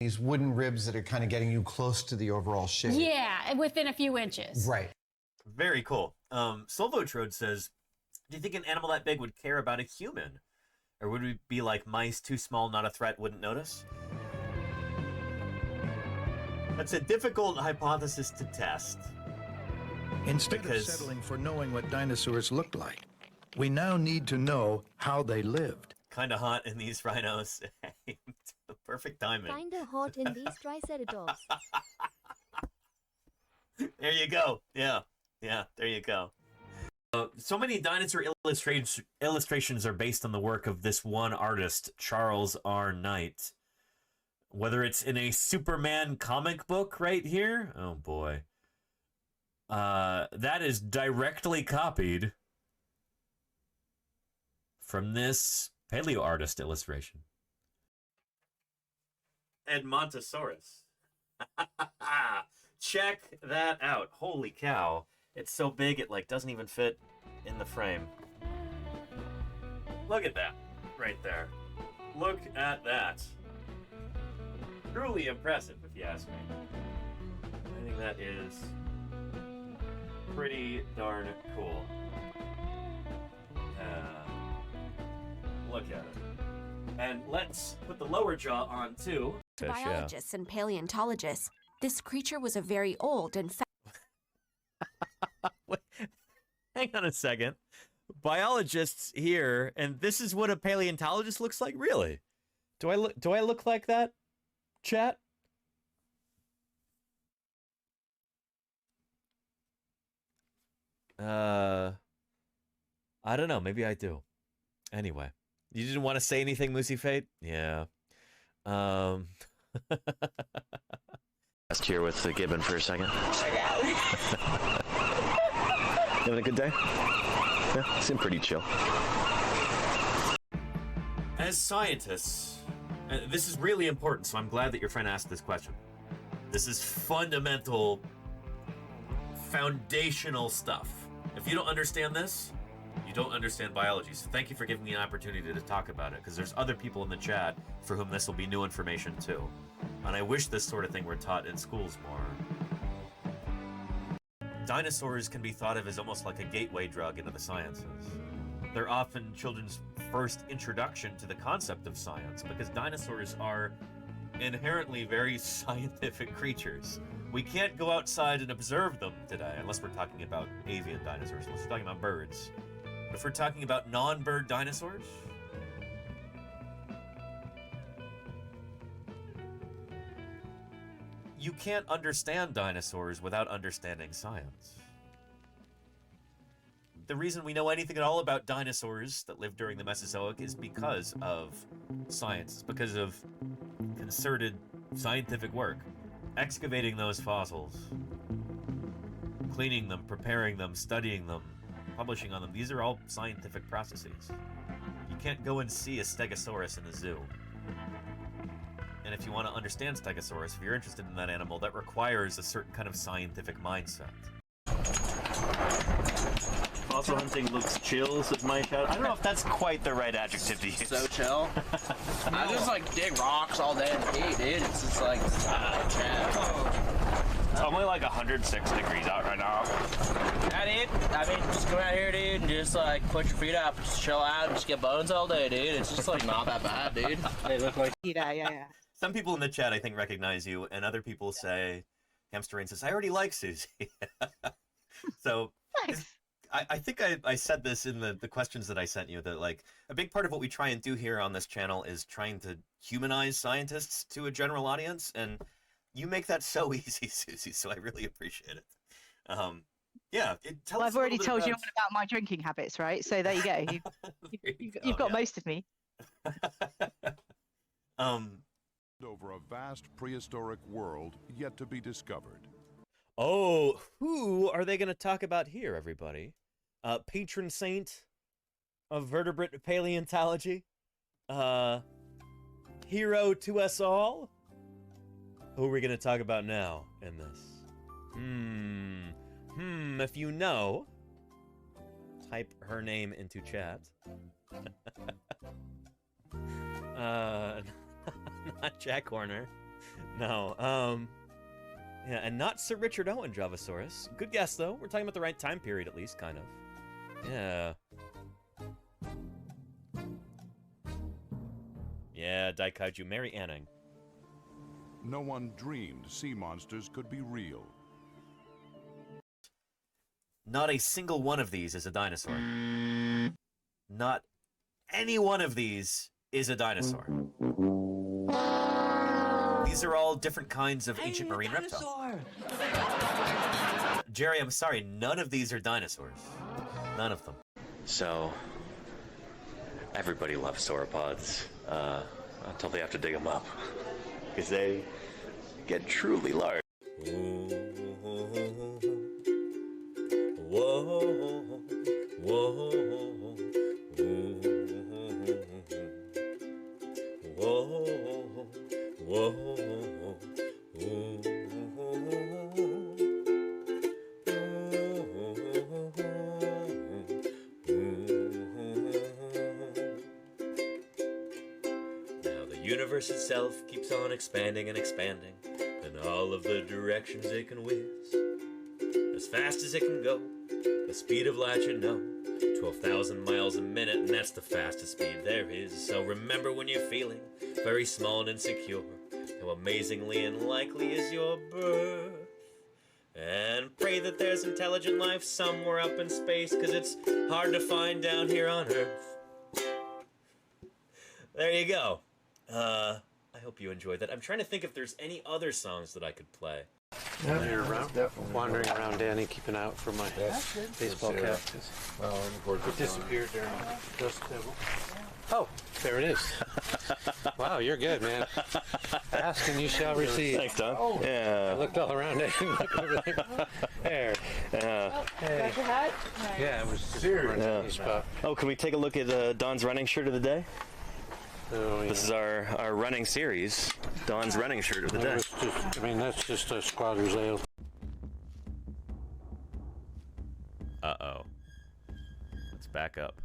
These wooden ribs that are kind of getting you close to the overall shape. Yeah, within a few inches. Right. Very cool. Silvotrode says, do you think an animal that big would care about a human? Or would we be like mice, too small, not a threat, wouldn't notice? That's a difficult hypothesis to test. Instead of settling for knowing what dinosaurs looked like, we now need to know how they lived. Kind of hot in these rhinos. Perfect timing. Kind of hot in these triceratops. There you go. Yeah, there you go. So many dinosaur illustrations are based on the work of this one artist, Charles R. Knight. Whether it's in a Superman comic book right here, oh boy. That is directly copied from this paleo artist illustration. Edmontosaurus. Check that out. Holy cow. It's so big it like doesn't even fit in the frame. Look at that right there. Look at that. Truly impressive, if you ask me. I think that is pretty darn cool. Look at it. And let's put the lower jaw on too. To biologists and paleontologists, this creature was a very old and Wait, hang on a second. Biologists here, and this is what a paleontologist looks like? Really? Do I look like that, chat? I don't know. Maybe I do. Anyway, you didn't want to say anything, Moosey Fate? Yeah. Just here with the gibbon for a second. Having a good day? Yeah, seem pretty chill. As scientists, this is really important, so I'm glad that you're trying to ask this question. This is fundamental, foundational stuff. If you don't understand this, you don't understand biology. So thank you for giving me an opportunity to talk about it, because there's other people in the chat for whom this will be new information too. And I wish this sort of thing were taught in schools more. Dinosaurs can be thought of as almost like a gateway drug into the sciences. They're often children's first introduction to the concept of science, because dinosaurs are inherently very scientific creatures. We can't go outside and observe them today, unless we're talking about avian dinosaurs, unless we're talking about birds. But if we're talking about non-bird dinosaurs, you can't understand dinosaurs without understanding science. The reason we know anything at all about dinosaurs that lived during the Mesozoic is because of science. It's because of concerted scientific work. Excavating those fossils, cleaning them, preparing them, studying them, publishing on them. These are all scientific processes. You can't go and see a Stegosaurus in the zoo. And if you want to understand Stegosaurus, if you're interested in that animal, that requires a certain kind of scientific mindset. Fossil hunting looks chill, says my shout. I don't know if that's quite the right adjective to use. So chill. I just like dig rocks all day and eat, dude. It's just like, It's only like 106 degrees out right now. Yeah, dude. I mean, just come out here, dude, and just like put your feet up, just chill out, and just get bones all day, dude. It's just like not that bad, dude. They look like. Yeah. Some people in the chat, I think, recognize you, and other people say, Hamster Rain says, I already like Susie. So, Nice. I think I said this in the questions that I sent you, that like a big part of what we try and do here on this channel is trying to humanize scientists to a general audience, and you make that so easy, Susie, so I really appreciate it. Yeah, tell Well, us I've already a little told bit you all about my drinking habits, right? So there you go. You've got most of me. Over a vast prehistoric world yet to be discovered. Oh, who are they going to talk about here, everybody? Patron saint of vertebrate paleontology? Hero to us all? Who are we going to talk about now in this? If you know, type her name into chat. Not Jack Horner. No, yeah, and not Sir Richard Owen, Javasaurus. Good guess, though. We're talking about the right time period, at least, kind of. Yeah. Yeah, Daikaiju, Mary Anning. No one dreamed sea monsters could be real. Not a single one of these is a dinosaur. Not any one of these is a dinosaur. These are all different kinds of ancient marine reptiles. Jerry, I'm sorry, none of these are dinosaurs. None of them. So, everybody loves sauropods until they have to dig them up, because they get truly large. Whoa, whoa, whoa, whoa. Now the universe itself keeps on expanding and expanding in all of the directions it can whiz. As fast as it can go, the speed of light, you know, 12,000 miles a minute, and that's the fastest speed there is. So remember when you're feeling very small and insecure, how amazingly unlikely is your birth. And pray that there's intelligent life somewhere up in space, 'cause it's hard to find down here on Earth. There you go. I hope you enjoyed that. I'm trying to think if there's any other songs that I could play. Wandering around, Danny, keeping out for my baseball cap. It disappeared during Dust Devil. Oh, there it is. Wow, you're good, man. Ask and you shall receive. Thanks, Don. Yeah. I looked all around it. There. Yeah. Hey. Got your hat? Yeah, it was serious. Spot. Oh, can we take a look at Don's running shirt of the day? Oh, yeah. This is our running series. Don's running shirt of the day. just, I mean, that's just a squatter's ale. Uh-oh. Let's back up.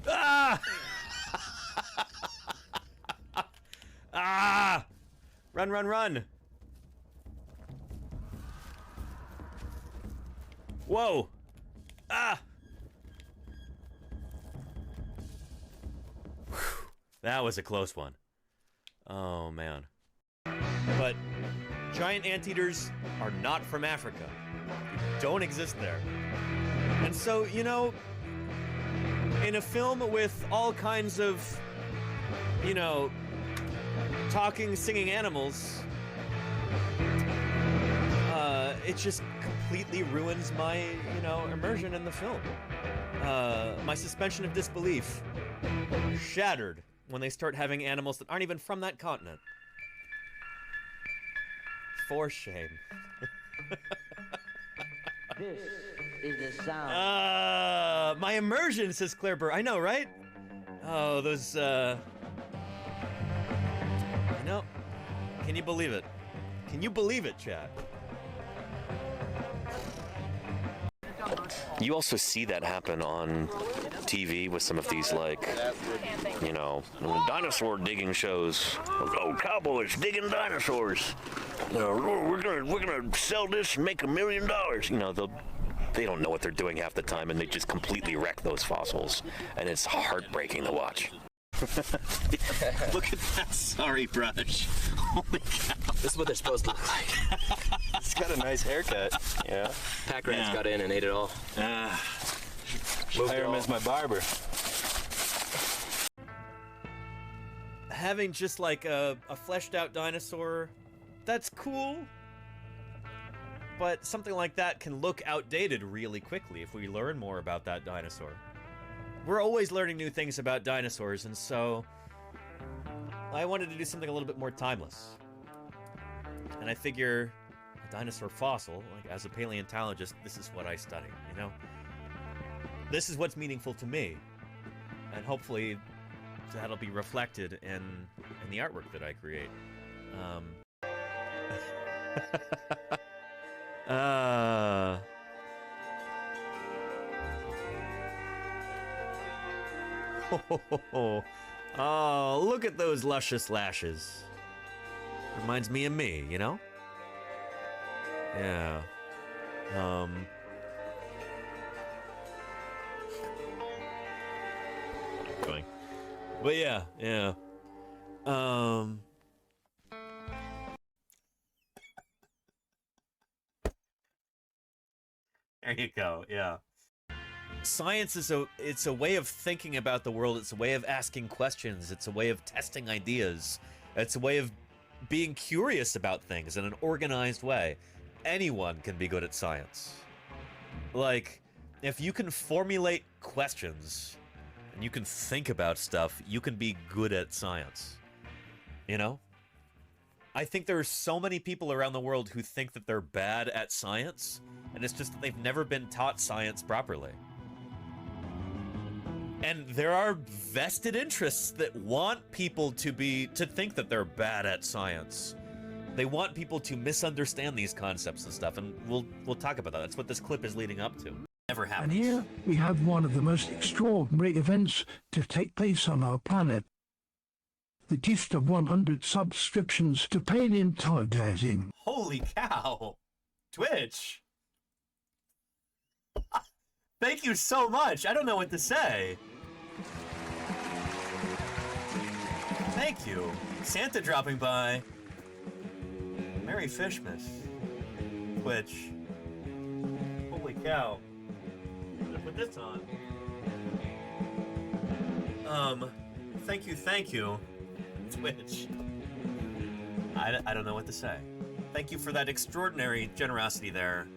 Ah! Ah! Run, run, run! Whoa! Ah! Whew. That was a close one. Oh, man. But giant anteaters are not from Africa. They don't exist there. And so, you know, in a film with all kinds of, you know, talking, singing animals, it just completely ruins my, you know, immersion in the film. My suspension of disbelief shattered when they start having animals that aren't even from that continent. For shame. This is the sound. My immersion, says Claire Burr. I know, right? Oh, those, I know. Can you believe it? Can you believe it, chat? You also see that happen on TV with some of these, like, you know, dinosaur digging shows. Oh, cowboys digging dinosaurs. You know, we're gonna sell this and make $1 million. You know, they don't know what they're doing half the time, and they just completely wreck those fossils, and it's heartbreaking to watch. Look at that sorry brush. Holy cow. This is what they're supposed to look like. It's got a nice haircut. Yeah. Pack rats got in and ate it all. Hire him as my barber. Having just like a fleshed out dinosaur, that's cool. But something like that can look outdated really quickly if we learn more about that dinosaur. We're always learning new things about dinosaurs, and so I wanted to do something a little bit more timeless. And I figure a dinosaur fossil, like as a paleontologist, this is what I study, you know? This is what's meaningful to me. And hopefully that'll be reflected in the artwork that I create. Oh, look at those luscious lashes. Reminds me of me, you know? Yeah. Going. But yeah. There you go, yeah. Science is it's a way of thinking about the world, it's a way of asking questions, it's a way of testing ideas, it's a way of being curious about things in an organized way. Anyone can be good at science. Like, if you can formulate questions and you can think about stuff, you can be good at science. You know? I think there are so many people around the world who think that they're bad at science, and it's just that they've never been taught science properly. And there are vested interests that want people to think that they're bad at science. They want people to misunderstand these concepts and stuff, and we'll talk about that. That's what this clip is leading up to. Never happens. And here we have one of the most extraordinary events to take place on our planet. The gift of 100 subscriptions to Paleontologizing. Holy cow! Twitch! Thank you so much. I don't know what to say. Thank you. Santa dropping by. Merry Fishmas. Twitch. Holy cow. I'm gonna put this on. Thank you. Twitch. I don't know what to say. Thank you for that extraordinary generosity there.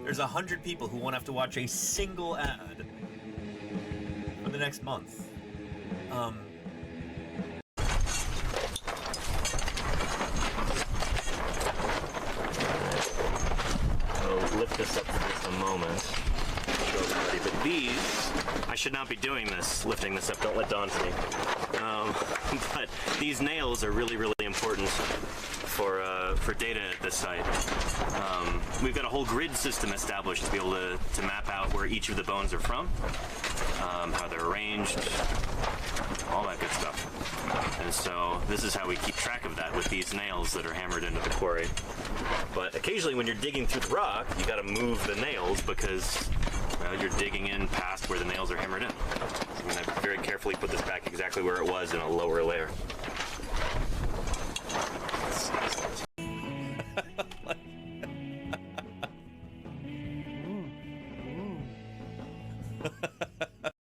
There's 100 people who won't have to watch a single ad for the next month. I'll lift this up for just a moment. Show everybody But these, I should not be doing this, lifting this up. Don't let Dawn see. But these nails are really, really important for data at this site. We've got a whole grid system established to be able to map out where each of the bones are from, how they're arranged, all that good stuff. And so this is how we keep track of that with these nails that are hammered into the quarry. But occasionally when you're digging through the rock, you gotta move the nails because, well, you're digging in past where the nails are hammered in. So I'm gonna very carefully put this back exactly where it was in a lower layer.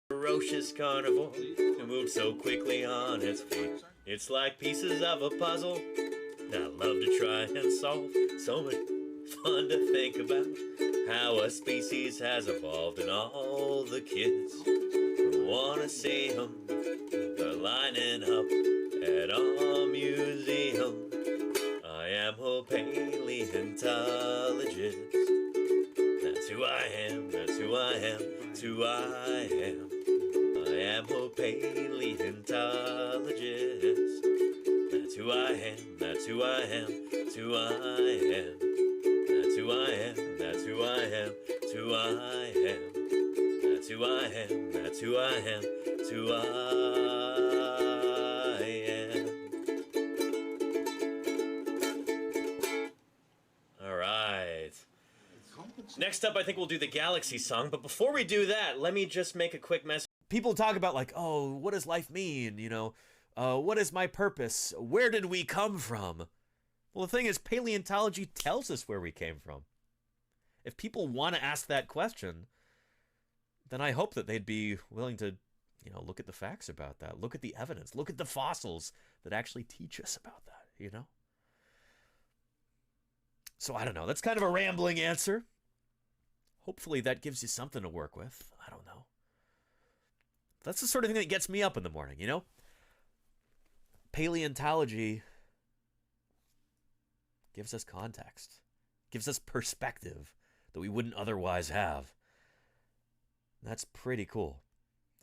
Ferocious carnivore who moves so quickly on its feet. It's like pieces of a puzzle that I love to try and solve. So much fun to think about how a species has evolved, and all the kids who want to see them are lining up at our museum. I am a paleontologist. That's who I am, that's who I am, that's who I am. I am a paleontologist. That's who I am, that's who I am, that's who I am. That's who I am, that's who I am, that's who I am. That's who I am, that's who I am, that's who I am. All right. Next up, I think we'll do the Galaxy song, but before we do that, let me just make a quick message. People talk about like, oh, what does life mean? You know, what is my purpose? Where did we come from? Well, the thing is, paleontology tells us where we came from. If people want to ask that question, then I hope that they'd be willing to, you know, look at the facts about that. Look at the evidence. Look at the fossils that actually teach us about that, you know? So I don't know. That's kind of a rambling answer. Hopefully that gives you something to work with. I don't know. That's the sort of thing that gets me up in the morning, you know? Paleontology gives us context, gives us perspective that we wouldn't otherwise have. That's pretty cool.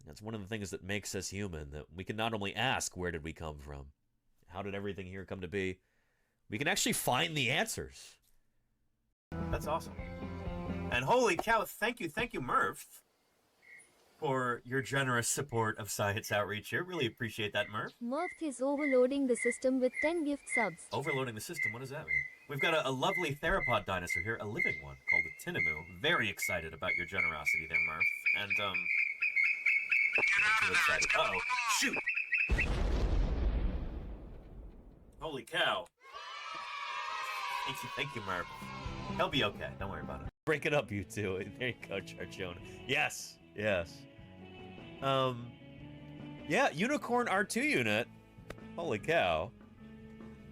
That's one of the things that makes us human, that we can not only ask, where did we come from? How did everything here come to be? We can actually find the answers. That's awesome. And holy cow, thank you, Murph, for your generous support of science outreach here. Really appreciate that, Murph. Murph is overloading the system with 10 gift subs. Overloading the system, what does that mean? We've got a lovely theropod dinosaur here, a living one, called a Tinamu. Very excited about your generosity there, Murph. And, too excited. Uh-oh, shoot! Holy cow. Thank you, Murph. He'll be okay, don't worry about it. Break it up, you two. There you go, Charchone. Yes. Yeah, Unicorn R2 unit, holy cow,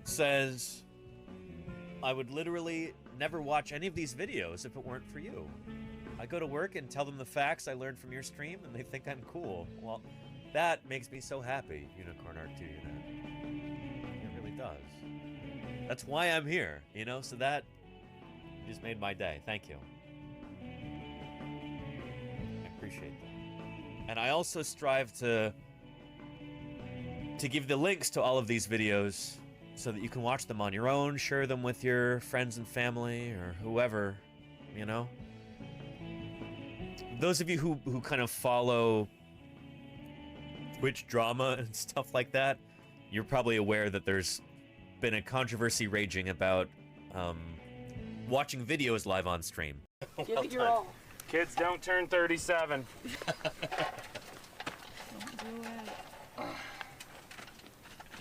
says, I would literally never watch any of these videos if it weren't for you. I go to work and tell them the facts I learned from your stream, and they think I'm cool. Well, that makes me so happy, Unicorn R2 unit. It really does. That's why I'm here, you know, so that just made my day. Thank you. Appreciate that. And I also strive to give the links to all of these videos so that you can watch them on your own, share them with your friends and family or whoever, you know? Those of you who kind of follow Twitch drama and stuff like that, you're probably aware that there's been a controversy raging about watching videos live on stream. Give it your all. Kids don't turn 37.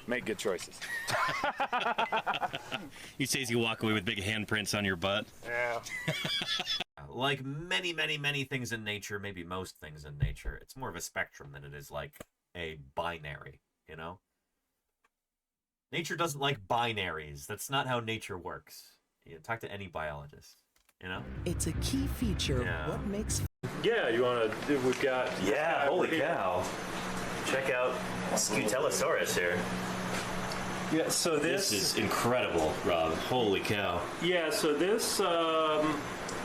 Make good choices. You say as you walk away with big handprints on your butt. Yeah. Like many things in nature, maybe most things in nature, it's more of a spectrum than it is like a binary, you know? Nature doesn't like binaries. That's not how nature works. You talk to any biologist, you know? It's a key feature of what makes... Yeah, you want to... We've got... Yeah, holy cow. Check out Scutellosaurus here. Yeah, so this is incredible, Rob. Holy cow. Yeah, so this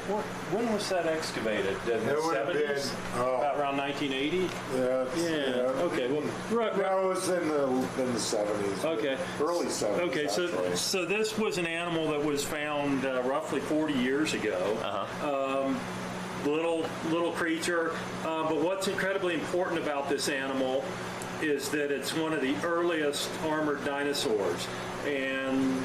when was that excavated? In the It would have 70s? been, About around 1980? Yeah. Okay. Well, No, it was in the 70s. Okay. Early 70s. Okay, actually. so this was an animal that was found roughly 40 years ago. Little creature, but what's incredibly important about this animal is that it's one of the earliest armored dinosaurs. And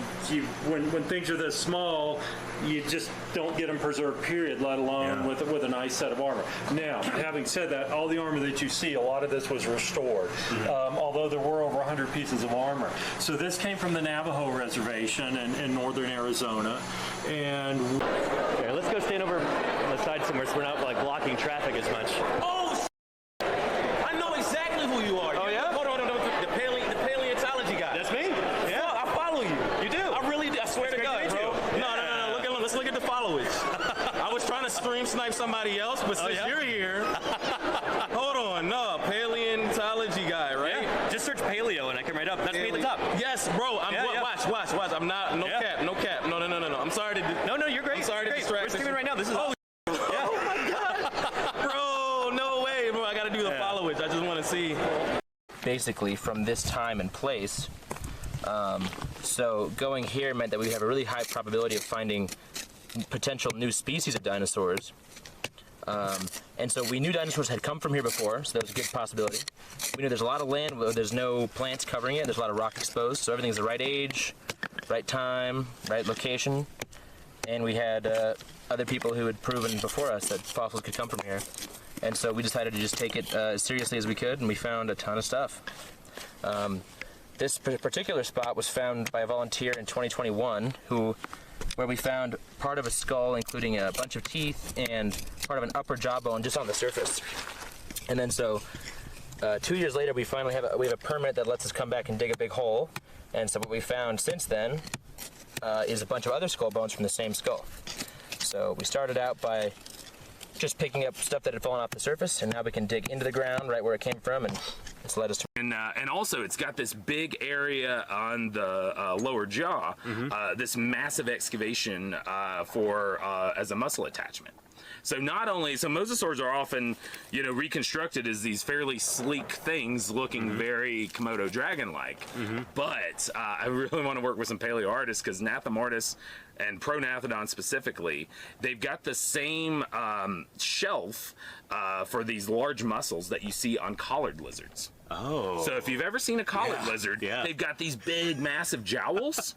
when things are this small, you just don't get them preserved, period, let alone with a nice set of armor. Now, having said that, all the armor that you see, a lot of this was restored, although there were over 100 pieces of armor. So this came from the Navajo Reservation in northern Arizona. And Here, let's go stand over on the side somewhere so we're not like blocking traffic as much. Oh, I know exactly who you are. Oh, yeah? Hold on, the paleontology guy. That's me? Yeah. No, I follow you. You do? I really do. I swear to God, bro. No. Let's look at the followers. I was trying to stream snipe somebody else, but since you're here, hold on. No, paleontology guy, right? Yeah. Just search paleo and I come right up. That's me at the top. Yes, bro. Watch. I'm not. No cap. No. I'm sorry to. No, you're great. I'm sorry to distract. We're streaming right now. This is. Oh my God, bro. No way, bro. I got to do the followers. I just want to see. Basically, from this time and place. So going here meant that we have a really high probability of finding potential new species of dinosaurs. And so we knew dinosaurs had come from here before, so that was a good possibility. We knew there's a lot of land where there's no plants covering it, there's a lot of rock exposed, so everything's the right age, right time, right location. And we had other people who had proven before us that fossils could come from here. And so we decided to just take it as seriously as we could, and we found a ton of stuff. This particular spot was found by a volunteer in 2021 where we found part of a skull, including a bunch of teeth and part of an upper jawbone just on the surface. And then so 2 years later, we finally have a permit that lets us come back and dig a big hole. And so what we found since then is a bunch of other skull bones from the same skull. So we started out by just picking up stuff that had fallen off the surface, and now we can dig into the ground right where it came from, and it's led us to. And also, it's got this big area on the lower jaw, this massive excavation as a muscle attachment. So not only, mosasaurs are often, reconstructed as these fairly sleek things looking very Komodo dragon-like. But I really want to work with some paleo artists because Gnathomortis and Prognathodon specifically, they've got the same shelf for these large muscles that you see on collared lizards. Oh. So if you've ever seen a collared lizard, they've got these big, massive jowls.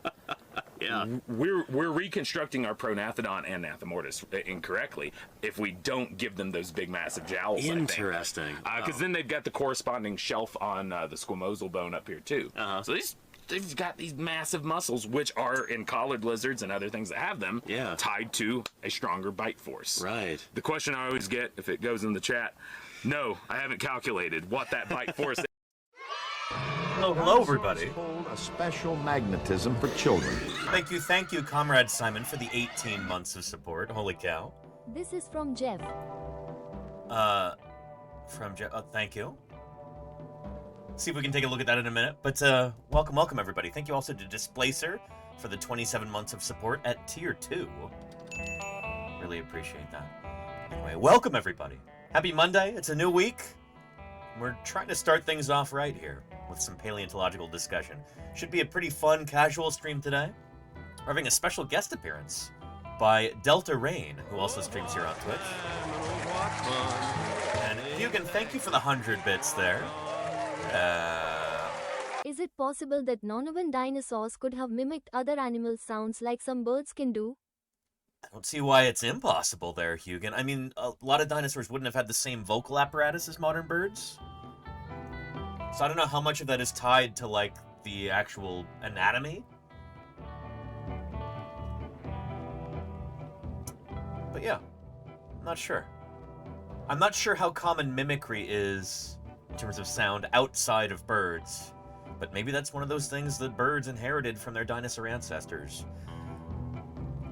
We're reconstructing our Prognathodon and Gnathomortis incorrectly if we don't give them those big, massive jowls. Interesting. Because then they've got the corresponding shelf on the squamosal bone up here too. So they've got these massive muscles, which are in collared lizards and other things that have them, tied to a stronger bite force. Right. The question I always get, if it goes in the chat, no, I haven't calculated what that bite force is. Hello, everybody. Hold a special magnetism for children. Thank you, Comrade Simon, for the 18 months of support. Holy cow. This is from Jeff. From Jeff. Oh, thank you. See if we can take a look at that in a minute. But welcome, everybody. Thank you also to Displacer for the 27 months of support at Tier 2. Really appreciate that. Anyway, welcome, everybody. Happy Monday. It's a new week. We're trying to start things off right here with some paleontological discussion. Should be a pretty fun, casual stream today. We're having a special guest appearance by Delta Rain, who also streams here on Twitch. And Hugan, thank you for the 100 bits there. Is it possible that non-human dinosaurs could have mimicked other animal sounds like some birds can do? I don't see why it's impossible there, Hugan. I mean, a lot of dinosaurs wouldn't have had the same vocal apparatus as modern birds. So I don't know how much of that is tied to, like, the actual anatomy. But yeah, I'm not sure. I'm not sure how common mimicry is in terms of sound outside of birds. But maybe that's one of those things that birds inherited from their dinosaur ancestors.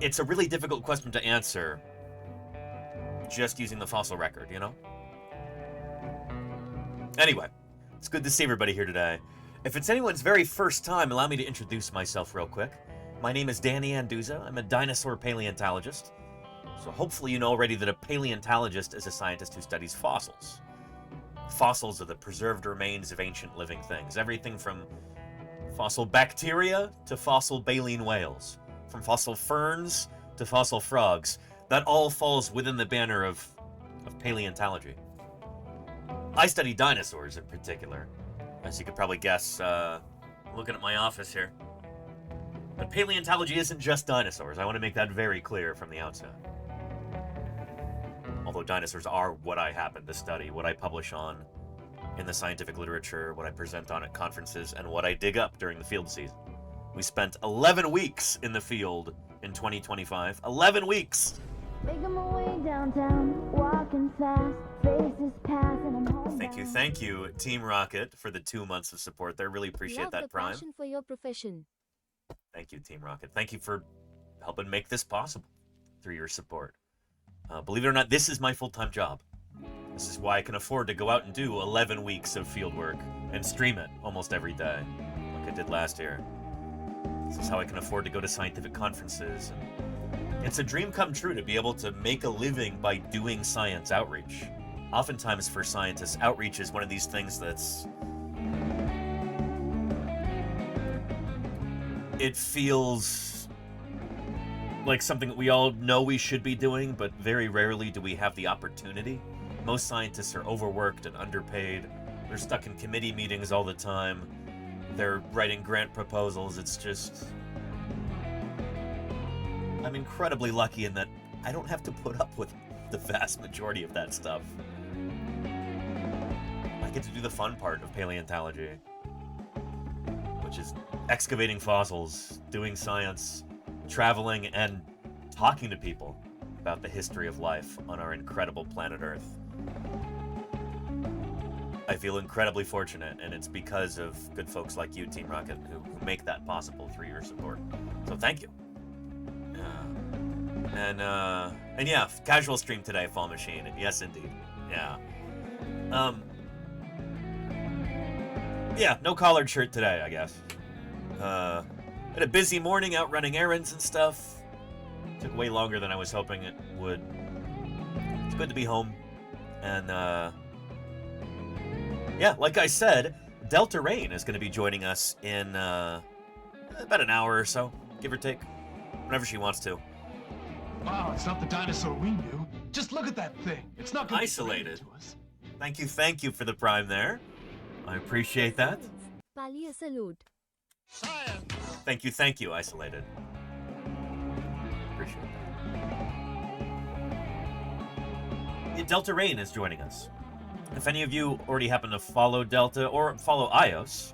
It's a really difficult question to answer just using the fossil record, you know? Anyway, it's good to see everybody here today. If it's anyone's very first time, allow me to introduce myself real quick. My name is Danny Anduza. I'm a dinosaur paleontologist. So hopefully you know already that a paleontologist is a scientist who studies fossils. Fossils are the preserved remains of ancient living things. Everything from fossil bacteria to fossil baleen whales. From fossil ferns to fossil frogs. That all falls within the banner of paleontology. I study dinosaurs in particular. As you could probably guess, looking at my office here. But paleontology isn't just dinosaurs. I want to make that very clear from the outset. Although dinosaurs are what I happen to study, what I publish on in the scientific literature, what I present on at conferences, and what I dig up during the field season. We spent 11 weeks in the field in 2025. 11 weeks! Making my way downtown, walking fast, faces pass, and I'm home. Thank you, Team Rocket, for the 2 months of support there. Really appreciate Love that, the Prime. passion for your profession. Thank you, Team Rocket. Thank you for helping make this possible through your support. Believe it or not, this is my full-time job. This is why I can afford to go out and do 11 weeks of field work and stream it almost every day, like I did last year. This is how I can afford to go to scientific conferences. And it's a dream come true to be able to make a living by doing science outreach. Oftentimes for scientists, outreach is one of these things that's... It feels like something that we all know we should be doing, but very rarely do we have the opportunity. Most scientists are overworked and underpaid. They're stuck in committee meetings all the time. They're writing grant proposals. It's just... I'm incredibly lucky in that I don't have to put up with the vast majority of that stuff. I get to do the fun part of paleontology, which is excavating fossils, doing science, traveling, and talking to people about the history of life on our incredible planet Earth. I feel incredibly fortunate, and it's because of good folks like you, Team Rocket, who make that possible through your support. So thank you. And yeah, casual stream today, Fall Machine. Yes, indeed. Yeah. Yeah, no collared shirt today, I guess. Had a busy morning out running errands and stuff. Took way longer than I was hoping it would. It's good to be home. And, yeah, like I said, Delta Rain is going to be joining us in about an hour or so, give or take. Whenever she wants to. Wow, it's not the dinosaur we knew. Just look at that thing. It's not going to Isolated. To us. Thank you for the prime there. I appreciate that. Pali a salute. Thank you, Isolated. Appreciate that. Yeah, Delta Rain is joining us. If any of you already happen to follow Delta or follow Ios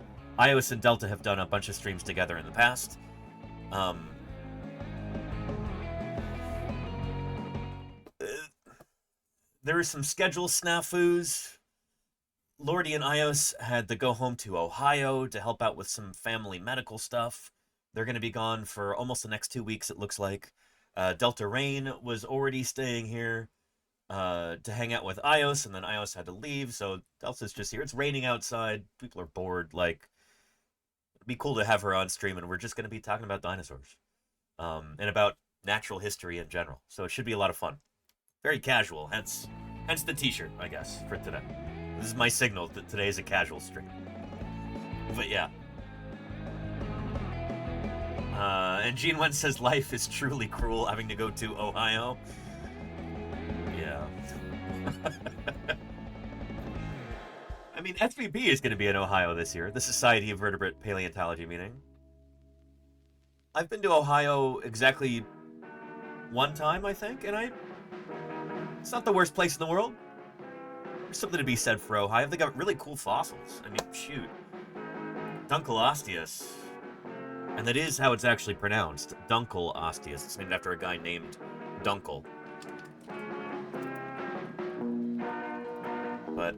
and Delta have done a bunch of streams together in the past. There were some schedule snafus. Lordy and Ios had to go home to Ohio to help out with some family medical stuff. They're going to be gone for almost the next 2 weeks, it looks like. Delta Rain was already staying here to hang out with Ios, and then Ios had to leave, so Delta's just here. It's raining outside. People are bored. Like, it'd be cool to have her on stream, and we're just going to be talking about dinosaurs and about natural history in general. So it should be a lot of fun. Very casual, hence the t-shirt, I guess, for today. This is my signal that today is a casual stream. But yeah. And Gene Wen says life is truly cruel having to go to Ohio. Yeah. I mean, SVP is going to be in Ohio this year, the Society of Vertebrate Paleontology meeting. I've been to Ohio exactly one time, I think, and it's not the worst place in the world. There's something to be said for Ohio. They got really cool fossils. I mean, shoot. Dunkleosteus. And that is how it's actually pronounced. Dunkleosteus. It's named after a guy named Dunkel. But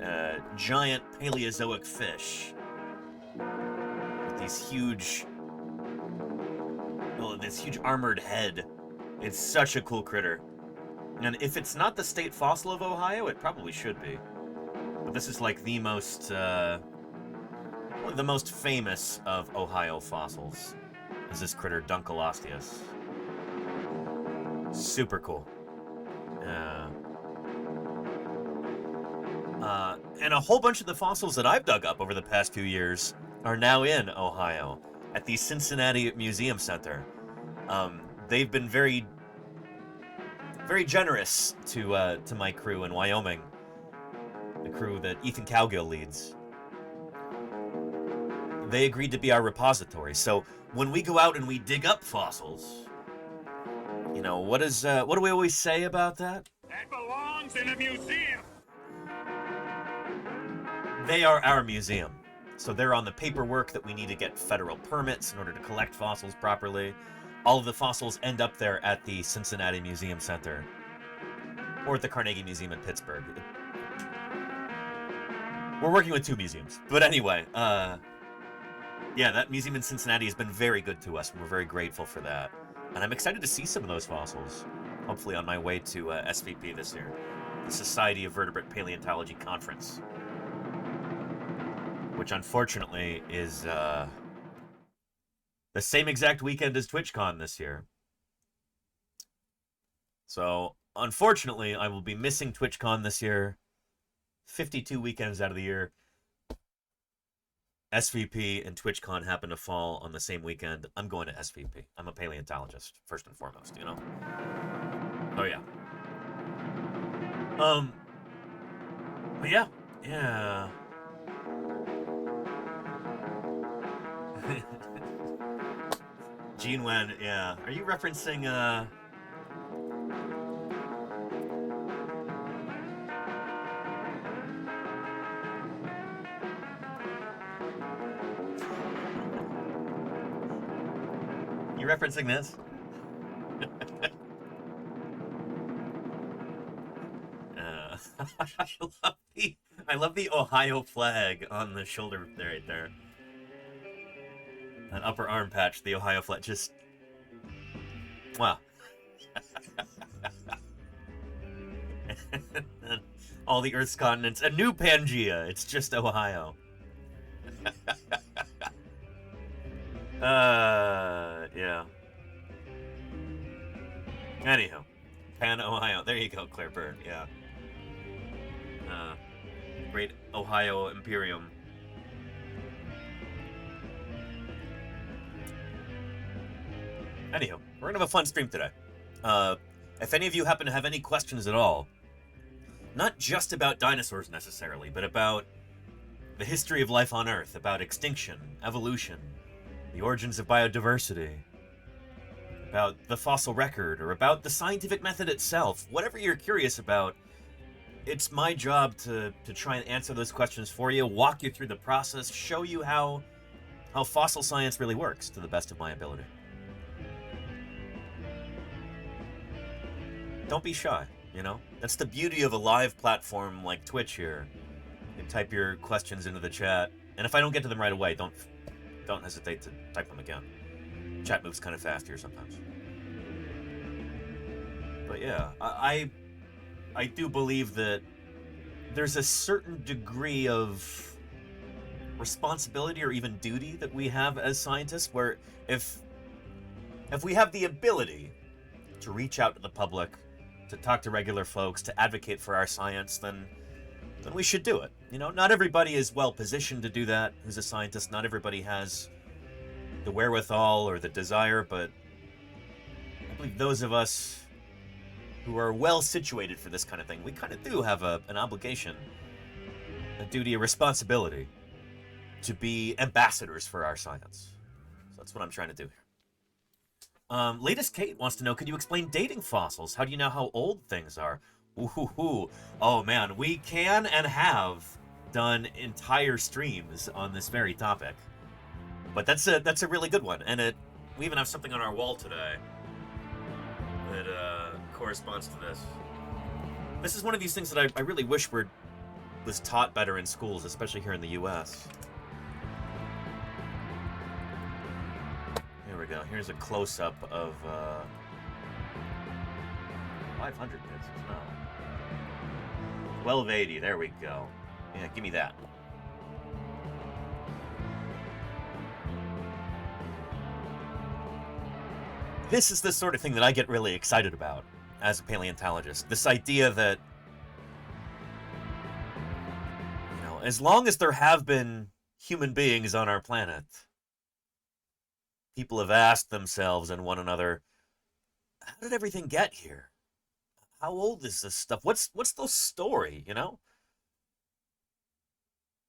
giant Paleozoic fish. With these huge... Oh, this huge armored head. It's such a cool critter. And if it's not the state fossil of Ohio, it probably should be. But this is like the most, one of the most famous of Ohio fossils, is this critter Dunkleosteus. Super cool. And a whole bunch of the fossils that I've dug up over the past few years are now in Ohio at the Cincinnati Museum Center. They've been very, very generous to my crew in Wyoming, the crew that Ethan Cowgill leads. They agreed to be our repository. So when we go out and we dig up fossils, you know, what do we always say about that? That belongs in a museum. They are our museum. So they're on the paperwork that we need to get federal permits in order to collect fossils properly. All of the fossils end up there at the Cincinnati Museum Center. Or at the Carnegie Museum in Pittsburgh. We're working with 2 museums. But anyway, yeah, that museum in Cincinnati has been very good to us, and we're very grateful for that. And I'm excited to see some of those fossils, hopefully on my way to SVP this year, the Society of Vertebrate Paleontology Conference, which unfortunately is the same exact weekend as TwitchCon this year. So, unfortunately, I will be missing TwitchCon this year. 52 weekends out of the year. SVP and TwitchCon happen to fall on the same weekend. I'm going to SVP. I'm a paleontologist, first and foremost, you know? Oh, yeah. But yeah. Yeah. Gene Wen, yeah. Are you referencing, You referencing this? I love the Ohio flag on the shoulder right there. That upper arm patch, the Ohio flag, just... Wow. All the Earth's continents. A new Pangea. It's just Ohio. Yeah. Anyhow. Pan, Ohio. There you go, Claire Bird. Yeah. Great Ohio Imperium. Anyhow, we're gonna have a fun stream today. If any of you happen to have any questions at all, not just about dinosaurs necessarily, but about the history of life on Earth, about extinction, evolution, the origins of biodiversity, about the fossil record, or about the scientific method itself, whatever you're curious about, it's my job to try and answer those questions for you, walk you through the process, show you how fossil science really works to the best of my ability. Don't be shy, you know? That's the beauty of a live platform like Twitch here. You can type your questions into the chat, and if I don't get to them right away, don't hesitate to type them again. Chat moves kind of fast here sometimes. But yeah, I do believe that there's a certain degree of responsibility or even duty that we have as scientists, where if we have the ability to reach out to the public, to talk to regular folks, to advocate for our science, then we should do it. You know, not everybody is well positioned to do that who's a scientist. Not everybody has the wherewithal or the desire, but I believe those of us who are well situated for this kind of thing, we kind of do have an obligation, a duty, a responsibility to be ambassadors for our science. So that's what I'm trying to do here. Latest Kate wants to know, could you explain dating fossils? How do you know how old things are? Ooh, oh man, we can and have done entire streams on this very topic. But that's a really good one, and we even have something on our wall today that corresponds to this. This is one of these things that I really wish was taught better in schools, especially here in the U.S. Here we go. Here's a close-up of 500 pixels. No. 1280. There we go. Yeah, give me that. This is the sort of thing that I get really excited about. as a paleontologist. This idea that, you know, as long as there have been human beings on our planet, people have asked themselves and one another, how did everything get here? How old is this stuff? What's the story, you know?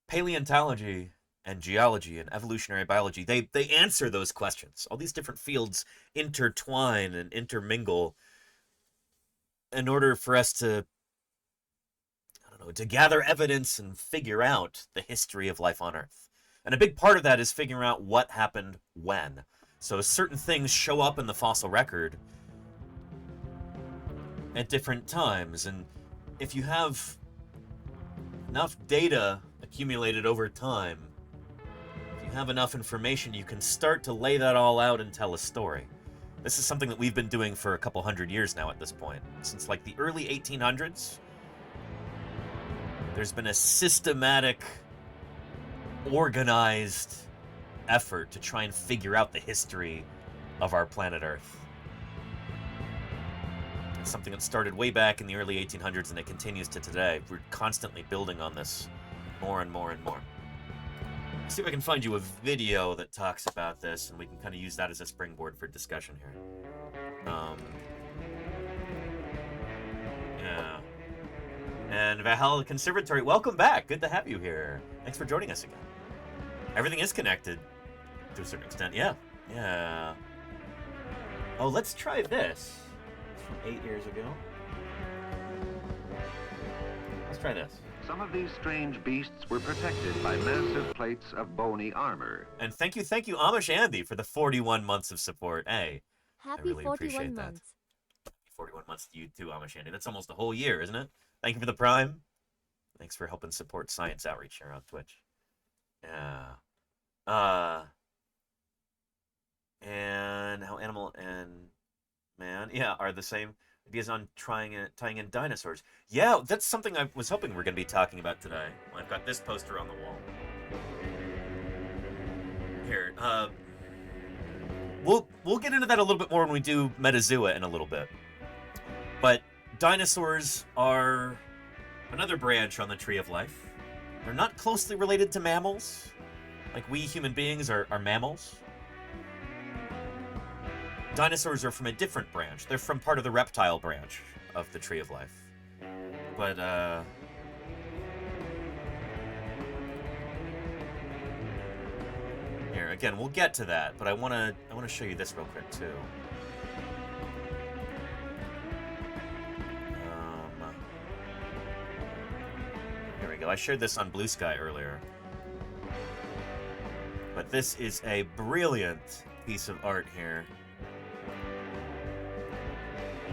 Paleontology and geology and evolutionary biology, they answer those questions. All these different fields intertwine and intermingle in order for us to, I don't know, to gather evidence and figure out the history of life on Earth. And a big part of that is figuring out what happened when. So certain things show up in the fossil record at different times, and if you have enough data accumulated over time, if you have enough information, you can start to lay that all out and tell a story. This is something that we've been doing for a couple hundred years now at this point. Since like the early 1800s, there's been a systematic, organized effort to try and figure out the history of our planet Earth. It's something that started way back in the early 1800s and it continues to today. We're constantly building on this more and more and more. Let's see if I can find you a video that talks about this and we can kind of use that as a springboard for discussion here. Yeah. And Valhalla Conservatory, welcome back. Good to have you here. Thanks for joining us again. Everything is connected to a certain extent. Yeah. Yeah. Oh, let's try this. It's from 8 years ago. Let's try this. Some of these strange beasts were protected by massive plates of bony armor. And thank you, Amish Andy, for the 41 months of support. Hey, Happy I really 41 appreciate months. that. 41 months to you too, Amish Andy. That's almost a whole year, isn't it? Thank you for the Prime. Thanks for helping support science outreach here on Twitch. Yeah. And how animal and man, yeah, are the same ideas on tying in dinosaurs. Yeah, that's something I was hoping we're going to be talking about today. I've got this poster on the wall. Here, we'll get into that a little bit more when we do Metazoa in a little bit. But dinosaurs are another branch on the tree of life. They're not closely related to mammals, like we human beings are mammals. Dinosaurs are from a different branch. They're from part of the reptile branch of the tree of life. But, here, again, we'll get to that, but I wanna show you this real quick, too. Here we go. I shared this on Blue Sky earlier. But this is a brilliant piece of art here.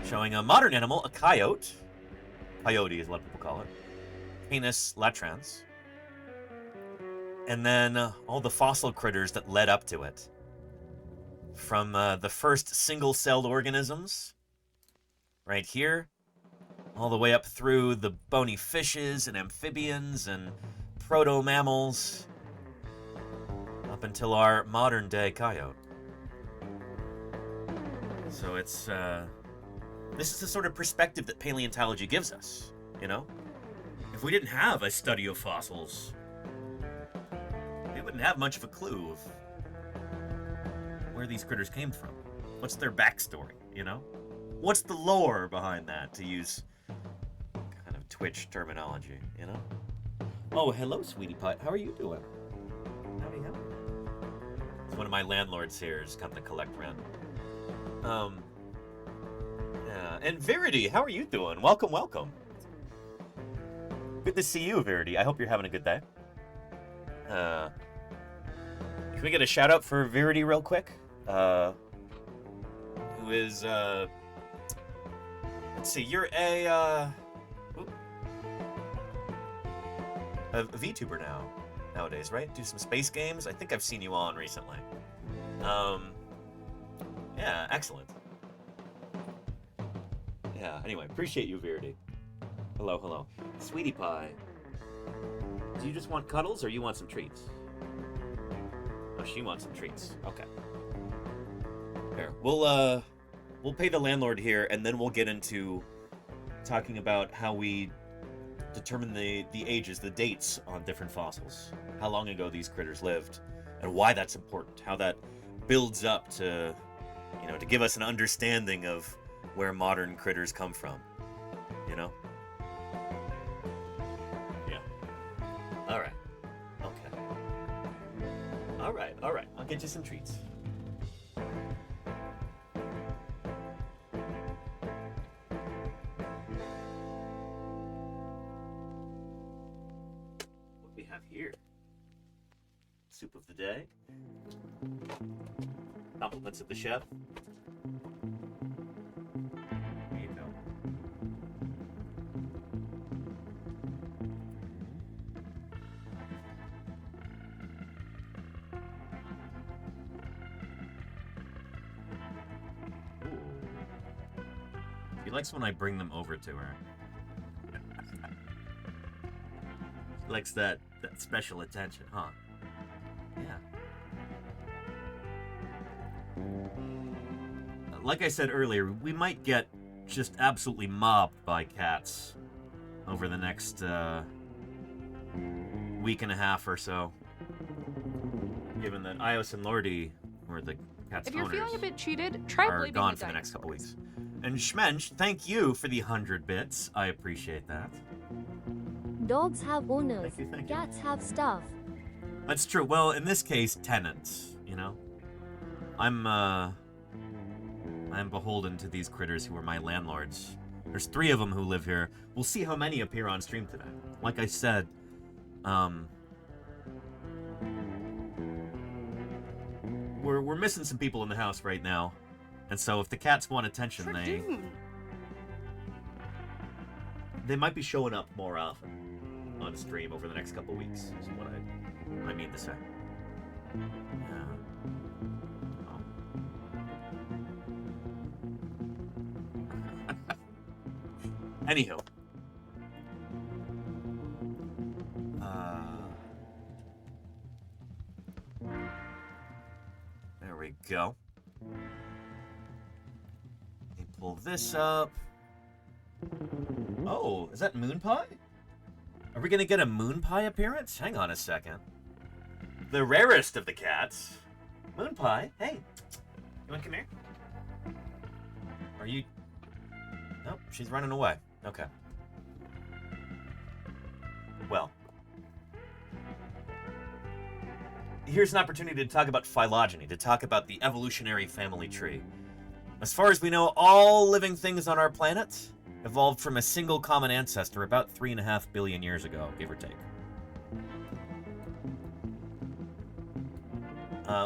Showing a modern animal, a coyote. Coyote, as a lot of people call it. Canis latrans. And then all the fossil critters that led up to it. From the first single-celled organisms, right here, all the way up through the bony fishes and amphibians and proto-mammals, up until our modern-day coyote. So it's, this is the sort of perspective that paleontology gives us, you know? If we didn't have a study of fossils, we wouldn't have much of a clue of where these critters came from. What's their backstory, you know? What's the lore behind that, to use kind of Twitch terminology, you know? Oh, hello, sweetie pie. How are you doing? Howdy, howdy. It's one of my landlords here has come to collect rent. Yeah, and Verity, how are you doing? Welcome, welcome. Good to see you, Verity. I hope you're having a good day. Can we get a shout out for Verity real quick? Who is, let's see, you're a VTuber nowadays, right? Do some space games? I think I've seen you on recently. Yeah, excellent. Yeah, anyway, appreciate you, Verity. Hello, hello. Sweetie pie. Do you just want cuddles or you want some treats? Oh, she wants some treats. Okay. Here, we'll we'll pay the landlord here, and then we'll get into talking about how we determine the ages, the dates on different fossils, how long ago these critters lived, and why that's important, how that builds up to, you know, to give us an understanding of where modern critters come from, you know? Yeah. All right. Okay. All right. I'll get you some treats. What we have here? Soup of the day. Compliments of the chef. There you go. She likes when I bring them over to her. She likes that special attention, huh? Yeah. Like I said earlier, we might get just absolutely mobbed by cats over the next week and a half or so. Given that Ios and Lordy, who are the cat's If you're owners, feeling a bit cheated, try are blaming gone the for the next couple dinosaurs. weeks. And Schmensch, thank you for the 100 bits. I appreciate that. Dogs have owners. Thank you. Cats have staff. That's true. Well, in this case, tenants, you know? I'm beholden to these critters who are my landlords. There's 3 of them who live here. We'll see how many appear on stream today. Like I said, we're missing some people in the house right now. And so if the cats want attention, they might be showing up more often on stream over the next couple weeks, is what I mean to say. Yeah. Anywho. There we go. Let me pull this up. Oh, is that Moon Pie? Are we gonna get a Moon Pie appearance? Hang on a second. The rarest of the cats. Moon Pie, hey. You wanna come here? Are you... Nope, she's running away. Okay. Well. Here's an opportunity to talk about phylogeny, to talk about the evolutionary family tree. As far as we know, all living things on our planet evolved from a single common ancestor about 3.5 billion years ago, give or take.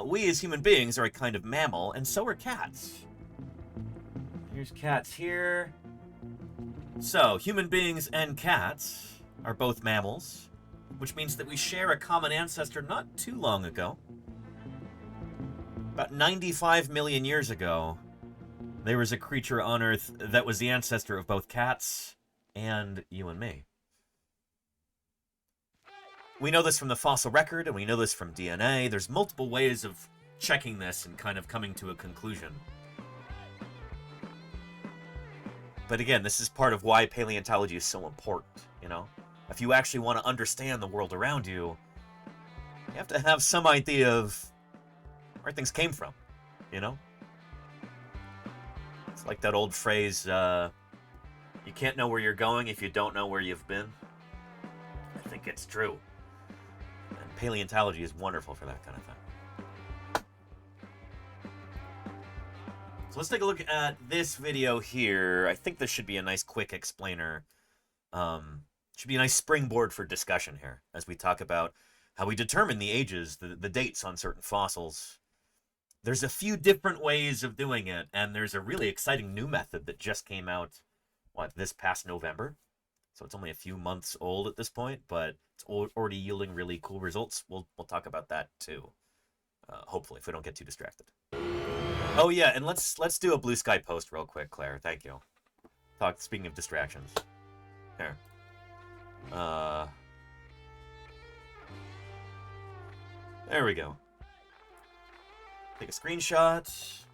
We as human beings are a kind of mammal, and so are cats. Here's cats here. So, human beings and cats are both mammals, which means that we share a common ancestor not too long ago. About 95 million years ago, there was a creature on Earth that was the ancestor of both cats and you and me. We know this from the fossil record, and we know this from DNA. There's multiple ways of checking this and kind of coming to a conclusion. But again, this is part of why paleontology is so important, you know? If you actually want to understand the world around you, you have to have some idea of where things came from, you know? It's like that old phrase, you can't know where you're going if you don't know where you've been. I think it's true. And paleontology is wonderful for that kind of thing. So let's take a look at this video here. I think this should be a nice quick explainer. Should be a nice springboard for discussion here as we talk about how we determine the ages, the dates on certain fossils. There's a few different ways of doing it, and there's a really exciting new method that just came out, this past November? So it's only a few months old at this point, but it's already yielding really cool results. We'll talk about that too, hopefully, if we don't get too distracted. Oh yeah, and let's do a blue sky post real quick, Claire. Thank you. Speaking of distractions. Here. There we go. Take a screenshot.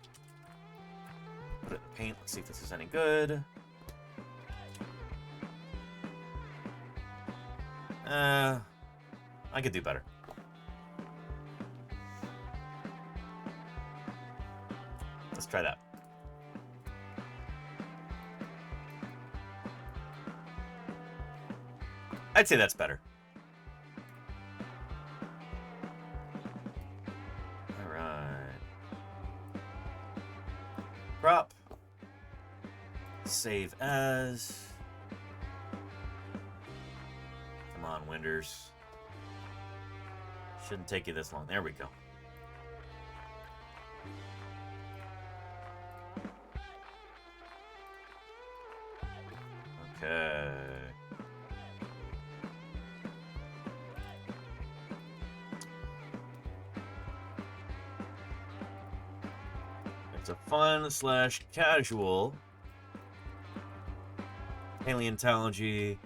Put it in paint. Let's see if this is any good. I could do better. Let's try that. I'd say that's better. All right. Crop. Save as. Come on, Winders. Shouldn't take you this long. There we go. Okay. It's a fun/casual paleontology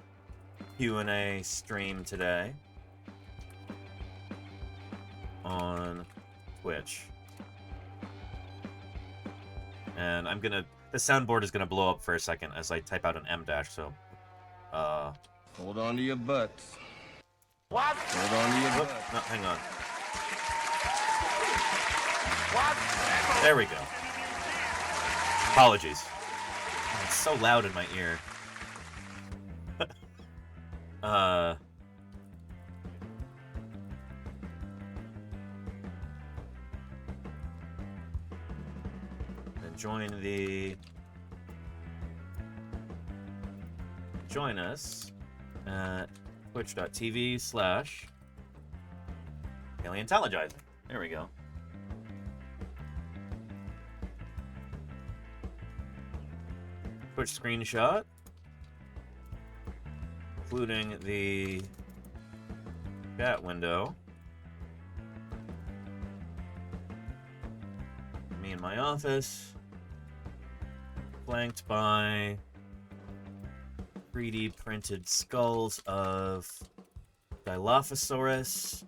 Q&A stream today on Twitch. And I'm gonna... The soundboard is gonna blow up for a second as I type out an M dash, so... Hold on to your butts. What? Hold on to your butts. No, hang on. What? There we go. Apologies. Oh, it's so loud in my ear. Join us at twitch.tv/Paleontologizing. There we go. Twitch screenshot, including the chat window. Me in my office, flanked by 3D printed skulls of Dilophosaurus,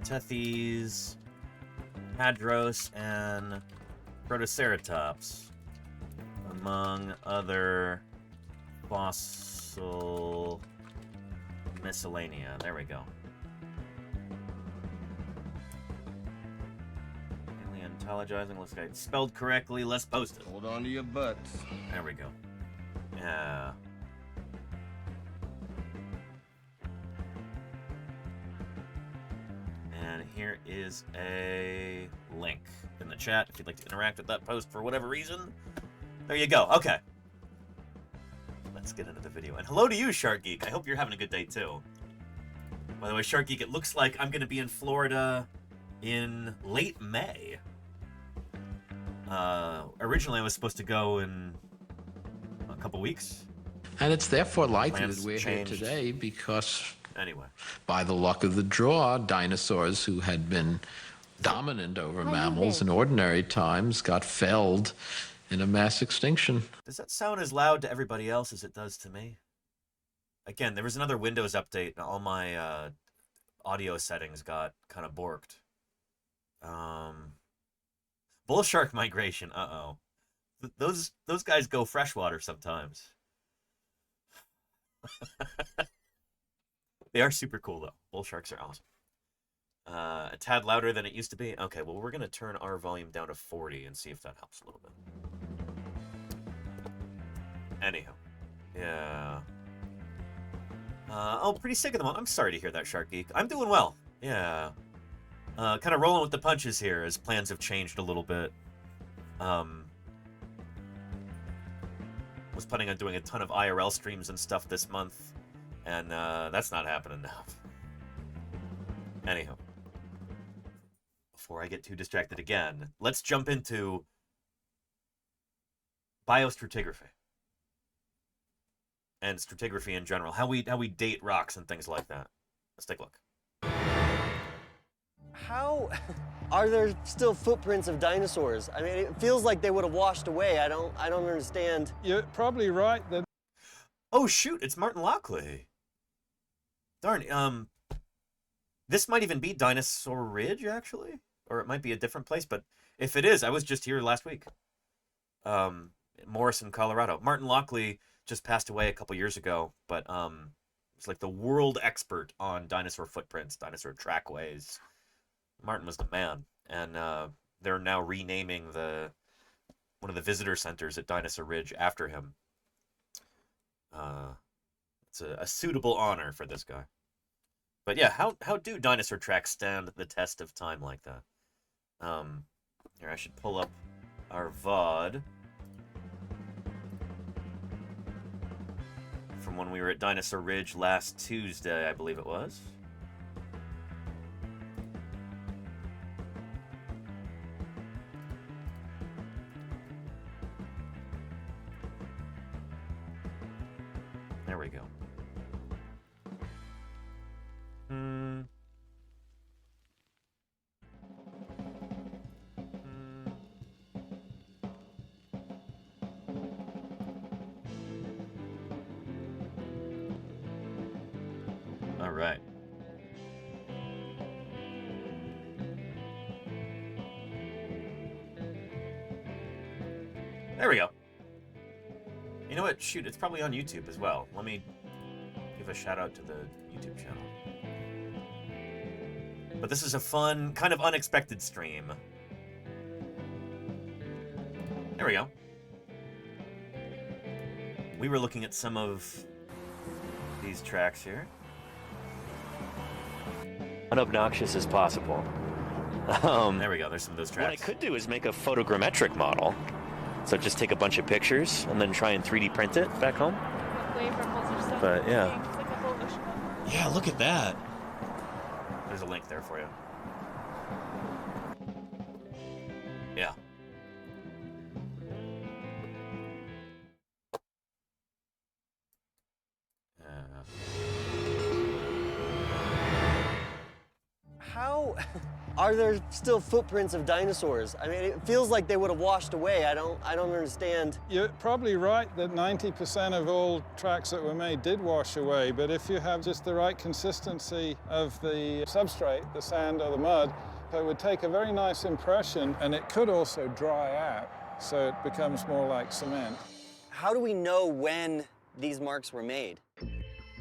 Tethys, Hadros, and Protoceratops, among other fossil miscellanea. There we go. Paleontologizing looks like it's spelled correctly. Let's post it. Hold on to your butts. There we go. Yeah. And here is a link in the chat if you'd like to interact with that post for whatever reason. There you go. Okay. Let's get into the video. And hello to you, Shark Geek. I hope you're having a good day, too. By the way, Shark Geek, it looks like I'm going to be in Florida in late May. Originally, I was supposed to go in a couple weeks. And it's therefore likely Plans that we're changed. here today because, Anyway. by the luck of the draw, dinosaurs who had been dominant over mammals in ordinary times got felled in a mass extinction. Does that sound as loud to everybody else as it does to me? Again, there was another Windows update, and all my audio settings got kind of borked. Bull shark migration, uh-oh. Those guys go freshwater sometimes. They are super cool, though. Bull sharks are awesome. A tad louder than it used to be? Okay, well, we're going to turn our volume down to 40 and see if that helps a little bit. Anyhow. Yeah. Oh, pretty sick of them. I'm sorry to hear that, Shark Geek. I'm doing well. Yeah. Kind of rolling with the punches here as plans have changed a little bit. Was planning on doing a ton of IRL streams and stuff this month, and that's not happening now. Anyhow. Before I get too distracted again, let's jump into biostratigraphy. And stratigraphy in general. How we date rocks and things like that. Let's take a look. How are there still footprints of dinosaurs? I mean, it feels like they would have washed away. I don't understand. You're probably right that. Oh shoot, it's Martin Lockley. Darn, this might even be Dinosaur Ridge, actually. Or it might be a different place, but if it is, I was just here last week. Morrison, Colorado. Martin Lockley just passed away a couple years ago, but he's like the world expert on dinosaur footprints, dinosaur trackways. Martin was the man, and they're now renaming one of the visitor centers at Dinosaur Ridge after him. It's a suitable honor for this guy. But yeah, how do dinosaur tracks stand the test of time like that? Here, I should pull up our VOD from when we were at Dinosaur Ridge last Tuesday, I believe it was. There we go. All right. There we go. You know what? Shoot, it's probably on YouTube as well. Let me give a shout out to the YouTube channel. But this is a fun, kind of unexpected stream. There we go. We were looking at some of these tracks here. Unobnoxious as possible. There we go. There's some of those tracks. What I could do is make a photogrammetric model. So just take a bunch of pictures and then try and 3D print it back home. But yeah. Yeah, look at that. There's a link there for you. Yeah. How are there still footprints of dinosaurs? I mean, it feels like they would have washed away. I don't understand. You're probably right that 90% of all tracks that were made did wash away, but if you have just the right consistency of the substrate, the sand or the mud, it would take a very nice impression, and it could also dry out, so it becomes more like cement. How do we know when these marks were made?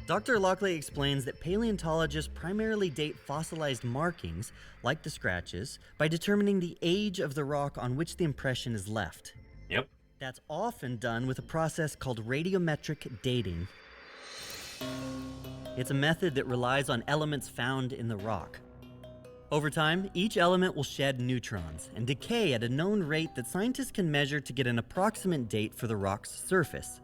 Dr. Lockley explains that paleontologists primarily date fossilized markings, like the scratches, by determining the age of the rock on which the impression is left. Yep. That's often done with a process called radiometric dating. It's a method that relies on elements found in the rock. Over time, each element will shed neutrons and decay at a known rate that scientists can measure to get an approximate date for the rock's surface.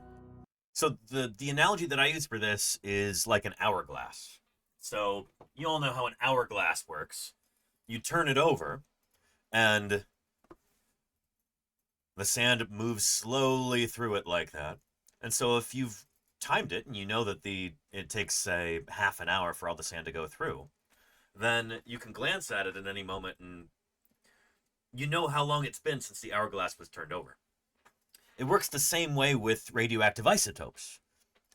So the analogy that I use for this is like an hourglass. So you all know how an hourglass works. You turn it over, and the sand moves slowly through it like that. And so if you've timed it and you know that it takes, say, half an hour for all the sand to go through, then you can glance at it at any moment and you know how long it's been since the hourglass was turned over. It works the same way with radioactive isotopes.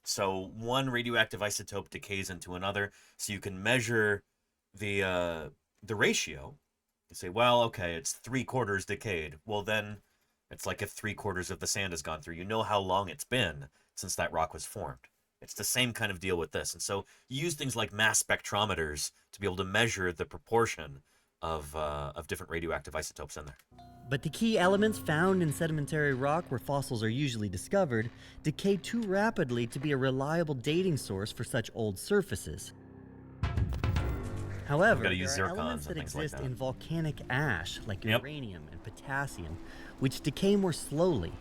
So one radioactive isotope decays into another, so you can measure the ratio. You say, well, okay, it's 3/4 decayed. Well, then it's like if 3/4 of the sand has gone through. You know how long it's been since that rock was formed. It's the same kind of deal with this. And so you use things like mass spectrometers to be able to measure the proportion of different radioactive isotopes in there. But the key elements found in sedimentary rock where fossils are usually discovered decay too rapidly to be a reliable dating source for such old surfaces. However, there are elements that exist in volcanic ash, like uranium and potassium, which decay more slowly.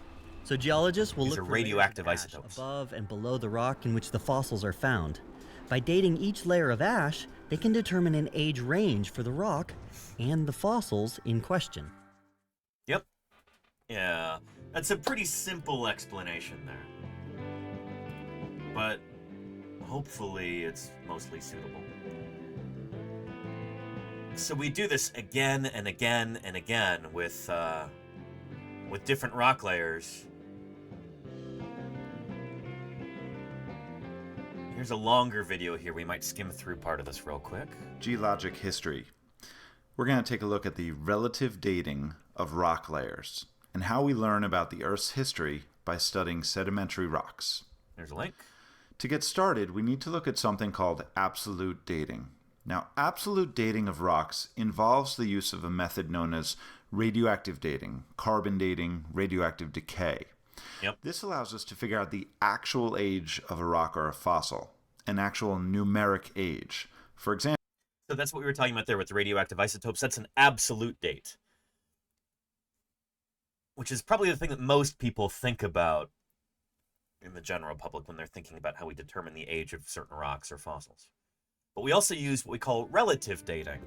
So geologists will look for radioactive isotopes above and below the rock in which the fossils are found. By dating each layer of ash, they can determine an age range for the rock and the fossils in question. Yep. Yeah, that's a pretty simple explanation there. But hopefully it's mostly suitable. So we do this again and again and again with different rock layers. Here's a longer video here. We might skim through part of this real quick. Geologic history. We're going to take a look at the relative dating of rock layers. and how we learn about the Earth's history by studying sedimentary rocks. There's a link. To get started, we need to look at something called absolute dating. Now, absolute dating of rocks involves the use of a method known as radioactive dating, carbon dating, radioactive decay. Yep. This allows us to figure out the actual age of a rock or a fossil, an actual numeric age. For example, so that's what we were talking about there with the radioactive isotopes. That's an absolute date, which is probably the thing that most people think about in the general public when they're thinking about how we determine the age of certain rocks or fossils. But we also use what we call relative dating,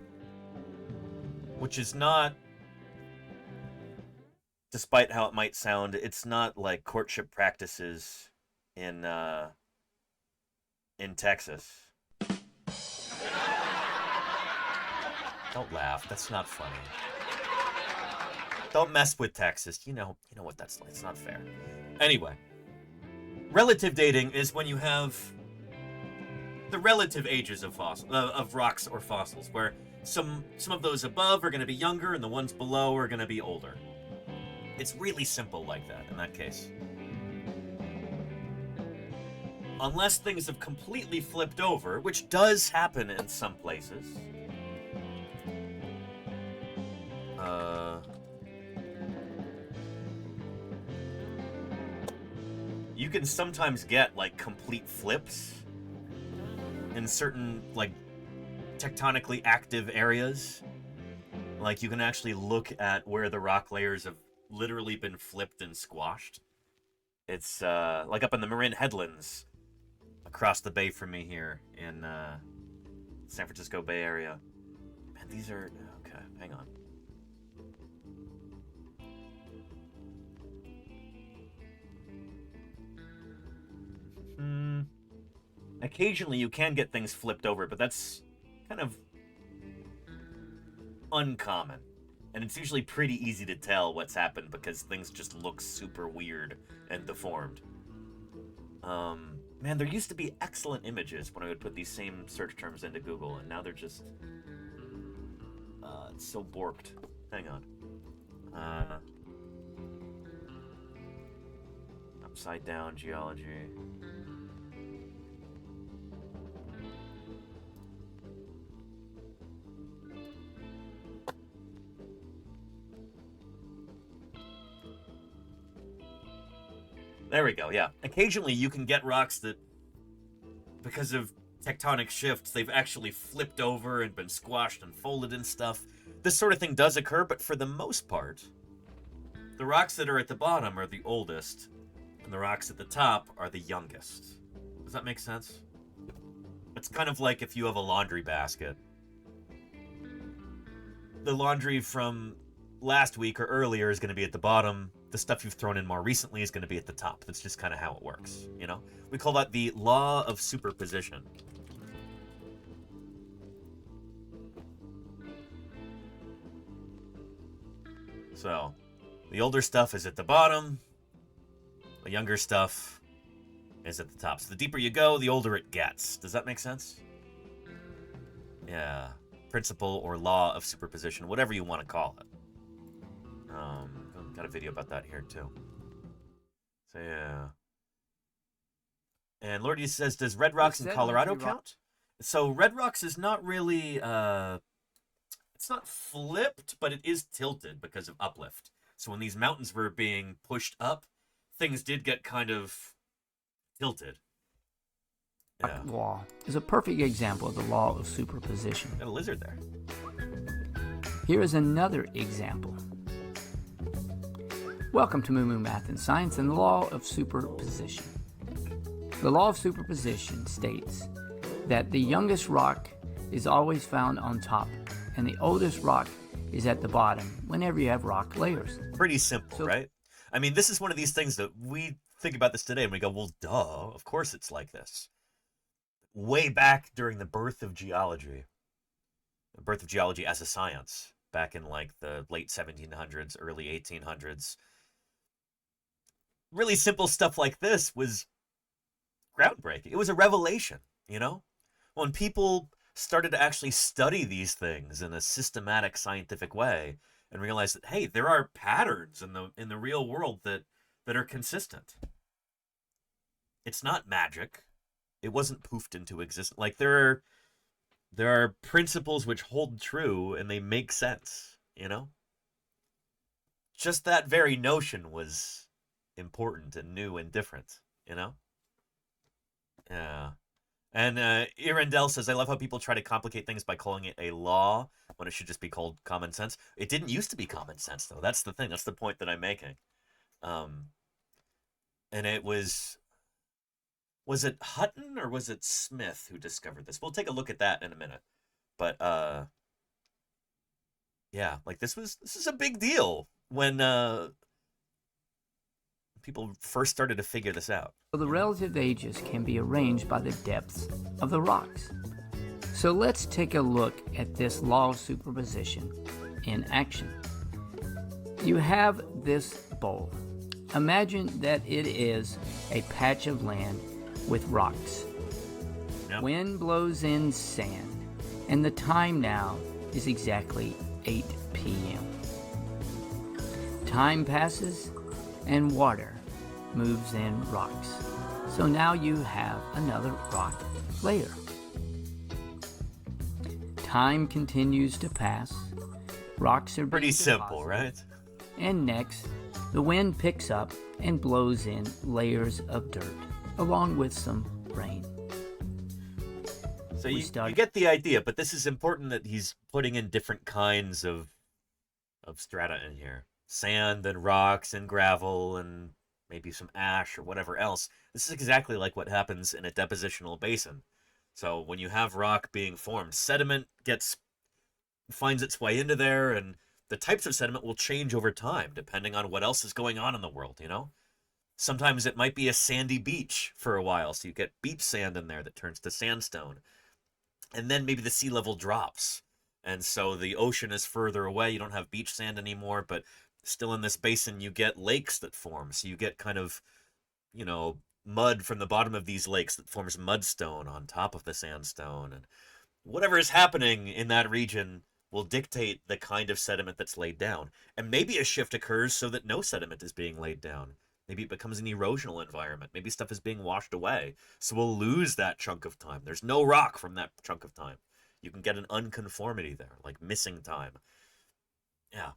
which is not, despite how it might sound, it's not like courtship practices in Texas. Don't laugh. That's not funny. Don't mess with Texas. You know what that's like. It's not fair. Anyway, relative dating is when you have the relative ages of of rocks or fossils, where some of those above are going to be younger and the ones below are going to be older. It's really simple like that in that case. Unless things have completely flipped over, which does happen in some places. You can sometimes get like complete flips in certain like tectonically active areas. Like you can actually look at where the rock layers have literally been flipped and squashed. It's like up in the Marin Headlands across the bay from me here in San Francisco Bay Area. Man, these are okay, hang on. Occasionally you can get things flipped over, but that's kind of uncommon. And it's usually pretty easy to tell what's happened because things just look super weird and deformed. Man, there used to be excellent images when I would put these same search terms into Google, and now they're just... it's so borked. Hang on. Upside down geology. There we go, yeah. Occasionally you can get rocks that, because of tectonic shifts, they've actually flipped over and been squashed and folded and stuff. This sort of thing does occur, but for the most part, the rocks that are at the bottom are the oldest, and the rocks at the top are the youngest. Does that make sense? It's kind of like if you have a laundry basket. The laundry from last week or earlier is going to be at the bottom. The stuff you've thrown in more recently is going to be at the top. That's just kind of how it works, you know? We call that the law of superposition. So, the older stuff is at the bottom. The younger stuff is at the top. So the deeper you go, the older it gets. Does that make sense? Yeah. Principle or law of superposition, whatever you want to call it. Got a video about that here too. So yeah. And Lordy says, does Red Rocks in Colorado count? So Red Rocks is not really, it's not flipped, but it is tilted because of uplift. So when these mountains were being pushed up, things did get kind of tilted. Yeah. Law is a perfect example of the law of superposition. Got a lizard there. Here is another example. Welcome to Moo Moo Math and Science and the law of superposition. The law of superposition states that the youngest rock is always found on top and the oldest rock is at the bottom whenever you have rock layers. Pretty simple, right? I mean, this is one of these things that we think about this today and we go, well, duh, of course it's like this. Way back during the birth of geology as a science, back in like the late 1700s, early 1800s, really simple stuff like this was groundbreaking. It was a revelation, you know? When people started to actually study these things in a systematic scientific way and realize that, hey, there are patterns in the real world that are consistent. It's not magic. It wasn't poofed into existence. Like, there are principles which hold true, and they make sense, you know? Just that very notion was important and new and different, you know? Yeah. And Irendell says, I love how people try to complicate things by calling it a law when it should just be called common sense. It didn't used to be common sense, though. That's the thing. That's the point that I'm making. And it was it Hutton or was it Smith who discovered this? We'll take a look at that in a minute. But yeah, like this is a big deal when people first started to figure this out. So the relative ages can be arranged by the depths of the rocks. So let's take a look at this law of superposition in action. You have this bowl. Imagine that it is a patch of land with rocks. Yep. Wind blows in sand, and the time now is exactly 8 p.m. Time passes, and water moves in rocks. So now you have another rock layer. Time continues to pass. Rocks are pretty being simple, deposited. right? And next, the wind picks up and blows in layers of dirt, along with some rain. So you get the idea, but this is important that he's putting in different kinds of strata in here. Sand and rocks and gravel and maybe some ash or whatever else. This is exactly like what happens in a depositional basin. So when you have rock being formed, sediment finds its way into there, and the types of sediment will change over time depending on what else is going on in the world, you know? Sometimes it might be a sandy beach for a while, so you get beach sand in there that turns to sandstone. And then maybe the sea level drops, and so the ocean is further away. You don't have beach sand anymore, but still in this basin you get lakes that form. So you get kind of, you know, mud from the bottom of these lakes that forms mudstone on top of the sandstone. And whatever is happening in that region will dictate the kind of sediment that's laid down. And maybe a shift occurs so that no sediment is being laid down. Maybe it becomes an erosional environment. Maybe stuff is being washed away. So we'll lose that chunk of time. There's no rock from that chunk of time. You can get an unconformity there, like missing time. Yeah.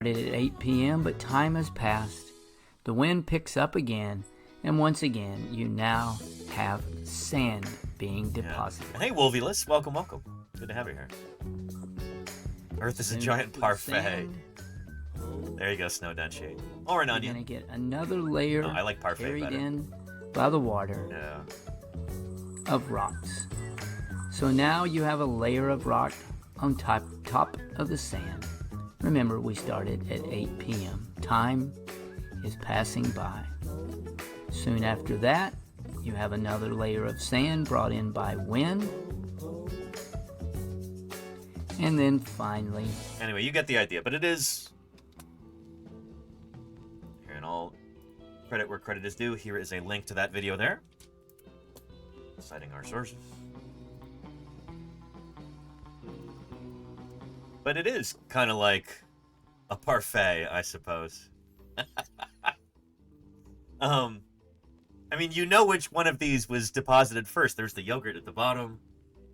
At 8 p.m., but time has passed. The wind picks up again, and once again, you now have sand being deposited. Yeah. And hey, Wolvulus, welcome. Good to have you here. Earth is a giant parfait. There you go, Snow Denshi. Or an onion. You're going to get another layer I like parfait carried better. in by the water of rocks. So now you have a layer of rock on top of the sand. Remember, we started at 8 p.m. Time is passing by. Soon after that, you have another layer of sand brought in by wind. And then finally... Anyway, you get the idea, but it is... Here, and all credit where credit is due, here is a link to that video there, citing our sources. But it is kind of like a parfait, I suppose. I mean, you know which one of these was deposited first. There's the yogurt at the bottom,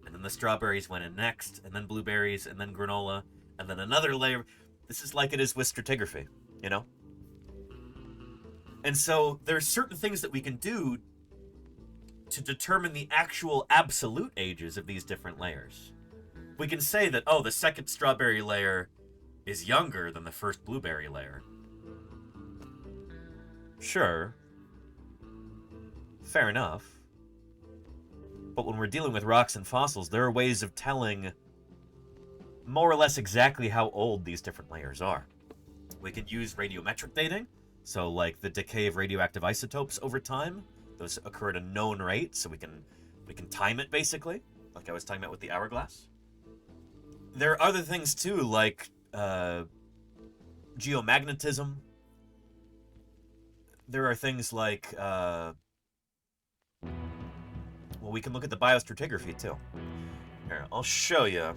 and then the strawberries went in next, and then blueberries, and then granola, and then another layer. This is like it is with stratigraphy, you know? And so there's certain things that we can do to determine the actual absolute ages of these different layers. We can say that, oh, the second strawberry layer is younger than the first blueberry layer. Sure. Fair enough. But when we're dealing with rocks and fossils, there are ways of telling more or less exactly how old these different layers are. We can use radiometric dating, so like the decay of radioactive isotopes over time. Those occur at a known rate, so we can time it basically, like I was talking about with the hourglass. There are other things too, like geomagnetism. There are things like, well, we can look at the biostratigraphy too. Here, I'll show you.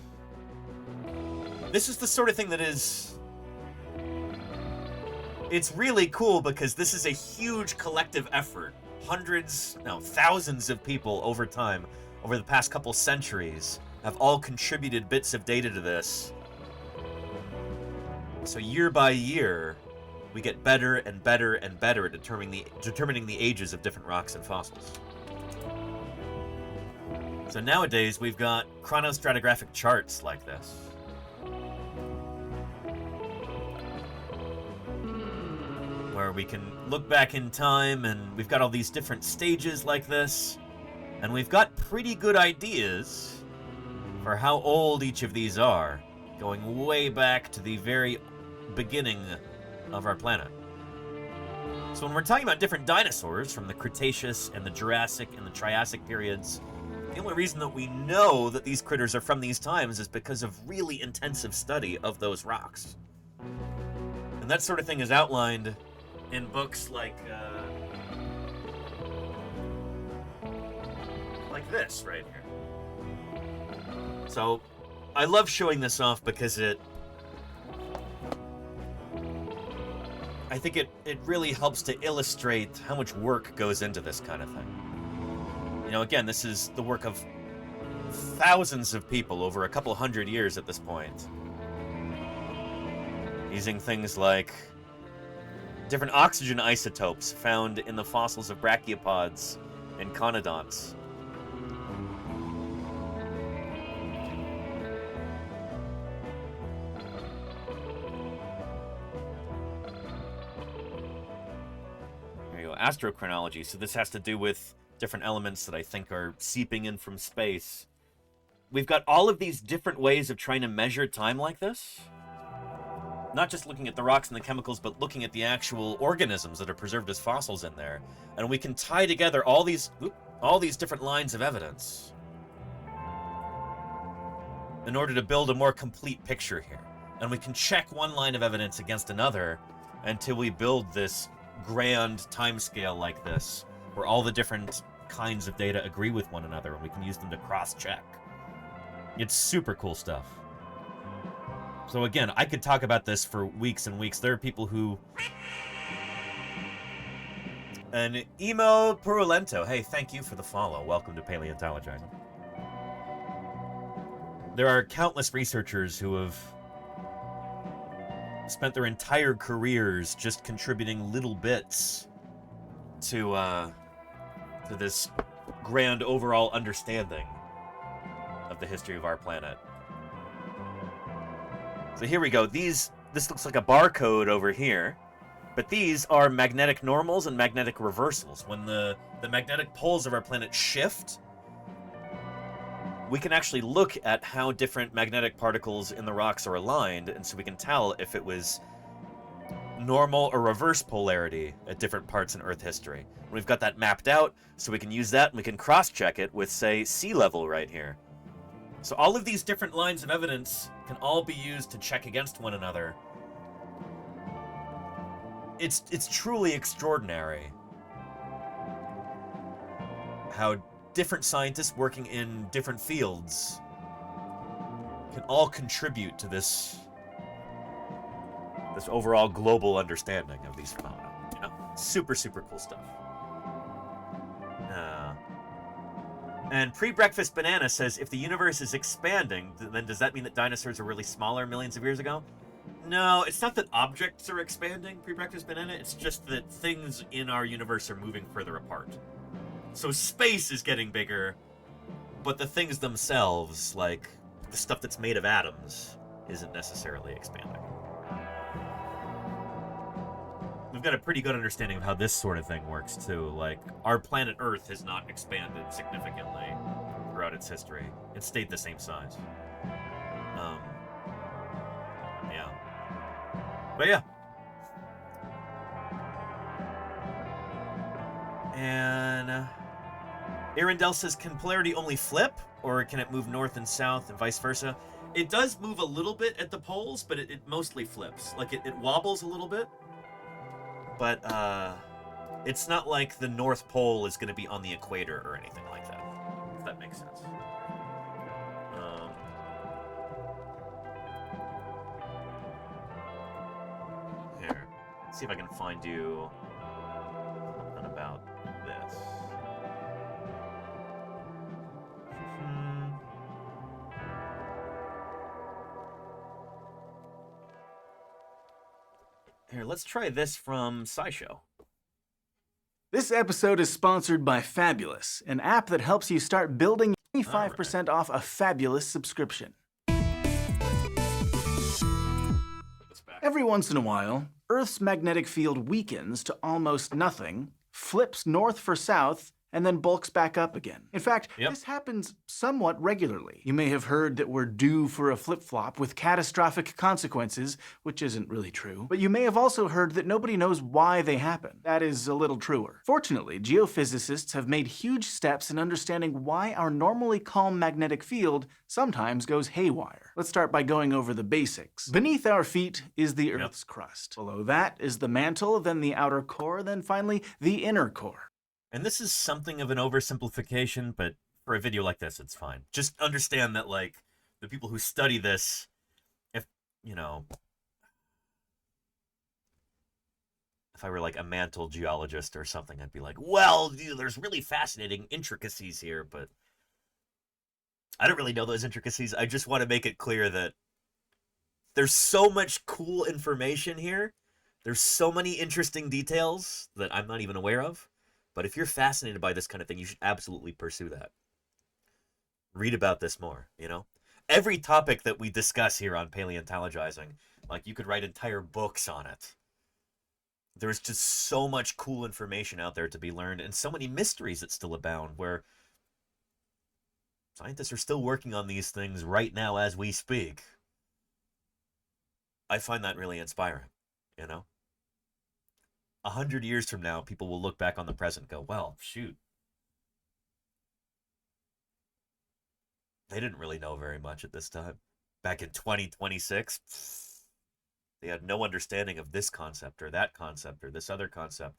This is the sort of thing that is it's really cool because this is a huge collective effort. Thousands of people over time, over the past couple centuries, have all contributed bits of data to this. So year by year, we get better and better and better at determining the ages of different rocks and fossils. So nowadays, we've got chronostratigraphic charts like this. Where we can look back in time, and we've got all these different stages like this, and we've got pretty good ideas for how old each of these are, going way back to the very beginning of our planet. So when we're talking about different dinosaurs from the Cretaceous and the Jurassic and the Triassic periods, the only reason that we know that these critters are from these times is because of really intensive study of those rocks. And that sort of thing is outlined in books like this right here. So I love showing this off because I think it really helps to illustrate how much work goes into this kind of thing. You know, again, this is the work of thousands of people over a couple hundred years at this point. Using things like different oxygen isotopes found in the fossils of brachiopods and conodonts. There you go, astrochronology. So this has to do with different elements that I think are seeping in from space. We've got all of these different ways of trying to measure time like this. Not just looking at the rocks and the chemicals, but looking at the actual organisms that are preserved as fossils in there. And we can tie together all these different lines of evidence in order to build a more complete picture here. And we can check one line of evidence against another until we build this grand timescale like this, where all the different kinds of data agree with one another, and we can use them to cross-check. It's super cool stuff. So again, I could talk about this for weeks and weeks. There are people who... And Emo Purulento, hey, thank you for the follow. Welcome to Paleontologizing. There are countless researchers who have spent their entire careers just contributing little bits to this grand overall understanding of the history of our planet. So here we go. This looks like a barcode over here, but these are magnetic normals and magnetic reversals. When the magnetic poles of our planet shift, we can actually look at how different magnetic particles in the rocks are aligned, and so we can tell if it was normal or reverse polarity at different parts in Earth history. We've got that mapped out, so we can use that and we can cross-check it with, say, sea level right here. So all of these different lines of evidence can all be used to check against one another. It's truly extraordinary how different scientists working in different fields can all contribute to this overall global understanding of these phenomena. You know, super, super cool stuff. And Pre-Breakfast Banana says, if the universe is expanding, then does that mean that dinosaurs are really smaller millions of years ago? No, it's not that objects are expanding, Pre-Breakfast Banana. It's just that things in our universe are moving further apart. So space is getting bigger, but the things themselves, like the stuff that's made of atoms, isn't necessarily expanding. We've got a pretty good understanding of how this sort of thing works, too. Like, our planet Earth has not expanded significantly throughout its history. It stayed the same size. Yeah. But yeah. And Arendelle says, can polarity only flip? Or can it move north and south and vice versa? It does move a little bit at the poles, but it mostly flips. Like, it wobbles a little bit. But it's not like the North Pole is going to be on the equator or anything like that, if that makes sense. Here. see if I can find you something about this. Here, let's try this from SciShow. This episode is sponsored by Fabulous, an app that helps you start building 25% off a Fabulous subscription. Every once in a while, Earth's magnetic field weakens to almost nothing, flips north for south, and then bulks back up again. In fact, this happens somewhat regularly. You may have heard that we're due for a flip-flop with catastrophic consequences, which isn't really true. But you may have also heard that nobody knows why they happen. That is a little truer. Fortunately, geophysicists have made huge steps in understanding why our normally calm magnetic field sometimes goes haywire. Let's start by going over the basics. Beneath our feet is the Earth's crust. Below that is the mantle, then the outer core, then finally the inner core. And this is something of an oversimplification, but for a video like this, it's fine. Just understand that, like, the people who study this, if I were like a mantle geologist or something, I'd be like, well, there's really fascinating intricacies here, but I don't really know those intricacies. I just want to make it clear that there's so much cool information here. There's so many interesting details that I'm not even aware of. But if you're fascinated by this kind of thing, you should absolutely pursue that. Read about this more, Every topic that we discuss here on Paleontologizing, like, you could write entire books on it. There's just so much cool information out there to be learned, and so many mysteries that still abound, where scientists are still working on these things right now as we speak. I find that really inspiring, 100 years from now, people will look back on the present and go, well, shoot. They didn't really know very much at this time. Back in 2026, they had no understanding of this concept or that concept or this other concept.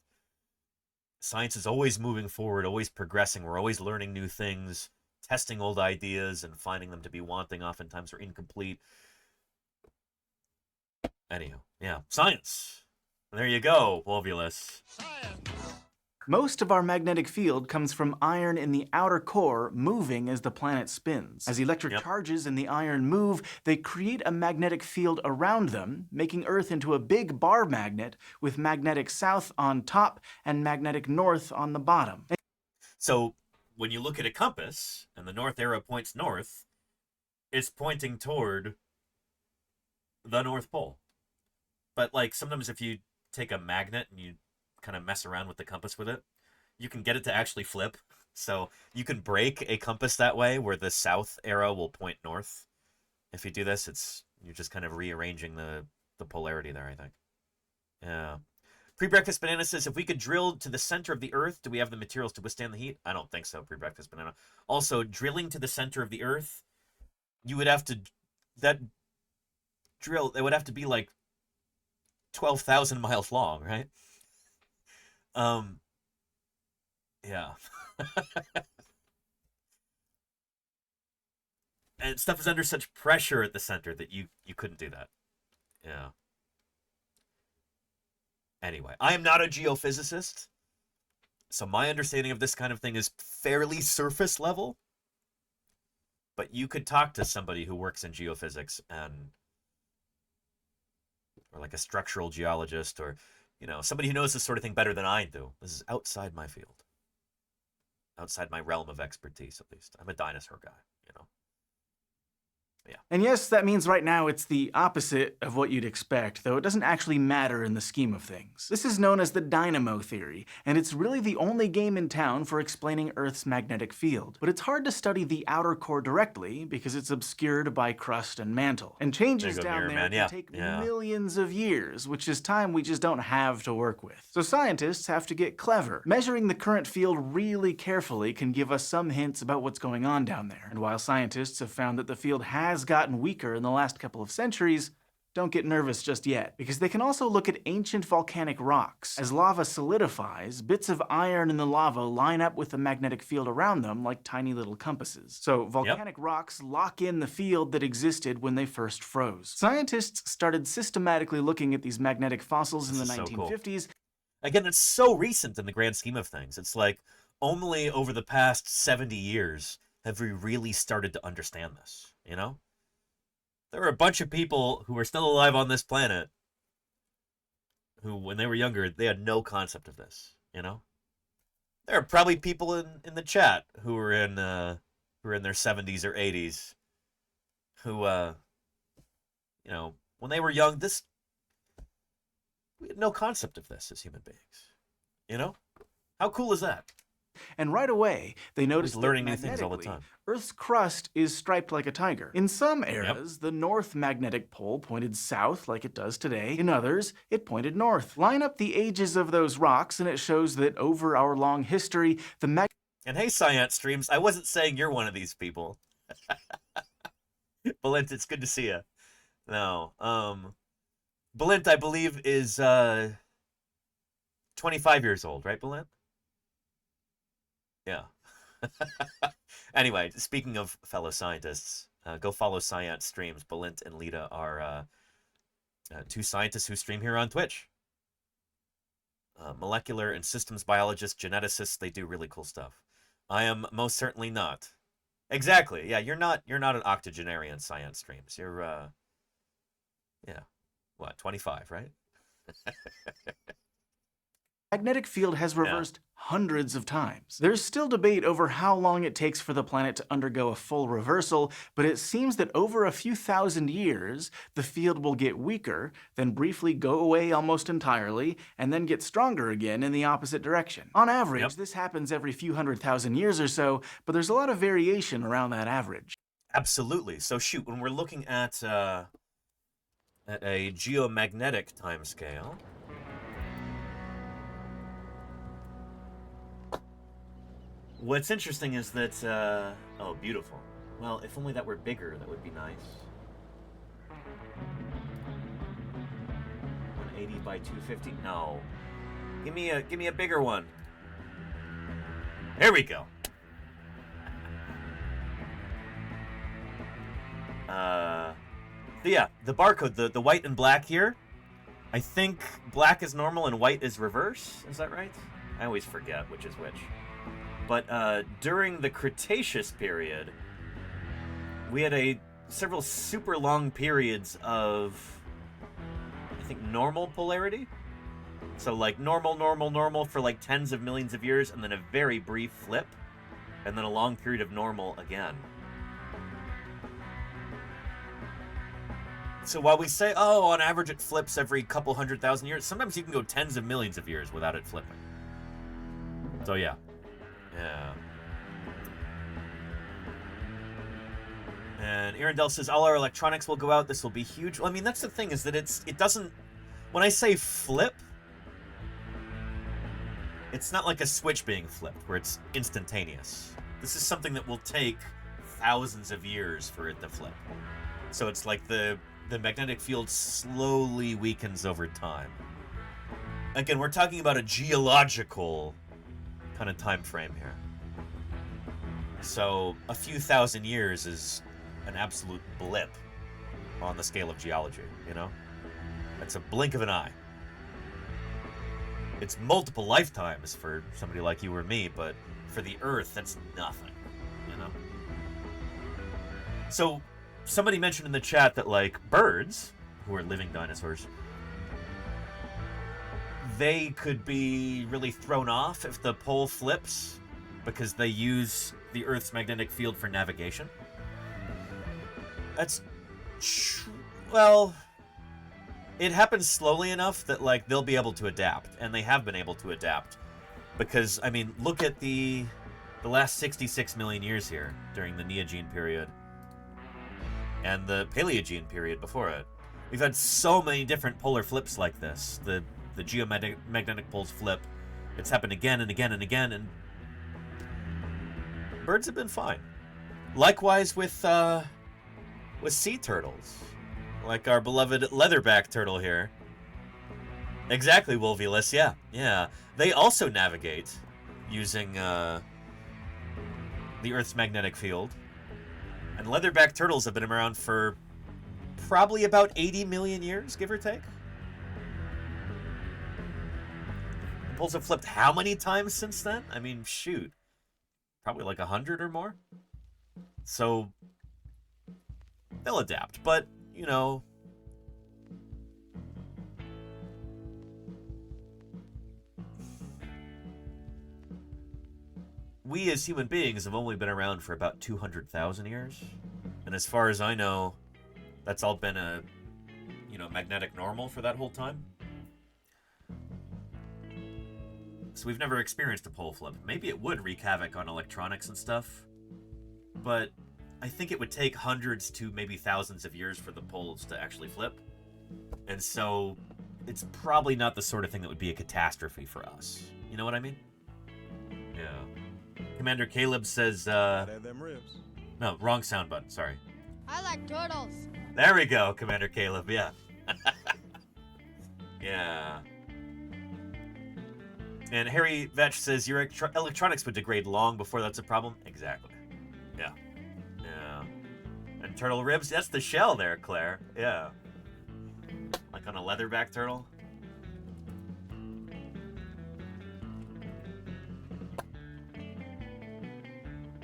Science is always moving forward, always progressing. We're always learning new things, testing old ideas and finding them to be wanting oftentimes or incomplete. Anyhow, yeah, science. There you go, Volvulus. Most of our magnetic field comes from iron in the outer core moving as the planet spins. As electric charges in the iron move, they create a magnetic field around them, making Earth into a big bar magnet with magnetic south on top and magnetic north on the bottom. So when you look at a compass and the north arrow points north, it's pointing toward the North Pole. But like sometimes if you take a magnet and you kind of mess around with the compass with it, you can get it to actually flip. So you can break a compass that way where the south arrow will point north. If you do this, you're just kind of rearranging the polarity there, I think. Yeah. Pre-Breakfast Banana says, if we could drill to the center of the Earth, do we have the materials to withstand the heat? I don't think so, Pre-Breakfast Banana. Also, drilling to the center of the Earth, you would have to, it would have to be like 12,000 miles long, right? Yeah. And stuff is under such pressure at the center that you couldn't do that. Yeah. Anyway, I am not a geophysicist, so my understanding of this kind of thing is fairly surface level. But you could talk to somebody who works in geophysics or like a structural geologist or, somebody who knows this sort of thing better than I do. This is outside my field. Outside my realm of expertise, at least. I'm a dinosaur guy, Yeah. And yes, that means right now it's the opposite of what you'd expect, though it doesn't actually matter in the scheme of things. This is known as the dynamo theory, and it's really the only game in town for explaining Earth's magnetic field. But it's hard to study the outer core directly because it's obscured by crust and mantle. And changes down there can take millions of years, which is time we just don't have to work with. So scientists have to get clever. Measuring the current field really carefully can give us some hints about what's going on down there. And while scientists have found that the field has gotten weaker in the last couple of centuries, don't get nervous just yet, because they can also look at ancient volcanic rocks. As lava solidifies, bits of iron in the lava line up with the magnetic field around them like tiny little compasses. So volcanic rocks lock in the field that existed when they first froze. Scientists started systematically looking at these magnetic fossils in the 1950s. Again, it's so recent in the grand scheme of things. It's like only over the past 70 years have we really started to understand this, you know? There are a bunch of people who are still alive on this planet who, when they were younger, they had no concept of this, you know? There are probably people in the chat who are in their 70s or 80s who, you know, when they were young, we had no concept of this as human beings, you know? How cool is that? And right away, they noticed learning new things all the time. Earth's crust is striped like a tiger. In some eras, the north magnetic pole pointed south like it does today. In others, it pointed north. Line up the ages of those rocks, and it shows that over our long history, the And hey, Science Streams, I wasn't saying you're one of these people. Balint, it's good to see you. No, Balint, I believe, is 25 years old, right, Balint? Yeah. Anyway, speaking of fellow scientists, go follow Science Streams. Balint and Lita are two scientists who stream here on Twitch. Molecular and systems biologists, geneticists, they do really cool stuff. I am most certainly not. Exactly. Yeah, you're not an octogenarian, Science Streams. You're yeah. What, 25, right? magnetic field has reversed hundreds of times. There's still debate over how long it takes for the planet to undergo a full reversal, but it seems that over a few thousand years, the field will get weaker, then briefly go away almost entirely, and then get stronger again in the opposite direction. On average, this happens every few 100,000 years or so, but there's a lot of variation around that average. Absolutely. So shoot, when we're looking at a geomagnetic timescale, what's interesting is that, oh, beautiful. Well, if only that were bigger, that would be nice. 180 by 250? No. Give me a bigger one. There we go. Yeah, the barcode, the white and black here, I think black is normal and white is reverse. Is that right? I always forget which is which. But during the Cretaceous period, we had several super long periods of, I think, normal polarity. So like normal for like tens of millions of years, and then a very brief flip, and then a long period of normal again. So while we say, oh, on average it flips every couple 100,000 years, sometimes you can go tens of millions of years without it flipping. So yeah. Yeah. And Arendelle says, all our electronics will go out. This will be huge. Well, I mean, that's the thing, is that it doesn't, when I say flip, it's not like a switch being flipped where it's instantaneous. This is something that will take thousands of years for it to flip. So it's like the magnetic field slowly weakens over time. Again, we're talking about a geological kind of time frame here. So a few thousand years is an absolute blip on the scale of geology, you know? That's a blink of an eye. It's multiple lifetimes for somebody like you or me, but for the Earth, that's nothing, you know? So somebody mentioned in the chat that, like, birds, who are living dinosaurs, they could be really thrown off if the pole flips because they use the Earth's magnetic field for navigation. That's... well, it happens slowly enough that, like, they'll be able to adapt, and they have been able to adapt. Because, I mean, look at the last 66 million years here during the Neogene period and the Paleogene period before it. We've had so many different polar flips like this. The geomagnetic poles flip. It's happened again and again and again, and birds have been fine. Likewise with sea turtles. Like our beloved leatherback turtle here. Exactly, Wolvulus, yeah. Yeah. They also navigate using the Earth's magnetic field. And leatherback turtles have been around for probably about 80 million years, give or take. The poles have flipped how many times since then? I mean, shoot. Probably like 100 or more. So, they'll adapt. But, you know, we as human beings have only been around for about 200,000 years. And as far as I know, that's all been a, you know, magnetic normal for that whole time. So we've never experienced a pole flip. Maybe it would wreak havoc on electronics and stuff, but I think it would take hundreds to maybe thousands of years for the poles to actually flip. And so it's probably not the sort of thing that would be a catastrophe for us. You know what I mean? Yeah. Commander Caleb says, them ribs. no, wrong sound button, sorry. I like turtles. There we go, Commander Caleb, yeah. Yeah. And Harry Vetch says, your electronics would degrade long before that's a problem. Exactly. Yeah. Yeah. And turtle ribs, that's the shell there, Claire. Yeah. Like on a leatherback turtle.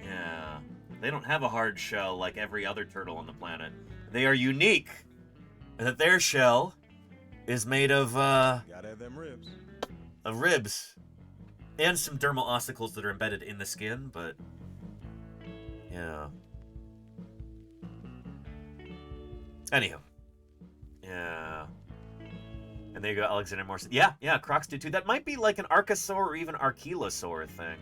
Yeah. They don't have a hard shell like every other turtle on the planet. They are unique. And that their shell is made of, Gotta have them ribs. of ribs. And some dermal ossicles that are embedded in the skin, but yeah. Anyhow. Yeah. And there you go, Alexander Morrison. Yeah, yeah, crocs do too. That might be like an archosaur or even archelosaur thing.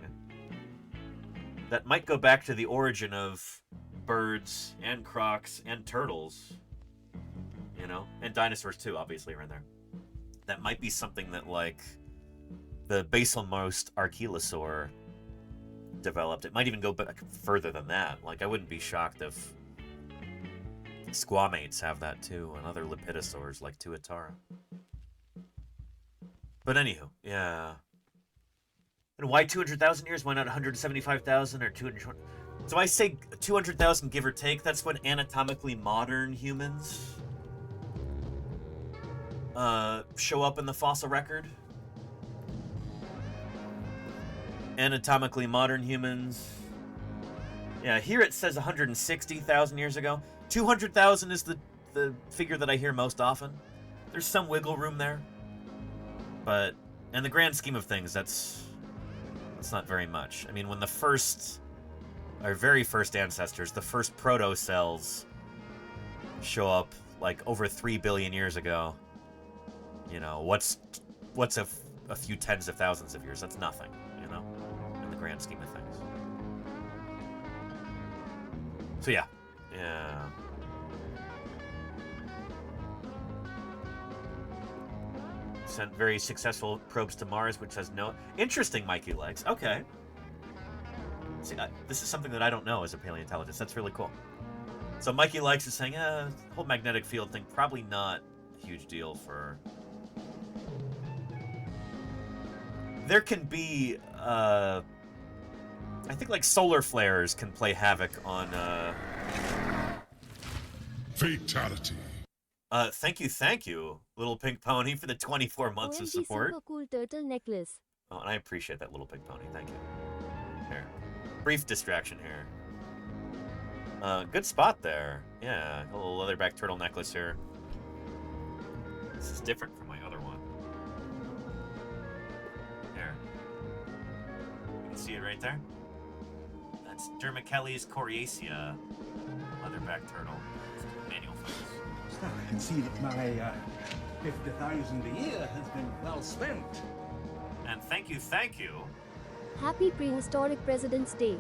That might go back to the origin of birds and crocs and turtles. You know? And dinosaurs too, obviously, are in there. That might be something that, like, the basalmost archelosaur developed. It might even go back further than that. Like, I wouldn't be shocked if squamates have that too, and other lepidosaurs like Tuatara. But anywho, yeah. And why 200,000 years? Why not 175,000 or 220? So I say 200,000 give or take. That's when anatomically modern humans show up in the fossil record. Anatomically modern humans. Yeah, here it says 160,000 years ago. 200,000 is the figure that I hear most often. There's some wiggle room there. But in the grand scheme of things, that's not very much. I mean, when our very first ancestors, the first proto-cells show up like over 3 billion years ago, you know, what's a few tens of thousands of years? That's nothing, you know, in the grand scheme of things. So yeah. Yeah. Sent very successful probes to Mars, which has no... Interesting, Mikey Legs. Okay. See, this is something that I don't know as a paleontologist. That's really cool. So Mikey Legs is saying, whole magnetic field thing, probably not a huge deal for... There can be, I think like solar flares can play havoc on, Fatality. Thank you, Little Pink Pony, for the 24 months of OMG, support. super cool turtle necklace. Oh, and I appreciate that, Little Pink Pony. Thank you. Here. Brief distraction here. Good spot there. Yeah, a little leatherback turtle necklace here. This is different from my other one. There. You can see it right there. That's Dermachelys coriacea leatherback turtle. Manual photos. I can see that my 50,000 a year has been well spent. And thank you. Happy Prehistoric President's Day.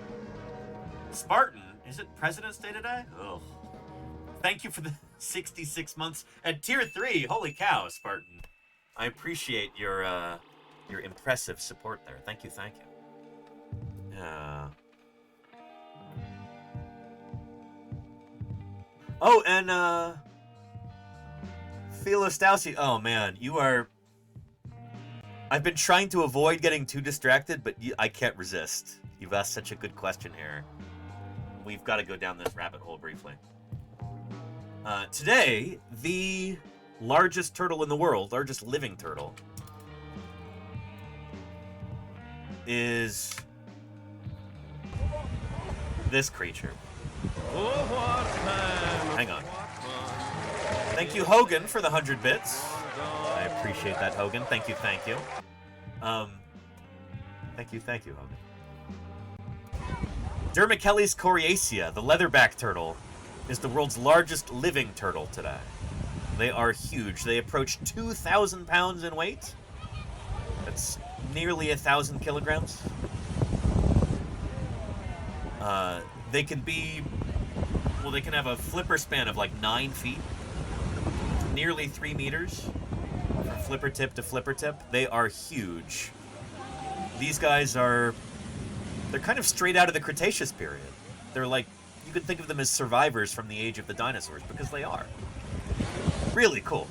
Spartan, is it President's Day today? Oh. Thank you for the 66 months at Tier 3. Holy cow, Spartan. I appreciate your impressive support there. Thank you. Oh, and Thelostausi. Oh man, you are. I've been trying to avoid getting too distracted, but I can't resist. You've asked such a good question here. We've got to go down this rabbit hole briefly. Today, the largest turtle in the world, largest living turtle, is this creature. Hang on. Thank you, Hogan, for the 100 bits. I appreciate that, Hogan. Thank you, thank you. Thank you, Hogan. Dermichelys coriacea, the leatherback turtle, is the world's largest living turtle today. They are huge. They approach 2,000 pounds in weight. That's nearly 1,000 kilograms. They can be, well, they can have a flipper span of like 9 feet, nearly 3 meters, from flipper tip to flipper tip. They are huge. These guys are, they're kind of straight out of the Cretaceous period. They're like, you could think of them as survivors from the age of the dinosaurs, because they are. Really cool.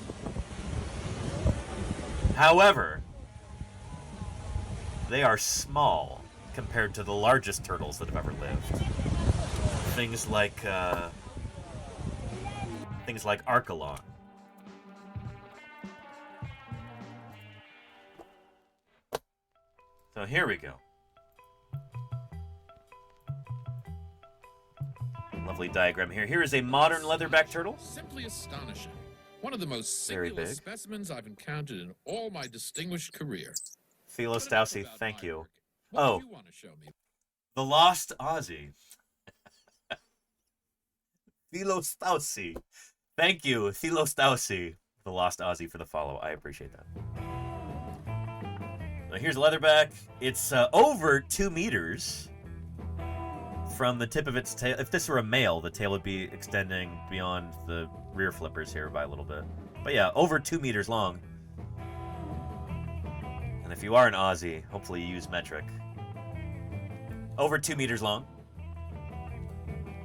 However, they are small compared to the largest turtles that have ever lived. Things like Archelon. So here we go. Lovely diagram here. Here is a modern leatherback turtle. Simply astonishing. One of the most Very singular big. specimens I've encountered in all my distinguished career. Thelostausi, thank you. What Oh, do you want to show me? the Lost Aussie. Thelostausi. Thank you, Thelostausi, the Lost Aussie, for the follow. I appreciate that. Now here's a leatherback. It's over 2 meters from the tip of its tail. If this were a male, the tail would be extending beyond the rear flippers here by a little bit. But yeah, over 2 meters long. And if you are an Aussie, hopefully you use metric. Over 2 meters long.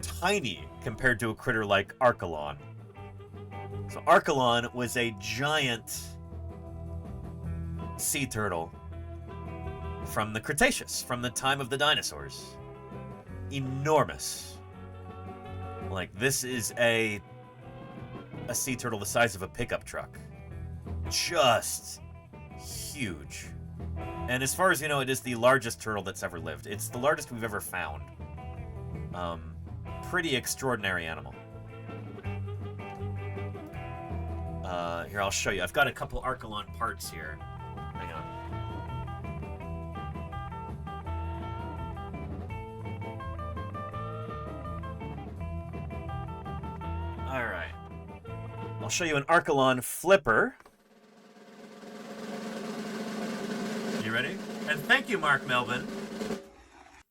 Tiny compared to a critter like Archelon. So Archelon was a giant sea turtle from the Cretaceous, from the time of the dinosaurs. Enormous. Like, this is a sea turtle the size of a pickup truck. Just huge. And as far as you know, it is the largest turtle that's ever lived. It's the largest we've ever found. Pretty extraordinary animal. Here, I'll show you. I've got a couple Archelon parts here. Hang on. All right. I'll show you an Archelon flipper. You ready? And thank you, Mark Melvin,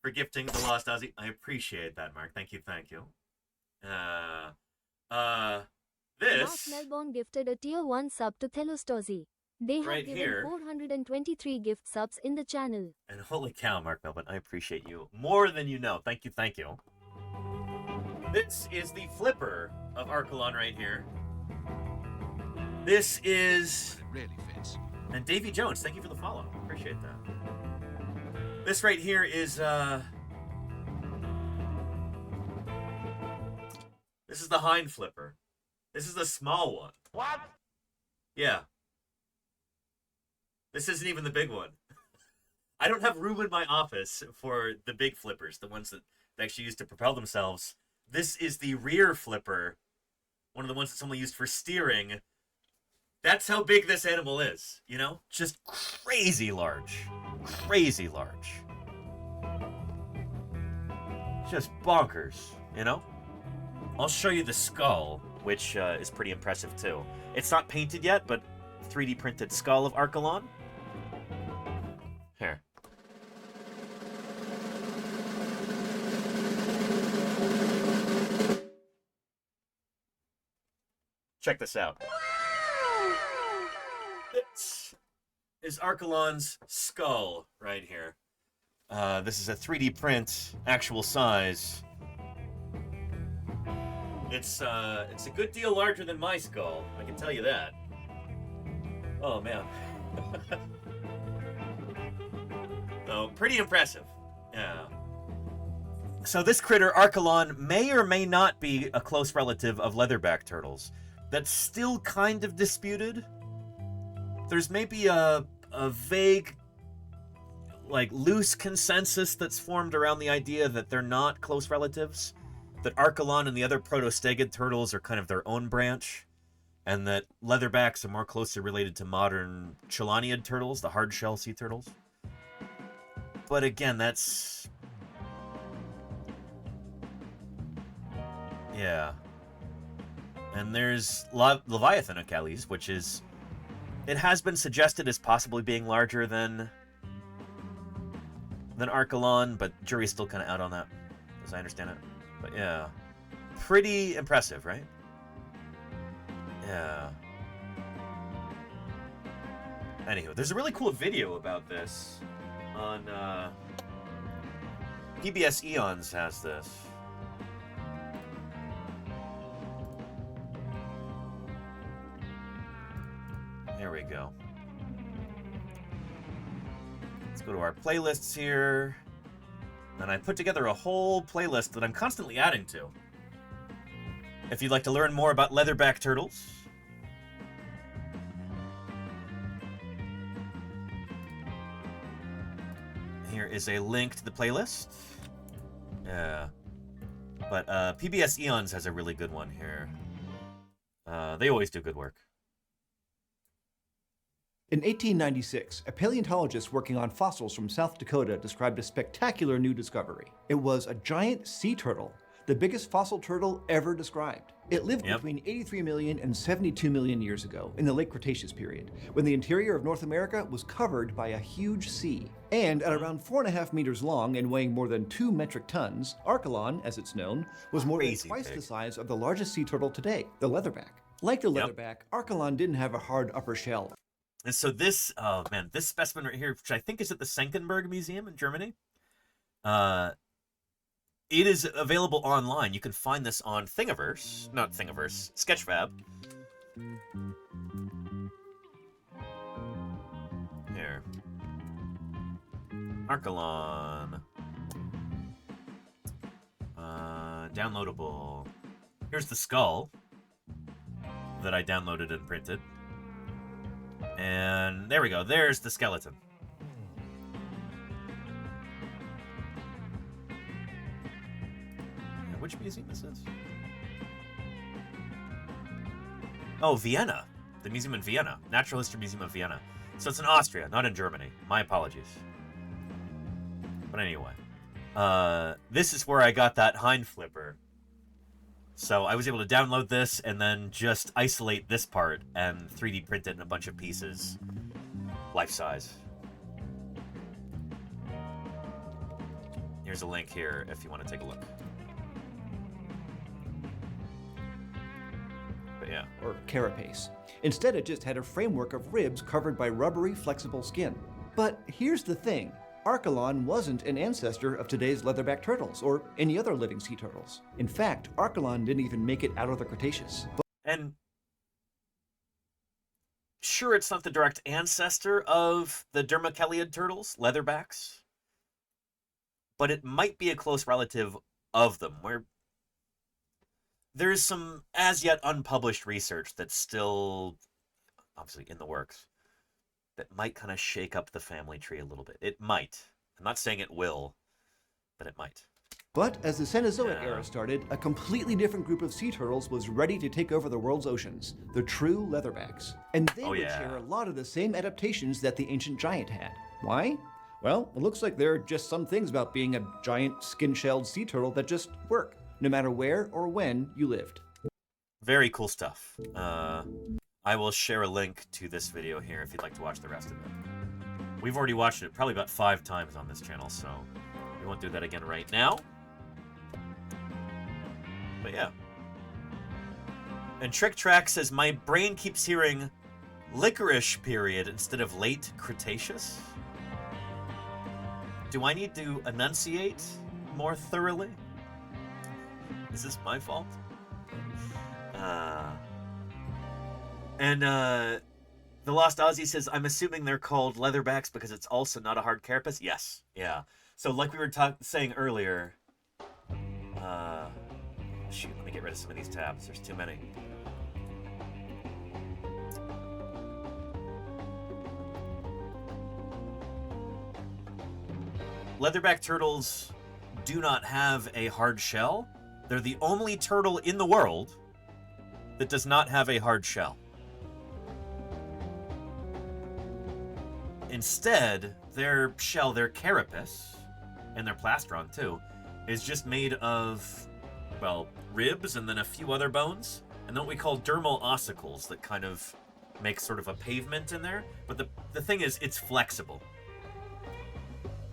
for gifting the Lost Aussie. I appreciate that, Mark. Thank you, thank you. Mark Melbourne gifted a tier 1 sub to Thelostausi. They have Right given here. 423 gift subs in the channel. And holy cow, Mark Melvin, I appreciate you more than you know. Thank you, thank you. This is the flipper of Archelon right here. This is... It really fits. And Davy Jones, thank you for the follow. Appreciate that. This right here is, this is the hind flipper. This is the small one. What? Yeah. This isn't even the big one. I don't have room in my office for the big flippers, the ones that they actually use to propel themselves. This is the rear flipper, one of the ones that's only used for steering. That's how big this animal is, you know? Just crazy large. Crazy large. Just bonkers, you know? I'll show you the skull, which is pretty impressive too. It's not painted yet, but 3D printed skull of Archelon. Here. Check this out. This is Archelon's skull right here. This is a 3D print, actual size. It's a good deal larger than my skull, I can tell you that. Oh, man. So, pretty impressive. Yeah. So this critter, Archelon, may or may not be a close relative of leatherback turtles. That's still kind of disputed. There's maybe a vague, like, loose consensus that's formed around the idea that they're not close relatives. That Archelon and the other protostegid turtles are kind of their own branch. And that leatherbacks are more closely related to modern cheloniid turtles, the hard-shell sea turtles. But again, that's... yeah. And there's Leviathan Achilles, which is... it has been suggested as possibly being larger than Archelon, but jury's still kind of out on that, as I understand it. But yeah. Pretty impressive, right? Yeah. Anywho, there's a really cool video about this on PBS Eons has this. There we go. Let's go to our playlists here. And I put together a whole playlist that I'm constantly adding to. If you'd like to learn more about leatherback turtles, here is a link to the playlist. Yeah. But PBS Eons has a really good one here. They always do good work. In 1896, a paleontologist working on fossils from South Dakota described a spectacular new discovery. It was a giant sea turtle, the biggest fossil turtle ever described. It lived between 83 million and 72 million years ago in the late Cretaceous period, when the interior of North America was covered by a huge sea. And at around 4.5 meters long and weighing more than 2 metric tons, Archelon, as it's known, was more than twice the size of the largest sea turtle today, the leatherback. Like the leatherback, Archelon didn't have a hard upper shell. And so this, oh man, this specimen right here, which I think is at the Senckenberg Museum in Germany, it is available online. You can find this on Thingiverse, not Thingiverse, Sketchfab. Here. Archelon. Downloadable. Here's the skull that I downloaded and printed. And there we go. There's the skeleton. Which museum is this? Oh, Vienna. The museum in Vienna. Natural History Museum of Vienna. So it's in Austria, not in Germany. My apologies. But anyway. This is where I got that hind flipper. So I was able to download this and then just isolate this part and 3D print it in a bunch of pieces. Life size. Here's a link here if you want to take a look. But yeah. Or carapace. Instead, it just had a framework of ribs covered by rubbery, flexible skin. But here's the thing. Archelon wasn't an ancestor of today's leatherback turtles or any other living sea turtles. In fact, Archelon didn't even make it out of the Cretaceous. And sure, it's not the direct ancestor of the Dermachelid turtles, leatherbacks, but it might be a close relative of them, where there's some as yet unpublished research that's still obviously in the works that might kind of shake up the family tree a little bit. It might. I'm not saying it will, but it might. But as the Cenozoic era started, a completely different group of sea turtles was ready to take over the world's oceans, the true leatherbacks. And they would share a lot of the same adaptations that the ancient giant had. Why? Well, it looks like there are just some things about being a giant skin-shelled sea turtle that just work, no matter where or when you lived. Very cool stuff. I will share a link to this video here if you'd like to watch the rest of it. We've already watched it probably about 5 times on this channel, so we won't do that again right now. But yeah. And Trick Track says, my brain keeps hearing licorice period instead of late Cretaceous. Do I need to enunciate more thoroughly? Is this my fault? The Lost Aussie says, I'm assuming they're called leatherbacks because it's also not a hard carapace. Yes. Yeah. So like we were saying earlier, shoot, let me get rid of some of these tabs. There's too many. Leatherback turtles do not have a hard shell. They're the only turtle in the world that does not have a hard shell. Instead, their shell, their carapace, and their plastron too, is just made of, well, ribs and then a few other bones, and then what we call dermal ossicles that kind of make sort of a pavement in there. But the thing is, it's flexible.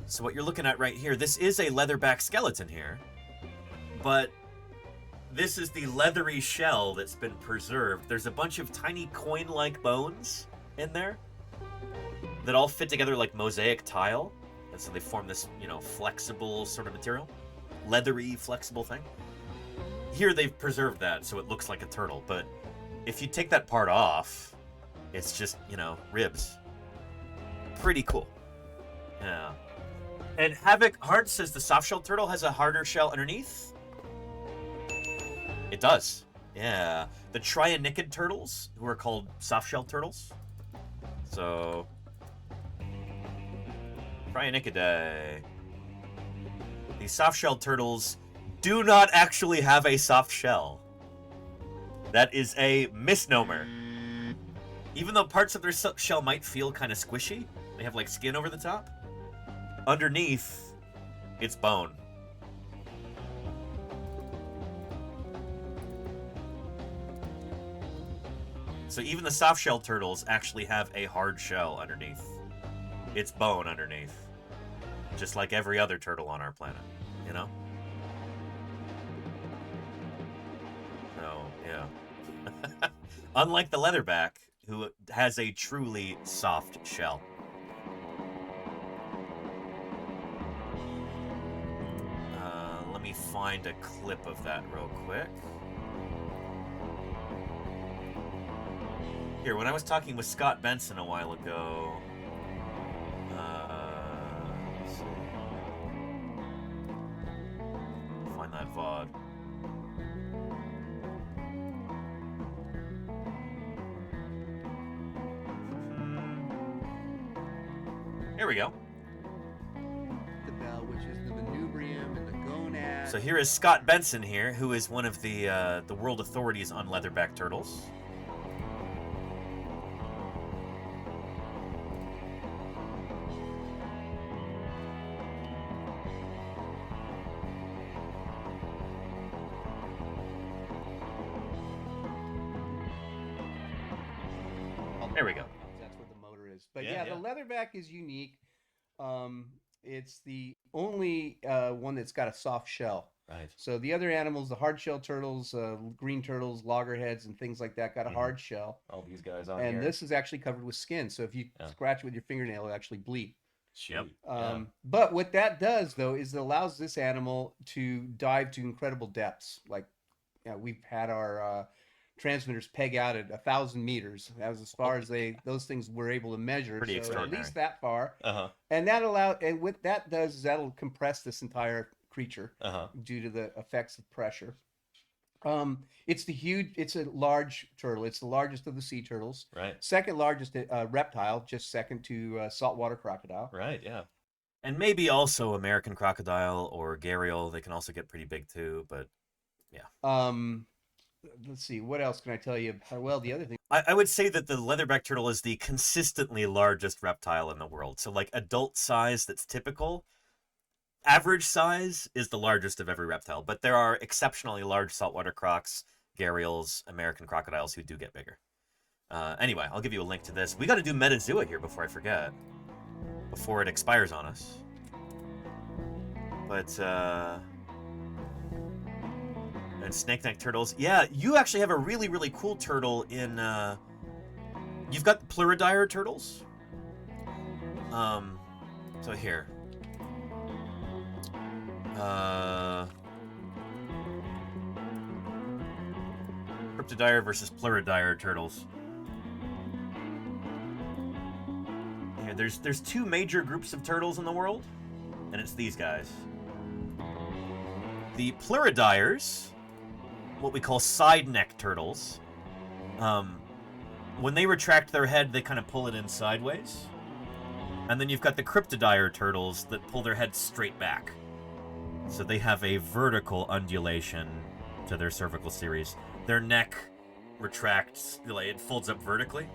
So what you're looking at right here, this is a leatherback skeleton here, but this is the leathery shell that's been preserved. There's a bunch of tiny coin-like bones in there that all fit together like mosaic tile, and so they form this, you know, flexible sort of material, leathery, flexible thing. Here they've preserved that so it looks like a turtle, but if you take that part off, it's just, you know, ribs. Pretty cool. Yeah. And Havoc Hard says the soft-shelled turtle has a harder shell underneath. It does. Yeah. The trionychid turtles, who are called soft-shelled turtles. So, Trionychidae. These soft-shelled turtles do not actually have a soft shell. That is a misnomer. Even though parts of their shell might feel kind of squishy, they have like skin over the top, underneath, it's bone. So even the soft-shelled turtles actually have a hard shell underneath. It's bone underneath. Just like every other turtle on our planet, you know? So, yeah. Unlike the leatherback, who has a truly soft shell. Let me find a clip of that real quick. Here, when I was talking with Scott Benson a while ago, let's see. Find that VOD. Here we go. The bell, which is the manubrium and the gonad. So here is Scott Benson here, who is one of the world authorities on leatherback turtles. There we go. That's what the motor is. But yeah, the leatherback is unique. It's the only one that's got a soft shell. Right. So the other animals, the hard-shelled turtles, green turtles, loggerheads, and things like that, got a hard shell. All these guys on and here. This is actually covered with skin. So if you scratch it with your fingernail, it'll actually bleed. Yep. But what that does, though, is it allows this animal to dive to incredible depths. Like, you know, we've had our transmitters peg out at 1,000 meters. That was as far as those things were able to measure. Pretty extraordinary. At least that far. And And what that does is that'll compress this entire creature due to the effects of pressure. It's a large turtle. It's the largest of the sea turtles. Right. Second largest reptile, just second to saltwater crocodile. Right, yeah. And maybe also American crocodile or gharial. They can also get pretty big too, but yeah. Let's see, what else can I tell you? Well, the other thing. I would say that the leatherback turtle is the consistently largest reptile in the world. So like adult size that's typical. Average size is the largest of every reptile, but there are exceptionally large saltwater crocs, gharials, American crocodiles who do get bigger. Anyway, I'll give you a link to this. We got to do Metazua here before I forget, before it expires on us. But and snake neck turtles. Yeah, you actually have a really, really cool turtle in you've got pleurodire turtles. So here. Cryptodire versus pleurodire turtles. there's two major groups of turtles in the world, and it's these guys. The pleurodires, what we call side neck turtles. When they retract their head, they kind of pull it in sideways. And then you've got the cryptodire turtles that pull their head straight back. So they have a vertical undulation to their cervical series. Their neck retracts, it folds up vertically.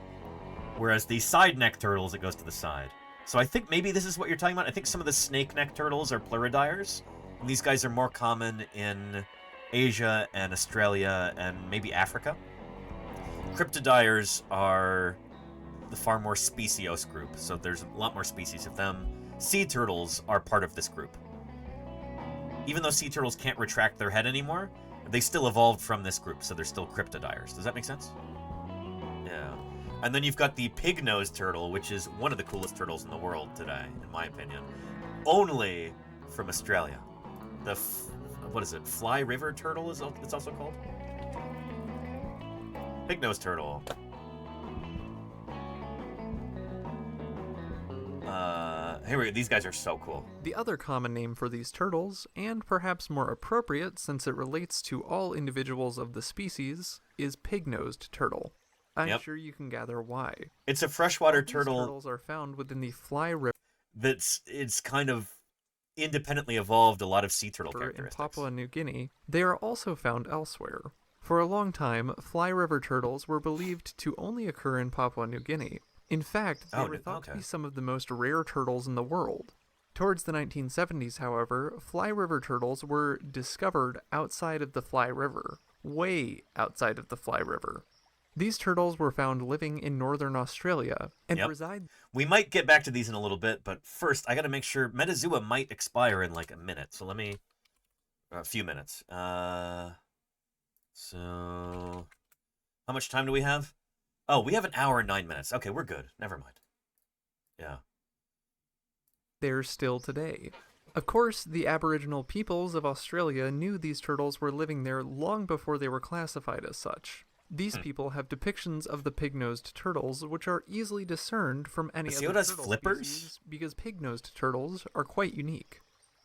Whereas the side neck turtles, it goes to the side. So I think maybe this is what you're talking about. I think some of the snake neck turtles are pleurodires. And these guys are more common in Asia and Australia and maybe Africa. Cryptodires are the far more speciose group, so there's a lot more species of them. Sea turtles are part of this group. Even though sea turtles can't retract their head anymore, they still evolved from this group, so they're still cryptodires. Does that make sense? Yeah. And then you've got the pig-nosed turtle, which is one of the coolest turtles in the world today, in my opinion. Only from Australia. The, what is it, Fly River turtle is it's also called? Pig-nosed turtle. Here we go. These guys are so cool. The other common name for these turtles, and perhaps more appropriate since it relates to all individuals of the species, is pig-nosed turtle. I'm sure you can gather why. It's a freshwater turtle. These turtles are found within the Fly River. It's kind of independently evolved a lot of sea turtle characteristics. In Papua New Guinea, they are also found elsewhere. For a long time, Fly River turtles were believed to only occur in Papua New Guinea. In fact, they were thought to be some of the most rare turtles in the world. Towards the 1970s, however, Fly River turtles were discovered outside of the Fly River, way outside of the Fly River. These turtles were found living in northern Australia and reside... We might get back to these in a little bit, but first I gotta make sure Metazoa might expire in like a minute, so let me... a few minutes. So... how much time do we have? Oh, we have 1 hour and 9 minutes. Okay, we're good. Never mind. Yeah. There still today. Of course, the Aboriginal peoples of Australia knew these turtles were living there long before they were classified as such. These people have depictions of the pig-nosed turtles, which are easily discerned from any other turtle species, because pig-nosed turtles are quite unique.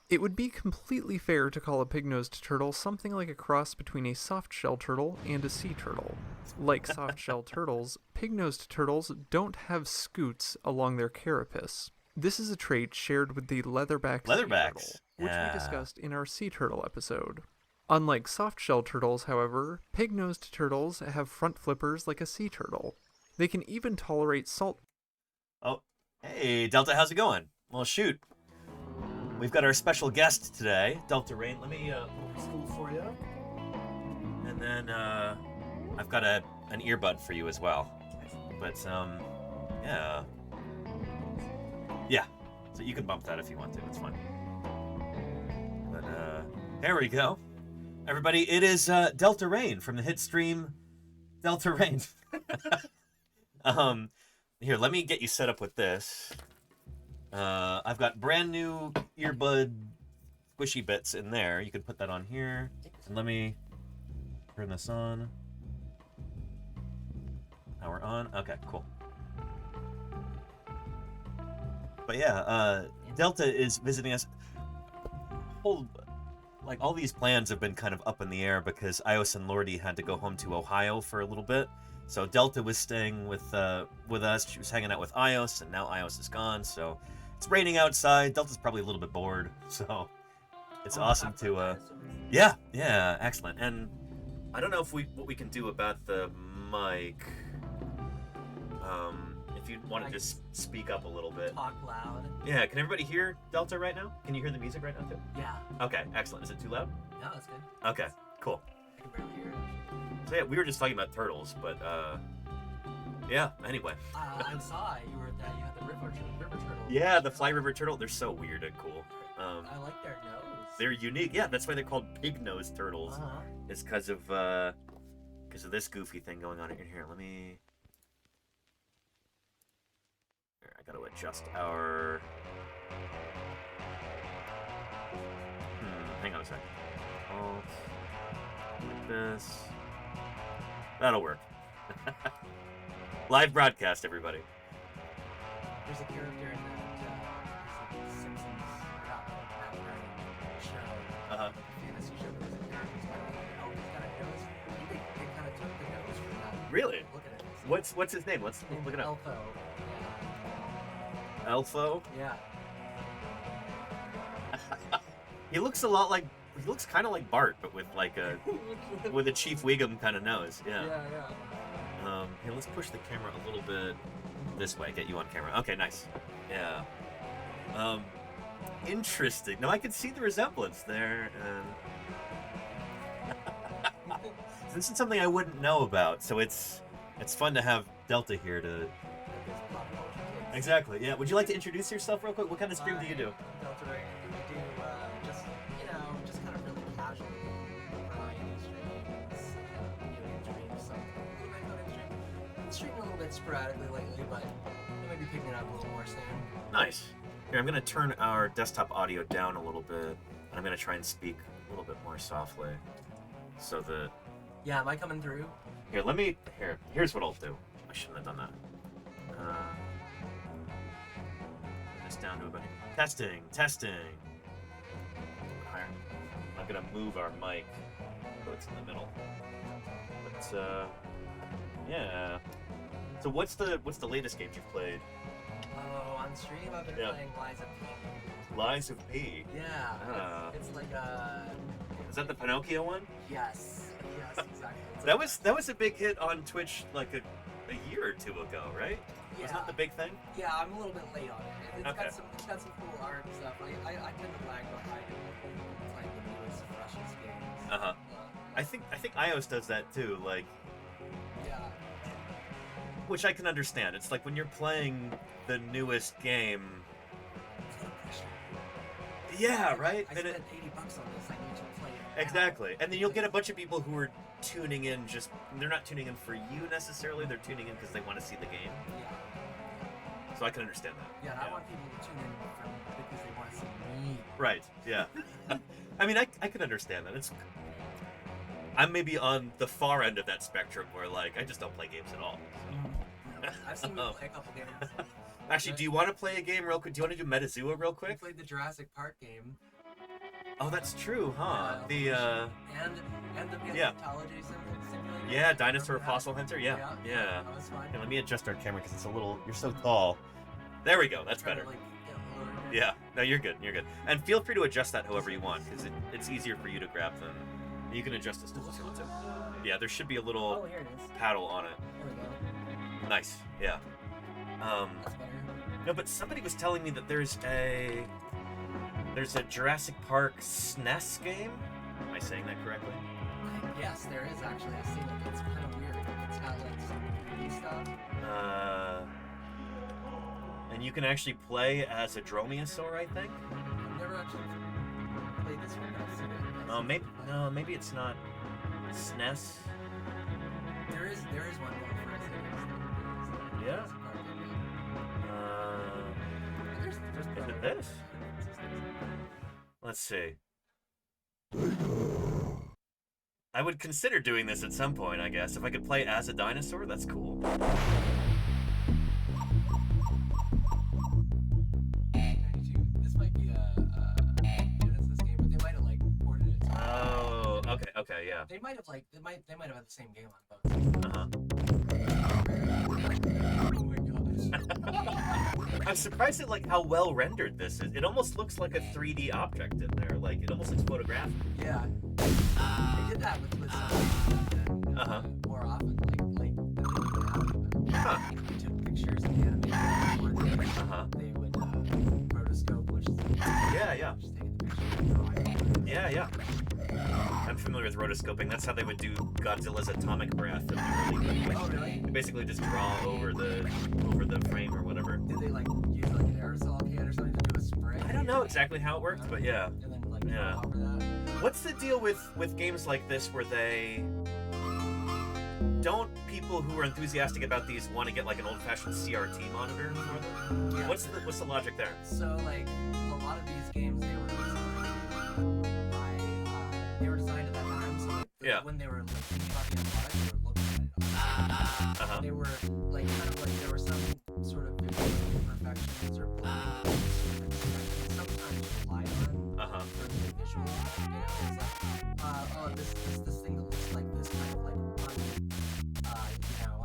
It would be completely fair to call a pig-nosed turtle something like a cross between a soft-shell turtle and a sea turtle. Like soft-shell turtles, pig-nosed turtles don't have scutes along their carapace. This is a trait shared with the leatherback sea turtle, which we discussed in our sea turtle episode. Unlike soft-shell turtles, however, pig-nosed turtles have front flippers like a sea turtle. They can even tolerate salt. Oh, hey, Delta, how's it going? Well, shoot. We've got our special guest today, Delta Rain. Let me open school for you. And then I've got an earbud for you as well. But, yeah. Yeah, so you can bump that if you want to. It's fine. But, there we go. Everybody, it is Delta Rain from the hit stream Delta Rain. Here, let me get you set up with this. I've got brand new earbud squishy bits in there. You can put that on here. And let me turn this on. Now we're on. Okay, cool. But yeah, Delta is visiting us. All these plans have been kind of up in the air because Ios and Lordy had to go home to Ohio for a little bit. So Delta was staying with us. She was hanging out with Ios, and now Ios is gone. So it's raining outside. Delta's probably a little bit bored. So it's awesome to yeah, excellent. And I don't know what we can do about the mic. If you want to just speak up a little bit. Talk loud. Yeah, can everybody hear Delta right now? Can you hear the music right now too? Yeah. Okay, excellent. Is it too loud? No, that's good. Okay, cool. I can barely hear it. So yeah, we were just talking about turtles, but yeah, anyway. I saw you had the river turtle. Yeah, the Fly River turtle. They're so weird and cool. I like their nose. They're unique. Yeah, that's why they're called pig-nosed turtles. It's because of this goofy thing going on in here. Let me... Here, I gotta adjust our... hang on a second. Alt. Like this. That'll work. Live broadcast, everybody. There's a character in fantasy show that was in characters. Oh, he's got a nose. I think they kind of took the nose from that. Really? Look at it. What's his name? Let's look it up. Elfo. Elfo? Yeah. He looks a lot like, he looks kind of like Bart, but with like a with a Chief Wiggum kind of nose. Yeah. Yeah. Here, let's push the camera a little bit this way. Get you on camera. Okay, nice. Yeah. Interesting. No, I can see the resemblance there. This is something I wouldn't know about, so it's fun to have Delta here to. Exactly. Yeah. Would you like to introduce yourself real quick? What kind of stream do you do? Delta Ray, and we do just, just kind of really casual variety streams, video game streams, some little bit coding stream. Been streaming a little bit sporadically lately, but I might be picking it up a little more soon. Nice. Here, I'm going to turn our desktop audio down a little bit, and I'm going to try and speak a little bit more softly, so that... Yeah, am I coming through? Here, here's what I'll do. I shouldn't have done that. This down to about... Testing. Higher. I'm going to move our mic so it's in the middle. But, yeah. So what's the latest games you've played? Oh, on stream I've been playing Lies of P. Lies of P? Yeah. It's like a... Is that the Pinocchio one? Yes, exactly. That was a big hit on Twitch like a year or two ago, right? Yeah. Wasn't that the big thing? Yeah, I'm a little bit late on it. It's got some cool art and stuff. I tend to lag behind playing the newest, freshest games. I think iOS does that too, like... Yeah. Which I can understand. It's like when you're playing the newest game... Yeah, right? I spent $80 on this, I need to play it. Exactly. And then you'll get a bunch of people who are tuning in they're not tuning in for you necessarily, they're tuning in because they want to see the game. Yeah. So I can understand that. Yeah, and I want people to tune in because they want to see me. Right, yeah. I mean, I can understand that. I'm maybe on the far end of that spectrum where, like, I just don't play games at all. So. I've seen you play a couple games. Actually, do you want to play a game real quick? Do you want to do Metazoo real quick? We played the Jurassic Park game. Oh, that's true, huh? And the Paleontology simulator. Yeah, Dinosaur Fossil Hunter. Yeah. That was fun. Here, let me adjust our camera because it's a little. You're so tall. There we go. That's better. Yeah. No, you're good. You're good. And feel free to adjust that however you want because it's easier for you to grab than. You can adjust this to what you want to. Yeah, there should be a little paddle on it. There we go. Nice. Yeah. No, but somebody was telling me that there's a Jurassic Park SNES game. Am I saying that correctly? Yes, there is actually. I've seen it. It's kind of weird. It's got like some 3D stuff. And you can actually play as a dromaeosaur, I think. I've never actually played this one. I've seen it. Maybe it's not SNES. There is one though for SNES. Yeah. Is it this? Let's see. I would consider doing this at some point, I guess. If I could play as a dinosaur, that's cool. This might be a Genesis game, but they might have like ported it. Oh, okay, yeah. They might have had the same game on both. Oh my gosh. I'm surprised at like how well rendered this is. It almost looks like a 3D object in there. Like it almost looks photographic. Yeah. They did that with some more often. Like they took pictures and animated or they would rotoscope, which is just taking the picture. Yeah. I'm familiar with rotoscoping. That's how they would do Godzilla's atomic breath. Oh, really? They basically just draw over the frame or whatever. Did they like use like an aerosol can or something to do a spray? I don't know exactly how it worked, but yeah. And then like draw over that. What's the deal with games like this where they don't people who are enthusiastic about these want to get like an old-fashioned CRT monitor for them? Yeah. What's the logic there? So like a lot of these games they were designed at that time, so like when they were like talking about products, they were looking at it. They were like kind of like there were some sort of visual imperfections or blending sometimes relied on for the visual. You know, it's like, oh, this thing that looks like this kind of like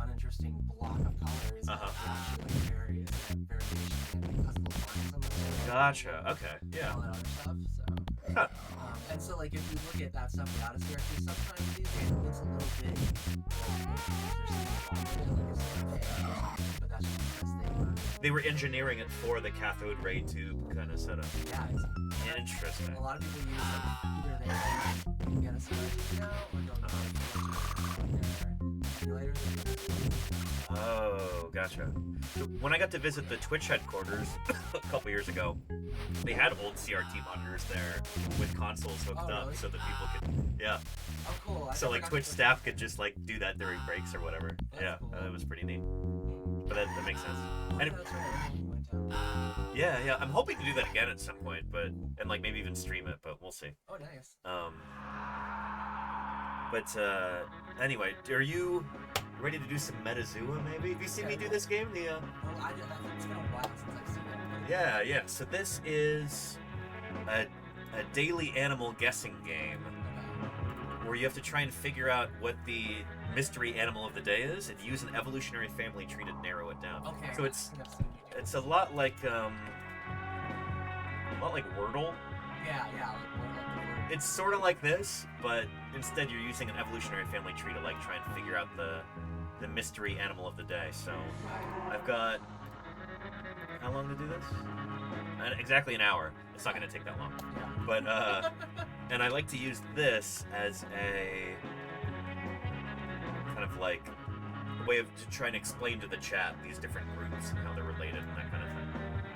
uninteresting block of color is actually like very variation because of the lines on the screen. Gotcha. Okay. Yeah. All that other stuff. So. And so, like, if you look at that stuff without a CRT, sometimes it looks a little bit but that's just because they were engineering it for the cathode ray tube kind of setup. Yeah, interesting. A lot of people use either they get a CRT now or don't know their emulators. Oh, gotcha. So when I got to visit the Twitch headquarters a couple years ago, they had old CRT monitors there with consoles hooked up so that people could, Oh, cool. So like Twitch staff could just like do that during breaks or whatever. That's cool. It was pretty neat. But that makes sense. And yeah, I'm hoping to do that again at some point, and like maybe even stream it, but we'll see. Oh, nice. Anyway, are you ready to do some Metazua maybe? Have you seen me do this game? I think it's been a while since I've seen it. Yeah. So this is a daily animal guessing game where you have to try and figure out what the mystery animal of the day is and use an evolutionary family tree to narrow it down. Okay. So it's a lot like Wordle. Yeah. It's sort of like this, but instead you're using an evolutionary family tree to like try and figure out the mystery animal of the day. So I've got how long to do this? Exactly an hour. It's not going to take that long. But and I like to use this as a kind of like a way of to try and explain to the chat these different groups and how they're related and that kind of thing.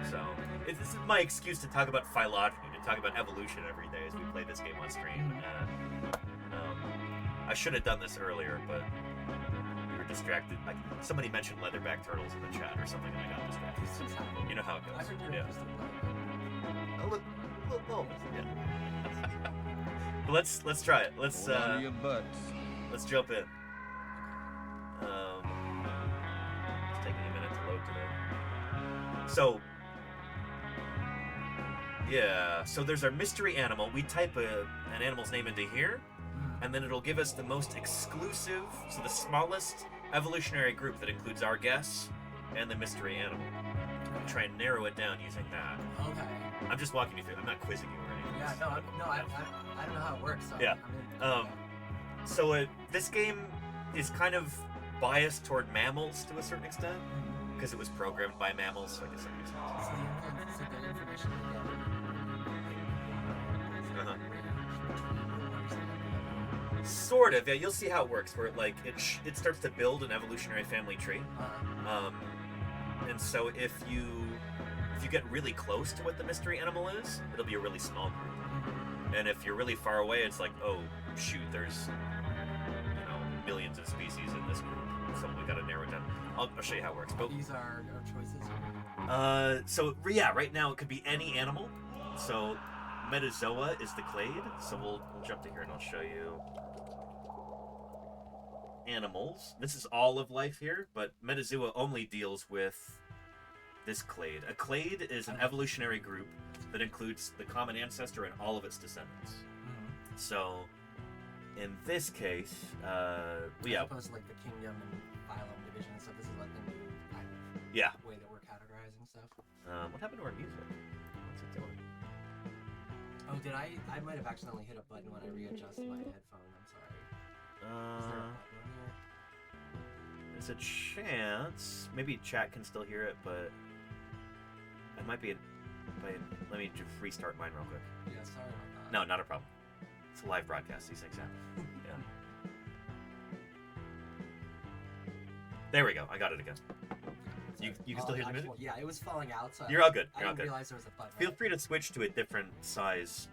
So this is my excuse to talk about phylogeny, to talk about evolution every day as we play this game on stream. I should have done this earlier, but we were distracted. Like somebody mentioned leatherback turtles in the chat or something, and I got distracted. You know how it goes. Yeah. But let's try it. Let's jump in. It's taking a minute to load today. So yeah, so there's our mystery animal. We type an animal's name into here, and then it'll give us the most exclusive, so the smallest evolutionary group that includes our guess and the mystery animal. We'll try and narrow it down using that. Okay. I'm just walking you through. I'm not quizzing you or anything. Yeah, I don't know how it works. So yeah. So this game is kind of biased toward mammals to a certain extent because it was programmed by mammals. So I guess that makes sense. So the information Sort of, yeah. You'll see how it works. Where it starts to build an evolutionary family tree, and so if you get really close to what the mystery animal is, it'll be a really small group. And if you're really far away, it's like, oh shoot, there's millions of species in this group, so we got to narrow it down. I'll show you how it works. But these are choices. So yeah, right now it could be any animal. So Metazoa is the clade. So we'll jump to here and I'll show you animals. This is all of life here, but Metazoa only deals with this clade. A clade is an evolutionary group that includes the common ancestor and all of its descendants. So in this case, as opposed to like the kingdom and phylum division and stuff, this is like the new kind of way that we're categorizing stuff. What happened to our music? What's it doing? Oh, did I might have accidentally hit a button when I readjusted my headphone. I'm sorry. Is there a button on here? There's a chance. Maybe chat can still hear it, but it might be. Let me just restart mine real quick. Yeah, sorry about that. No, not a problem. It's a live broadcast. These things happen. Yeah. There we go. I got it again. You can still hear the music? Yeah, it was falling out. So You're all good. I didn't realize there was a button. Feel free to switch to a different size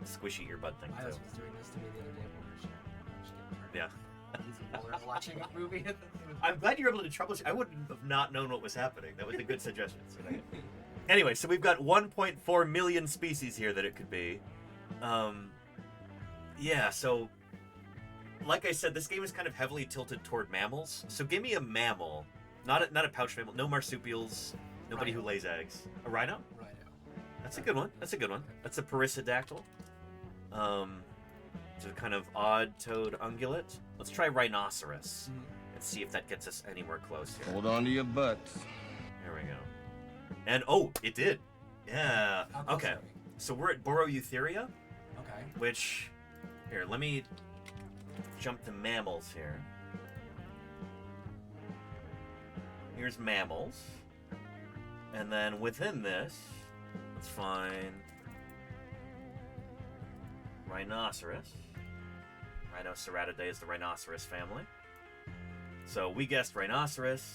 squishy earbud thing. I was doing this to me the other day when we were just getting hurt. Yeah. While we were watching a movie. I'm glad you were able to troubleshoot. I wouldn't have not known what was happening. That was a good suggestion. So anyway, so we've got 1.4 million species here that it could be. Yeah, so like I said, this game is kind of heavily tilted toward mammals. So give me a mammal, not a pouch mammal, no marsupials, nobody who lays eggs. A rhino? Rhino. That's a good one. That's a good one. That's a perissodactyl. It's a kind of odd-toed ungulate. Let's try rhinoceros and see if that gets us anywhere close here. Hold on to your butts. There we go. And oh, it did. Yeah. Okay. So we're at Boreoeutheria. Okay. Which, here, let me jump to mammals here. Here's mammals. And then within this, let's find rhinoceros. Rhinoceratidae is the rhinoceros family. So we guessed rhinoceros,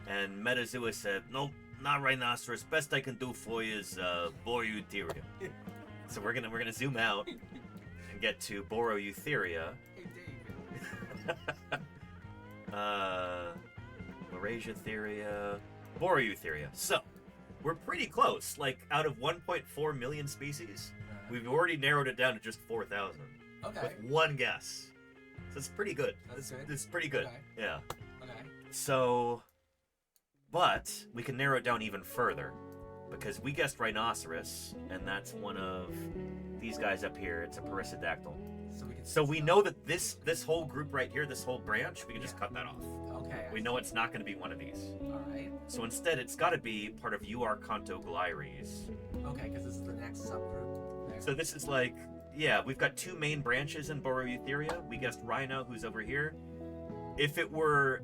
and Metazoa said, nope, not rhinoceros. Best I can do for you is Boreoeutheria. So we're gonna zoom out and get to Boreoeutheria. Laurasiatheria, Boreoeutheria. So we're pretty close. Like out of 1.4 million species, we've already narrowed it down to just 4,000. Okay. With one guess. So it's pretty good. That's good. It's pretty good. Okay. Yeah. Okay. So, but we can narrow it down even further because we guessed rhinoceros, and that's one of these guys up here. It's a perissodactyl. So we know that this whole group right here, this whole branch, we can just cut that off. Okay. We know it's not going to be one of these. All right. So instead, it's got to be part of Euarchontoglires. Okay, because this is the next subgroup. There. So this is like, yeah, we've got two main branches in Boreoeutheria. We guessed rhino, who's over here. If it were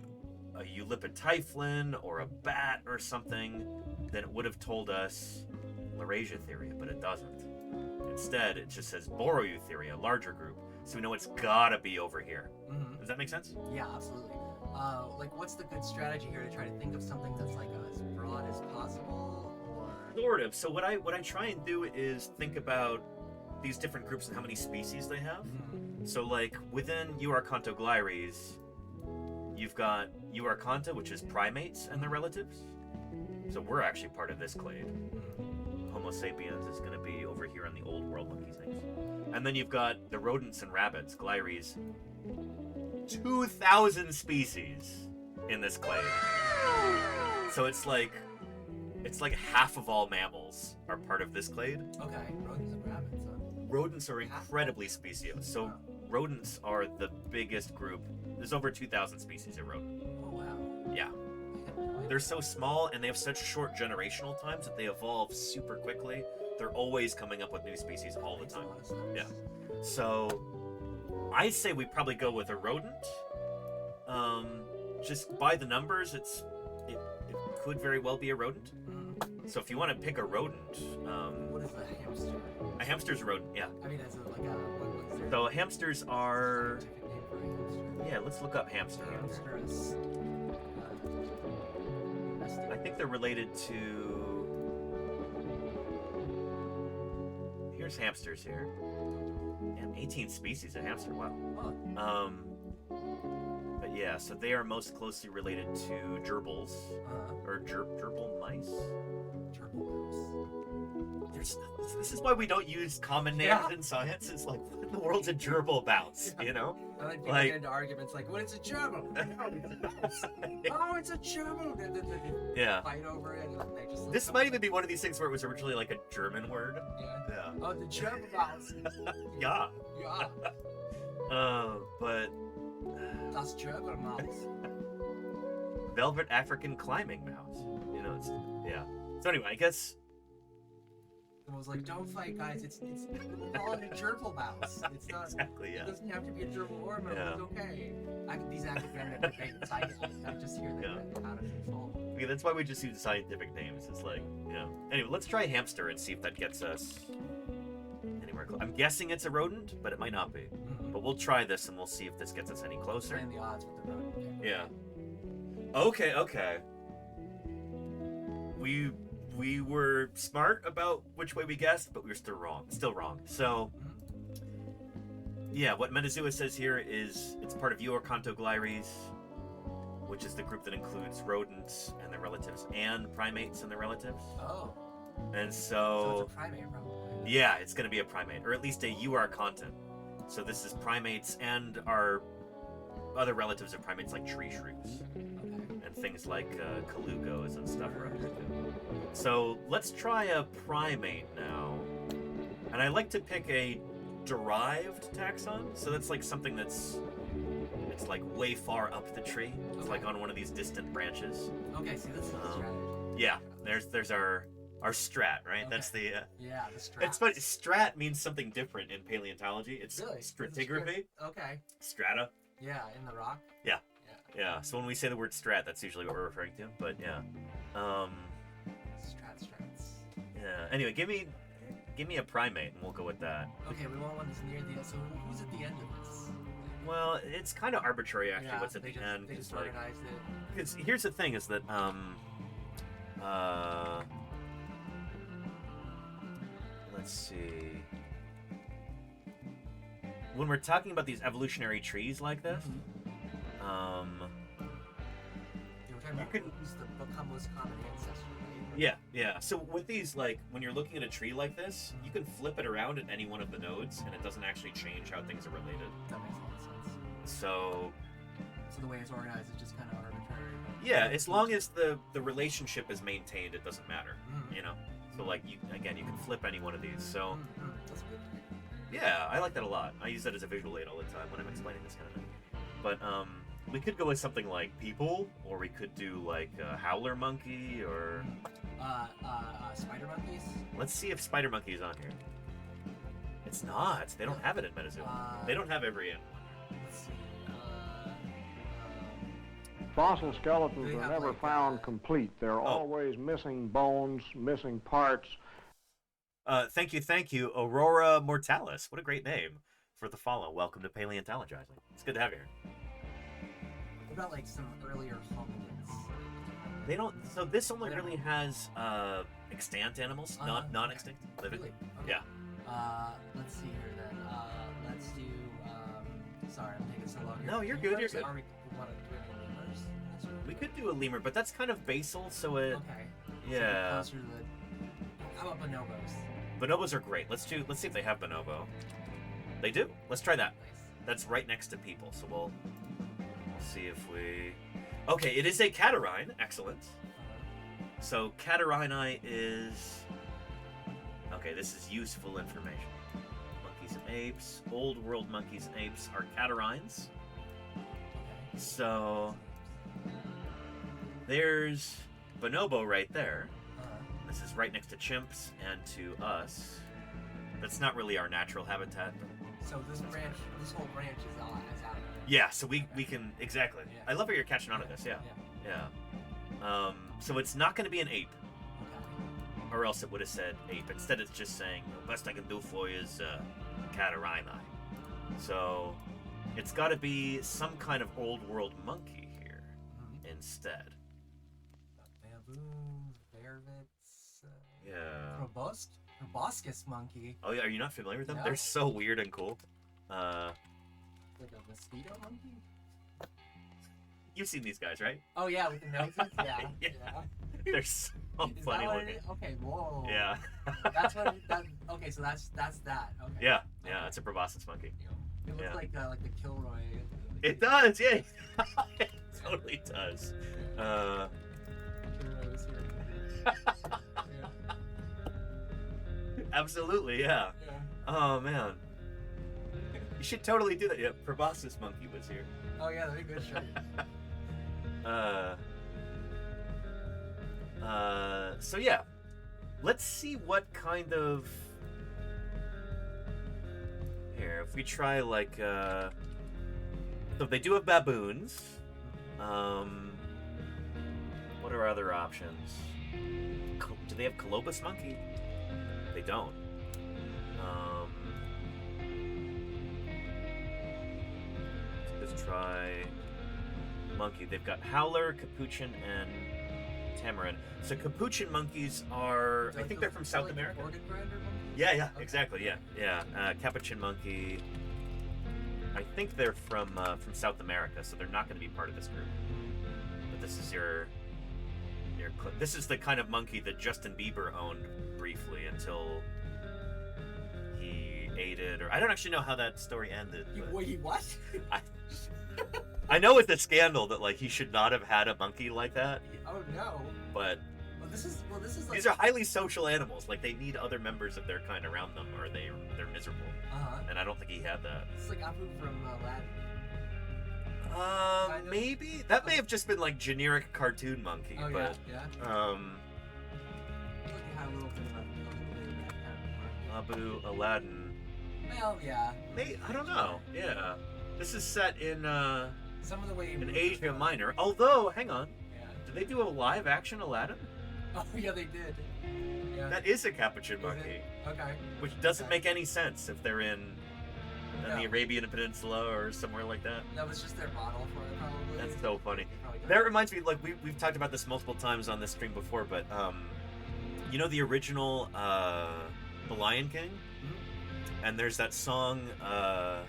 a Eulipotyphlin or a bat or something, then it would have told us Laurasiatheria, but it doesn't. Instead, it just says Boreoeutheria, larger group. So we know it's gotta be over here. Does that make sense? Yeah, absolutely. Like, what's the good strategy here to try to think of something that's like as broad as possible, or? Sort of. So what I try and do is think about these different groups and how many species they have. So like within Euarchontoglires, you've got Euarchonta, which is primates and their relatives. So we're actually part of this clade. Homo sapiens is going to be over here on the old world monkey things. And then you've got the rodents and rabbits, Glires. 2,000 species in this clade. So it's like half of all mammals are part of this clade. Okay, rodents and rabbits. Rodents are incredibly speciose. So rodents are the biggest group. There's over 2,000 species of rodent. Oh wow. Yeah. They're so small and they have such short generational times that they evolve super quickly. They're always coming up with new species all the time. Yeah. So I say we probably go with a rodent. Just by the numbers, it could very well be a rodent. So if you want to pick a rodent, what is a hamster? A hamster's a rodent, yeah. I mean, as a, like a what is there? So hamsters are. Scientific name for a hamster? Yeah, let's look up hamster. Hamster is. I think they're related to. Here's hamsters here. And 18 species of hamster. Wow. Huh. But yeah, so they are most closely related to gerbils or gerbil mice. This is why we don't use common names in science. It's like, what in the world's a gerbil mouse? You know? And then people get into arguments like, "What is a gerbil?" Oh, it's a gerbil. Yeah. Fight over it. And they just This might even be one of these things where it was originally like a German word. Yeah. Oh, the gerbil mouse. Yeah. Yeah. But. Das gerbil mouse. Velvet African climbing mouse. You know, it's yeah. So anyway, I guess. I was like, "Don't fight, guys. It's call it a gerbil mouse. It's not exactly. Yeah. It doesn't have to be a gerbil or a mouse. Yeah. It's okay." These academic debates, I just hear them out of control. Yeah, that's why we just use scientific names. It's like, you know. Anyway, let's try hamster and see if that gets us anywhere close. I'm guessing it's a rodent, but it might not be. But we'll try this and we'll see if this gets us any closer. Playing the odds with the rodent. Yeah. Okay. We were smart about which way we guessed, but we were still wrong. So, yeah, what Metazoa says here is it's part of Euarchontoglires, which is the group that includes rodents and their relatives and primates and their relatives. Oh. And so it's a primate, probably. Yeah, it's going to be a primate, or at least a Euarchontan. So this is primates and our other relatives of primates like tree shrews. And things like colugos and stuff are up here too. So let's try a primate now. And I like to pick a derived taxon. So that's like something it's like way far up the tree. It's like on one of these distant branches. Okay, see, this is the strategy. Yeah, there's our strat, right? That's the yeah, the strat. It's funny. Strat means something different in paleontology. It's really? stratigraphy. Okay. Strata. Yeah, in the rock. Yeah. Yeah. So when we say the word strat, that's usually what we're referring to. But yeah. Strats. Yeah. Anyway, give me a primate, and we'll go with that. Okay, we want one that's near the end. So who's at the end of this? Well, it's kind of arbitrary actually. What's at the end? They just organized it. Because here's the thing: is that let's see. When we're talking about these evolutionary trees like this, you can use the become less common ancestor. Yeah. So with these, like, when you're looking at a tree like this, you can flip it around at any one of the nodes, and it doesn't actually change how things are related. That makes a lot of sense. So the way it's organized is just kind of arbitrary. Yeah, as long as the relationship is maintained, it doesn't matter. You know. So like you can flip any one of these. So that's good. Yeah, I like that a lot. I use that as a visual aid all the time when I'm explaining this kind of thing. But we could go with something like people, or we could do like a howler monkey, or spider monkeys. Let's see if spider monkey is on here. It's not. They don't have it in MetaZoo. They don't have every animal. Let's see. Fossil skeletons are never found complete. They're always missing bones, missing parts. Thank you, Aurora Mortalis. What a great name for the follow. Welcome to Paleontologizing. It's good to have you here. What about like some earlier hominids? They don't. So this only really has extant animals, non-extinct, living. Really? Okay. Yeah. Let's see here then. Let's do. Sorry, I'm taking so long. No, you're good. You're good. Are we want to do any lemurs? We could do a lemur, but that's kind of basal, so it. Okay. Yeah. So how about bonobos? Bonobos are great. Let's see if they have bonobo. They do. Let's try that. Nice. That's right next to people, so we'll see if we. Okay, it is a catarrhine. Excellent. So catarrhini is. Okay, this is useful information. Monkeys and apes, old world monkeys and apes are catarrhines. So there's bonobo right there. This is right next to chimps and to us. That's not really our natural habitat. So this whole branch is out. Yeah, so we can exactly. Yeah. I love how you're catching on to this. Yeah. So it's not going to be an ape, or else it would have said ape. Instead, it's just saying the best I can do for you is catarrhini. So it's got to be some kind of old world monkey here instead. Baboons, vervets. Yeah. Proboscis monkey. Oh yeah, are you not familiar with them? No. They're so weird and cool. Like a mosquito monkey? You've seen these guys, right? Oh yeah, with the noses? Yeah. Yeah. They're so funny looking. Okay, whoa. Yeah. That's what okay, so that's that. Okay. Yeah, it's a proboscis monkey. It looks like the Kilroy. It does, yeah. It totally does. Absolutely, yeah. Oh man. You should totally do that. Yeah, proboscis monkey was here. Oh yeah, that'd be good. Sure. So yeah, let's see what kind of. Here, if we try like, so they do have baboons. What are other options? Do they have colobus monkey? They don't. Let's try monkey. They've got howler, capuchin, and tamarin. So capuchin monkeys are, I think they're from South America. Yeah, okay. Exactly, yeah. Capuchin monkey. I think they're from South America, so they're not going to be part of this group. But this is this is the kind of monkey that Justin Bieber owned briefly until he ate it, or I don't actually know how that story ended. Wait, what? I know it's a scandal that like he should not have had a monkey like that. Oh no. But this is like... These are highly social animals. Like, they need other members of their kind around them, or they're miserable. And I don't think he had that. It's like Apu from Aladdin. Maybe that may have just been like generic cartoon monkey. Oh, but yeah. Look at how little thing about Abu Aladdin. Well, yeah. I don't know. Yeah, this is set in some of the way in Asia Minor. Although, hang on, did they do a live action Aladdin? Oh yeah, they did. Yeah. That is a capuchin monkey. Okay. Which doesn't make any sense if they're in the Arabian Peninsula or somewhere like that. That was just their model for it, probably. That's so funny. That reminds me, like, we've talked about this multiple times on this stream before, but you know the original The Lion King? Mm-hmm. And there's that song, I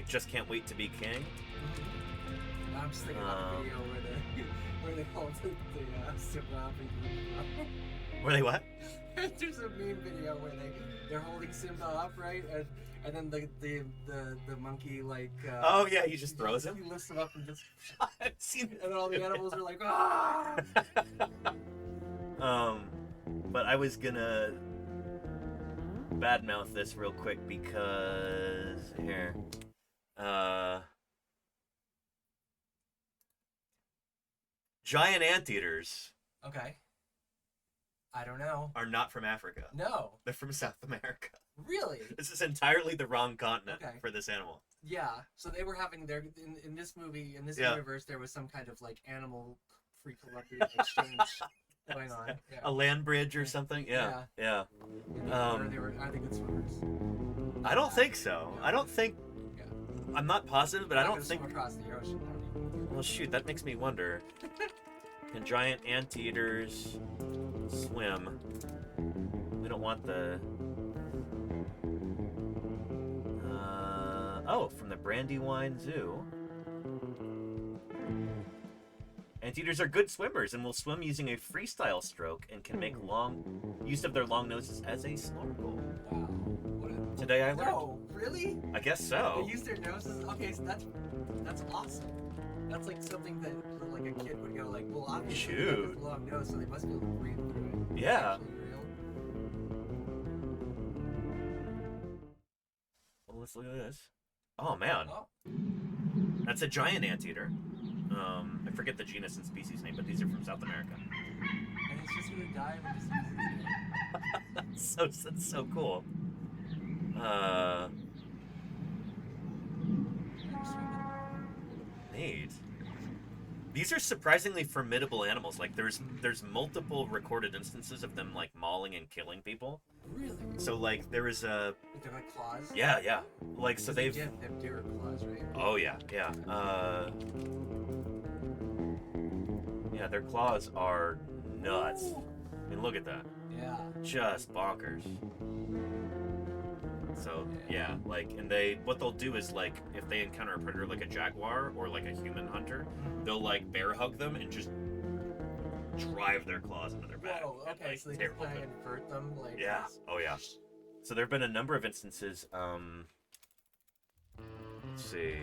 Just Can't Wait to Be King. Mm-hmm. I'm just thinking about the video where they call it the Simba. Were they what? There's a meme video where they're holding Simba up, right? And then the monkey, like... oh, yeah, he just throws him? He lifts him up and just... I've seen it. And then all the animals are like, ah! But I was gonna badmouth this real quick because... Here. Giant anteaters. Okay. I don't know. Are not from Africa. No. They're from South America. Really? This is entirely the wrong continent for this animal. Yeah. So they were having their in this movie, in this universe, there was some kind of like animal free collaborative exchange going on. Yeah. A land bridge or something? Yeah. Yeah. Are they good swimmers? I don't think so. I don't think. I'm not positive, but I don't think. Swim across the ocean. Well, shoot, that makes me wonder. Can giant anteaters swim? We don't want the... oh, from the Brandywine Zoo. Anteaters are good swimmers and will swim using a freestyle stroke and can make use of their long noses as a snorkel. Wow. Today I learned. No, really? I guess so. They use their noses? Okay, so that's awesome. That's like something that like a kid would go like, well, obviously they have this long nose, so they must be able to breathe through it. Yeah. Well, let's look at this. Oh man, that's a giant anteater. I forget the genus and species name, but these are from South America. And it's just gonna die of a disease. That's so cool. Neat. These are surprisingly formidable animals. Like there's multiple recorded instances of them like mauling and killing people. Really? So like there is a. They're like claws. Yeah. Like so they've. They have deer claws, right? Oh yeah. Yeah, their claws are nuts. I mean, look at that. Yeah. Just bonkers. So yeah, like, and what they'll do is like, if they encounter a predator like a jaguar or like a human hunter, they'll like bear hug them and just drive their claws into their back. Oh, okay, like, so they just try and hurt them, like. Yeah. Oh yeah. So there have been a number of instances. Let's see.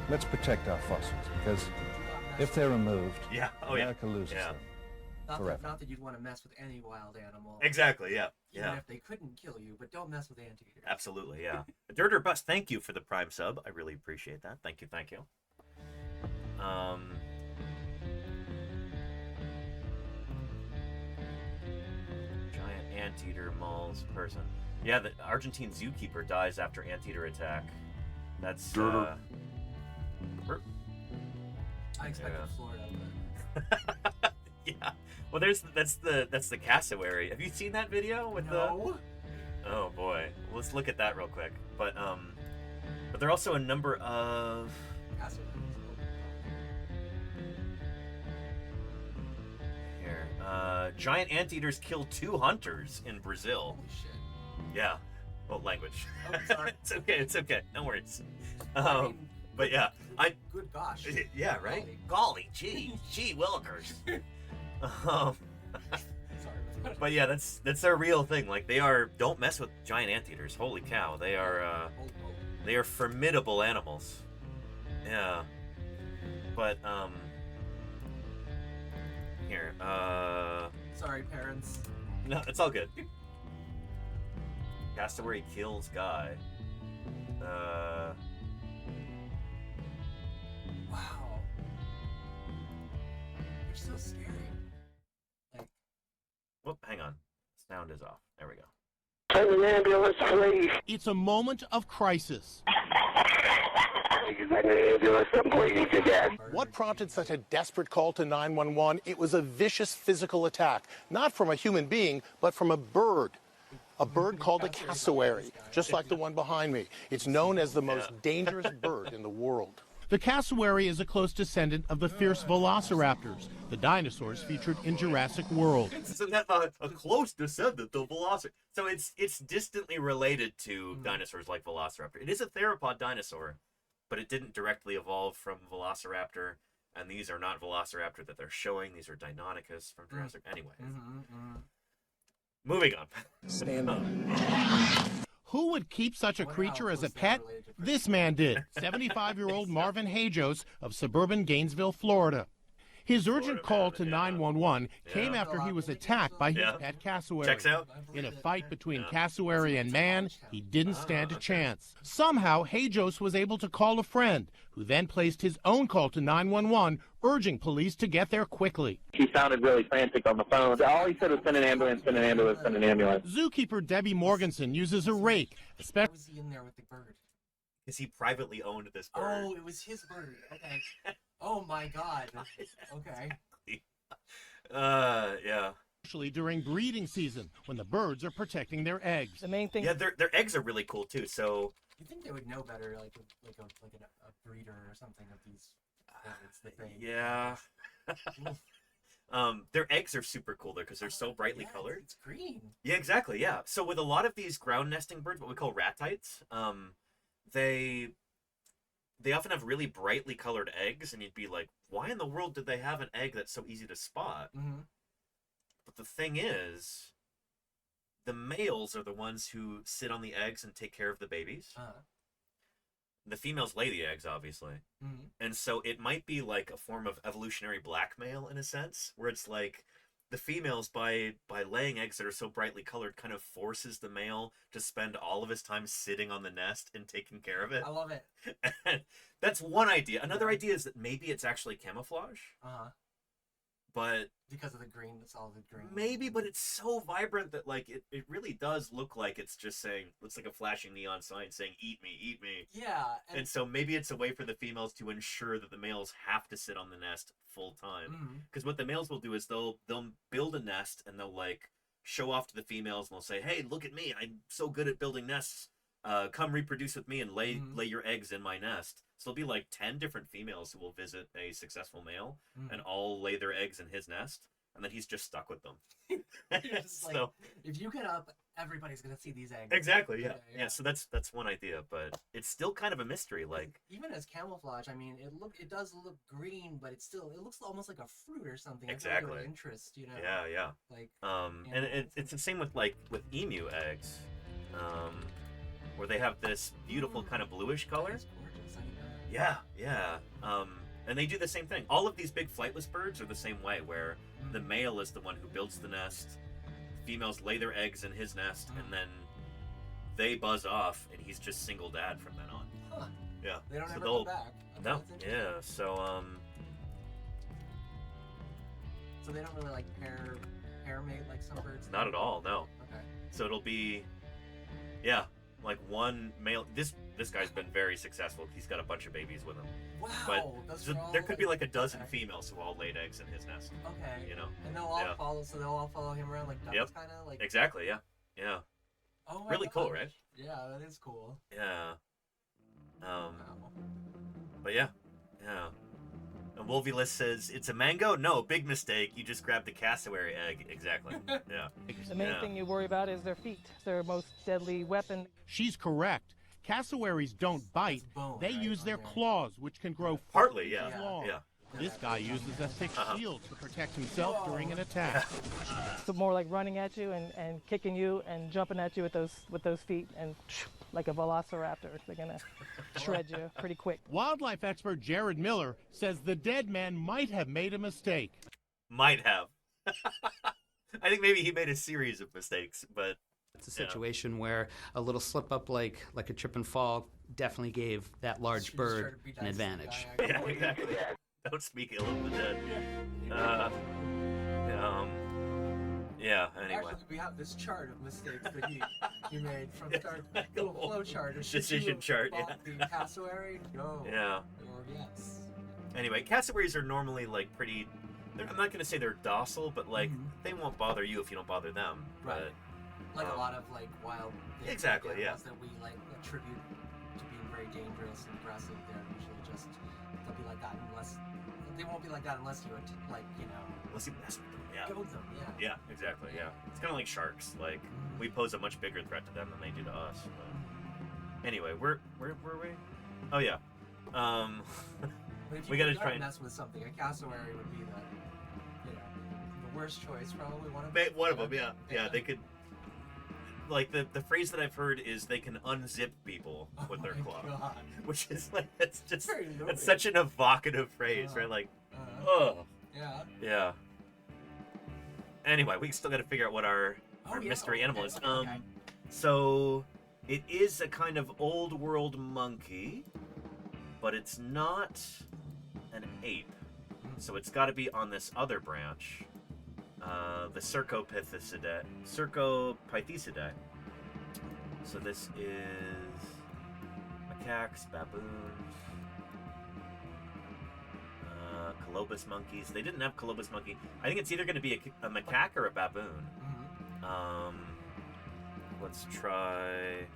Let's protect our fossils because if they're removed, America loses them. Not that you'd want to mess with any wild animal. Exactly, yeah. Even if they couldn't kill you, but don't mess with anteaters. Absolutely, yeah. Dirt or Bust, thank you for the Prime sub. I really appreciate that. Thank you. Giant anteater mauls person. Yeah, the Argentine zookeeper dies after anteater attack. That's I expected Florida, but yeah. Well, that's the cassowary. Have you seen that video with No. Oh boy, let's look at that real quick. But there are also a number of here. Giant anteaters killed 2 hunters in Brazil. Holy shit. Yeah. Well, language. Oh, sorry. It's okay. No worries. But yeah, Good gosh. Yeah, right. Golly, gee willikers. But yeah, that's a real thing. Like don't mess with giant anteaters. Holy cow, they are formidable animals. Yeah. But here? Sorry, parents. No, it's all good. Cassowary kills guy. Wow. You're so scary. Like. Whoop, hang on. Sound is off. There we go. Send an ambulance, please. It's a moment of crisis. What prompted such a desperate call to 911? It was a vicious physical attack, not from a human being, but from a bird. A bird called a cassowary, just like the one behind me. It's known as the most dangerous bird in the world. The cassowary is a close descendant of the fierce velociraptors, the dinosaurs featured in Jurassic World. Isn't that a close descendant of Velociraptor? So it's distantly related to dinosaurs like Velociraptor. It is a theropod dinosaur, but it didn't directly evolve from Velociraptor, and these are not Velociraptor that they're showing. These are Deinonychus from Jurassic. Anyway, moving on. Stand up. Who would keep such a creature as a pet? This man did. 75-year-old Marvin Hajos of suburban Gainesville, Florida. His urgent call to 911 came after he was attacked by his pet cassowary. Checks out. In a fight between cassowary and man, he didn't stand a chance. Somehow, Hajos was able to call a friend, who then placed his own call to 911, urging police to get there quickly. He sounded really frantic on the phone. All he said was, send an ambulance, send an ambulance, send an ambulance. Zookeeper Debbie Morganson uses a rake, Why was he in there with the bird? Because he privately owned this bird. Oh, it was his bird. Okay. Oh my God. Okay. Yeah. Especially during breeding season, when the birds are protecting their eggs. The main thing. Yeah, their eggs are really cool too. So You think they would know better, like a breeder or something of these birds that they. yeah. Their eggs are super cool though because they're so brightly colored. It's green. Yeah, exactly. Yeah. So with a lot of these ground nesting birds, what we call ratites, they often have really brightly colored eggs, and you'd be like, why in the world did they have an egg that's so easy to spot? But the thing is, the males are the ones who sit on the eggs and take care of the babies. The females lay the eggs, obviously. And so it might be like a form of evolutionary blackmail in a sense, where it's like the females, by laying eggs that are so brightly colored, kind of forces the male to spend all of his time sitting on the nest and taking care of it. I love it. And that's one idea. Another idea is that maybe it's actually camouflage. But because of the green, it's all the green. Maybe, but it's so vibrant that like it really does look like it's just saying, looks like a flashing neon sign saying eat me, eat me. Yeah. And so maybe it's a way for the females to ensure that the males have to sit on the nest full time. Because what the males will do is they'll build a nest and they'll like show off to the females and they'll say, hey, look at me, I'm so good at building nests. Come reproduce with me and lay your eggs in my nest. So there'll be like 10 different females who will visit a successful male and all lay their eggs in his nest, and then he's just stuck with them. Just like, if you get up, everybody's gonna see these eggs. Exactly. Yeah. So that's one idea, but it's still kind of a mystery. Like even as camouflage, I mean, it does look green, but it looks almost like a fruit or something. Exactly. Of interest, you know. Yeah. Like and it's the same with emu eggs. Where they have this beautiful kind of bluish color. Yeah. And they do the same thing. All of these big flightless birds are the same way, where the male is the one who builds the nest, females lay their eggs in his nest, and then they buzz off, and he's just single dad from then on. Huh. Yeah. They don't ever come back. Okay, No. Yeah. So So they don't really like pair mate like some birds. Not at all. No. Okay. So it'll be, like one male. This guy's been very successful. He's got a bunch of babies with him. Wow. But so there could be like a dozen females who all laid eggs in his nest. Okay. You know. And they'll all follow. So they'll all follow him around like ducks, kind of like. Exactly. Yeah. Oh my really gosh. cool, right? Yeah, that is cool. Yeah. But yeah. And Wolvulus says, it's a mango? No, big mistake. You just grabbed the cassowary egg. Exactly. Yeah. The main thing you worry about is their feet. It's their most deadly weapon. She's correct. Cassowaries don't bite. They use their claws, which can grow partly, 4 inches long. This guy uses a thick shield to protect himself during an attack. So more like running at you and kicking you and jumping at you with those feet, and like a velociraptor, they're gonna shred you pretty quick. Wildlife expert Jared Miller says the dead man might have made a mistake. Might have. I think maybe he made a series of mistakes, but it's a situation where a little slip up like a trip and fall definitely gave that large bird an advantage. Yeah, exactly. Don't speak ill of the dead. Yeah, anyway. Actually, we have this chart of mistakes that you made from start, little flow chart. Decision chart, yeah. The cassowary? No. Yeah. Or yes. Anyway, cassowaries are normally like pretty. I'm not gonna say they're docile, but like they won't bother you if you don't bother them. Right. But, like a lot of like wild. Exactly. Yeah. That we like attribute to being very dangerous and aggressive. They're usually just they'll be like that unless they won't be like that unless you unless you mess with them. Yeah. Go with them. Yeah. Yeah. Exactly. Yeah. It's kind of like sharks. Like we pose a much bigger threat to them than they do to us. But anyway, where were we? Oh yeah. But if we you gotta try and mess with something. A cassowary would be the worst choice, probably one of them. Yeah. They could. Like the phrase that I've heard is they can unzip people with their claw, which is like that's such an evocative phrase, right? Like, yeah. Anyway, we still got to figure out what our mystery animal is. So it is a kind of old world monkey, but it's not an ape. So it's got to be on this other branch. The Cercopithecidae. So this is macaques, baboons, colobus monkeys. They didn't have colobus monkey. I think it's either going to be a macaque or a baboon. Let's try.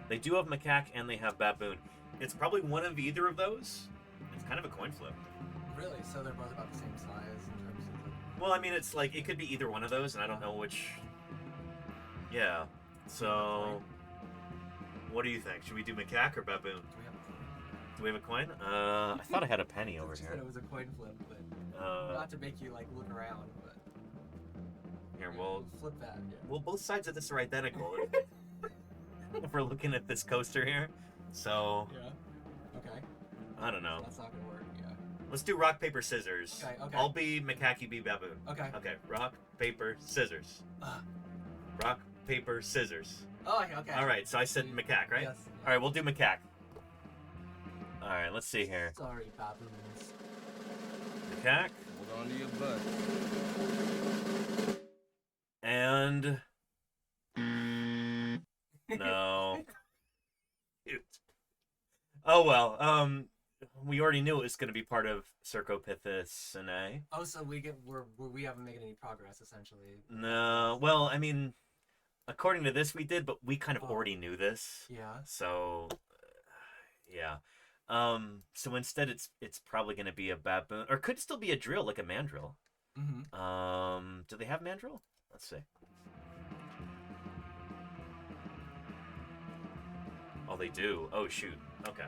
They do have macaque and they have baboon. It's probably one of either of those. It's kind of a coin flip. Really? So they're both about the same size in terms of Well, I mean, it's like, it could be either one of those, and I don't know which... Yeah. So... What do you think? Should we do macaque or baboon? Do we have a coin? I thought I had a penny over here. Said it was a coin flip, but... not to make you, like, look around, but... Here, we'll... Flip that. Yeah. Well, both sides of this are identical. If we're looking at this coaster here. So... Yeah. Okay. I don't know. That's not gonna work, yeah. Let's do rock, paper, scissors. Okay. I'll be macaque, you be baboon. Okay. Okay, rock, paper, scissors. Rock, paper, scissors. Oh, okay. Alright, so I said macaque, right? Yes. Alright, we'll do macaque. Alright, let's see here. Sorry, baboons. Macaque. Hold on to your butt. And... No. Oh well, we already knew it was going to be part of Cercopithecidae. Oh, so we haven't made any progress, essentially. No, well, I mean, according to this we did, but we kind of already knew this. Yeah. So, yeah. So instead it's probably going to be a baboon, or could still be a drill, like a mandrill. Do they have mandrill? Let's see. Oh, they do. Oh, shoot. Okay.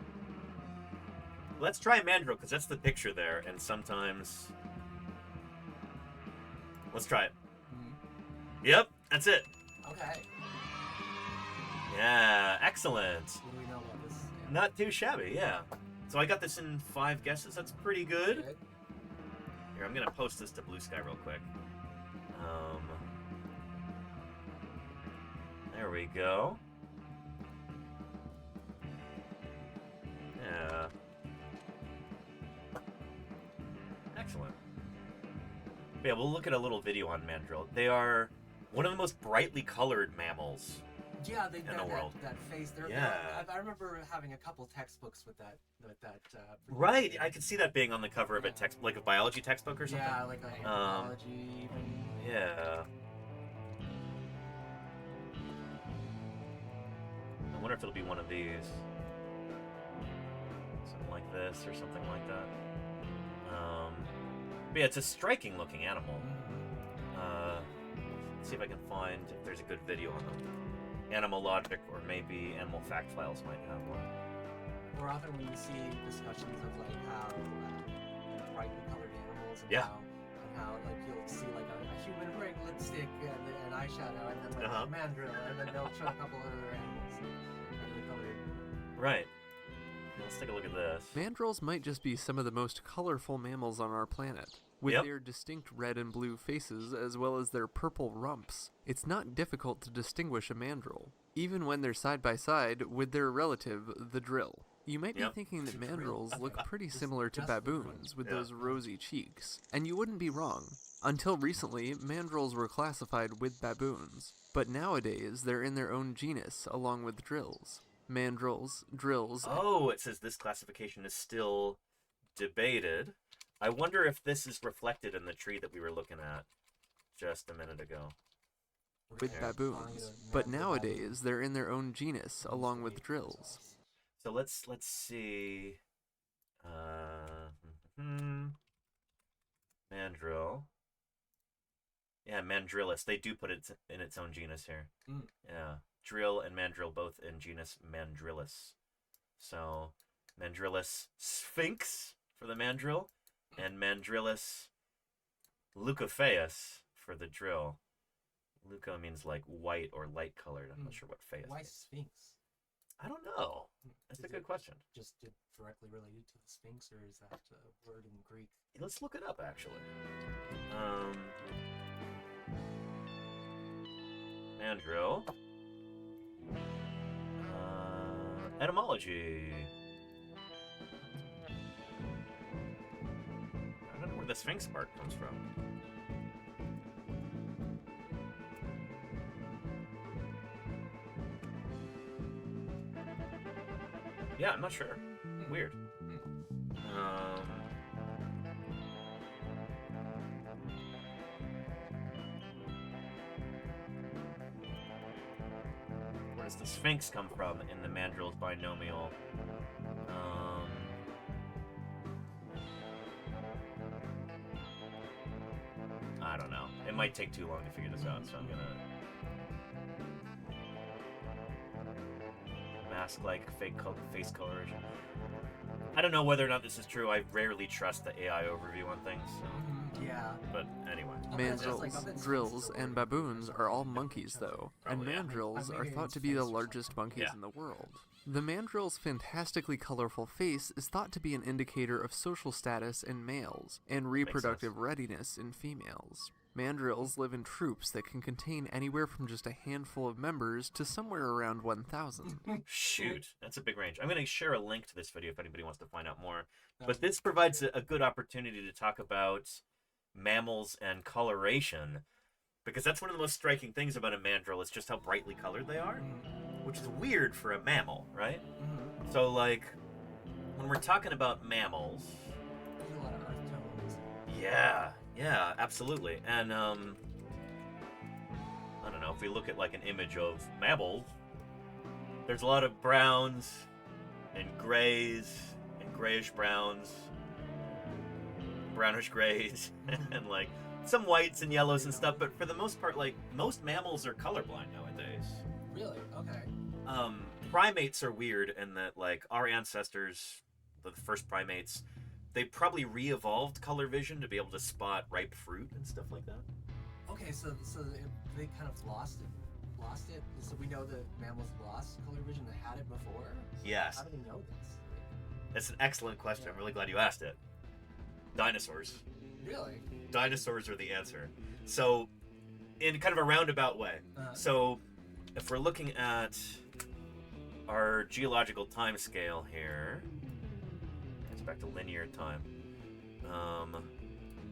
Let's try mandrill, because that's the picture there, and sometimes... Let's try it. Yep, that's it. Okay. Yeah, excellent. What do we know about this? Yeah. Not too shabby, yeah. So I got this in 5 guesses. That's pretty good. Here, I'm going to post this to Blue Sky real quick. There we go. Yeah. Excellent. Yeah, we'll look at a little video on mandrill. They are one of the most brightly colored mammals in the world. That face. Yeah. I remember having a couple textbooks with that. Right, I could see that being on the cover of a text, like a biology textbook or something. Yeah, like a anthropology even. Yeah. I wonder if it'll be one of these. Something like this or something like that. But yeah, it's a striking looking animal. Let's see if I can find if there's a good video on them. Animal Logic or maybe Animal Fact Files might have one. More often when you see discussions of like how brightly colored animals and how like you'll see like a human wearing lipstick and eyeshadow and then like a mandrill and then they'll show a couple other animals brightly colored. Right. Let's take a look at this. Mandrills might just be some of the most colorful mammals on our planet. With Yep. their distinct red and blue faces as well as their purple rumps, it's not difficult to distinguish a mandrill, even when they're side by side with their relative, the drill. You might be Yep. thinking that mandrills look pretty similar to baboons with those rosy cheeks, and you wouldn't be wrong. Until recently, mandrills were classified with baboons, but nowadays they're in their own genus along with drills. Mandrills, drills... Oh, it says this classification is still debated. I wonder if this is reflected in the tree that we were looking at just a minute ago. with baboons, but nowadays they're in their own genus along with drills. So let's see. Mandrill. Yeah, Mandrillus. They do put it in its own genus here. Yeah, drill and mandrill both in genus Mandrillus. So Mandrillus sphinx for the mandrill, and Mandrillus leucophaeus for the drill. Leuco means like white or light colored. I'm not sure what phaeus Why means. Sphinx? I don't know. That's a good question. Just directly related to the Sphinx, or is that a word in Greek? Let's look it up, actually. Mandrill. Etymology. I don't know where the Sphinx part comes from. Yeah, I'm not sure. Weird. Where does the Sphinx come from in the mandrill's binomial? I don't know. It might take too long to figure this out, so I'm gonna mask-like fake face coloration. I don't know whether or not this is true. I rarely trust the AI overview on things. So. Yeah. But anyway. Mandrills, drills, and baboons are all monkeys, though, and mandrills are thought to be the largest monkeys in the world. The mandrill's fantastically colorful face is thought to be an indicator of social status in males and reproductive readiness in females. Mandrills live in troops that can contain anywhere from just a handful of members to somewhere around 1,000. Shoot, that's a big range. I'm going to share a link to this video if anybody wants to find out more. But this provides a good opportunity to talk about mammals and coloration, because that's one of the most striking things about a mandrill is just how brightly colored they are, which is weird for a mammal, right? So, like, when we're talking about mammals... There's a lot of earth tones. Yeah, absolutely. And, I don't know, if we look at, like, an image of mammals, there's a lot of browns and grays and grayish browns, brownish grays, and, like, some whites and yellows and stuff, but for the most part, like, most mammals are colorblind nowadays. Really? Okay. Primates are weird in that, like, our ancestors, the first primates, they probably re-evolved color vision to be able to spot ripe fruit and stuff like that. Okay, so they kind of lost it. So we know that mammals lost color vision that had it before. Yes. How do we know this? That's an excellent question. I'm really glad you asked it. Dinosaurs. Really? Dinosaurs are the answer. So, in kind of a roundabout way. So, if we're looking at our geological time scale here, it's back to linear time.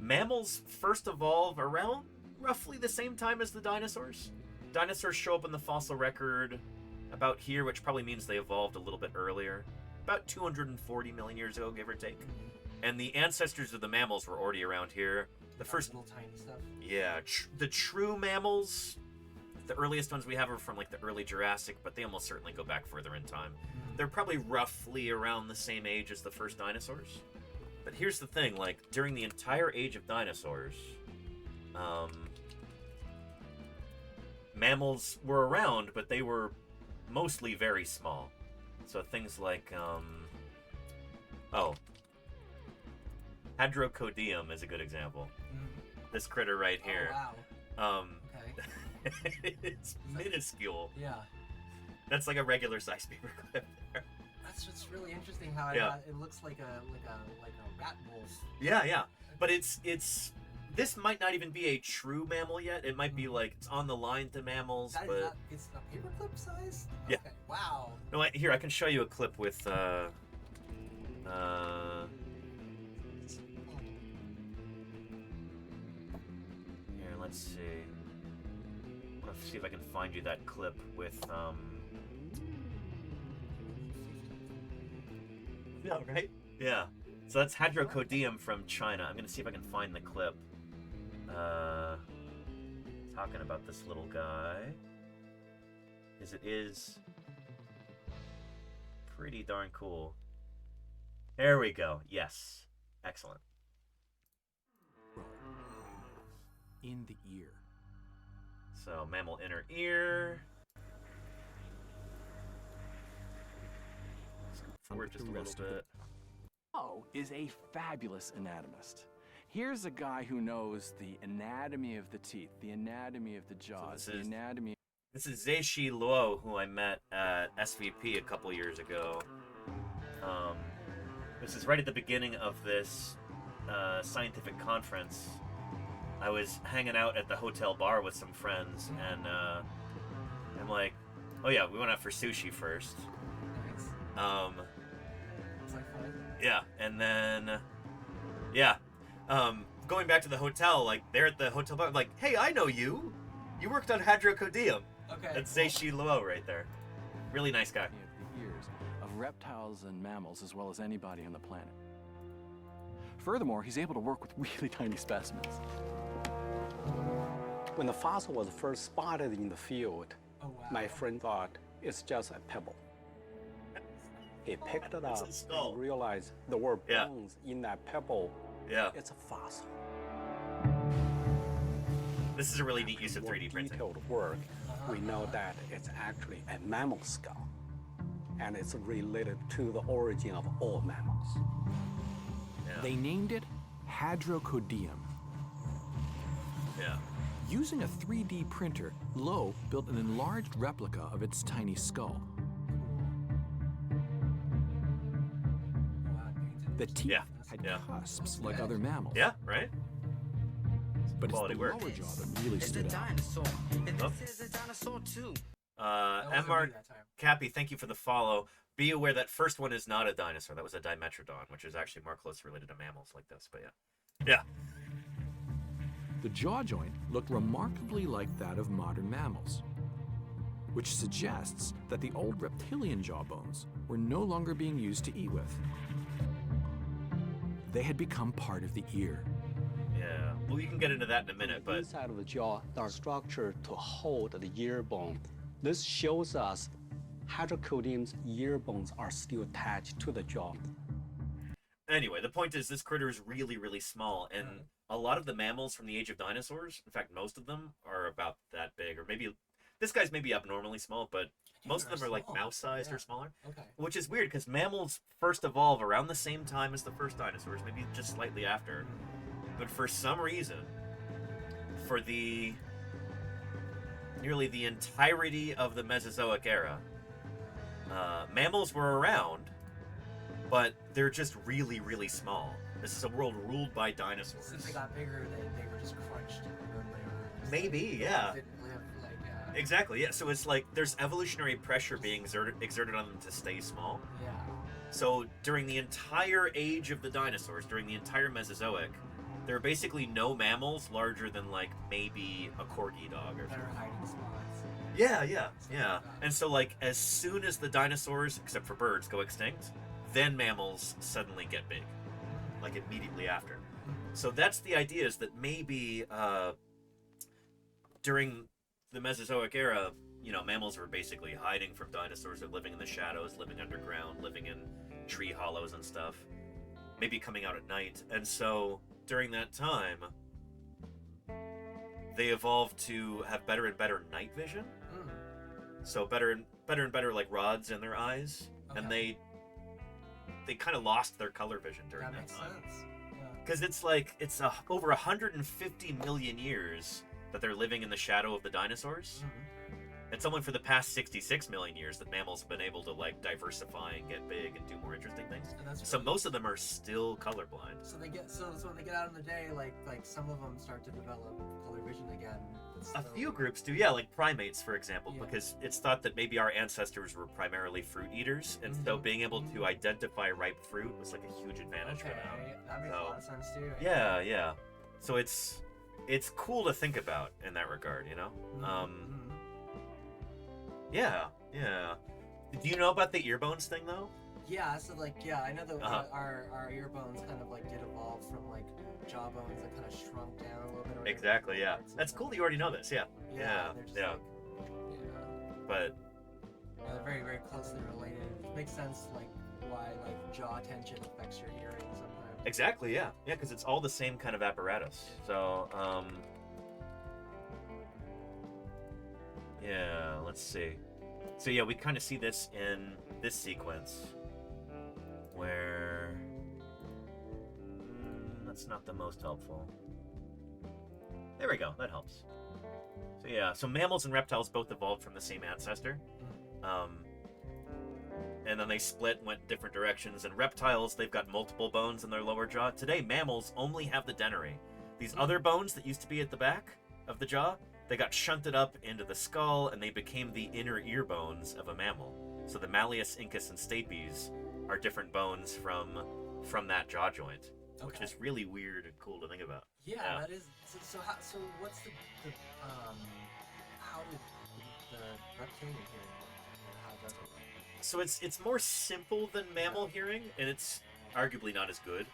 Mammals first evolve around roughly the same time as the dinosaurs. Dinosaurs show up in the fossil record about here, which probably means they evolved a little bit earlier. About 240 million years ago, give or take. And the ancestors of the mammals were already around here. The first little tiny stuff. Yeah, the true mammals, the earliest ones we have are from like the early Jurassic, but they almost certainly go back further in time. They're probably roughly around the same age as the first dinosaurs. But here's the thing, like, during the entire age of dinosaurs, mammals were around, but they were mostly very small. So things like, Hadrocodium is a good example. This critter right here. Oh, wow. Okay. It's minuscule. Yeah. That's like a regular size paperclip there. That's just really interesting how Yeah. it looks like a rat wolf. Yeah. But it's this might not even be a true mammal yet. It might be like it's on the line to mammals, but it's a paperclip size. Yeah. Okay. Wow. No, here I can show you a clip with Here, let's see. Let's see if I can find you that clip with No, right? Yeah. So that's Hadrocodium from China. I'm gonna see if I can find the clip. Talking about this little guy. Because it is pretty darn cool. There we go. Yes. Excellent. In the ear. So, mammal inner ear. Forward just a little bit. Is a fabulous anatomist. Here's a guy who knows the anatomy of the teeth, the anatomy of the jaws, the anatomy. This is Zeishi Luo, who I met at SVP a couple years ago. This is right at the beginning of this scientific conference. I was hanging out at the hotel bar with some friends, and I'm like, oh yeah, we went out for sushi first. Yeah, and then, yeah, going back to the hotel, like, they're at the hotel bar, like, hey, I know you! You worked on Hadrocodium! Okay. That's Zeishi Luo right there. Really nice guy. The ears of reptiles and mammals as well as anybody on the planet. Furthermore, he's able to work with really tiny specimens. When the fossil was first spotted in the field, my friend thought it's just a pebble. He picked it up and realized there were bones in that pebble. Yeah. It's a fossil. This is a really neat use of 3D printing. Detailed work, we know that it's actually a mammal skull, and it's related to the origin of all mammals. Yeah. They named it Hadrocodium. Yeah. Using a 3D printer, Lowe built an enlarged replica of its tiny skull. The teeth had cusps like other mammals. Yeah, right? But it's Quality the work. lower jaw that really stood out. This is a dinosaur too. Mr. Cappy, thank you for the follow. Be aware that first one is not a dinosaur. That was a Dimetrodon, which is actually more closely related to mammals like this, but yeah. Yeah. The jaw joint looked remarkably like that of modern mammals, which suggests that the old reptilian jawbones were no longer being used to eat with. They had become part of the ear. Yeah, well, we can get into that in a minute, but Inside of the jaw are structured to hold the ear bone. This shows us Hadrocodium's ear bones are still attached to the jaw. anyway, the point is this critter is really, really small, and a lot of the mammals from the age of dinosaurs, in fact, most of them are about that big, or maybe this guy's maybe abnormally small, but most of them are like mouse-sized or smaller. Okay. Which is weird because mammals first evolve around the same time as the first dinosaurs, maybe just slightly after. But for some reason, for nearly the entirety of the Mesozoic era, mammals were around, but they're just really, really small. This is a world ruled by dinosaurs. Since they got bigger, they were just crunched. Maybe, yeah. Exactly, yeah. So it's like there's evolutionary pressure being exerted on them to stay small. Yeah. So during the entire age of the dinosaurs, during the entire Mesozoic, there are basically no mammals larger than like maybe a corgi dog or something. Hiding spots. Yeah. And so like as soon as the dinosaurs, except for birds, go extinct, then mammals suddenly get big. Like immediately after. So that's the idea, is that maybe during the Mesozoic era, you know, mammals were basically hiding from dinosaurs, or living in the shadows, living underground, living in tree hollows and stuff, maybe coming out at night. And so during that time, they evolved to have better and better night vision. So better and better like rods in their eyes, and they kind of lost their color vision during that time. Because it's like it's over 150 million years that they're living in the shadow of the dinosaurs. It's only for the past 66 million years that mammals have been able to like diversify and get big and do more interesting things. So most of them are still colorblind. So they get so when they get out in the day, like some of them start to develop color vision again. A few groups do, yeah, like primates, for example, because it's thought that maybe our ancestors were primarily fruit eaters, and so being able to identify ripe fruit was like a huge advantage for them. That makes a lot of sense too. Yeah, yeah. So it's cool to think about in that regard, you know. Yeah, yeah. Do you know about the ear bones thing though? Yeah, so like I know that our ear bones kind of like did evolve from like jaw bones that kind of shrunk down a little bit. Exactly, yeah. That's cool that you already know this, yeah. Yeah. But they're very, very closely related. It makes sense like why like jaw tension affects your hearing sometimes. exactly, yeah. Yeah, because it's all the same kind of apparatus. So, yeah, let's see. So yeah, we kind of see this in this sequence where that's not the most helpful. There we go, that helps. So yeah, so mammals and reptiles both evolved from the same ancestor. And then they split and went different directions. And reptiles, they've got multiple bones in their lower jaw. Today, mammals only have the dentary. These other bones that used to be at the back of the jaw, they got shunted up into the skull and they became the inner ear bones of a mammal. So the malleus, incus, and stapes are different bones from that jaw joint, which is really weird and cool to think about. Yeah, that is. So what's the how did the reptilian hearing work? How does it work? So it's more simple than mammal hearing, and it's arguably not as good. Is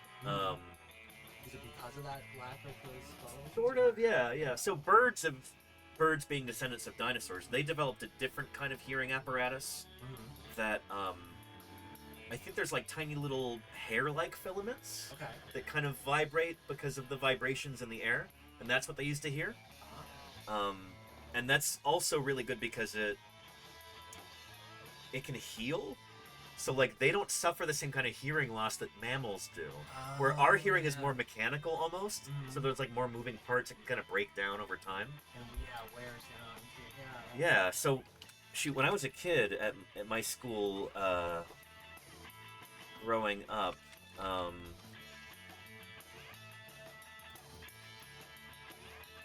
it because of that lack of those bones? Sort of, yeah. So birds birds being descendants of dinosaurs, they developed a different kind of hearing apparatus that I think there's like tiny little hair-like filaments that kind of vibrate because of the vibrations in the air, and that's what they used to hear. And that's also really good because it can heal. So like they don't suffer the same kind of hearing loss that mammals do, where our hearing is more mechanical almost. So there's like more moving parts that can kind of break down over time. And wears down. Yeah. So, when I was a kid at my school, growing up,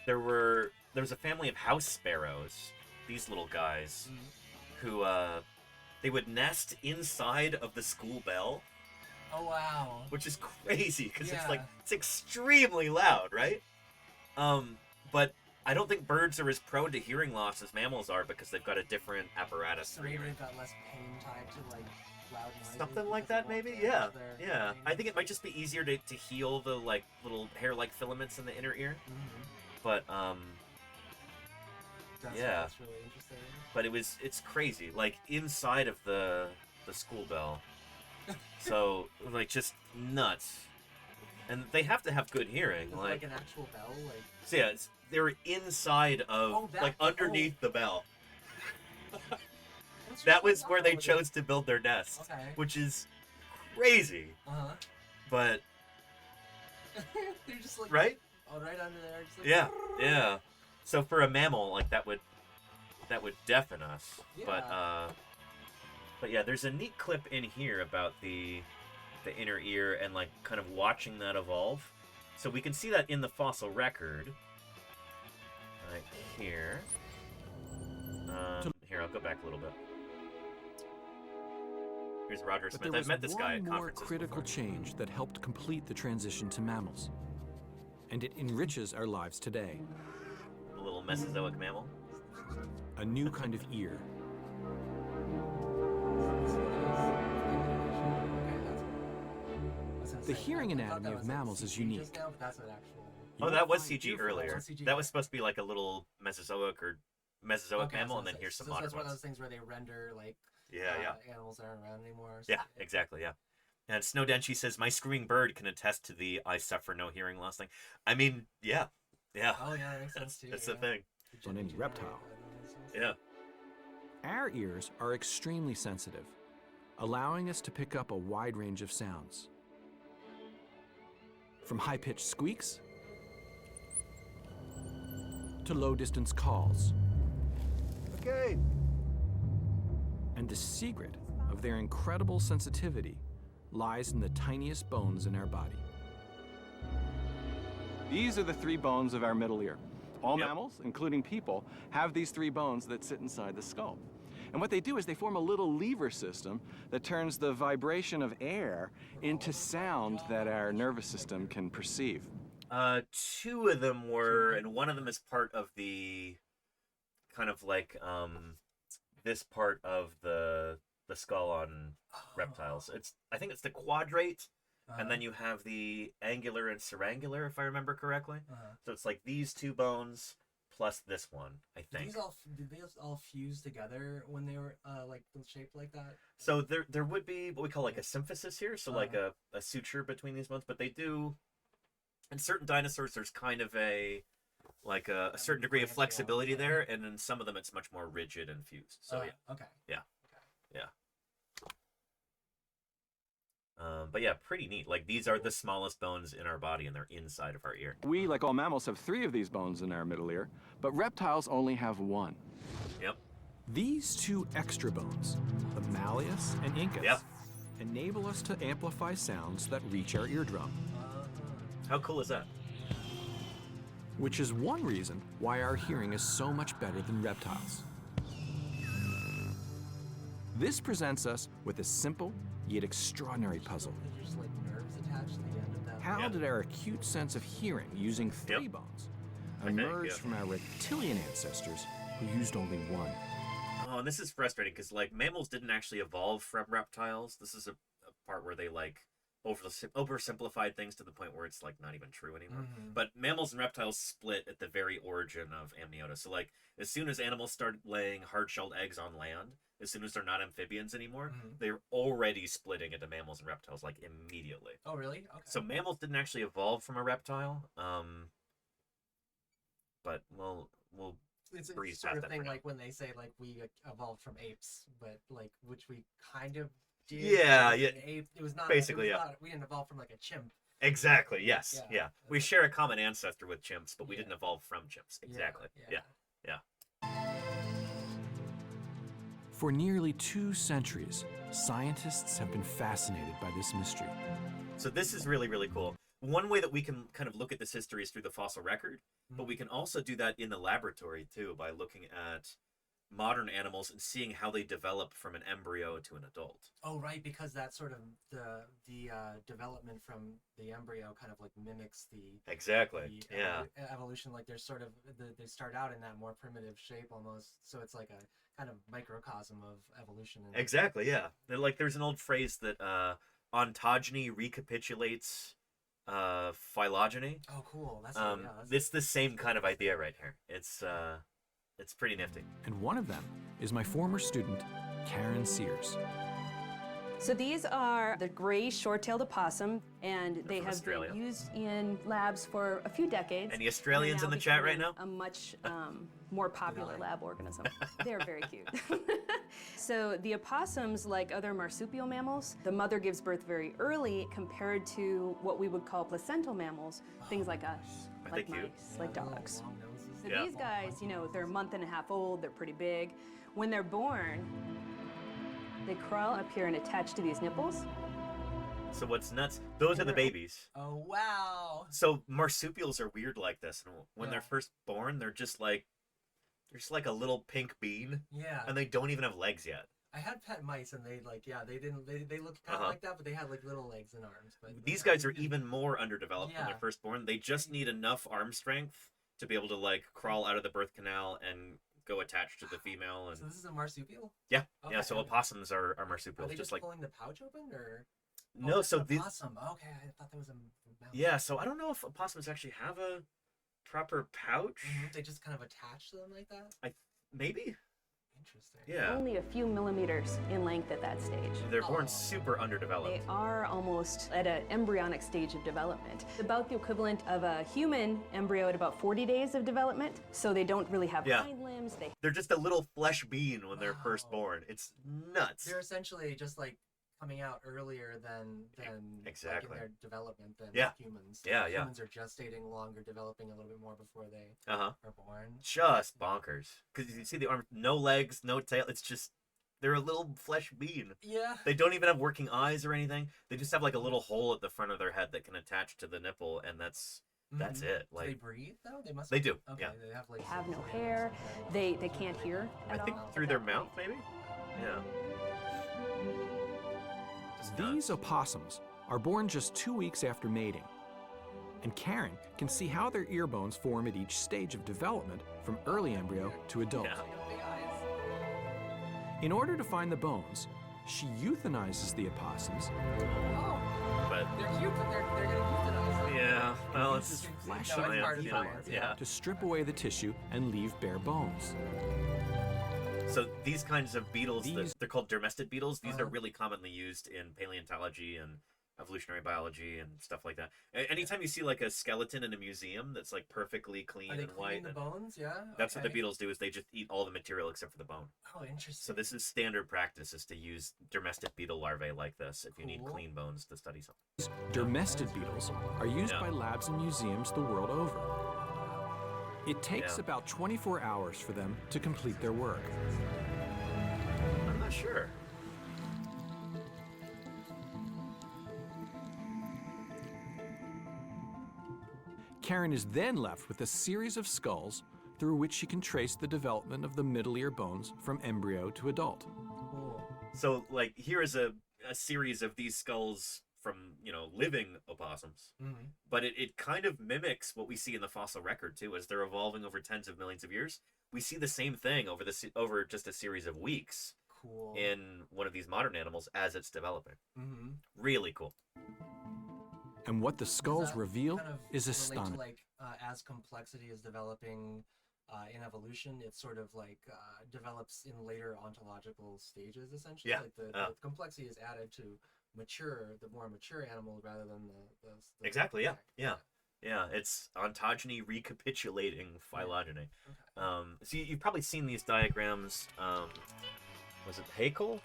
there was a family of house sparrows. These little guys, who they would nest inside of the school bell. Oh wow! Which is crazy because it's extremely loud, right? But I don't think birds are as prone to hearing loss as mammals are because they've got a different apparatus. So maybe they've got less pain tied to like loud noises. Something like that, maybe. Yeah. I think it might just be easier to heal the like little hair-like filaments in the inner ear. But that's really interesting. But it's crazy, like inside of the school bell. So like just nuts. And they have to have good hearing. Like an actual bell, like. So yeah, they're inside of underneath the bell. That was where they chose to build their nest, which is crazy. But they're just like right? Oh, right under there. Just like, yeah. So for a mammal, like that would deafen us. Yeah. But yeah, there's a neat clip in here about the inner ear and like kind of watching that evolve. So we can see that in the fossil record. Right here. Here, I'll go back a little bit. Here's Roger Smith. I've met this guy at But there was one more conferences critical before. change that helped complete the transition to mammals. And it enriches our lives today. A little Mesozoic mammal. A new kind of ear. The hearing anatomy of mammals is unique. Oh, that was CG earlier. That was supposed to be like a little Mesozoic mammal, and then here's some so modern that's one of ones. those things where they render like animals that aren't around anymore. Yeah, exactly, yeah. And Snowdenchi says, my screaming bird can attest to the I suffer no hearing loss thing. I mean, yeah. Oh yeah, that makes sense too. That's the thing. On any reptile. Yeah. Our ears are extremely sensitive, allowing us to pick up a wide range of sounds. From high-pitched squeaks to low-distance calls. decade. And the secret of their incredible sensitivity lies in the tiniest bones in our body. These are the 3 bones of our middle ear. All mammals, including people, have these 3 bones that sit inside the skull. And what they do is they form a little lever system that turns the vibration of air into sound that our nervous system can perceive. 2 of them were, and one of them is part of the kind of like this part of the skull on reptiles. I think it's the quadrate, and then you have the angular and serrangular, if I remember correctly. So it's like these 2 bones plus this one, I think. Did they all fuse together when they were like shaped like that? So there would be what we call like a symphysis here, so like a suture between these bones, but they do, in certain dinosaurs, there's kind of a certain degree of flexibility there, and in some of them it's much more rigid and fused. So yeah. Okay. Yeah. Yeah. But yeah, pretty neat. Like, these are the smallest bones in our body, and they're inside of our ear. We, like all mammals, have 3 of these bones in our middle ear, but reptiles only have 1. Yep. These 2 extra bones, the malleus and incus, enable us to amplify sounds that reach our eardrum. How cool is that? Which is one reason why our hearing is so much better than reptiles. This presents us with a simple yet extraordinary puzzle. There's like nerves attached to the end of that. How did our acute sense of hearing using 3 bones emerge from our reptilian ancestors who used only 1? Oh, and this is frustrating because like mammals didn't actually evolve from reptiles. This is a part where they like oversimplified things to the point where it's like not even true anymore. But mammals and reptiles split at the very origin of amniota. So like as soon as animals started laying hard-shelled eggs on land, as soon as they're not amphibians anymore, they're already splitting into mammals and reptiles like immediately. Oh, really? Okay. So mammals didn't actually evolve from a reptile. But we'll it's breeze sort past of that thing for now. like when they say like we evolved from apes, but like which we kind of did. Yeah, Like, yeah. an ape, it was not Basically, it was yeah. not, we didn't evolve from like a chimp. Exactly. Yes. Yeah. Yeah. We share a common ancestor with chimps, but we didn't evolve from chimps. Exactly. Yeah. Yeah. For nearly 2 centuries, scientists have been fascinated by this mystery. So this is really, really cool. One way that we can kind of look at this history is through the fossil record, but we can also do that in the laboratory too by looking at modern animals and seeing how they develop from an embryo to an adult. Oh, right, because that sort of the development from the embryo kind of like mimics the evolution. Like there's sort of they start out in that more primitive shape almost, so it's like a kind of microcosm of evolution. Exactly, yeah. There's an old phrase that ontogeny recapitulates phylogeny. Oh, cool. That's it's the same kind of idea right here. It's pretty nifty. And one of them is my former student, Karen Sears. So these are the gray short-tailed opossum, and they have Australia. been used in labs for a few decades. Any Australians in the chat right now? A much more popular lab organism. They're very cute. So the opossums, like other marsupial mammals, the mother gives birth very early compared to what we would call placental mammals, things like us, like mice, like dogs. So these guys, they're a month and a half old, they're pretty big. When they're born, they crawl up here and attach to these nipples. So what's nuts, those are the babies. Oh, wow. So marsupials are weird like this. And when they're first born, they're just like a little pink bean. Yeah. And they don't even have legs yet. I had pet mice and they they look kind of like that, but they had like little legs and arms. But These guys are even more underdeveloped when Yeah. they're first born. They just need enough arm strength to be able to like crawl out of the birth canal and go attach to the female. And So this is a marsupial? yeah, Okay. yeah. So opossums are Are marsupials, they just just like pulling the pouch open, or? no. that's So an these opossum. Okay, I thought that was a mouse. yeah. So I don't know if opossums actually have a proper pouch. They just kind of attach to them like that. Maybe. Interesting. Yeah. Only a few millimeters in length at that stage. They're born super underdeveloped. They are almost at an embryonic stage of development. About the equivalent of a human embryo at about 40 days of development. So they don't really have Yeah. hind limbs. They They're just a little flesh bean when they're first born. It's nuts. They're essentially just like coming out earlier than exactly like in their development than yeah. humans. Yeah, Like, yeah. Humans are gestating longer, developing a little bit more before they Uh-huh. are born. Just bonkers. Because you see the arm, no legs, no tail. It's just, they're a little flesh bean. Yeah. They don't even have working eyes or anything. They just have like a little hole at the front of their head that can attach to the nipple, and that's it. Like, do they breathe though? They must. They do. Okay, Yeah. They have like. Have no hair. They can't hear at I think all. through their mouth, maybe. Yeah. These opossums are born just 2 weeks after mating. And Karen can see how their ear bones form at each stage of development from early embryo to adult. In order to find the bones, she euthanizes the opossums. But they're cute, but they're getting euthanized. Yeah, well, it's Uses just flesh no, and it's fire yeah. to strip away the tissue and leave bare bones. So these kinds of beetles, they're called dermestid beetles. These are really commonly used in paleontology and evolutionary biology and stuff like that. Anytime you see like a skeleton in a museum that's like perfectly clean Are they and white, cleaning the bones? Yeah. that's what the Okay. beetles do. Is they just eat all the material except for the bone. Oh, interesting. So this is standard practice, is to use dermestid beetle larvae like this if you need Cool. clean bones to study something. Dermestid beetles are used Yeah. by labs and museums the world over. It takes about 24 hours for them to complete their work. I'm not sure. Karen is then left with a series of skulls through which she can trace the development of the middle ear bones from embryo to adult. So like here is a series of these skulls from, you know, living opossums. Mhm. But it kind of mimics what we see in the fossil record too, as they're evolving over tens of millions of years. We see the same thing over just a series of weeks. Cool. In one of these modern animals as it's developing. Mm-hmm. Really cool. And what the skulls reveal Kind of is relate astonishing. to, like, as complexity is developing in evolution, it sort of like develops in later ontological stages, essentially. Yeah. Like the complexity is added to the more mature animal rather than the Exactly, yeah. Yeah. Yeah, it's ontogeny recapitulating phylogeny. So you've probably seen these diagrams. Was it Haeckel?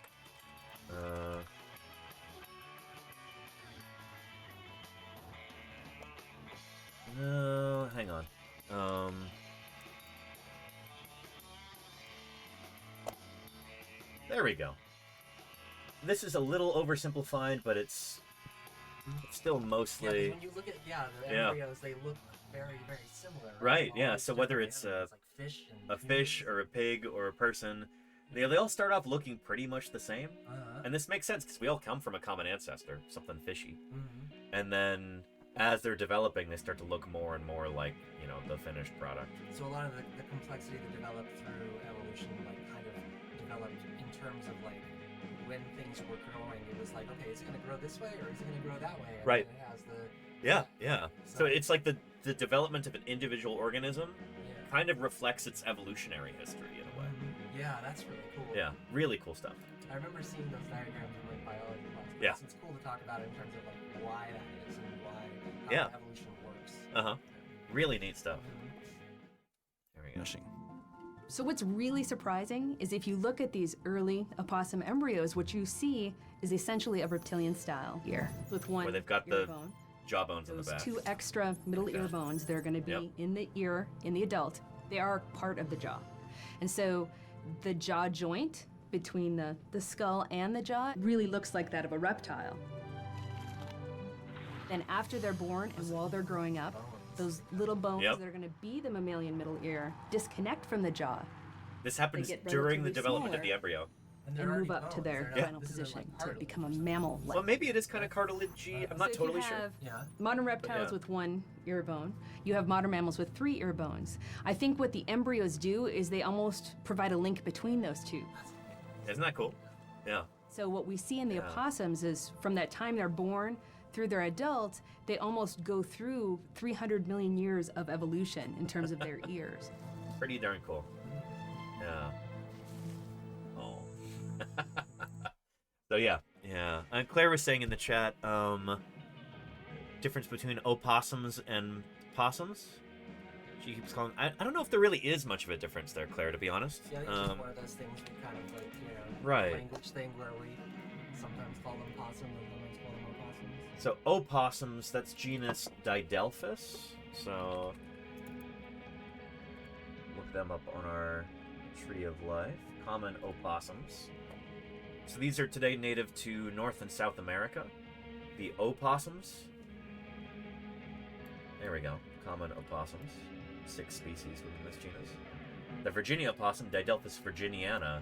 No, hang on. There we go. This is a little oversimplified, but it's still mostly. Yeah, when you look at the Yeah. embryos, they look very, very similar. Right, All yeah. these So whether different it's animals, like fish and a fish or a pig or a person, they all start off looking pretty much the same. And this makes sense because we all come from a common ancestor, something fishy. And then as they're developing, they start to look more and more like, you know, the finished product. So a lot of the complexity that developed through evolution, like kind of developed in terms of like when things were growing. It was like, okay, is it going to grow this way or is it going to grow that way? And Right. then it has the Yeah. So it's like the development of an individual organism kind of reflects its evolutionary history in a way. Yeah, that's really cool. Yeah, really cool stuff. I remember seeing those diagrams in like biology class. Yeah. It's cool to talk about it in terms of like why that is and how Yeah. evolution works. Really neat stuff. There we go. So what's really surprising is if you look at these early opossum embryos, what you see is essentially a reptilian style ear with one Where they've got ear the bone. jaw bones in the Those back. two extra middle ear bones, they're going to be in the ear in the adult. They are part of the jaw. And so the jaw joint between the skull and the jaw really looks like that of a reptile. Then after they're born and while they're growing up, those little bones that are going to be the mammalian middle ear disconnect from the jaw. This happens get during the relatively development of smaller the embryo. and move up to their final position to become a mammal. Well, maybe it is kind of cartilagey. I'm not So if totally you sure. have modern reptiles yeah. with one ear bone. You have modern mammals with 3 ear bones. I think what the embryos do is they almost provide a link between those two. Isn't that cool? Yeah. So what we see in the opossums is from that time they're born through their adult, they almost go through 300 million years of evolution in terms of their ears. Pretty darn cool. Yeah. Oh. So yeah. And Claire was saying in the chat, difference between opossums and possums. She keeps calling. I don't know if there really is much of a difference there, Claire. To be honest. Yeah, I think it's just one of those things we kind of like, Right. language thing where we sometimes call them possum and sometimes call them opossums. So opossums, that's genus Didelphus. So look them up on our tree of life. Common opossums. So these are today native to North and South America. The opossums. There we go. Common opossums. 6 species within this genus. The Virginia opossum, Didelphus virginiana,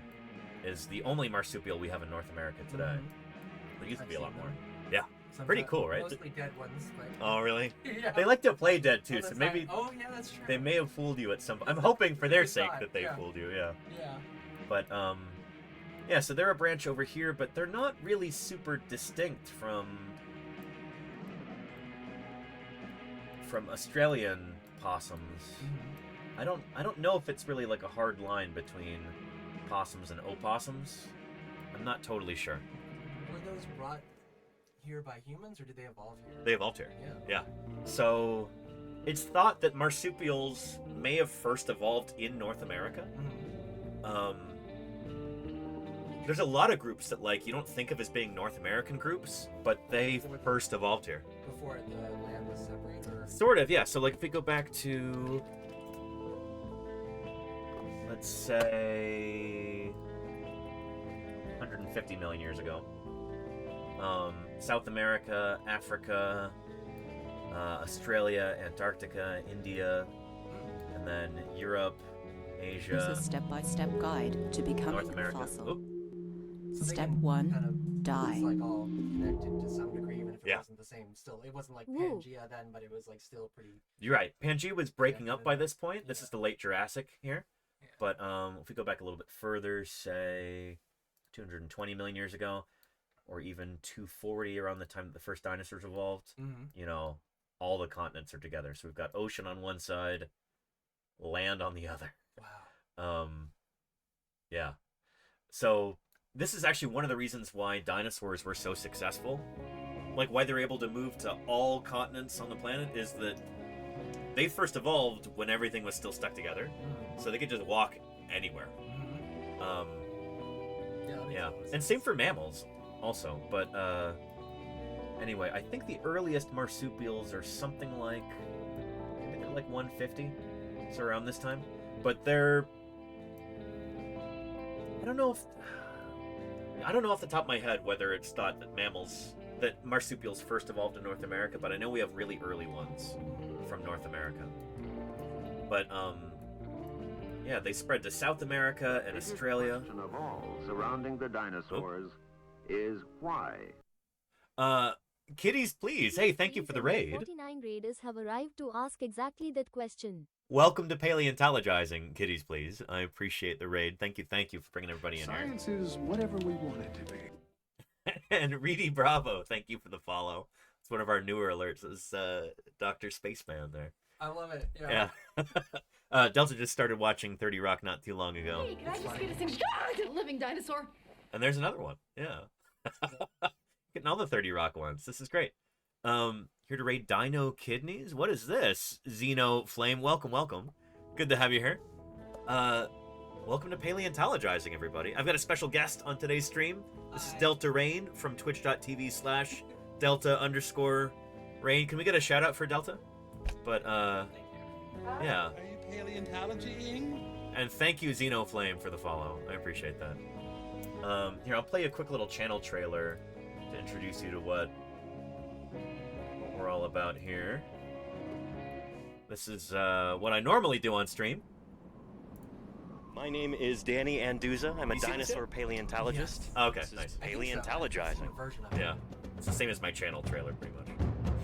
is the only marsupial we have in North America today. There used to be a lot more. Yeah. Pretty cool, right? Mostly dead ones, but... Oh, really? Yeah. They like to play dead, too, so maybe... Oh, yeah, that's true. They may have fooled you at some point. I'm hoping for their sake that they fooled you, yeah. Yeah. But, yeah, so they're a branch over here, but they're not really super distinct from Australian possums. I don't know if it's really like a hard line between possums and opossums. I'm not totally sure. Were those brought here by humans, or did they evolve here? They evolved here. Yeah. So it's thought that marsupials may have first evolved in North America. There's a lot of groups that you don't think of as being North American groups, but they first evolved here. Before the land was separated? Or... Sort of, yeah. So if we go back to, let's say, 150 million years ago. South America, Africa, Australia, Antarctica, India, and then Europe, Asia. Here's a step-by-step guide to becoming North America. a fossil. Oop. So Step 1, die. It's like all connected to some degree, even if it Yeah. wasn't the same. Still, it wasn't like Pangea then, but it was like still pretty. You're right. Pangea was breaking up by this point. This is the late Jurassic here. But if we go back a little bit further, say 220 million years ago, or even 240 around the time that the first dinosaurs evolved, you know, all the continents are together. So we've got ocean on one side, land on the other. Wow. Yeah. So this is actually one of the reasons why dinosaurs were so successful. Like why they're able to move to all continents on the planet is that they first evolved when everything was still stuck together. So they could just walk anywhere. Yeah. And same for mammals also. But anyway, I think the earliest marsupials are something like, I think they're like 150. So around this time. But they're, I don't know off the top of my head whether it's thought that marsupials first evolved in North America, but I know we have really early ones from North America. But yeah, they spread to South America and Australia. The question of all surrounding the dinosaurs is why. Kitties, please. Hey, thank you for the raid. 49 raiders have arrived to ask exactly that question. Welcome to Paleontologizing, Kitties, please. I appreciate the raid. Thank you for bringing everybody in here. Science is whatever we want it to be. And Reedy Bravo, thank you for the follow. It's one of our newer alerts. It's Dr. Spaceman there. I love it. Yeah. Delta just started watching 30 Rock not too long ago. Hey, can I just get a single living dinosaur? And there's another one. Yeah. Getting all the 30 Rock ones. This is great. Here to raid Dino Kidneys? What is this? Xeno Flame, welcome. Good to have you here. Welcome to Paleontologizing, everybody. I've got a special guest on today's stream. This is Delta Rain from twitch.tv/Delta_Rain. Can we get a shout out for Delta? But, yeah. Are you paleontologying? And thank you, Xeno Flame, for the follow. I appreciate that. Here, I'll play a quick little channel trailer to introduce you to what we're all about here. This is what I normally do on stream. My name is Danny Anduza. I'm a dinosaur paleontologist. Yes. Okay, This is nice. Paleontologizing. Yeah, it's the same as my channel trailer, pretty much.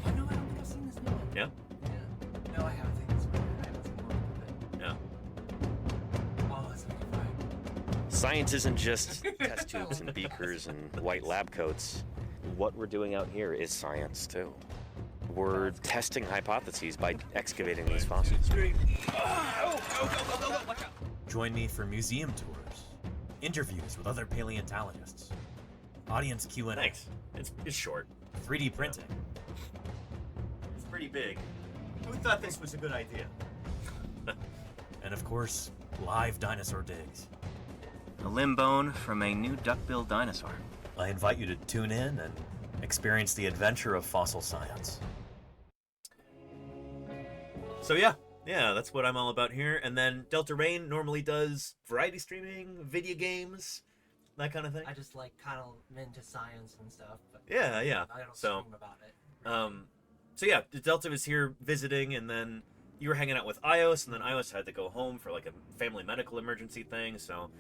Oh, no, I don't think I've seen this new one. Yeah? No, I haven't seen this one. I haven't seen one. Yeah. Oh, that's gonna be fine. Science isn't just test tubes and beakers and white lab coats. What we're doing out here is science, too. We're testing hypotheses by excavating these fossils. Join me for museum tours, interviews with other paleontologists, audience Q&A. Thanks. It's short. 3D printing. It's pretty big. Who thought this was a good idea? And of course, live dinosaur digs. A limb bone from a new duck-billed dinosaur. I invite you to tune in and experience the adventure of fossil science. So yeah, that's what I'm all about here. And then Delta Rain normally does variety streaming, video games, that kind of thing. I just like kind of into science and stuff. But Yeah. I don't stream about it. So yeah, Delta was here visiting, and then you were hanging out with Ios, and then Ios had to go home for like a family medical emergency thing, so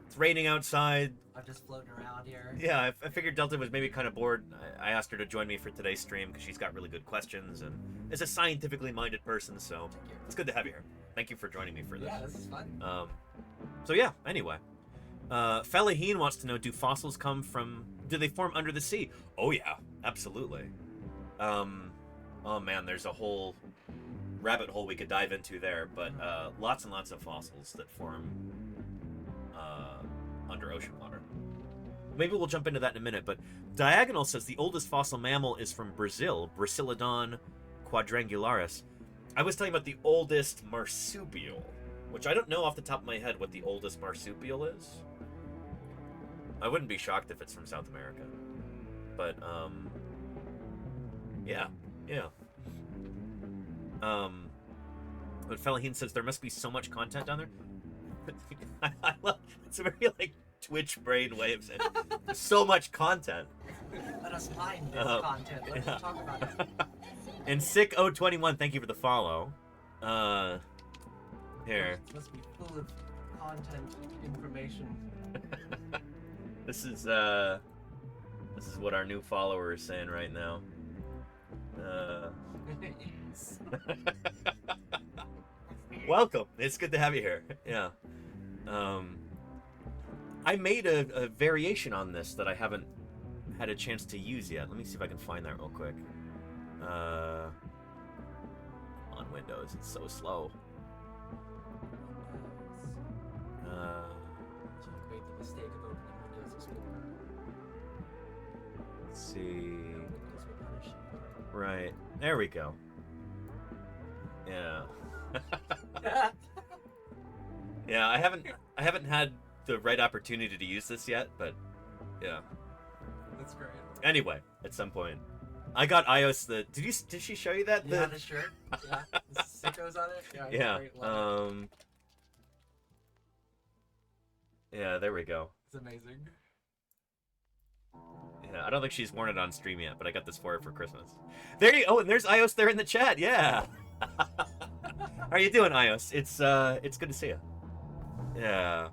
it's raining outside. I'm just floating around here. Yeah, I figured Delta was maybe kind of bored. I asked her to join me for today's stream because she's got really good questions and is a scientifically minded person, so it's good to have you here. Thank you for joining me for this. Yeah, this is fun. So yeah, anyway. Felaheen wants to know, do fossils come from... Do they form under the sea? Oh yeah, absolutely. Oh man, there's a whole rabbit hole we could dive into there, but lots and lots of fossils that form under ocean water. Maybe we'll jump into that in a minute, but Diagonal says the oldest fossil mammal is from Brazil, Bracylodon quadrangularis. I was talking about the oldest marsupial, which I don't know off the top of my head what the oldest marsupial is. I wouldn't be shocked if it's from South America. But, yeah. But Felaheen says there must be so much content down there. I love, it's a very, like, Twitch brain waves and so much content. Let us find this content. Let's talk about it. And Sick021, thank you for the follow. Here. It must be full of content information. This is what our new follower is saying right now. Welcome. It's good to have you here. Yeah. I made a variation on this that I haven't had a chance to use yet. Let me see if I can find that real quick. On Windows, it's so slow. Made the mistake of opening Windows Explorer. Let's see. Right. There we go. Yeah. Yeah, I haven't had the right opportunity to use this yet, but yeah. That's great. Anyway, at some point. I got Ios the did she show you that? Yeah, the shirt. Yeah. The sickos on it. Yeah. Yeah. Great. Love it. Yeah, there we go. It's amazing. Yeah, I don't think she's worn it on stream yet, but I got this for her for Christmas. There you and there's Ios there in the chat. Yeah. How are you doing, Ios? It's good to see you. Yeah.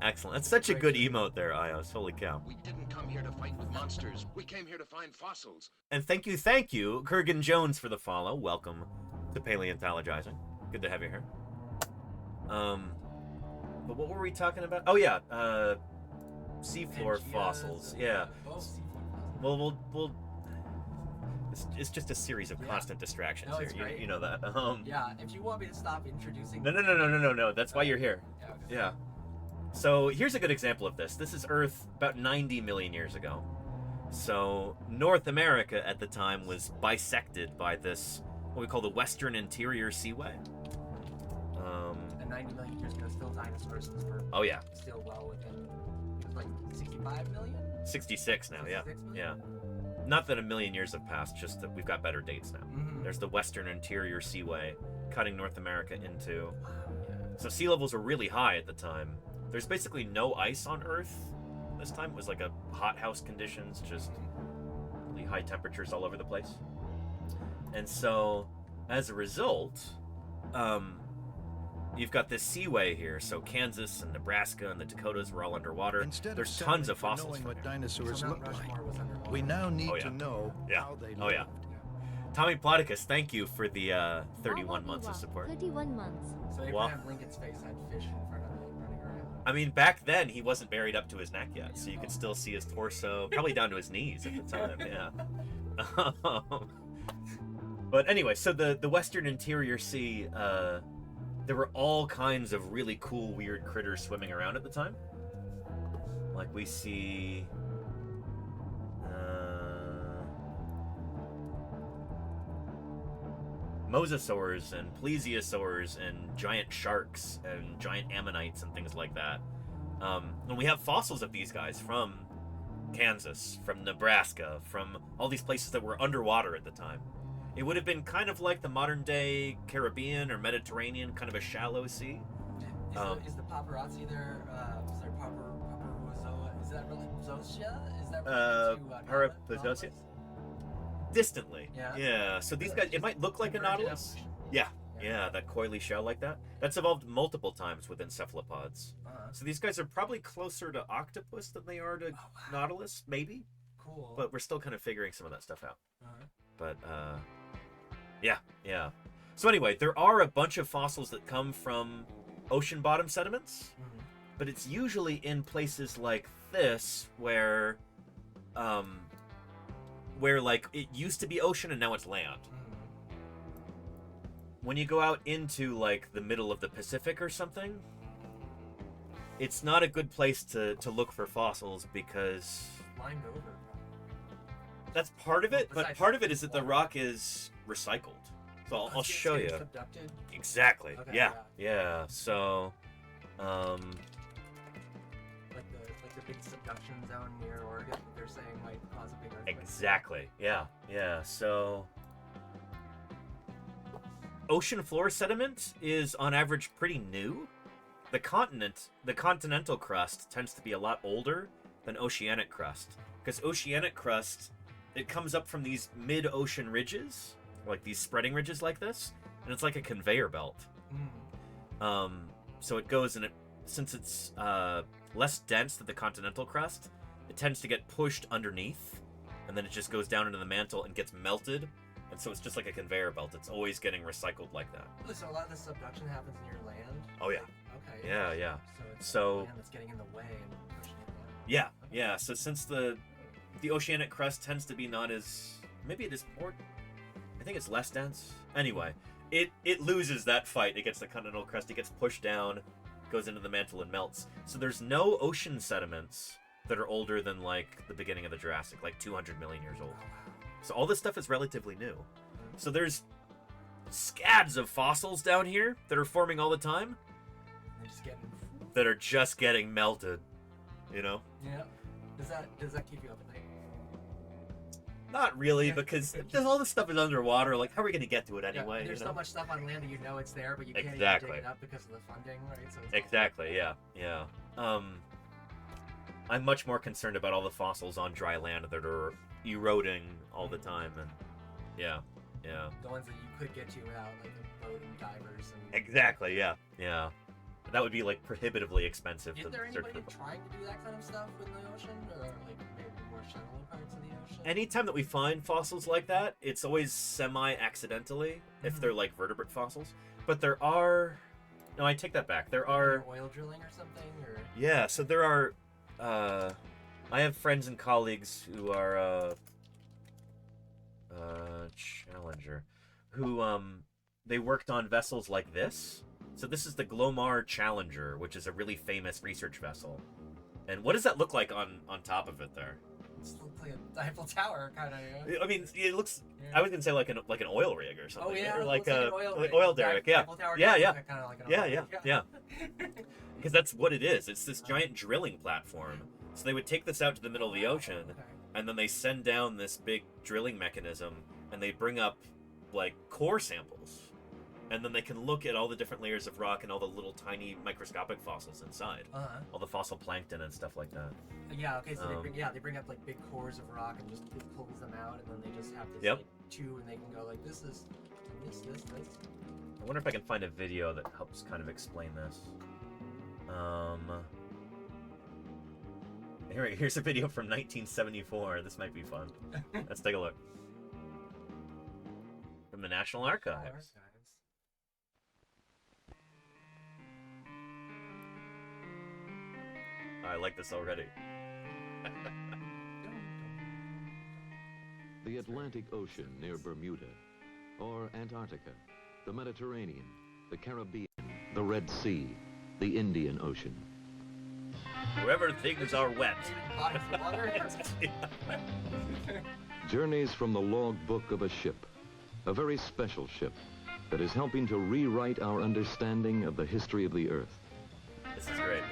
Excellent. That's such a good emote there, Ios. Holy cow. We didn't come here to fight with monsters. We came here to find fossils. And thank you, Kurgan Jones for the follow. Welcome to Paleontologizing. Good to have you here. But what were we talking about? Oh yeah, seafloor fossils. Yeah. Well, we'll. It's just a series of constant distractions here. You know that. Yeah. If you want me to stop introducing. No. That's why you're here. Yeah. Okay. Yeah. So here's a good example of this. This is Earth about 90 million years ago. So North America at the time was bisected by this, what we call the Western Interior Seaway. And 90 million years ago, still dinosaurs were still well within, it was like 65 million? 66 now, 66 million? Yeah. Not that a million years have passed, just that we've got better dates now. Mm-hmm. There's the Western Interior Seaway cutting North America into... So sea levels were really high at the time. There's basically no ice on Earth this time. It was like a hothouse conditions, just really high temperatures all over the place. And so, as a result, you've got this seaway here. So Kansas and Nebraska and the Dakotas were all underwater. There's tons of fossils. Knowing what dinosaurs look like, we now need to know how they lived. Oh yeah. Tommy Ploticus, thank you for the 31 months of support. 31 months. So Abraham Lincoln's face had fish in front of it running around. I mean, back then he wasn't buried up to his neck yet, so you could still see his torso, probably down to his knees at the time. Yeah. But anyway, so the Western Interior Sea, there were all kinds of really cool, weird critters swimming around at the time. Like we see. Mosasaurs and plesiosaurs and giant sharks and giant ammonites and things like that. And we have fossils of these guys from Kansas, from Nebraska, from all these places that were underwater at the time. It would have been kind of like the modern-day Caribbean or Mediterranean, kind of a shallow sea. Is the paparazzi there? Is there paparazzoa? Is that really Zosia? Is that really Parapazosia? Distantly. Yeah. So these guys, it might look like a nautilus. Yeah. Yeah, that coily shell like that. That's evolved multiple times within cephalopods. So these guys are probably closer to octopus than they are to nautilus, maybe. Cool. But we're still kind of figuring some of that stuff out. But yeah. So anyway, there are a bunch of fossils that come from ocean bottom sediments, but it's usually in places like this where like it used to be ocean and now it's land. When you go out into like the middle of the Pacific or something, it's not a good place to look for fossils because lined over. That's part of it, but part of it is that the rock is recycled. So I'll show you. Subducted? Exactly. Okay, yeah. So, like the big subduction zone near Oregon, they're saying might cause a big earthquake. Exactly. Yeah. So, ocean floor sediment is on average pretty new. The continental crust tends to be a lot older than oceanic crust, because oceanic crust, it comes up from these mid-ocean ridges, like these spreading ridges like this, and it's like a conveyor belt. So it goes, and since it's less dense than the continental crust, it tends to get pushed underneath, and then it just goes down into the mantle and gets melted, and so it's just like a conveyor belt. It's always getting recycled like that. So a lot of the subduction happens near land? Oh yeah. Okay. Yeah. So land that's getting in the way and pushing it down. Yeah. So since the oceanic crust tends to be not as, maybe it is more, I think it's less dense. Anyway, it loses that fight against the continental crust. It gets pushed down, goes into the mantle and melts. So there's no ocean sediments that are older than like the beginning of the Jurassic, like 200 million years old. So all this stuff is relatively new. So there's scads of fossils down here that are forming all the time that are just getting melted, you know? Yeah. Does that keep you up at night? Not really, because all this stuff is underwater. Like, how are we going to get to it anyway? There's so much stuff on land that you know it's there, but you can't even dig it up because of the funding, right? So Exactly, yeah. I'm much more concerned about all the fossils on dry land that are eroding all the time, and yeah. The ones that you could get to without like a boat and divers. Exactly, yeah. That would be like prohibitively expensive. Is there anybody trying to do that kind of stuff in the ocean, or like maybe more shallow parts of the ocean? Anytime that we find fossils like that, it's always semi-accidentally, if they're like vertebrate fossils. But there are... No, I take that back. There are... Oil drilling or something? Or... Yeah, so there are... I have friends and colleagues who are... Challenger. Who, they worked on vessels like this. So this is the Glomar Challenger, which is a really famous research vessel. And what does that look like on top of it there? It looks like a Eiffel Tower, kind of. Yeah. I mean, it looks. Yeah. I was gonna say like an oil rig or something. Oh yeah, or like an oil derrick. Yeah. Eiffel Tower Yeah. kind of like an Yeah. Because that's what it is. It's this giant drilling platform. So they would take this out to the middle of the ocean, and then they send down this big drilling mechanism, and they bring up like core samples. And then they can look at all the different layers of rock and all the little tiny microscopic fossils inside. All the fossil plankton and stuff like that. Yeah, okay, so they bring up like big cores of rock and just it pulls them out, and then they just have this like tube, and they can go like this. I wonder if I can find a video that helps kind of explain this. Here's a video from 1974. This might be fun. Let's take a look. From the National Archives. I like this already. The Atlantic Ocean near Bermuda, or Antarctica, the Mediterranean, the Caribbean, the Red Sea, the Indian Ocean. Wherever things are wet. Journeys from the logbook of a ship, a very special ship that is helping to rewrite our understanding of the history of the Earth. This is great.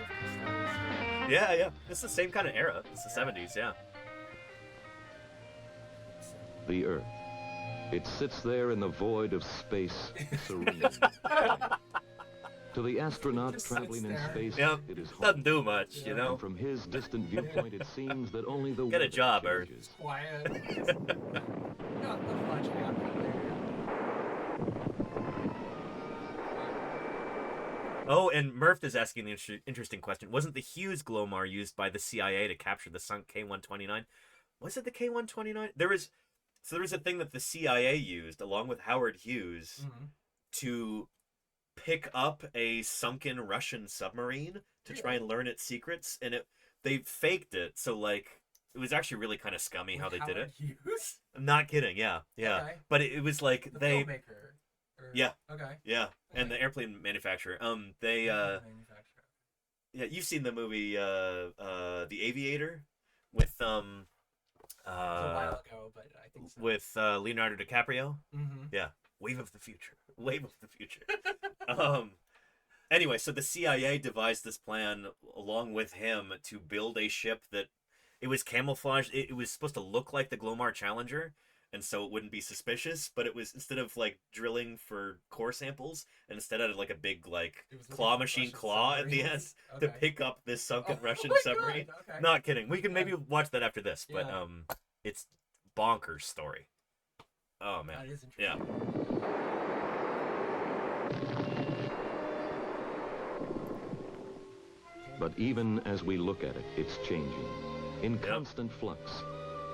Yeah, yeah. It's the same kind of era. It's the 70s, yeah. The Earth. It sits there in the void of space, serene. To the astronaut traveling in space, Yeah, it is doesn't do much, you know. And from his distant viewpoint, it seems that only the Get a weather job, Earth. changes. Quiet. Not much happening there. Oh, and Murph is asking an interesting question. Wasn't the Hughes Glomar used by the CIA to capture the sunk K-129? Was it the K-129? There was a thing that the CIA used, along with Howard Hughes, to pick up a sunken Russian submarine to try and learn its secrets, and they faked it, so like it was actually really kind of scummy how they did it. Hughes? I'm not kidding, yeah. Okay. But it was like The they filmmaker. Yeah. Okay. Yeah. And the airplane manufacturer. Yeah, you've seen the movie The Aviator with It was a while ago, but I think so. with Leonardo DiCaprio. Mhm. Yeah. Wave of the future. Wave of the future. Anyway, so the CIA devised this plan along with him to build a ship that it was camouflaged. It was supposed to look like the Glomar Challenger, and so it wouldn't be suspicious, but it was, instead of like drilling for core samples, and instead had like a big like claw machine claw at the end to pick up this sunken Russian submarine. Okay. Not kidding. We can maybe watch that after this, but Yeah. it's bonkers story. Oh man. That is yeah. But even as we look at it, it's changing, in constant flux.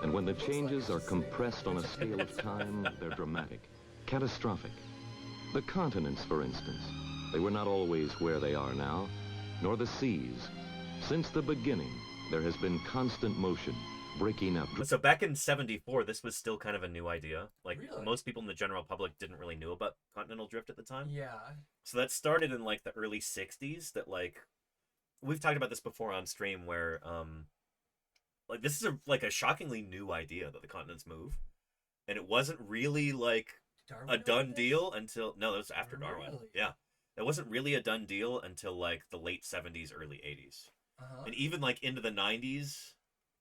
And when the changes are compressed on a scale of time, they're dramatic, catastrophic. The continents, for instance, they were not always where they are now, nor the seas. Since the beginning, there has been constant motion, breaking up. So back in '74, this was still kind of a new idea. Like Really? most people in the general public didn't really know about continental drift at the time. Yeah. So that started in like the early '60s. That like we've talked about this before on stream, where like this is like a shockingly new idea that the continents move, and it wasn't really like a done deal until that was after Darwin. Really? Yeah, it wasn't really a done deal until like the late '70s, early '80s, and even like into the '90s.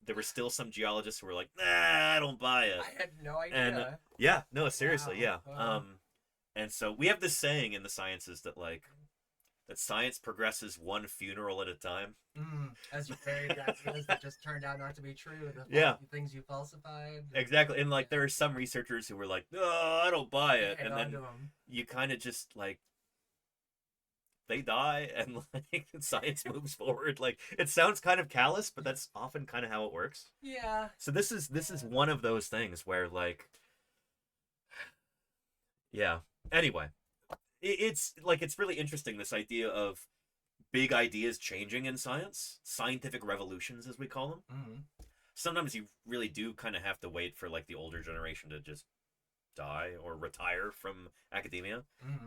There were still some geologists who were like, "Nah, I don't buy it." I had no idea. And yeah, no, seriously, Wow. yeah. And so we have this saying in the sciences that like that science progresses one funeral at a time. As you buried ideas that just turned out not to be true. The Yeah. things you falsified. Exactly, and like there are some researchers who were like, "No, I don't buy it," Hang and on then to 'em. you kind of just like they die, and like science moves forward. Like it sounds kind of callous, but that's often kind of how it works. Yeah. So this is one of those things where like, yeah. Anyway, it's like it's really interesting, this idea of big ideas changing in science, scientific revolutions as we call them. Sometimes you really do kind of have to wait for like the older generation to just die or retire from academia.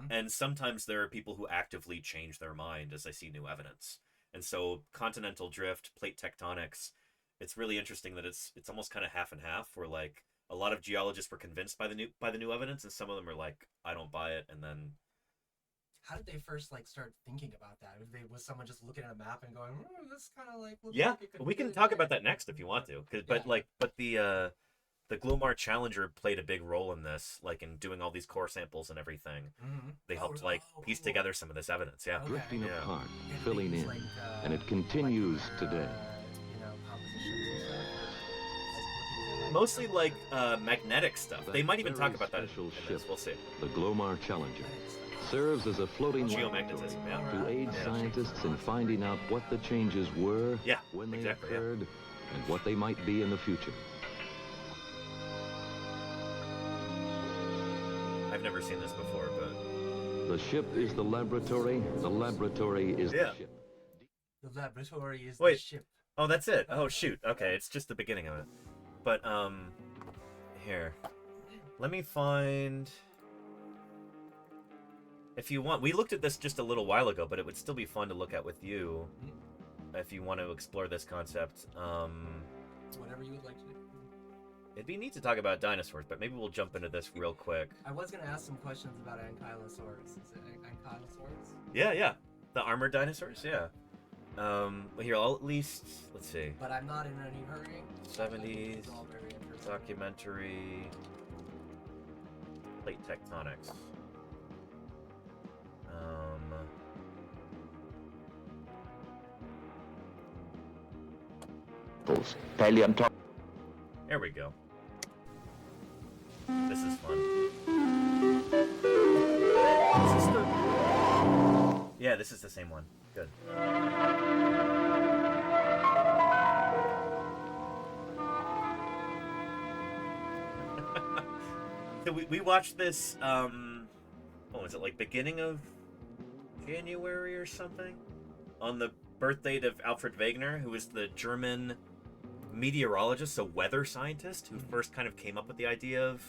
And sometimes there are people who actively change their mind as they see new evidence. And so continental drift, plate tectonics, it's really interesting that it's almost kind of half and half, where like a lot of geologists were convinced by the new evidence, and some of them are like, I don't buy it. And then How did they first like start thinking about that? Was someone just looking at a map and going, "This kind of like"? Looks yeah, like it could we be can talk about that next if you want to. But the Glomar Challenger played a big role in this, like in doing all these core samples and everything. They helped piece together some of this evidence. Yeah, Drifting apart, filling in, and it continues today. Mostly like magnetic stuff. They might even talk about that in this. We'll see. The Glomar Challenger serves as a floating geomagnetism, to aid scientists in finding out what the changes were, when they exactly, occurred, and what they might be in the future. I've never seen this before, but The ship is the laboratory is the ship. The laboratory is the wait. ship. Oh, that's it. Oh shoot. Okay, it's just the beginning of it. But here, let me find. If you want, we looked at this just a little while ago, but it would still be fun to look at with you if you want to explore this concept. Whatever you would like to do. It'd be neat to talk about dinosaurs, but maybe we'll jump into this real quick. I was going to ask some questions about ankylosaurs. Is it ankylosaurs? Yeah, the armored dinosaurs. Yeah. Here, I'll at least, let's see. But I'm not in any hurry. 70s, It's all very interesting. documentary, plate tectonics. Paleontologizing. There we go. This is fun. Is this the... Yeah, this is the same one. Good. So we watched this, what was it, like beginning of January or something? On the birth date of Alfred Wegener, who was the German meteorologist, so weather scientist, who first kind of came up with the idea of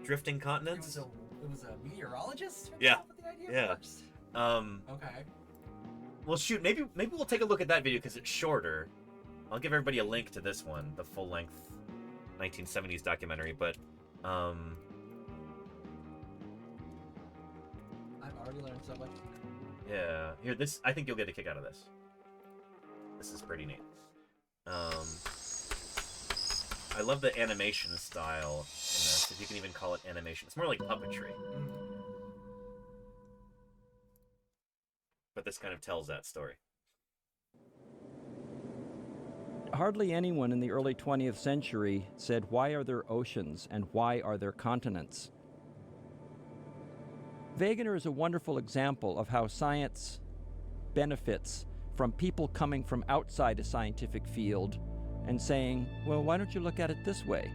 drifting continents. It was a meteorologist who Yeah. came up with the idea Yeah. first? Okay. Well, shoot, maybe we'll take a look at that video because it's shorter. I'll give everybody a link to this one, the full-length 1970s documentary, but, I've already learned so much. yeah. Here, this, I think you'll get a kick out of this. This is pretty neat. I love the animation style in this, if you can even call it animation. It's more like puppetry. But this kind of tells that story. Hardly anyone in the early 20th century said, why are there oceans and why are there continents? Wegener is a wonderful example of how science benefits from people coming from outside a scientific field and saying, well, why don't you look at it this way?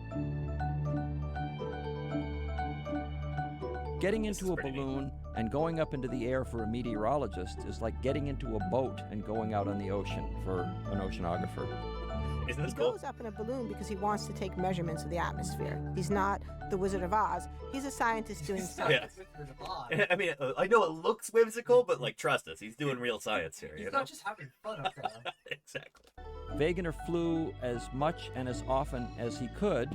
Getting into a balloon and going up into the air for a meteorologist is like getting into a boat and going out on the ocean for an oceanographer. Isn't this He cool? goes up in a balloon because he wants to take measurements of the atmosphere. He's not the Wizard of Oz. He's a scientist doing science. Yeah. I mean, I know it looks whimsical, but like, trust us, he's doing real science here. He's You know? not just having fun up there. Exactly. Wegener flew as much and as often as he could.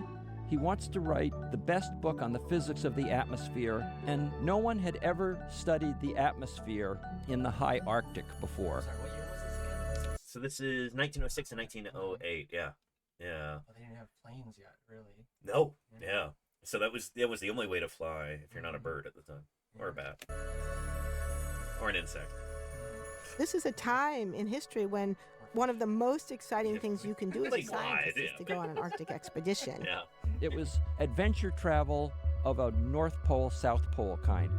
He wants to write the best book on the physics of the atmosphere, and no one had ever studied the atmosphere in the high Arctic before. Sorry, what year was this again? So this is 1906 and 1908. Yeah. Yeah. Well, they didn't have planes yet, really. No. Yeah. So that was the only way to fly if you're not a bird at the time, or a bat, or an insect. This is a time in history when one of the most exciting things you can do as a scientist is to go on an Arctic expedition. Yeah. It was adventure travel of a North Pole, South Pole kind.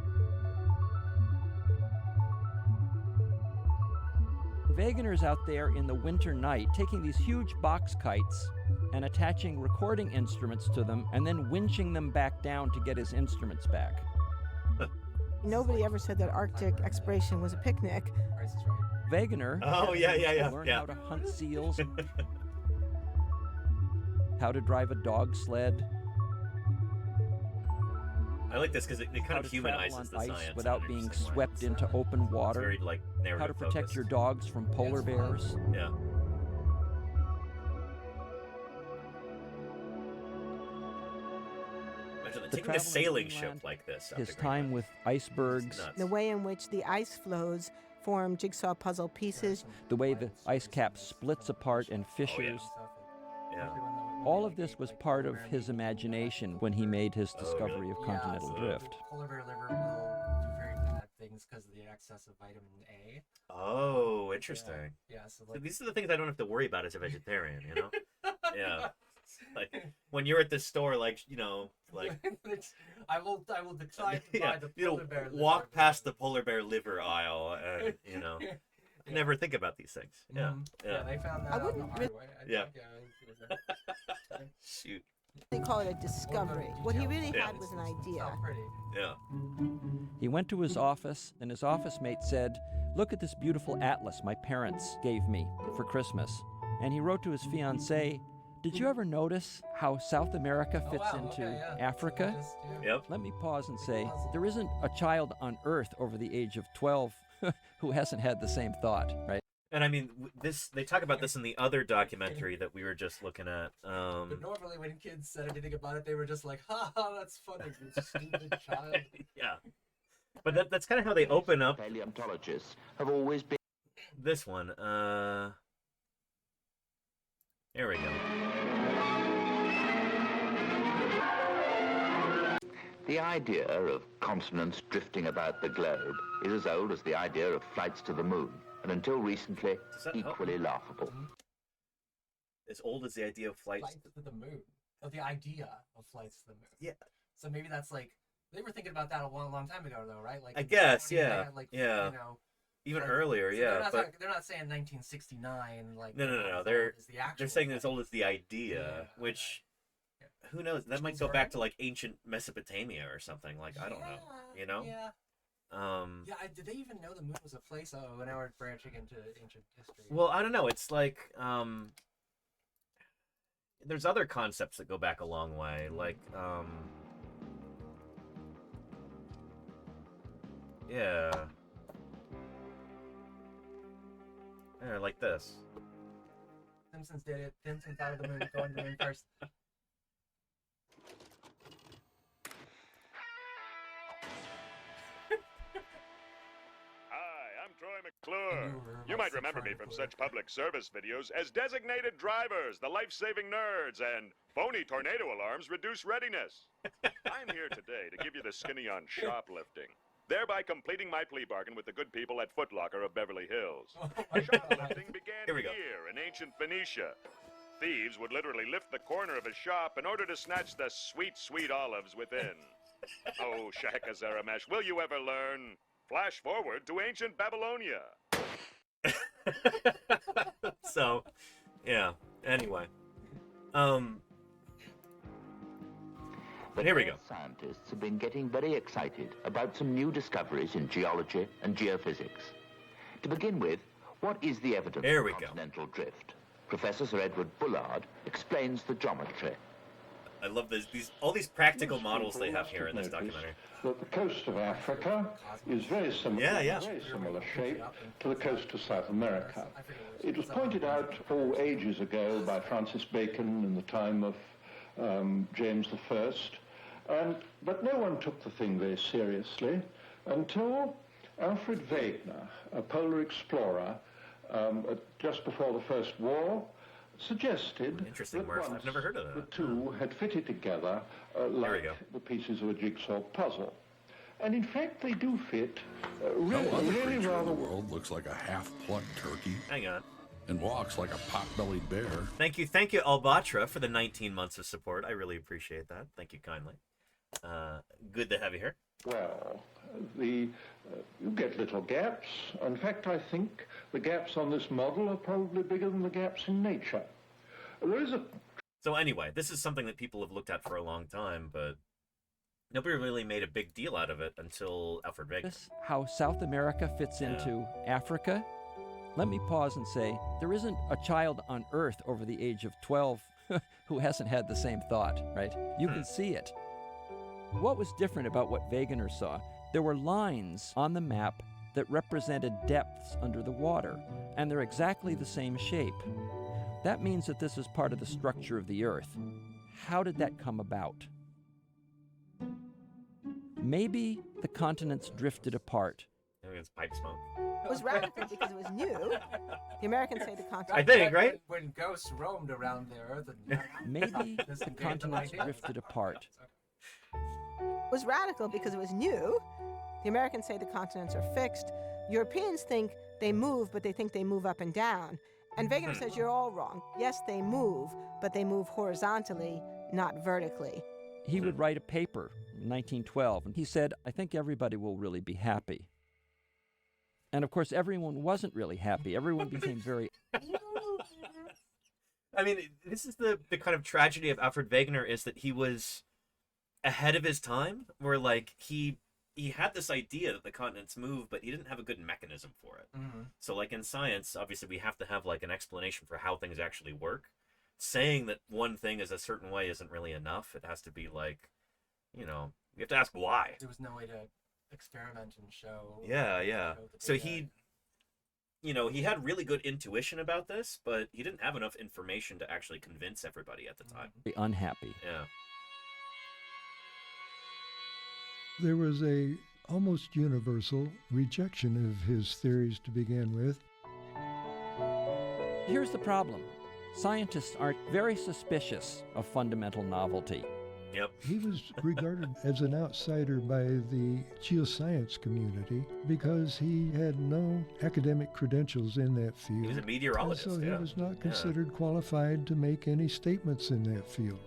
Wegener's out there in the winter night taking these huge box kites and attaching recording instruments to them and then winching them back down to get his instruments back. Nobody ever said that Arctic exploration was a picnic. Wegener Oh, yeah. learned how to hunt seals, how to drive a dog sled, I like this because it kind how of to humanizes travel the on ice science without in an being interesting way. swept into open water, It's very like narrative how to protect focused. your dogs from polar bears. Yeah. Imagine that. The Taking a travel in sailing Greenland, ship like this. out His to time with icebergs, The way in which the ice flows form jigsaw puzzle pieces. the way the ice cap splits apart and fissures. Yeah. All of this was part of his imagination when he made his discovery of continental drift. Polar bear liver will do very bad things because of the excess of vitamin A. Oh, interesting. Yeah, so So like, these are the things I don't have to worry about as a vegetarian, you know? Yeah. Like when you're at the store, like, you know, like I will decline to yeah, buy the you know, polar bear liver. walk past the polar bear liver aisle and, you know, never think about these things. Yeah. Yeah, they found that I out wouldn't the hard really- way. Yeah. Yeah. Shoot. They call it a discovery. What he really Yeah. had was an idea. Yeah. He went to his office, and his office mate said, "Look at this beautiful atlas my parents gave me for Christmas." And he wrote to his fiancée, "Did you ever notice how South America fits into Africa?" Yep. Let me pause and say, there isn't a child on Earth over the age of 12 who hasn't had the same thought, right? And I mean, they talk about this in the other documentary that we were just looking at. But normally when kids said anything about it, they were just like, "Ha ha, that's funny, you stupid child." Yeah. But that's kind of how they open up. Paleontologists have always been. this one. Here we go. The idea of continents drifting about the globe is as old as the idea of flights to the moon, and until recently, equally laughable. As old as the idea of flights to the moon. Oh, the idea of flights to the moon. Yeah. So maybe that's like, they were thinking about that a long time ago, though, right? Like I guess, they yeah. had, like, Yeah. You know, even like, earlier, so yeah. they're not saying 1969. Like No. They're saying as old as the idea, which who knows? That might go back to like ancient Mesopotamia or something. Like I don't know. You know? Yeah. Did they even know the moon was a place? Oh, now we're branching into ancient history. Well, I don't know. It's like there's other concepts that go back a long way, like yeah, like this. Simpsons did it. Simpsons out of the moon, going to the moon first. McClure. You might remember me from such public service videos as Designated Drivers, The Life-Saving Nerds, and Phony Tornado Alarms Reduce Readiness. I'm here today to give you the skinny on shoplifting, thereby completing my plea bargain with the good people at Foot Locker of Beverly Hills. Shoplifting began here in ancient Phoenicia. Thieves would literally lift the corner of a shop in order to snatch the sweet, sweet olives within. Oh, Shahekazaramesh, will you ever learn? Flash forward to ancient Babylonia. So, yeah. Anyway, But here we go. Scientists have been getting very excited about some new discoveries in geology and geophysics. To begin with, what is the evidence Here of we go. continental drift? Professor Sir Edward Bullard explains the geometry. I love all these practical models they have here in this documentary. That the coast of Africa is very similar, very similar shape to the coast of South America. It was pointed out ages ago by Francis Bacon in the time of James I, but no one took the thing very seriously until Alfred Wegener, a polar explorer, just before the First War, suggested Interesting, that Murph. once I've never heard of that. the two had fitted together like the pieces of a jigsaw puzzle. And in fact, they do fit No other really creature in rather the world looks like a half-plucked turkey. Hang on. And walks like a pot-bellied bear. Thank you, Albatra, for the 19 months of support. I really appreciate that. Thank you kindly. Good to have you here. Well, you get little gaps. In fact, I think the gaps on this model are probably bigger than the gaps in nature. There is a... So anyway, this is something that people have looked at for a long time, but nobody really made a big deal out of it until Alfred Wegener. How South America fits into Africa? Let me pause and say, there isn't a child on Earth over the age of 12 who hasn't had the same thought, right? You can see it. What was different about what Wegener saw? There were lines on the map that represented depths under the water, and they're exactly the same shape. That means that this is part of the structure of the Earth. How did that come about? Maybe the continents drifted apart. I think it's pipe smoke. It was radical because it was new. The Americans say the continent. I think, right? When ghosts roamed around the Earth, and Maybe the continents drifted apart. Was radical because it was new. The Americans say the continents are fixed. Europeans think they move, but they think they move up and down. And Wegener says you're all wrong. Yes, they move, but they move horizontally, not vertically. He would write a paper in 1912, and he said, I think everybody will really be happy. And of course, everyone wasn't really happy. Everyone became very... I mean, this is the kind of tragedy of Alfred Wegener, is that he was ahead of his time, where like he had this idea that the continents move, but he didn't have a good mechanism for it. So like in science, obviously we have to have like an explanation for how things actually work. Saying that one thing is a certain way isn't really enough. It has to be like, you know, you have to ask why. there was no way to experiment and show. Yeah. So he had really good intuition about this, but he didn't have enough information to actually convince everybody at the time. Be unhappy. Yeah. There was a almost universal rejection of his theories to begin with. Here's the problem. Scientists are very suspicious of fundamental novelty. Yep. He was regarded as an outsider by the geoscience community because he had no academic credentials in that field. He was a meteorologist, and so he was not considered qualified to make any statements in that field.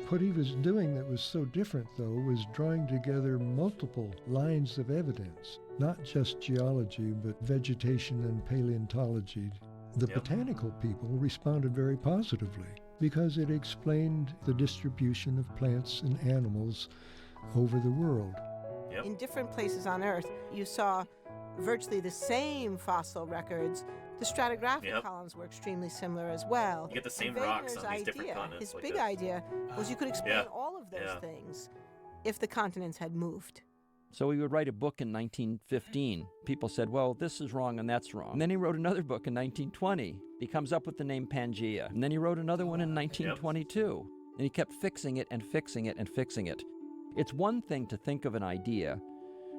What he was doing that was so different, though, was drawing together multiple lines of evidence, not just geology, but vegetation and paleontology. The botanical people responded very positively because it explained the distribution of plants and animals over the world. In different places on Earth, you saw virtually the same fossil records. The stratigraphic columns were extremely similar as well. You get the same And rocks Wegener's on these different idea, continents. His like big this. idea was you could explain Yeah. all of those Yeah. things if the continents had moved. So he would write a book in 1915. People said, well, this is wrong and that's wrong. And then he wrote another book in 1920. He comes up with the name Pangaea. And then he wrote another one in 1922. And he kept fixing it and fixing it and fixing it. It's one thing to think of an idea,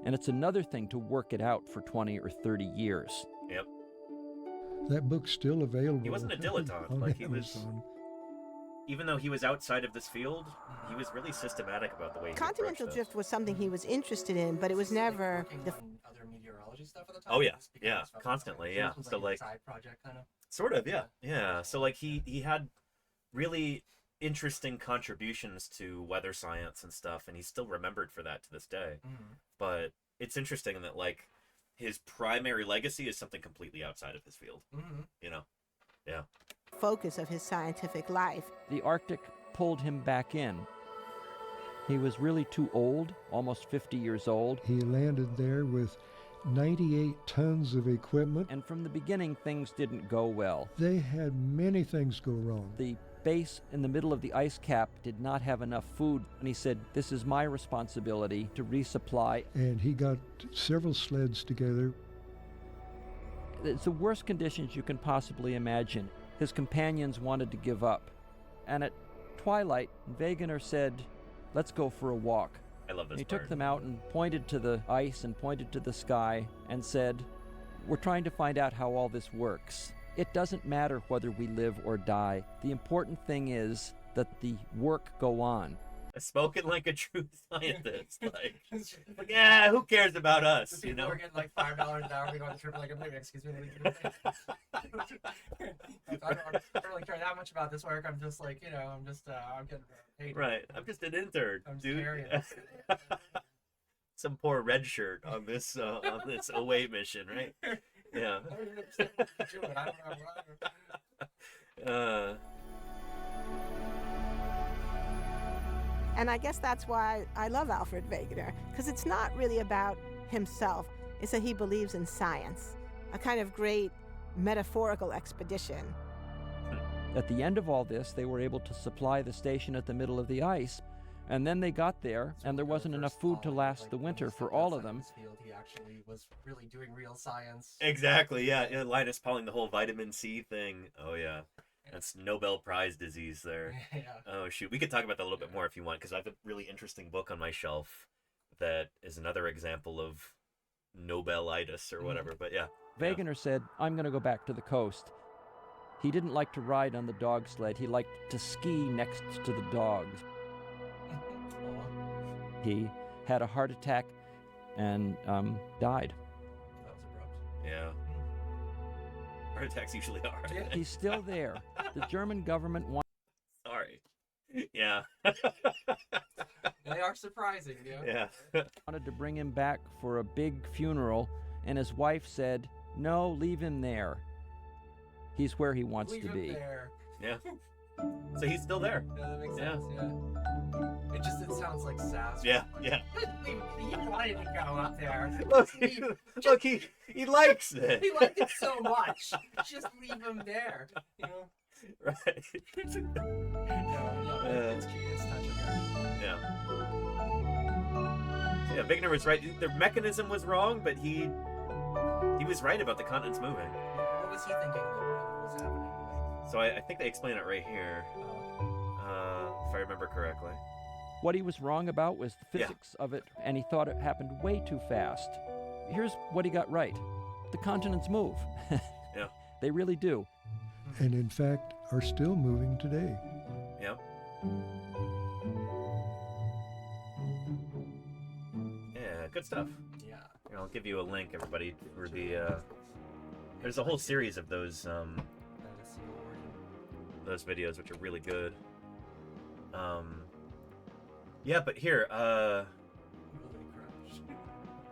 and it's another thing to work it out for 20 or 30 years. Yep. That book's still available. He wasn't a dilettante. on Like he was, Amazon. even though he was outside of this field, he was really systematic about the way he Continental approached drift was something he was interested in, but it was never the Other meteorology stuff at the this. time. Oh yeah, constantly, yeah. It was So a like, side project kind of. sort of, yeah. So like he had really interesting contributions to weather science and stuff, and he's still remembered for that to this day. But it's interesting that like his primary legacy is something completely outside of his field. You know, yeah. focus of his scientific life. The Arctic pulled him back in. He was really too old, almost 50 years old. He landed there with 98 tons of equipment. And from the beginning, things didn't go well. They had many things go wrong. The base in the middle of the ice cap did not have enough food, and he said, this is my responsibility to resupply. And he got several sleds together. It's the worst conditions you can possibly imagine. His companions wanted to give up. And at twilight, Wegener said, let's go for a walk. I love this He part. took them out and pointed to the ice and pointed to the sky and said, we're trying to find out how all this works. It doesn't matter whether we live or die. The important thing is that the work go on. Spoken like a true scientist. Like, yeah, who cares about us? You know, We're getting like $5 an hour. We go on the trip. Like, excuse me. I don't really care that much about this work. I'm just like, I'm getting paid. Right. I'm just an intern, I'm just dude. carrying Some poor red shirt on this away mission, right? Yeah. And I guess that's why I love Alfred Wegener, because it's not really about himself. It's that he believes in science, a kind of great metaphorical expedition. At the end of all this, they were able to supply the station at the middle of the ice, and then they got there, and there wasn't enough food to last the winter for all of them. He actually was really doing real science. Exactly, yeah. Linus Pauling, the whole vitamin C thing. Oh, yeah. That's Nobel Prize disease there. Yeah. Oh, shoot. We could talk about that a little bit more if you want, because I have a really interesting book on my shelf that is another example of Nobelitis or whatever, but yeah. Wegener said, I'm going to go back to the coast. He didn't like to ride on the dog sled. He liked to ski next to the dogs. He had a heart attack and died. That was abrupt. Yeah. Heart attacks usually are. He's still there. The German government wants... Sorry. Yeah. They are surprising, Yeah. wanted to bring him back for a big funeral, and his wife said, no, leave him there. He's where he wants Leave to him be. there. Yeah. So he's still there. Yeah, that makes sense, yeah. It sounds like sass. Yeah, yeah. He wanted to go up there. Look, he likes it. He liked it so much. Just leave him there. Right. It's cute. It's touching. Yeah. Yeah, Wegener was right. The mechanism was wrong, but he was right about the continents moving. What was he thinking? What was happening? So I think they explain it right here, if I remember correctly. What he was wrong about was the physics of it, and he thought it happened way too fast. Here's what he got right. The continents move. Yeah. They really do. and in fact are still moving today. Yep. Yeah, good stuff. Yeah. Here, I'll give you a link, everybody, for the. There's a whole series of those videos, which are really good. Yeah, but here,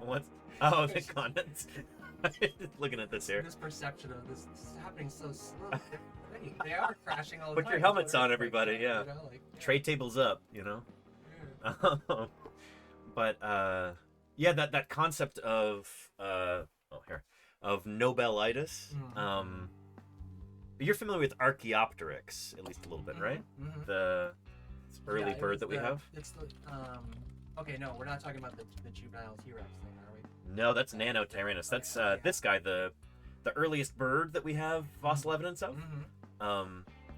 what? Oh, the comments. Looking at this here. This perception of this is happening so slow. They are crashing all the Put time. your helmets on, everybody. Yeah. You know, like, Tray tables up. You know. Yeah. But yeah, that concept of of Nobelitis. You're familiar with Archaeopteryx, at least a little bit, right? Mm-hmm. The early bird that we have. It's the okay, no, we're not talking about the juvenile T-Rex thing, are we? No, that's Nanotyrannus. That's this guy, the earliest bird that we have fossil evidence of.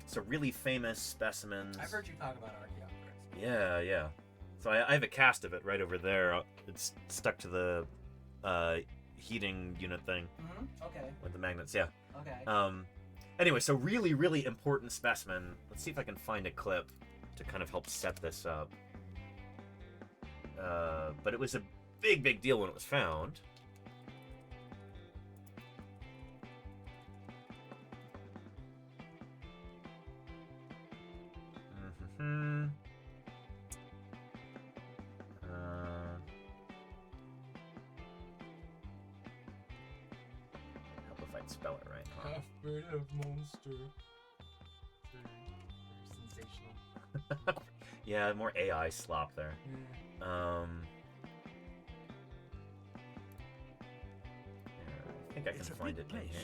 So really famous specimens. I've heard you talk about Archaeopteryx. Yeah, yeah. So I have a cast of it right over there. It's stuck to the heating unit thing. Okay. With the magnets, yeah. Okay. Anyway, so really, really important specimen. Let's see if I can find a clip to kind of help set this up. But it was a big, big deal when it was found. Help if I'd spell it right. Huh? Half-bird of monster. Very sensational. Yeah, more AI slop there. I think I can find it in here.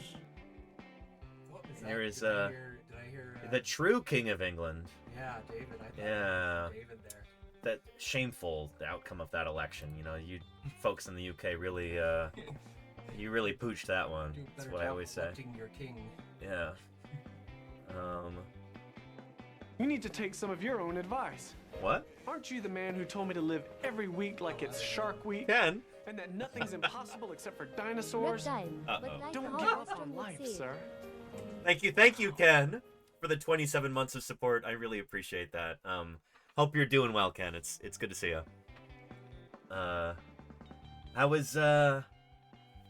What was There that? is Did I hear, the true King of England. Yeah, David. I thought Yeah. David there. That shameful, the outcome of that election. You know, you folks in the UK really, you really pooched that one. Do a That's better what I job always say. electing your king. Yeah. You need to take some of your own advice. What? Aren't you the man who told me to live every week like it's Shark Week? Ken? And that nothing's impossible except for dinosaurs? Uh-oh. Don't give up on life, sir. Thank you, Ken, for the 27 months of support. I really appreciate that. Hope you're doing well, Ken. It's good to see you.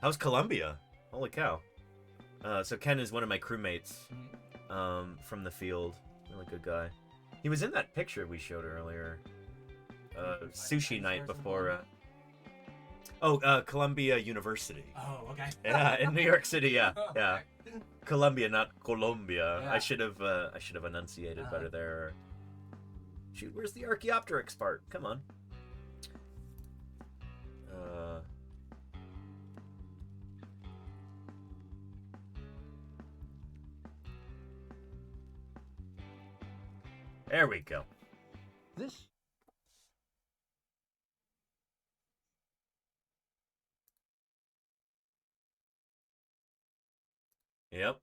How's Colombia? Holy cow. So Ken is one of my crewmates from the field. Really good guy. He was in that picture we showed earlier. Sushi night before. Columbia University. Oh, okay. Yeah, in New York City. Yeah, yeah. Okay. Columbia, not Colombia. Yeah. I should have enunciated better there. Shoot, where's the Archaeopteryx part? Come on. There we go. This. Yep.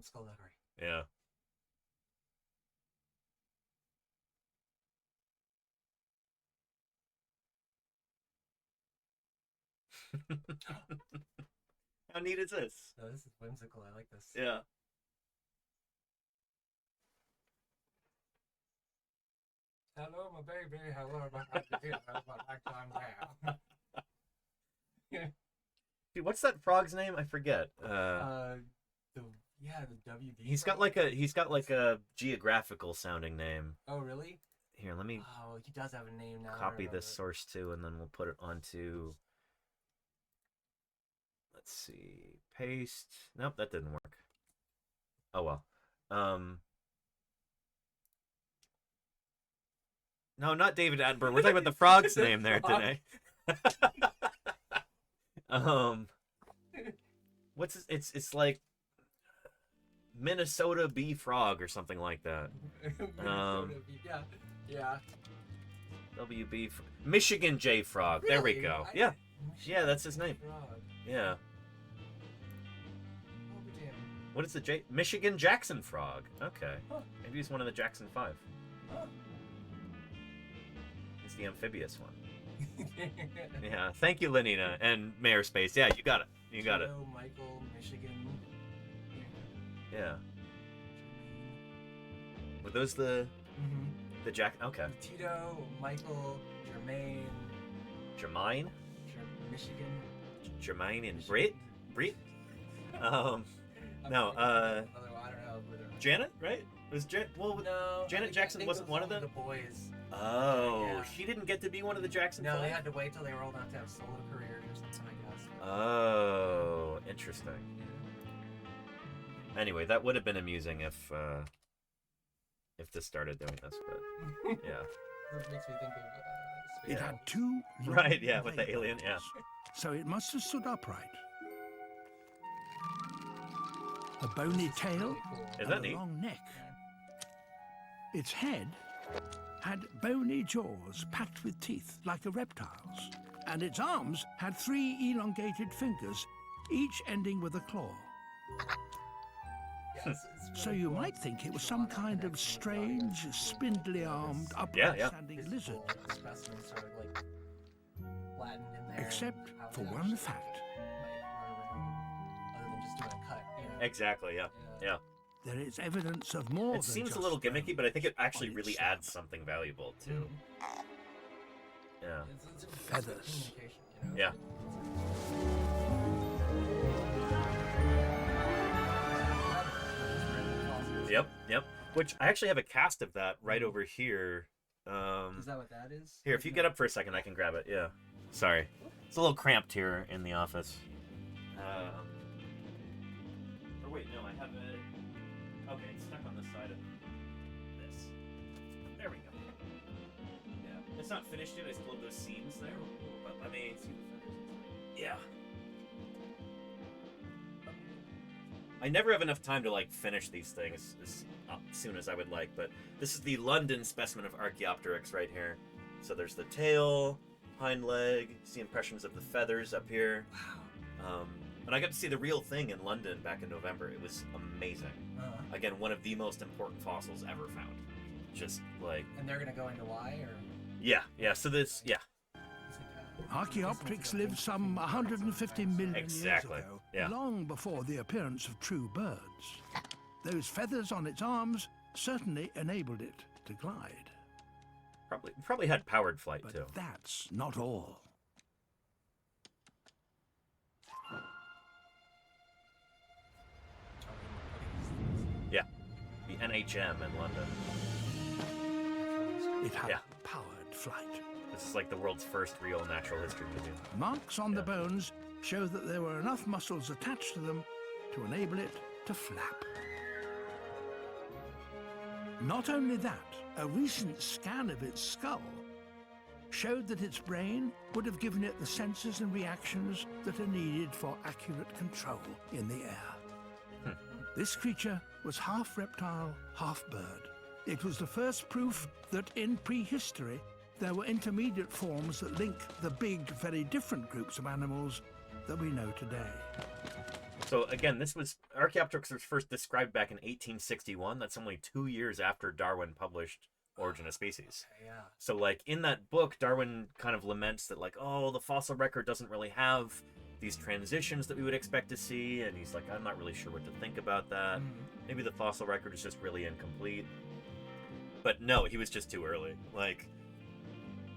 Skullduggery. Yeah. How neat is this? Oh, this is whimsical. I like this. Yeah. Hello, my baby. Hello, my baby. Hello, my time now. Dude, what's that frog's name? I forget. The WD. He's got like a geographical sounding name. Oh, really? Here, let me Oh, he does have a name now. copy this source too, and then we'll put it onto. Let's see, paste. Nope, that didn't work. Oh well. No, not David Attenborough. We're talking about the frog's name there today. What's his, it's like Minnesota bee frog or something like that. Yeah. WB Michigan J frog. There we go. Yeah, that's his name. Yeah. What is the Michigan Jackson frog? Okay. Maybe he's one of the Jackson 5. He's the amphibious one. Yeah. Thank you, Lenina and Mayor Space. Yeah, you got it. You got it. Michael, Michigan. Yeah. Were those the Jack? Okay. Tito, Michael, Jermaine. Jermaine? Michigan. Jermaine and Brit? No, I don't know. Janet, right? Was Janet Jackson wasn't one of them? The boys. Oh, Yeah. she didn't get to be one of the Jackson No, 5? they had to wait till they were old enough to have solo careers or something, I guess. Oh, interesting. Anyway, that would have been amusing if this started doing this, but yeah. That makes me think of It had two Right, yeah, with the alien, yeah. so it must have stood upright. A bony tail Is that and a neat? long neck. Its head had bony jaws packed with teeth like a reptile's, and its arms had 3 elongated fingers, each ending with a claw. So you might think it was some kind of strange, spindly-armed, upright-standing lizard. Specimens are like flattened in there. Except for one fact. Other than just doing a cut. You know? Exactly, yeah. There is evidence of more It than seems a just little gimmicky, but I think it actually on really its adds something valuable too. Yeah. It's feathers. You know? Yeah. Yep. Which I actually have a cast of that right over here. Is that what that is? Here, if you get up for a second, I can grab it. Yeah. Sorry. It's a little cramped here in the office. Or wait, no, I have it. Okay, it's stuck on the side of this. There we go. Yeah. It's not finished yet. I still have those seams there. But let me see the feathers. Yeah. I never have enough time to like finish these things as soon as I would like, but this is the London specimen of Archaeopteryx right here. So there's the tail, hind leg, see impressions of the feathers up here. Wow. And I got to see the real thing in London back in November. It was amazing. Again, one of the most important fossils ever found. Just like... And they're going to go into why, or...? Yeah. So this, yeah. Archaeopteryx lived some 150 million years ago, long before the appearance of true birds. Those feathers on its arms certainly enabled it to glide. Probably had powered flight too. That's not all. Yeah, the NHM in London. It had powered flight. This is like the world's first real natural history museum. Marks on the bones show that there were enough muscles attached to them to enable it to flap. Not only that, a recent scan of its skull showed that its brain would have given it the senses and reactions that are needed for accurate control in the air. This creature was half reptile, half bird. It was the first proof that in prehistory there were intermediate forms that link the big, very different groups of animals that we know today. So again, this was Archaeopteryx was first described back in 1861. That's only 2 years after Darwin published Origin of Species. Okay, yeah. So like in that book, Darwin kind of laments that like, oh, the fossil record doesn't really have these transitions that we would expect to see, and he's like, I'm not really sure what to think about that. Maybe the fossil record is just really incomplete. But no, he was just too early. Like,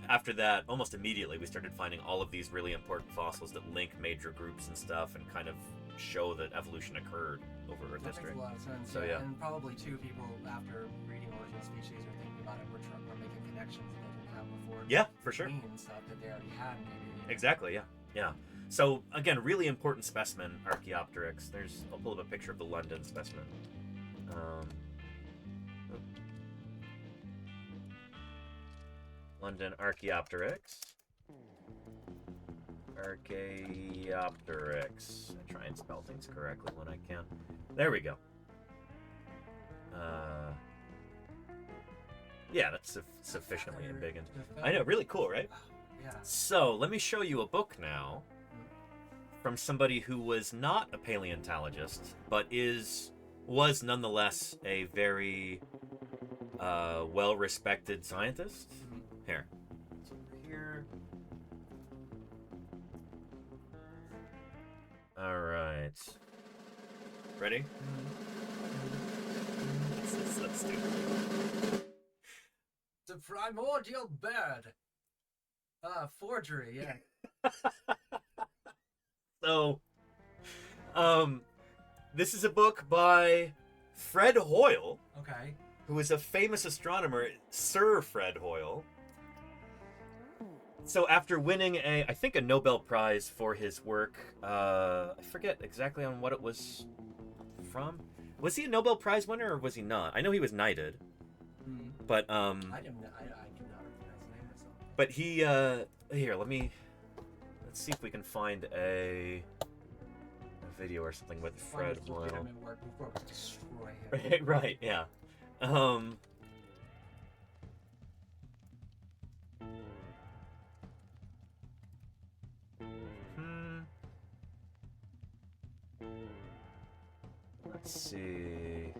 after that, almost immediately, we started finding all of these really important fossils that link major groups and stuff and kind of show that evolution occurred over Earth history. That makes a lot of sense. So yeah. And probably, too, people, after reading Origin of Species or thinking about it, we're making connections that they didn't have before. Yeah, for sure. And stuff that they already had, maybe. Exactly, yeah. So, again, really important specimen, Archaeopteryx. I'll pull up a picture of the London specimen. London Archaeopteryx. Archaeopteryx. I try and spell things correctly when I can. There we go. Yeah, that's sufficiently embiggened. I know, really cool, right? Yeah. So, let me show you a book now from somebody who was not a paleontologist, but is was nonetheless a very well-respected scientist. Here. It's over here. All right. Ready? Let's do it. The primordial bird. Forgery, yeah. So, this is a book by Fred Hoyle. Okay. Who is a famous astronomer, Sir Fred Hoyle. So after winning I think a Nobel Prize for his work, I forget exactly on what it was from. Was he a Nobel Prize winner or was he not? I know he was knighted. But I do not recognize the name myself. But he here, let's see if we can find a video or something with Fred Hoyle. Right, yeah. Let's see.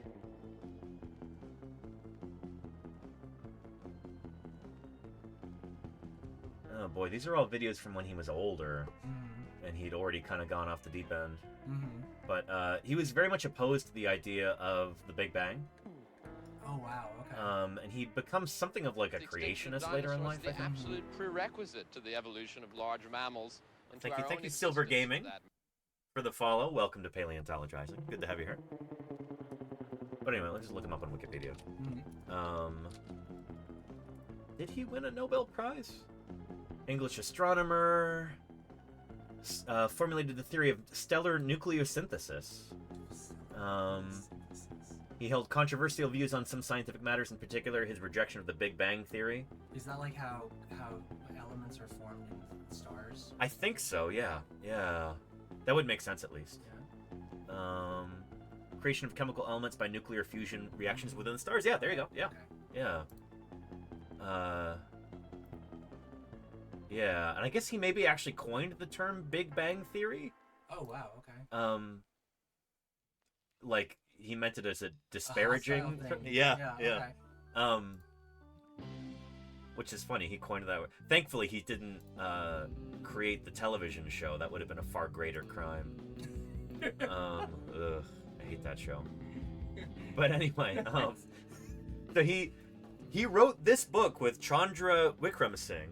Oh boy, these are all videos from when he was older, and he'd already kind of gone off the deep end. But he was very much opposed to the idea of the Big Bang. Oh wow, okay. And he becomes something of like a creationist later in life, I think. The absolute prerequisite to the evolution of large mammals. Thank you, Silver Gaming, for the follow. Welcome to Paleontologizing. Good to have you here. But anyway, let's just look him up on Wikipedia. Did he win a Nobel Prize? English astronomer. Formulated the theory of stellar nucleosynthesis. He held controversial views on some scientific matters, in particular his rejection of the Big Bang theory. Is that like how elements are formed in stars? I think so, yeah. Yeah. That would make sense, at least. Yeah. Creation of chemical elements by nuclear fusion reactions within the stars. Yeah, there you go. Yeah. Okay. Yeah. Yeah, and I guess he maybe actually coined the term Big Bang Theory. Oh, wow, okay. Like, he meant it as a disparaging... Yeah. Okay. Which is funny, he coined it that way. Thankfully, he didn't create the television show. That would have been a far greater crime. I hate that show. But anyway, so he wrote this book with Chandra Wickramasinghe,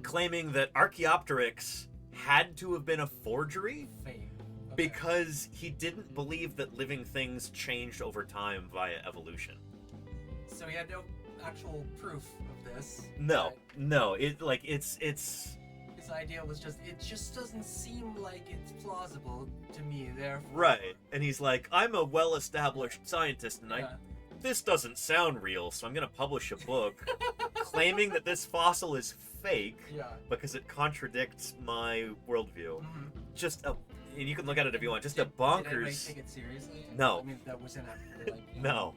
claiming that Archaeopteryx had to have been a forgery because he didn't believe that living things changed over time via evolution. So he had no actual proof of this. No. It's his idea was it just doesn't seem like it's plausible to me, therefore. Right. And he's like, I'm a well-established scientist, and this doesn't sound real, so I'm gonna publish a book claiming that this fossil is fake because it contradicts my worldview. And you can look at it if you want. Just a bonkers. Did anybody take it seriously? No. I mean, that was in a no.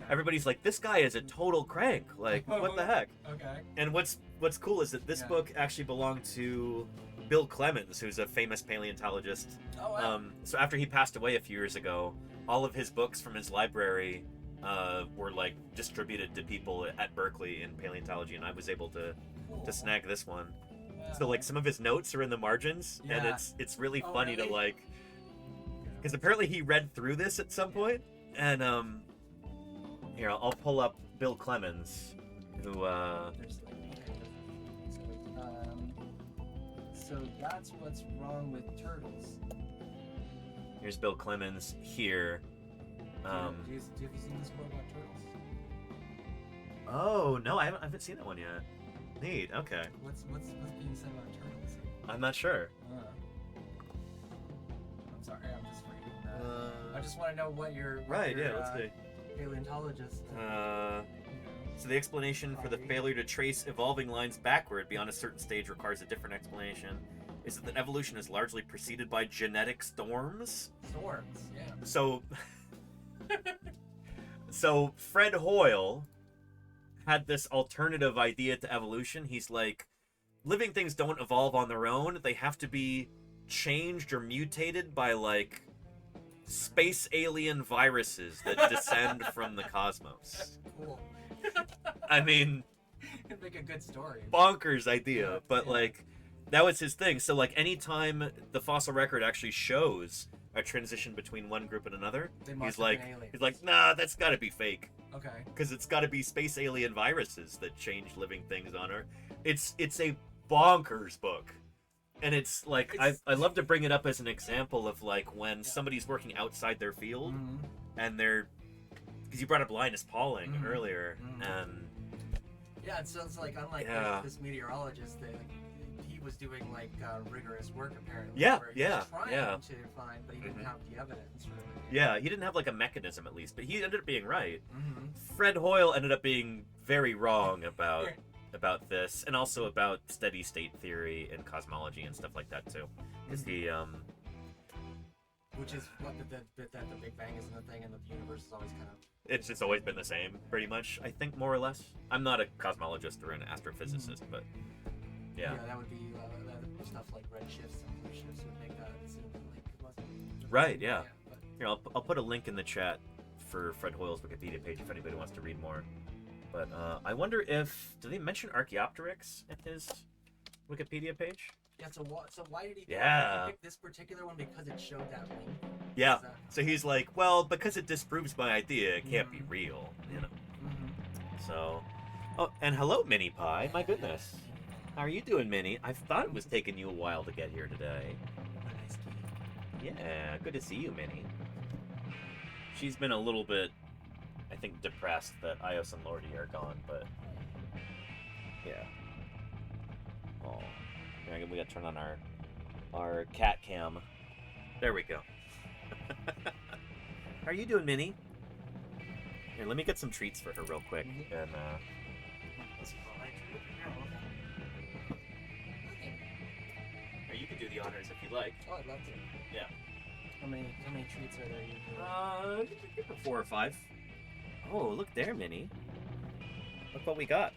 Everybody's like, this guy is a total crank. Like, what the heck? Okay. And what's cool is that this book actually belonged to Bill Clemens, who's a famous paleontologist. Oh, wow. So after he passed away a few years ago, all of his books from his library were like distributed to people at Berkeley in paleontology, and I was able to snag this one. So like some of his notes are in the margins, and it's really funny to like, because apparently he read through this at some point, and here I'll pull up Bill Clemens, who so that's what's wrong with turtles. Here's Bill Clemens here. Have you seen this book about turtles? Oh no, I haven't seen that one yet. Neat. Okay. What's being said about turtles? I'm not sure. I'm sorry, I'm just reading that. I just want to know what your let's see. Paleontologist. So the explanation for the failure to trace evolving lines backward beyond a certain stage requires a different explanation. Is that evolution is largely preceded by genetic storms? Storms, yeah. So Fred Hoyle had this alternative idea to evolution. He's like, living things don't evolve on their own. They have to be changed or mutated by like space alien viruses that descend from the cosmos. Cool. I mean, It'd make a good story. bonkers idea, but like that was his thing. So like anytime the fossil record actually shows a transition between one group and another, They must he's have like been aliens. he's like, nah, that's got to be fake. Okay. Because it's got to be space alien viruses that change living things on Earth. It's a bonkers book. And it's like, I love to bring it up as an example of like when somebody's working outside their field and they're, because you brought up Linus Pauling earlier, and Yeah, it sounds like unlike this meteorologist, he was doing like rigorous work apparently. Yeah, where he was trying yeah. to find, but he didn't have the evidence really. yeah, he didn't have like a mechanism at least, but he ended up being right. Mm-hmm. Fred Hoyle ended up being very wrong about this, and also about steady state theory and cosmology and stuff like that too. Because he Which is what the bit that the Big Bang isn't a thing and the universe is always kind of. it's just always been the same, pretty much. I think more or less. I'm not a cosmologist or an astrophysicist, but yeah. Yeah, that would be stuff like red shifts and blue shifts would make that seem like it wasn't. Right. Yeah. Here, I'll put a link in the chat for Fred Hoyle's Wikipedia page if anybody wants to read more. But I wonder if do they mention Archaeopteryx in his Wikipedia page? Yeah. So why did he? Yeah. He pick this particular one because it showed that link. Yeah. So he's like, well, because it disproves my idea, it can't be real, you know. So, oh, and hello, Minnie Pie. My goodness, how are you doing, Minnie? I thought it was taking you a while to get here today. Yeah, good to see you, Minnie. She's been a little bit, I think, depressed that Ios and Lordy are gone, but yeah. Oh, we gotta turn on our cat cam. There we go. How are you doing, Minnie? Here, let me get some treats for her real quick, and or you can do the honors if you like. Oh, I'd love to. Yeah. How many treats are there usually? 4 or 5. Oh, look there, Minnie. Look what we got.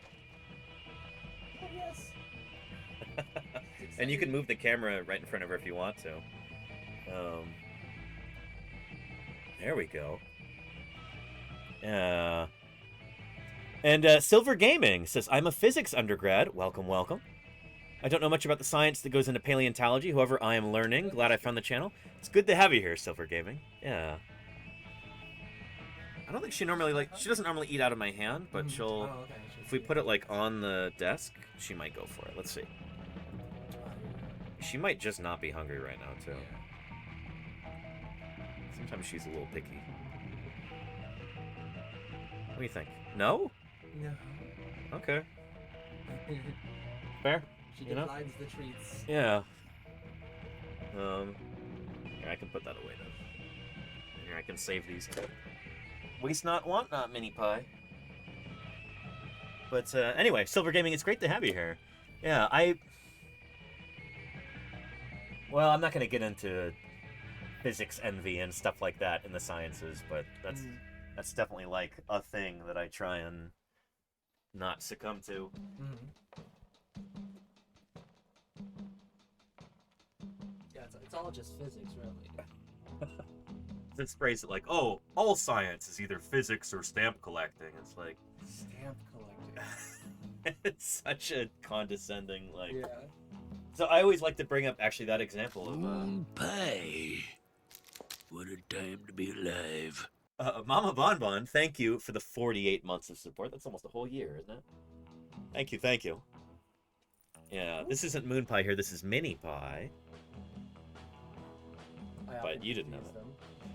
Oh, yes. And you can move the camera right in front of her if you want to. There we go. And Silver Gaming says, I'm a physics undergrad. Welcome, welcome. I don't know much about the science that goes into paleontology. However, I am learning. Glad I found the channel. It's good to have you here, Silver Gaming. Yeah. I don't think she doesn't normally eat out of my hand, but she'll, if we put it like on the desk, she might go for it. Let's see. She might just not be hungry right now, too. Sometimes she's a little picky. What do you think? No? No. Okay. Fair. She You know? declines the treats. Yeah. Here, I can put that away then. Here, I can save these. Waste not, want not, Mini Pie. But anyway, Silver Gaming, it's great to have you here. Yeah, well, I'm not going to get into physics envy and stuff like that in the sciences, but that's definitely like a thing that I try and not succumb to. Yeah, it's all just physics, really. Let's phrase it like, oh, all science is either physics or stamp collecting. It's like Stamp collecting. it's such a condescending like. Yeah. So I always like to bring up actually that example of Pie. What a time to be alive. Mama Bonbon, thank you for the 48 months of support. That's almost a whole year, isn't it? Thank you, thank you. Yeah, this isn't Moon Pie here. This is Mini Pie. But you didn't know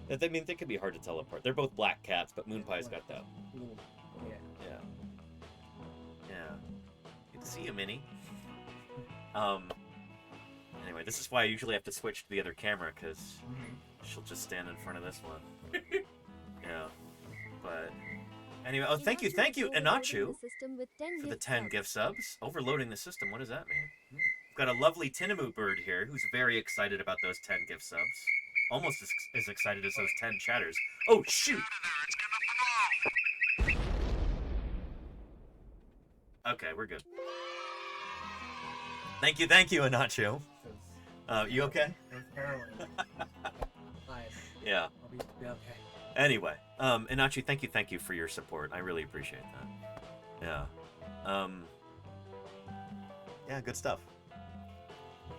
that. I mean, they could be hard to tell apart. They're both black cats, but Moon Pie's got that. Yeah. Yeah. Yeah. Good to see you, Minnie. Anyway, this is why I usually have to switch to the other camera, because she'll just stand in front of this one. Yeah. But anyway, oh, thank you, Inachu, for the 10 gift subs. Overloading the system, what does that mean? We've got a lovely Tinamu bird here who's very excited about those 10 gift subs. Almost as excited as those 10 chatters. Oh, shoot! Okay, we're good. Thank you, Inachu. You okay? Nice. Yeah. I'll be okay. Anyway, Inachi, thank you for your support. I really appreciate that. Yeah. Yeah, good stuff.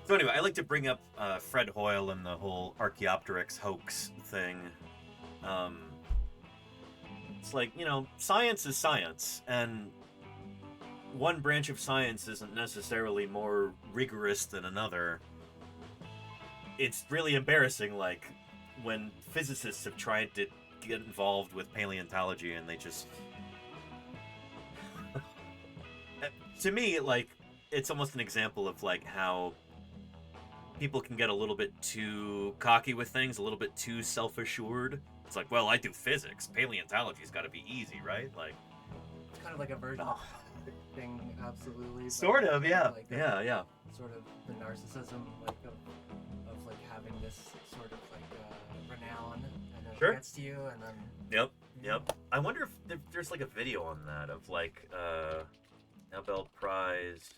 So anyway, I like to bring up Fred Hoyle and the whole Archaeopteryx hoax thing. It's like, science is science, and one branch of science isn't necessarily more rigorous than another. It's really embarrassing, like, when physicists have tried to get involved with paleontology and they just... To me, like, it's almost an example of, like, how people can get a little bit too cocky with things, a little bit too self-assured. It's like, well, I do physics. Paleontology's got to be easy, right? Like, it's kind of like a version of thing, absolutely. Sort of, yeah. Like yeah. Sort of the narcissism, like, of like, having this sort of, like, renown, and then Sure. it gets to you, and then... Yep. I wonder if there's, like, a video on that of, like, Nobel Prize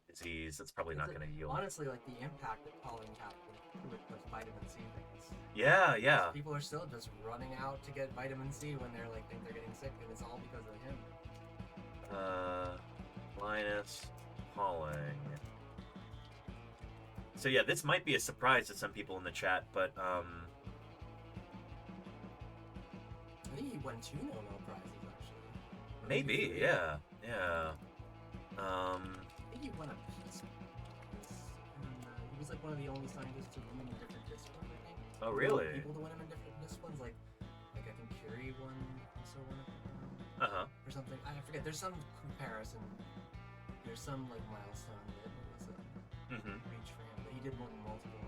disease. That's probably not going to yield. Honestly, like, the impact that pollen had with vitamin C things. Yeah. People are still just running out to get vitamin C when they're, like, think they're getting sick, and it's all because of him. Linus Pauling. So yeah, this might be a surprise to some people in the chat, but I think he won 2 Nobel Prizes, actually. maybe, yeah. I think he won a peace prize. He was like one of the only scientists to win in different disciplines, I think. Oh, really? People to win him in different disciplines, like I think Curie also won or something. I forget. There's some comparison. There's some like milestone that was a reach for him, but he did win multiple.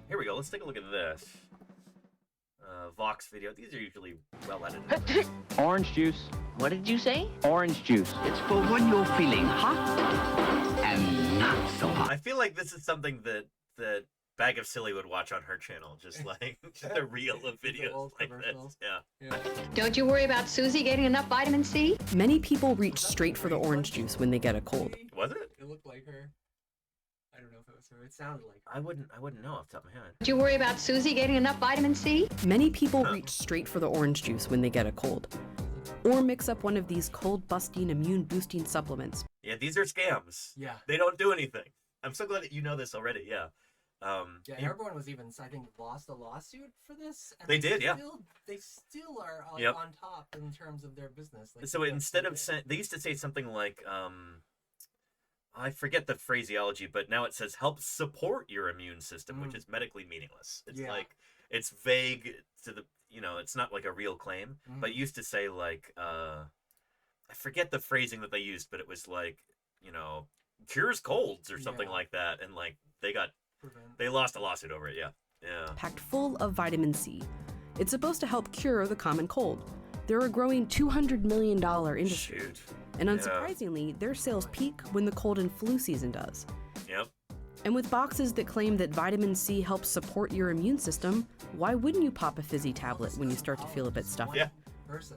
Here we go. Let's take a look at this. Vox video. These are usually well edited. Orange juice. What did you say? Orange juice. It's for when you're feeling hot and not so hot. I feel like this is something that Bag of Silly would watch on her channel, just like the reel of videos like this. Yeah. Don't you worry about Susie getting enough vitamin C? Many people reach straight for the orange juice when they get a cold. Was it? It looked like her. I don't know if it was her. It sounded like her. I wouldn't know off the top of my head. Don't you worry about Susie getting enough vitamin C? Many people reach straight for the orange juice when they get a cold. Or mix up one of these cold-busting, immune-boosting supplements. Yeah, these are scams. Yeah. They don't do anything. I'm so glad that you know this already, yeah. Everyone was even, I think, lost a lawsuit for this. And They did, yeah. They still are Yep. on top in terms of their business. Like, So instead of saying, they used to say something like, I forget the phraseology, but now it says help support your immune system, which is medically meaningless. It's like, it's vague to the, it's not like a real claim, but it used to say like, I forget the phrasing that they used, but it was like, cures colds or something like that. And like, they lost a lawsuit over it. Yeah. Packed full of vitamin C. It's supposed to help cure the common cold. They're a growing $200 million industry. Shoot. And unsurprisingly, their sales peak when the cold and flu season does. Yep. And with boxes that claim that vitamin C helps support your immune system, why wouldn't you pop a fizzy tablet when you start to feel a bit stuffy? Yeah.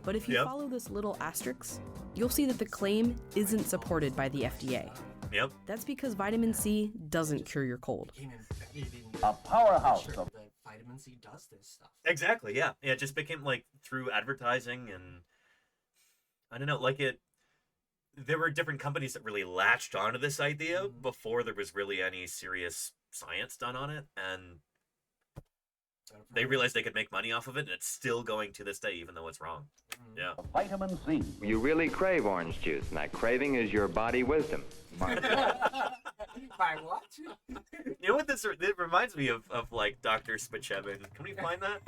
But if you follow this little asterisk, you'll see that the claim isn't supported by the FDA. Yep. That's because vitamin C doesn't cure your cold. A powerhouse of vitamin C does this stuff. Exactly, yeah. Yeah, it just became like through advertising and I don't know, like there were different companies that really latched onto this idea before there was really any serious science done on it, and they realized they could make money off of it, and it's still going to this day, even though it's wrong. Yeah. Vitamin C. You really crave orange juice, and that craving is your body wisdom. By what? You know what it reminds me of like Dr. Spichevin. Can we find that?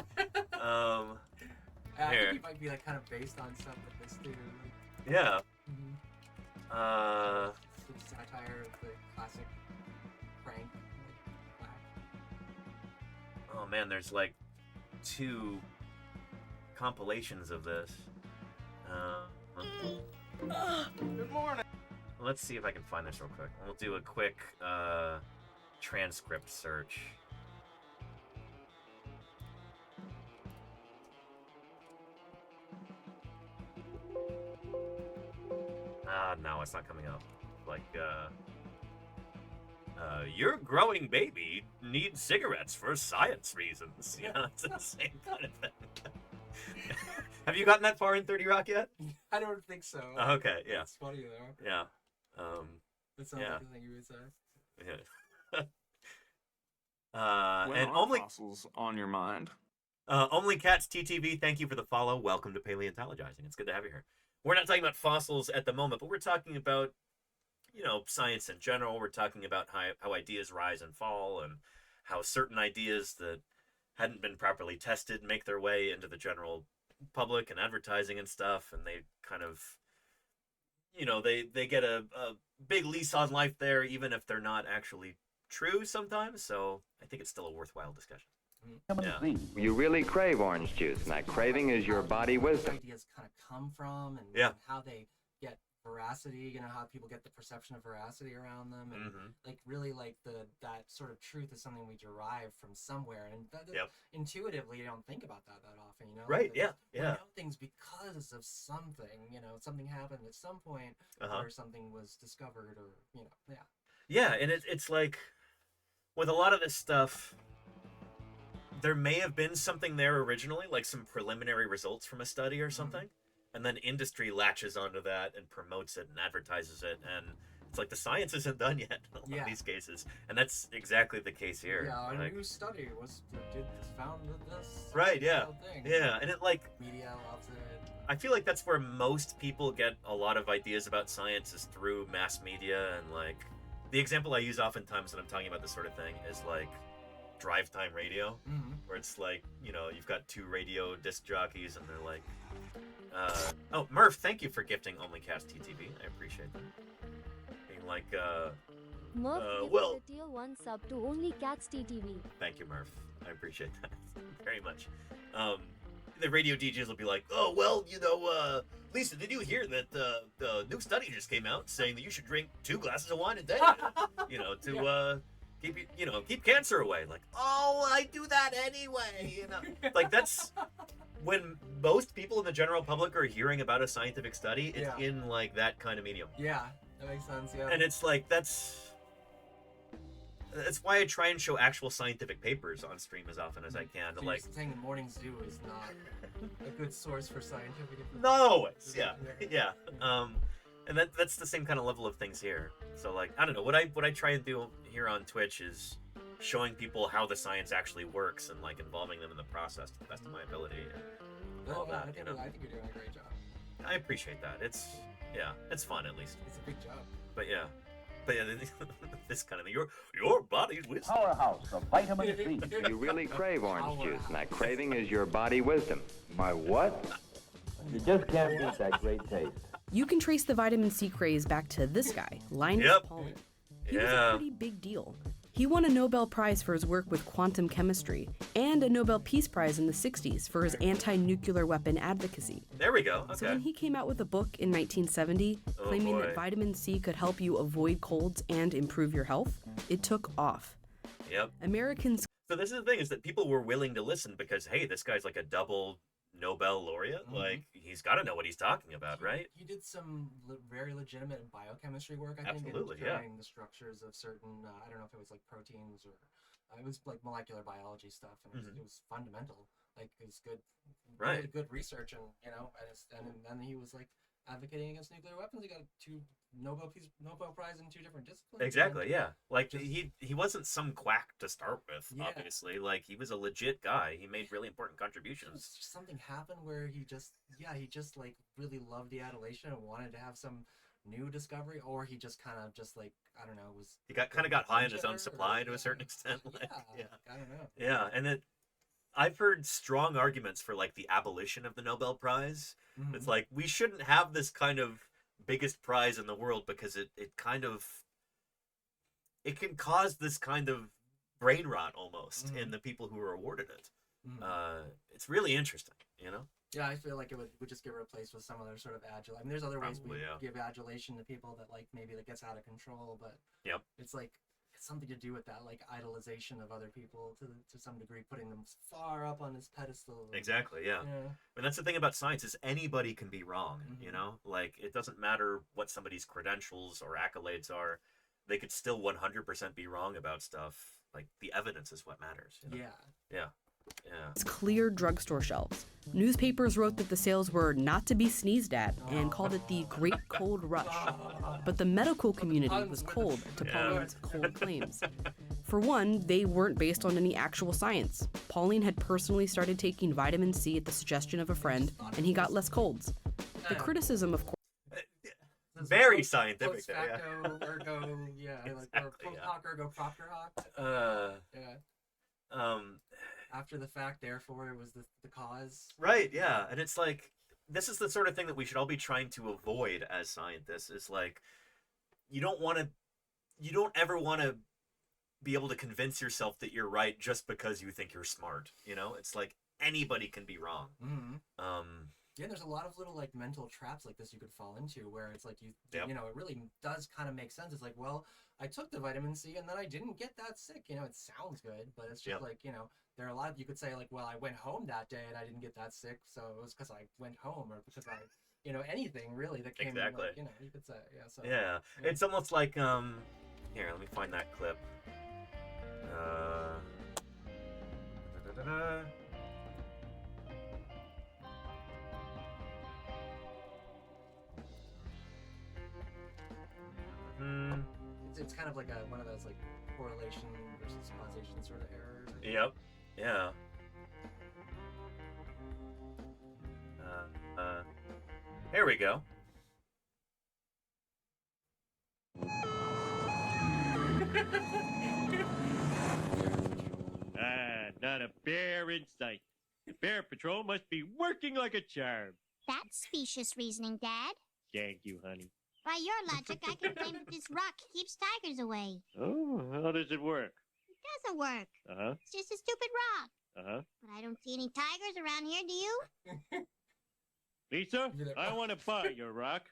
I Here. think it might be like kind of based on stuff like this too. Yeah. Some satire of the classic prank. Oh man, there's like 2 compilations of this. Good morning. Let's see if I can find this real quick. We'll do a quick transcript search. No, it's not coming up. Like, your growing baby need cigarettes for science reasons. You know, it's the same kind of thing. Have you gotten that far in 30 Rock yet? I don't think so. Oh, okay, yeah. It's funny though. Yeah. That sounds like the thing you would say. Yeah. When And are only fossils on your mind? Only Cats TTV, thank you for the follow. Welcome to Paleontologizing. It's good to have you here. We're not talking about fossils at the moment, but we're talking about, you know, science in general. We're talking about how ideas rise and fall, and how certain ideas that hadn't been properly tested make their way into the general public and advertising and stuff, and they kind of, you know, they get a big lease on life there, even if they're not actually true sometimes. So I think it's still a worthwhile discussion. Yeah. You really crave orange juice, and that craving is your body wisdom. Ideas kind of come from, and Yeah. how they get veracity. You know, how people get the perception of veracity around them, and like really like that sort of truth is something we derive from somewhere, and intuitively you don't think about that often. You know, Right? Like, Yeah. we know things because of something. You know, something happened at some point where something was discovered, or you know, Yeah, and it's like, with a lot of this stuff, there may have been something there originally, like some preliminary results from a study or something, and then industry latches onto that and promotes it and advertises it, and it's like the science isn't done yet in a lot of these cases, and that's exactly the case here. Yeah, a Like, new study found this. right, yeah, thing. yeah, and it like, Media loves it. I feel like that's where most people get a lot of ideas about science, is through mass media. And like, the example I use oftentimes when I'm talking about this sort of thing is like drive time radio, where it's like, you know, you've got two radio disc jockeys and they're like, oh, Murph, thank you for gifting OnlyCast TTV. I appreciate that. Being like, Murph gives well, a tier 1 sub to Only Cats TTV. thank you, Murph. I appreciate that very much. The radio DJs will be like, oh, well, you know, Lisa, did you hear that the new study just came out saying that you should drink 2 glasses of wine a day, you know, to keep cancer away? Like, oh, I do that anyway, you know. Like, that's when most people in the general public are hearing about a scientific study. It's in like that kind of medium. Yeah, that makes sense. Yeah. And it's like, that's why I try and show actual scientific papers on stream as often as I can. So Like, you're saying the morning zoo is not a good source for scientific information? not always. Yeah. And that's the same kind of level of things here. So like, I don't know, what I try and do here on Twitch is showing people how the science actually works, and like involving them in the process to the best of my ability, and all that. I think you're doing a great job. I appreciate that. It's fun, at least. It's a big job. But yeah, this kind of thing. Your body's wisdom. Powerhouse of vitamin C. You really crave orange juice, and that craving is your body wisdom. My what? You just can't beat that great taste. You can trace the vitamin C craze back to this guy, Linus Pauling. He was a pretty big deal. He won a Nobel Prize for his work with quantum chemistry, and a Nobel Peace Prize in the 60s for his anti-nuclear weapon advocacy. There we go. Okay. So when he came out with a book in 1970 claiming that vitamin C could help you avoid colds and improve your health, it took off. Yep. Americans... So this is the thing, is that people were willing to listen because, hey, this guy's like a double Nobel laureate. Like, he's got to know what he's talking about, right? He did some very legitimate biochemistry work, I think, Absolutely, in trying the structures of certain, I don't know if it was like proteins or, it was like molecular biology stuff, and it was fundamental. Like, it was good, really good research, and, you know, and then he was like advocating against nuclear weapons. He got 2 Nobel Prize in 2 different disciplines. Exactly, yeah. Like, he wasn't some quack to start with, obviously. Like, he was a legit guy. He made really important contributions. Just something happened where he just like really loved the adulation and wanted to have some new discovery, or he just kind of just like, I don't know, was... He got high on his own supply to a certain extent. Like, I don't know. Yeah, and I've heard strong arguments for, like, the abolition of the Nobel Prize. It's like, we shouldn't have this kind of biggest prize in the world, because it can cause this kind of brain rot almost in the people who are awarded it. It's really interesting, you know? Yeah, I feel like it would just get replaced with some other sort of adulation. I mean, there's other ways we give adulation to people that, like, maybe that gets out of control, but it's like, it's something to do with that, like, idolization of other people to some degree, putting them far up on this pedestal. Exactly, yeah. And that's the thing about science, is anybody can be wrong, you know? Like, it doesn't matter what somebody's credentials or accolades are. They could still 100% be wrong about stuff like the evidence is what matters. You know? Yeah. It's clear drugstore shelves. Newspapers wrote that the sales were not to be sneezed at and called it the Great Cold Rush. But the medical community was cold to Pauline's cold claims. For one, they weren't based on any actual science. Pauline had personally started taking vitamin C at the suggestion of a friend, and he got less colds. The criticism, of course, very scientific. Post facto, ergo, like, or post hoc, ergo propter hoc. After the fact, therefore, it was the cause. Right, yeah. And it's like, this is the sort of thing that we should all be trying to avoid as scientists, is like, you don't ever want to be able to convince yourself that you're right just because you think you're smart, you know? It's like, anybody can be wrong. Yeah, there's a lot of little like mental traps like this you could fall into, where it's like you know, it really does kind of make sense. It's like, well, I took the vitamin C and then I didn't get that sick. You know, it sounds good, but it's just like, you know, there are a lot of, you could say like, well, I went home that day and I didn't get that sick, so it was because I went home, or because I, you know, anything really that came Exactly. like, you know, you could say, so, yeah, it's almost like here, let me find that clip. It's kind of like one of those like correlation versus causation sort of errors. Yep. Yeah. Here we go. Not a bear in sight. The Bear Patrol must be working like a charm. That's specious reasoning, Dad. Thank you, honey. By your logic, I can claim that this rock keeps tigers away. Oh, how does it work? It doesn't work. Uh-huh. It's just a stupid rock. Uh-huh. But I don't see any tigers around here, do you? Lisa, I want to buy your rock.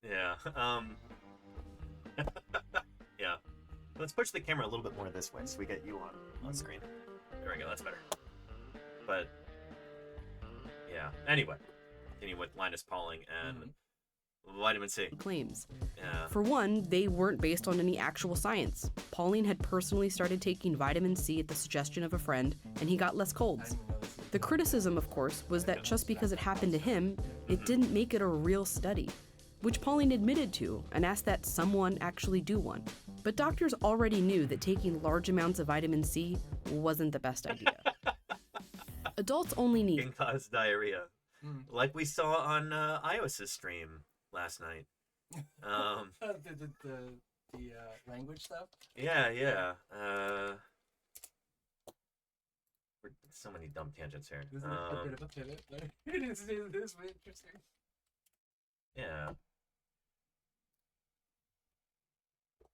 Yeah. Yeah. Let's push the camera a little bit more this way so we get you on screen. There we go, that's better. But yeah. Anyway, continuing with Linus Pauling and vitamin C. Claims. Yeah. For one, they weren't based on any actual science. Pauline had personally started taking vitamin C at the suggestion of a friend, and he got less colds. The criticism, of course, was that just because it happened to him, it didn't make it a real study, which Pauline admitted to and asked that someone actually do one. But doctors already knew that taking large amounts of vitamin C wasn't the best idea. Adults only need... Can cause diarrhea. Like we saw on iOS's stream last night. The language stuff? Yeah. So many dumb tangents here. This is a bit of a pivot, but it is really interesting. Yeah.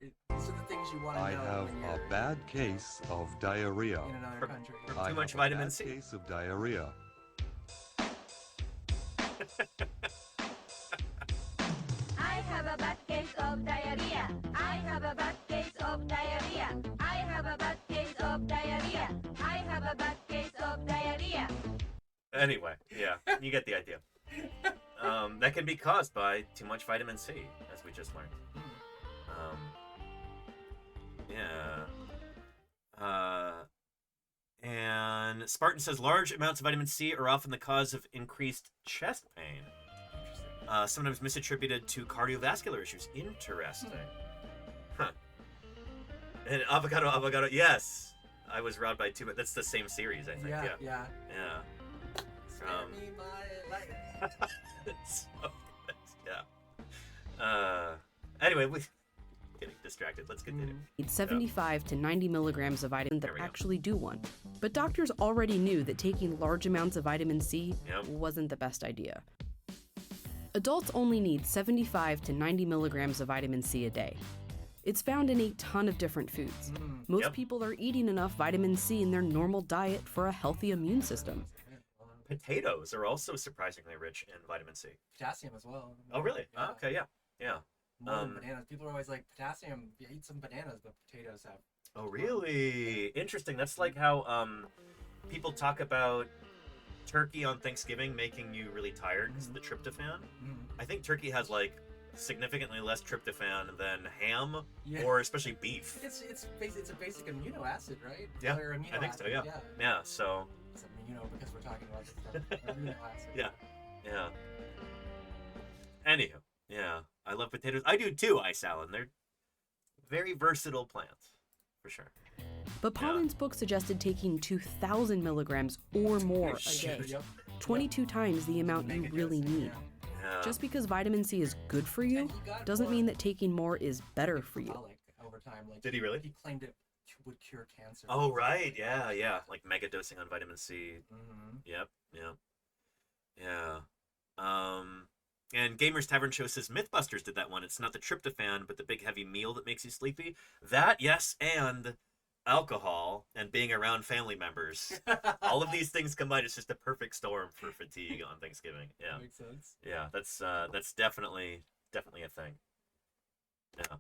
These are the things you want to know. I have when you're a bad case of diarrhea. in another country. I Too much have vitamin a bad C. Case of diarrhea. I have a bad case of diarrhea. I have a bad case of diarrhea. I have a bad case of diarrhea. I have a bad case of diarrhea. Anyway, yeah, you get the idea. That can be caused by too much vitamin C, as we just learned. And Spartan says large amounts of vitamin C are often the cause of increased chest pain. Sometimes misattributed to cardiovascular issues. Interesting. Huh. And avocado, yes. I was robbed by two, but that's the same series, I think. Yeah. Spare me my life. It's so good. Yeah. Anyway, we're getting distracted. Let's continue. Need 75 to 90 milligrams of vitamin that actually do one. But doctors already knew that taking large amounts of vitamin C wasn't the best idea. Adults only need 75 to 90 milligrams of vitamin C a day. It's found in a ton of different foods. Most people are eating enough vitamin C in their normal diet for a healthy immune system. Potatoes are also surprisingly rich in vitamin C. Potassium as well. Oh, really? Yeah. Okay, yeah. More than bananas. People are always like, potassium, you eat some bananas, but potatoes have. Oh, really? Interesting. That's like how people talk about turkey on Thanksgiving making you really tired because of the tryptophan. I think turkey has like significantly less tryptophan than ham Yeah. or especially beef. It's a basic amino acid, right? Yeah, Or amino I think so. acid, Yeah. Yeah. So. It's amino because we're talking about this stuff. Amino acid. Yeah. Yeah. Anywho, yeah, I love potatoes. I do too, Ice Alan. They're very versatile plants, for sure. But Pauline's book suggested taking 2,000 milligrams or more a day, 22 times the amount you really need. Yeah. Just because vitamin C is good for you doesn't mean that taking more is better for you. Over time, like, Did he really? He claimed it would cure cancer. Oh, right. Yeah, yeah. Like mega dosing on vitamin C. Mm-hmm. Yep, yeah. And Gamers Tavern Show says Mythbusters did that one. It's not the tryptophan, but the big heavy meal that makes you sleepy. That, yes, and alcohol and being around family members. All of these things combined is just a perfect storm for fatigue on Thanksgiving. Yeah. Makes sense. Yeah, that's definitely a thing. Yeah.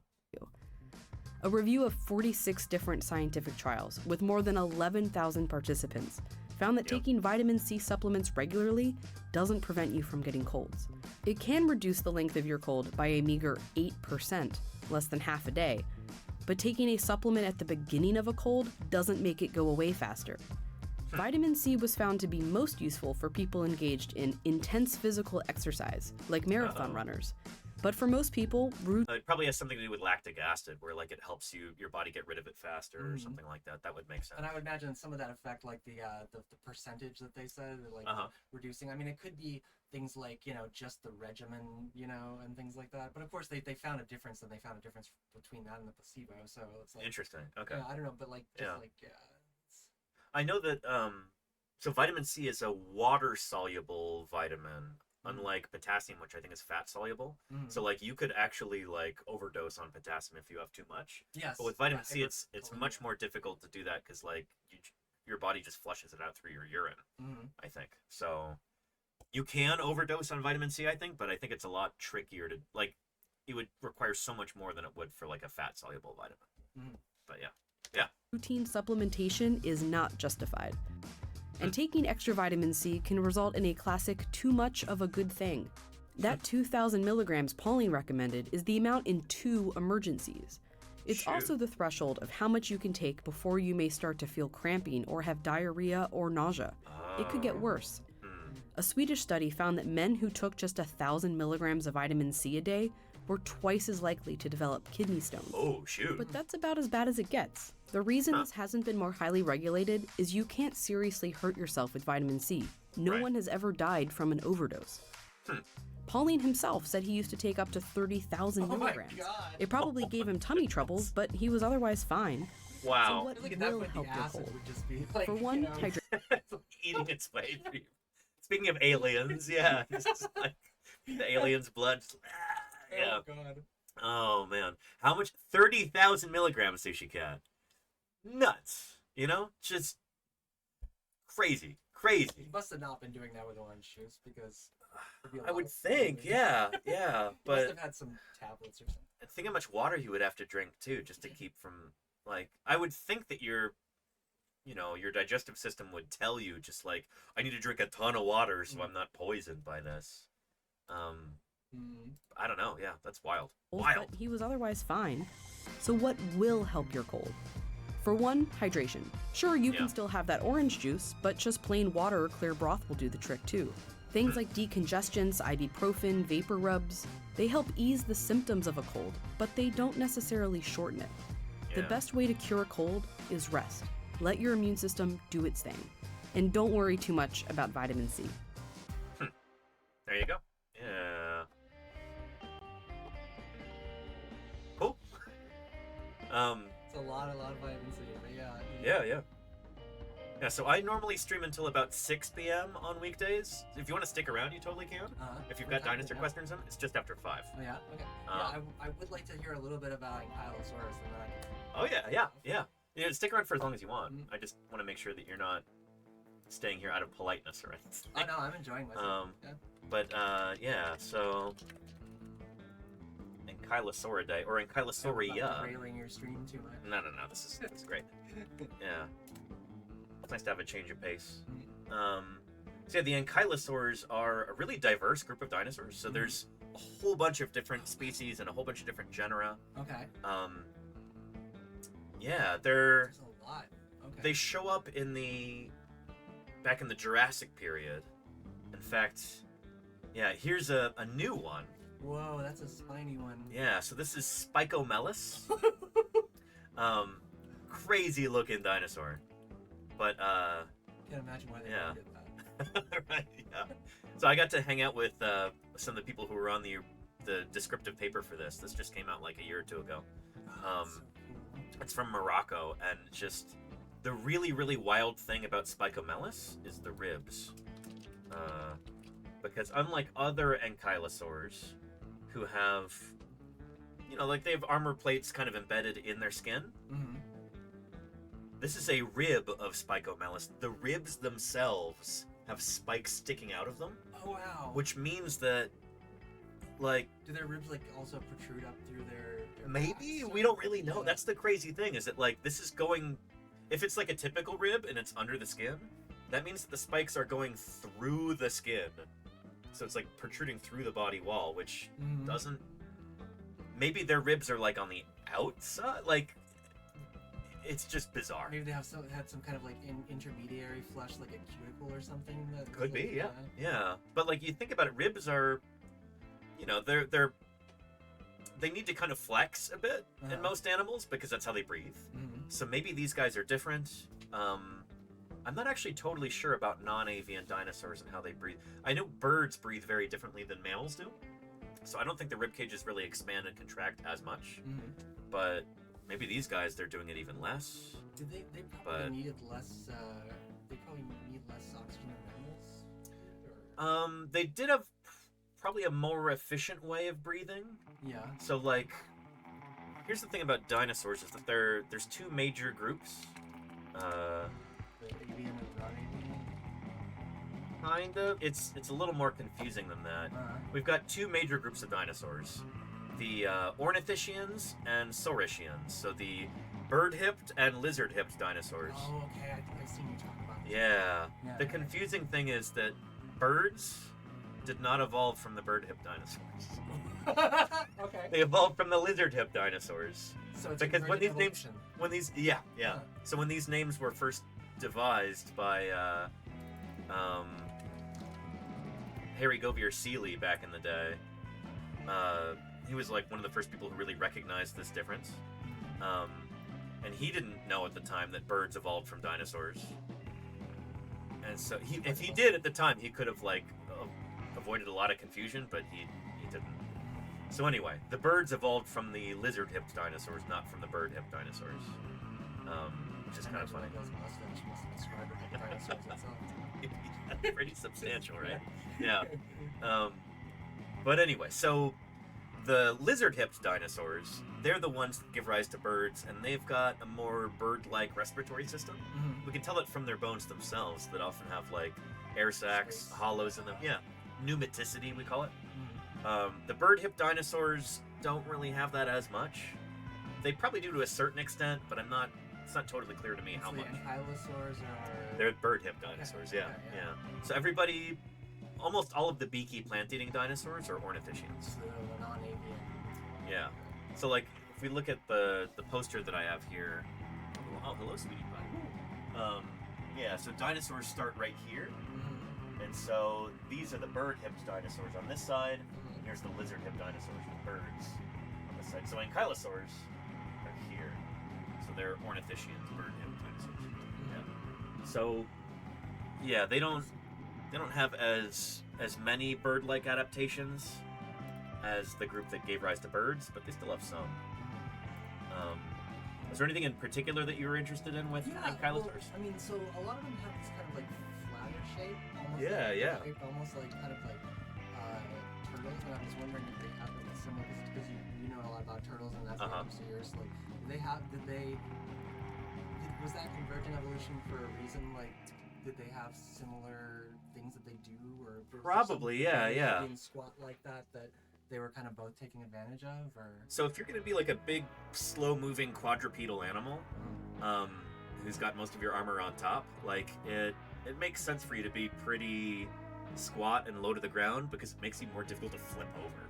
A review of 46 different scientific trials with more than 11,000 participants found that taking vitamin C supplements regularly doesn't prevent you from getting colds. It can reduce the length of your cold by a meager 8%, less than half a day, but taking a supplement at the beginning of a cold doesn't make it go away faster. Vitamin C was found to be most useful for people engaged in intense physical exercise, like marathon runners. But for most people, it probably has something to do with lactic acid, where like it helps your body get rid of it faster or something like that. That would make sense. And I would imagine some of that effect, like the percentage that they said, like reducing. I mean, it could be things like, just the regimen, and things like that. But of course, they found a difference, and they found a difference between that and the placebo. So it's like interesting. Okay. Yeah, I don't know, but I know that so vitamin C is a water soluble vitamin. Unlike potassium, which I think is fat soluble. So like you could actually like overdose on potassium if you have too much. Yes. But with vitamin C, it's much more difficult to do that because like your body just flushes it out through your urine. I think so. You can overdose on vitamin C, I think, but I think it's a lot trickier to like. It would require so much more than it would for like a fat soluble vitamin. But yeah. routine supplementation is not justified. And taking extra vitamin C can result in a classic too much of a good thing. That 2,000 milligrams Pauline recommended is the amount in 2 emergencies. It's also the threshold of how much you can take before you may start to feel cramping or have diarrhea or nausea. It could get worse. A Swedish study found that men who took just 1,000 milligrams of vitamin C a day were twice as likely to develop kidney stones. Oh, shoot. But that's about as bad as it gets. The reason this hasn't been more highly regulated is you can't seriously hurt yourself with vitamin C. No one has ever died from an overdose. Pauline himself said he used to take up to 30,000 milligrams. It probably gave him tummy troubles, but he was otherwise fine. Wow. So what will help your cold? For one, hydration. Eating its way through. Speaking of aliens, yeah. It's just like the alien's blood. Yeah. Oh, God. Oh, man. How much? 30,000 milligrams, sushi cat. Nuts. Just crazy. Crazy. He must have not been doing that with orange juice because I would think, yeah. He But must have had some tablets or something. think how much water you would have to drink, too, just to keep from, like, I would think that your digestive system would tell you just like, I need to drink a ton of water so I'm not poisoned by this. I don't know. Yeah, that's wild. But he was otherwise fine. So what will help your cold? For one, hydration. Sure, you can still have that orange juice, but just plain water or clear broth will do the trick too. Things like decongestants, ibuprofen, vapor rubs, they help ease the symptoms of a cold, but they don't necessarily shorten it. The best way to cure a cold is rest. Let your immune system do its thing. And don't worry too much about vitamin C. There you go. Yeah. Cool. It's a lot of vitamin C, but yeah. Yeah, so I normally stream until about 6 p.m. on weekdays. If you want to stick around, you totally can. If you've got Dinosaur questions in, it's just after 5. Oh, yeah? Okay. I would like to hear a little bit about Ankylosaurus. And then I can... Oh, yeah. Stick around for as long as you want. I just want to make sure that you're not staying here out of politeness or anything. Oh, no, I'm enjoying myself. But, so... Ankylosauridae, or Ankylosauria. Railing your stream too much. No, this is great. Yeah. It's nice to have a change of pace. So yeah, the ankylosaurs are a really diverse group of dinosaurs. So there's a whole bunch of different species and a whole bunch of different genera. Okay. Yeah, There's a lot. Okay. they show up back in the Jurassic period. In fact, yeah, here's a new one. Whoa, that's a spiny one. Yeah, so this is Spicomelis. Crazy looking dinosaur. But Can't imagine why they did that. right, yeah. So I got to hang out with some of the people who were on the descriptive paper for this. This just came out like a year or two ago. It's from Morocco, and just the really, really wild thing about Spicomelis is the ribs. Because unlike other ankylosaurs who have, like they have armor plates kind of embedded in their skin, this is a rib of Spicomelis. The ribs themselves have spikes sticking out of them. Oh, wow. Which means that, like... Do their ribs, like, also protrude up through their maybe? backs? We don't really know. That's the crazy thing, is that, like, this is going... If it's, like, a typical rib and it's under the skin, that means that the spikes are going through the skin. So it's, like, protruding through the body wall, which doesn't... Maybe their ribs are, like, on the outside? Like... It's just bizarre. Maybe they had some kind of like intermediary flesh, like a cuticle or something. That Could be, yeah, yeah. But like you think about it, ribs are, they need to kind of flex a bit in most animals because that's how they breathe. So maybe these guys are different. I'm not actually totally sure about non-avian dinosaurs and how they breathe. I know birds breathe very differently than mammals do, so I don't think the rib cages really expand and contract as much. But maybe these guys, they're doing it even less. Did they probably needed less, they probably need less oxygen than mammals? They did have probably a more efficient way of breathing. Yeah. So, like, here's the thing about dinosaurs is that there's two major groups. The avian and non-avian? Kind of. It's a little more confusing than that. We've got two major groups of dinosaurs. The ornithischians and saurischians, so the bird-hipped and lizard-hipped dinosaurs. Oh, okay, I've seen you talk about this. Yeah. The confusing thing is that birds did not evolve from the bird-hipped dinosaurs. Okay. They evolved from the lizard-hipped dinosaurs. So it's because when these names, evolution. So when these names were first devised by Harry Govier Seeley back in the day, he was like one of the first people who really recognized this difference. And he didn't know at the time that birds evolved from dinosaurs. And so if he did at the time, he could have like avoided a lot of confusion, but he didn't. So anyway, the birds evolved from the lizard-hipped dinosaurs, not from the bird-hipped dinosaurs. Which is kind of funny. Pretty substantial, right? Yeah. But anyway, so the lizard-hipped dinosaurs, they're the ones that give rise to birds, and they've got a more bird-like respiratory system. We can tell it from their bones themselves that often have like air sacs, hollows in them. Yeah, pneumaticity we call it. The bird-hipped dinosaurs don't really have that as much. They probably do to a certain extent, but it's not totally clear to me how much. The ankylosaurs are... They're bird-hipped dinosaurs, yeah. So everybody, almost all of the beaky plant-eating dinosaurs are ornithischians. So the non-avian. Yeah. So like, if we look at the poster that I have here, oh, hello, sweetie pie. Yeah, so dinosaurs start right here. And so these are the bird-hipped dinosaurs on this side. And here's the lizard-hipped dinosaurs, the birds on this side. So ankylosaurs are here. So they're ornithischians, bird-hipped dinosaurs. Yeah. So yeah, they don't have as many bird-like adaptations as the group that gave rise to birds, but they still have some. Is there anything in particular that you were interested in with ankylosaurs? Well, I mean, so a lot of them have this kind of like flatter shape, almost shaped almost like kind of like turtles. And I was wondering if they have like similar, because you know a lot about turtles, and that's what comes to yours. Like, was that convergent evolution for a reason? Like, did they have similar things that they do, or probably, yeah. Being squat like that they were kind of both taking advantage of, or? So if you're going to be like a big, slow-moving quadrupedal animal, who's got most of your armor on top, like it makes sense for you to be pretty squat and low to the ground because it makes you more difficult to flip over.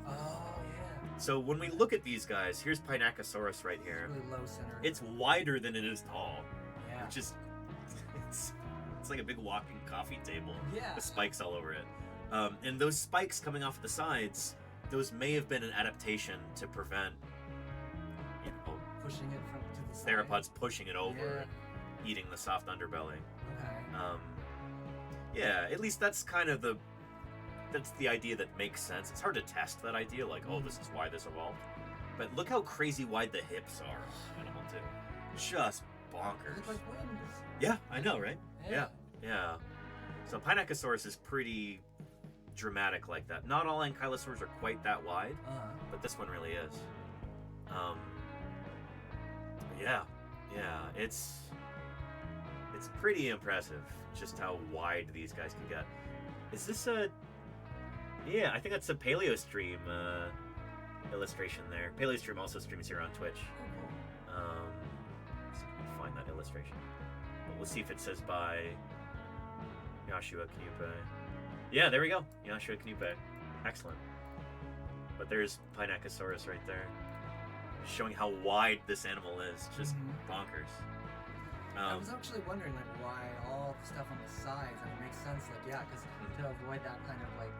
Oh, yeah. So when we look at these guys, here's Pinacosaurus right here. Really low center. It's wider than it is tall. Yeah. Which is, it's like a big walking coffee table Yeah. with spikes all over it. And those spikes coming off the sides, those may have been an adaptation to prevent, you know, pushing it from to the side. theropods pushing it over, eating the soft underbelly. Okay. Yeah, at least that's kind of that's the idea that makes sense. It's hard to test that idea, like, oh, this is why this evolved. But look how crazy wide the hips are on this animal, too. Just bonkers. Look like wings. Yeah, I know, right? Yeah. Yeah. So Pinacosaurus is pretty dramatic like that. Not all ankylosaurs are quite that wide, but this one really is. Yeah, it's pretty impressive just how wide these guys can get. Is this a... Yeah, I think that's a Paleostream illustration there. Paleostream also streams here on Twitch. Let's see if we can find that illustration. But we'll see if it says by Joshua Knupe. Yeah, there we go. Joshua Knupe. Excellent. But there's Pinacosaurus right there, showing how wide this animal is. Just bonkers. I was actually wondering, like, why all the stuff on the sides, and it makes sense, like, yeah, because to avoid that kind of, like,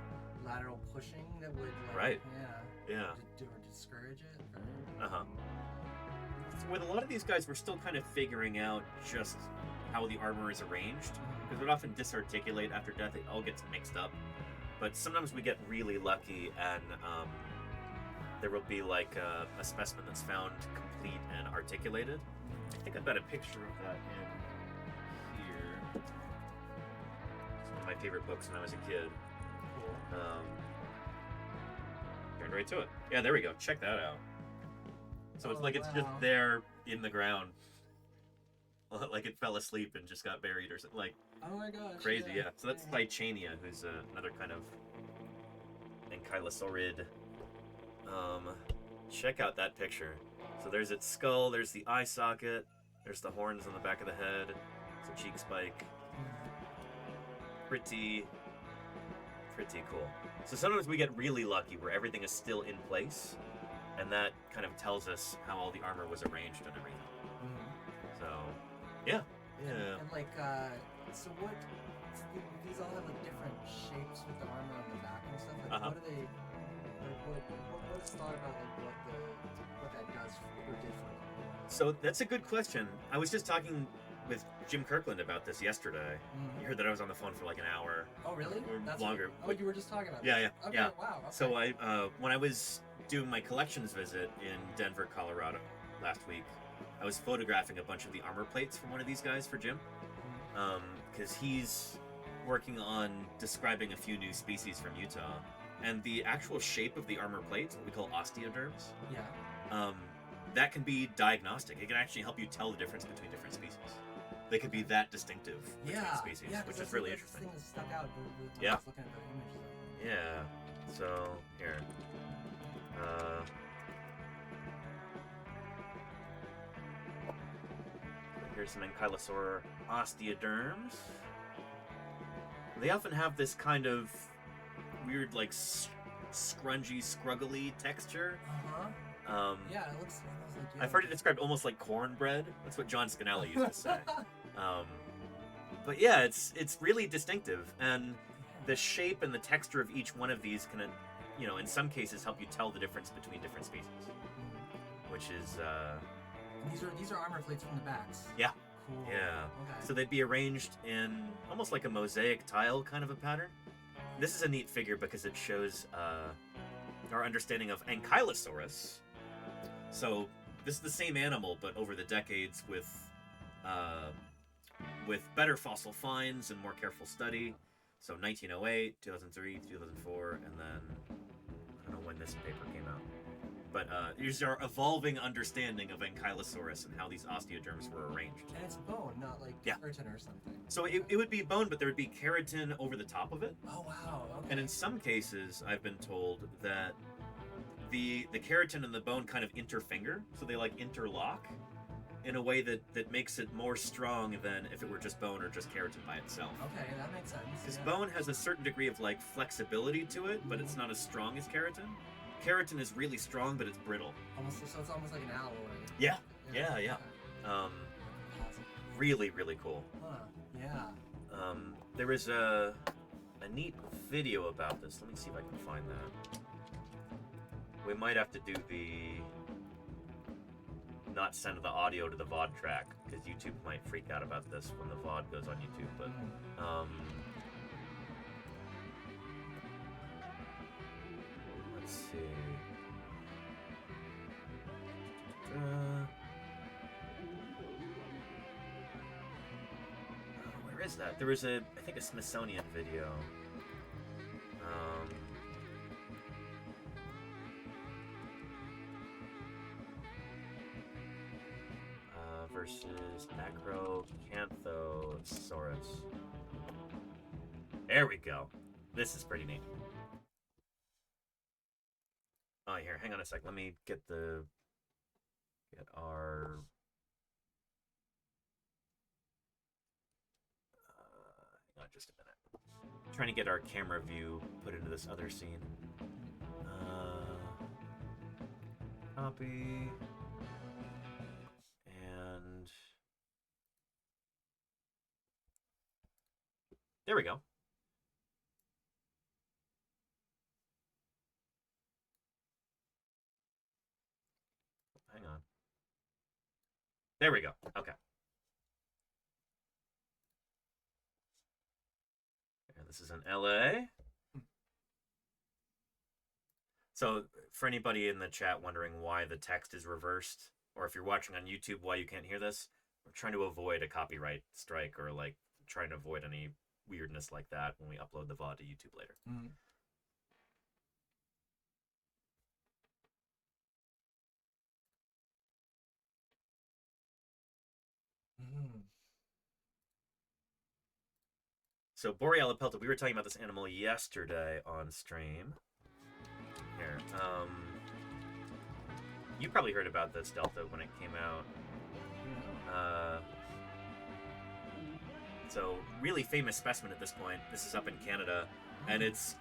lateral pushing that would, like, Right. yeah, or discourage it. Or... So with a lot of these guys, we're still kind of figuring out just how the armor is arranged, because it would often disarticulate after death. It all gets mixed up. But sometimes we get really lucky, and there will be, like, a specimen that's found complete and articulated. I think I've got a picture of that in here. It's one of my favorite books when I was a kid. Turned right to it. Yeah, there we go. Check that out. So it's like it's just there in the ground. Like it fell asleep and just got buried or something. Like, oh my gosh. crazy, yeah. So that's Titania, who's another kind of ankylosaurid. Check out that picture. So there's its skull, there's the eye socket, there's the horns on the back of the head, it's a cheek spike. Pretty cool. So sometimes we get really lucky where everything is still in place, and that kind of tells us how all the armor was arranged and everything. So, yeah. And like, so what, so these all have like different shapes with the armor on the back and stuff, like what are they, like, what is thought about like what that does or did for them? So that's a good question. I was just talking with Jim Kirkland about this yesterday. You heard that I was on the phone for like an hour. Oh, really? Or That's longer. What, you were just talking about Yeah, this. yeah, Okay, yeah. wow. Okay. So I, when I was doing my collections visit in Denver, Colorado last week, I was photographing a bunch of the armor plates from one of these guys for Jim, because he's working on describing a few new species from Utah, and the actual shape of the armor plates, what we call osteoderms, that can be diagnostic. It can actually help you tell the difference between different species. They could be that distinctive between species, which is really interesting. Thing that stuck out when I was looking at the images. Yeah. So here. Here's some ankylosaur osteoderms. They often have this kind of weird, like, scrungy, scruggly texture. Yeah, it looks like, yeah. I've heard it described almost like cornbread. That's what John Scanella used to say. But yeah, it's really distinctive, and the shape and the texture of each one of these can, you know, in some cases help you tell the difference between different species, which is These are armor plates from the backs. yeah. Cool. Yeah. Okay. So they'd be arranged in almost like a mosaic tile kind of a pattern. This is a neat figure because it shows our understanding of Ankylosaurus. So this is the same animal, but over the decades with better fossil finds and more careful study. So 1908, 2003, 2004, and then I don't know when this paper came out. But here's our evolving understanding of Ankylosaurus and how these osteoderms were arranged. And it's bone, not like keratin or something. So it would be bone, but there would be keratin over the top of it. Oh, wow. Okay. And in some cases, I've been told that the keratin and the bone kind of interfinger, so they like interlock in a way that makes it more strong than if it were just bone or just keratin by itself. Okay, that makes sense. Because bone has a certain degree of like flexibility to it, but it's not as strong as keratin. keratin is really strong, but it's brittle. Almost, so it's almost like an alloy. Yeah. Really, really cool. Huh. Yeah. There was a neat video about this. Let me see if I can find that. We might have to do the not send the audio to the VOD track because YouTube might freak out about this when the VOD goes on YouTube. But let's see. Where is that? There was I think a Smithsonian video. Versus Acrocanthosaurus. There we go. This is pretty neat. Oh, here, hang on a sec. Let me get our hang on just a minute. I'm trying to get our camera view put into this other scene. Copy. And there we go. Hang on. There we go. Okay. And this is in LA. So, for anybody in the chat wondering why the text is reversed, or if you're watching on YouTube why you can't hear this, we're trying to avoid a copyright strike or like trying to avoid any weirdness like that when we upload the VOD to YouTube later. Mm-hmm. So Borealopelta, we were talking about this animal yesterday on stream. Here, you probably heard about this, Delta, when it came out. So, really famous specimen at this point. This is up in Canada, and it's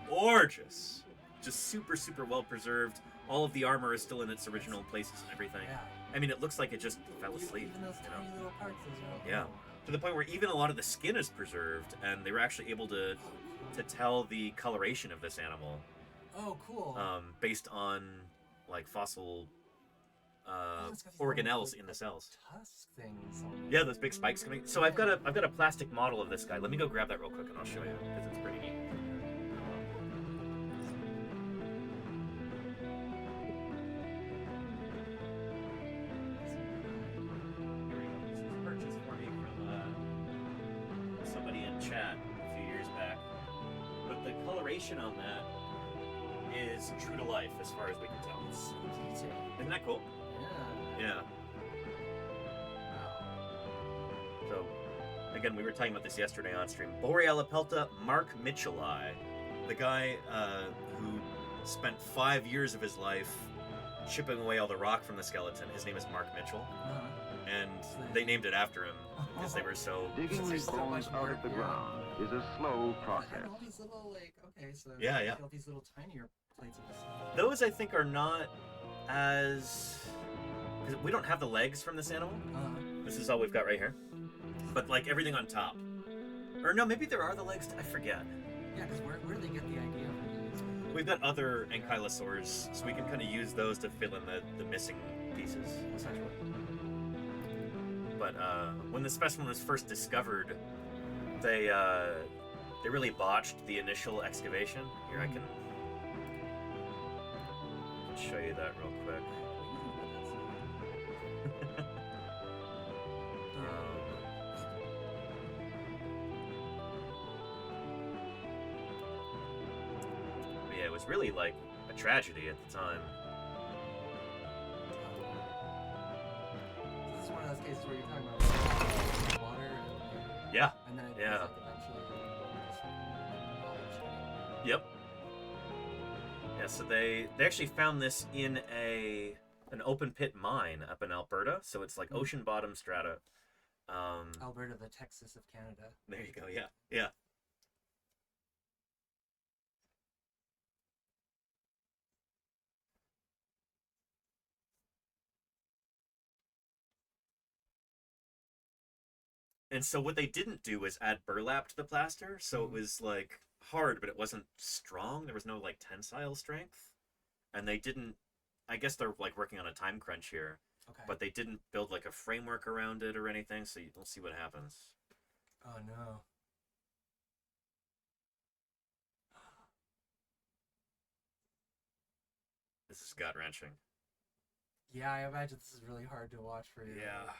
gorgeous. Just super, super well preserved. All of the armor is still in its original places and everything. Yeah. I mean, it looks like it just fell asleep. Even those tiny little parts as well. Yeah. To the point where even a lot of the skin is preserved, and they were actually able to tell the coloration of this animal. Oh, cool. Based on like fossil organelles in the cells. Tusk things. Yeah, those big spikes coming. So I've got a plastic model of this guy. Let me go grab that real quick and I'll show you because it's pretty neat. Purchased for me from somebody in chat a few years back. But the coloration on that is true to life as far as we can tell. Isn't that cool? Yeah. So, again, we were talking about this yesterday on stream. Borealopelta Mark Mitchellai, the guy who spent 5 years of his life chipping away all the rock from the skeleton. His name is Mark Mitchell, and they named it after him because they were so. Digging these bones out of the ground is a slow process. All these little Yeah. All these little tinier plates of this. Those I think are not as. Because we don't have the legs from this animal. This is all we've got right here. But like everything on top. Or no, maybe there are the legs. I forget. Yeah, because where do they get the idea from? We've got other ankylosaurs, so we can kind of use those to fill in the missing pieces, essentially. But when the specimen was first discovered, they really botched the initial excavation. Here, I can show you that real quick. Yeah, it was really like a tragedy at the time. This is one of those cases where you're talking about water and Yeah. And then it Yeah. like eventually Yep. Yeah, so they actually found this in an open pit mine up in Alberta, so it's like ocean bottom strata. Alberta, the Texas of Canada. There you go. Yeah. Yeah. And so what they didn't do was add burlap to the plaster, so it was like hard, but it wasn't strong. There was no like tensile strength. And they didn't, I guess they're like working on a time crunch here. Okay. But they didn't build like a framework around it or anything, so we'll see what happens. Oh no. This is gut-wrenching. Yeah, I imagine this is really hard to watch for you. Yeah.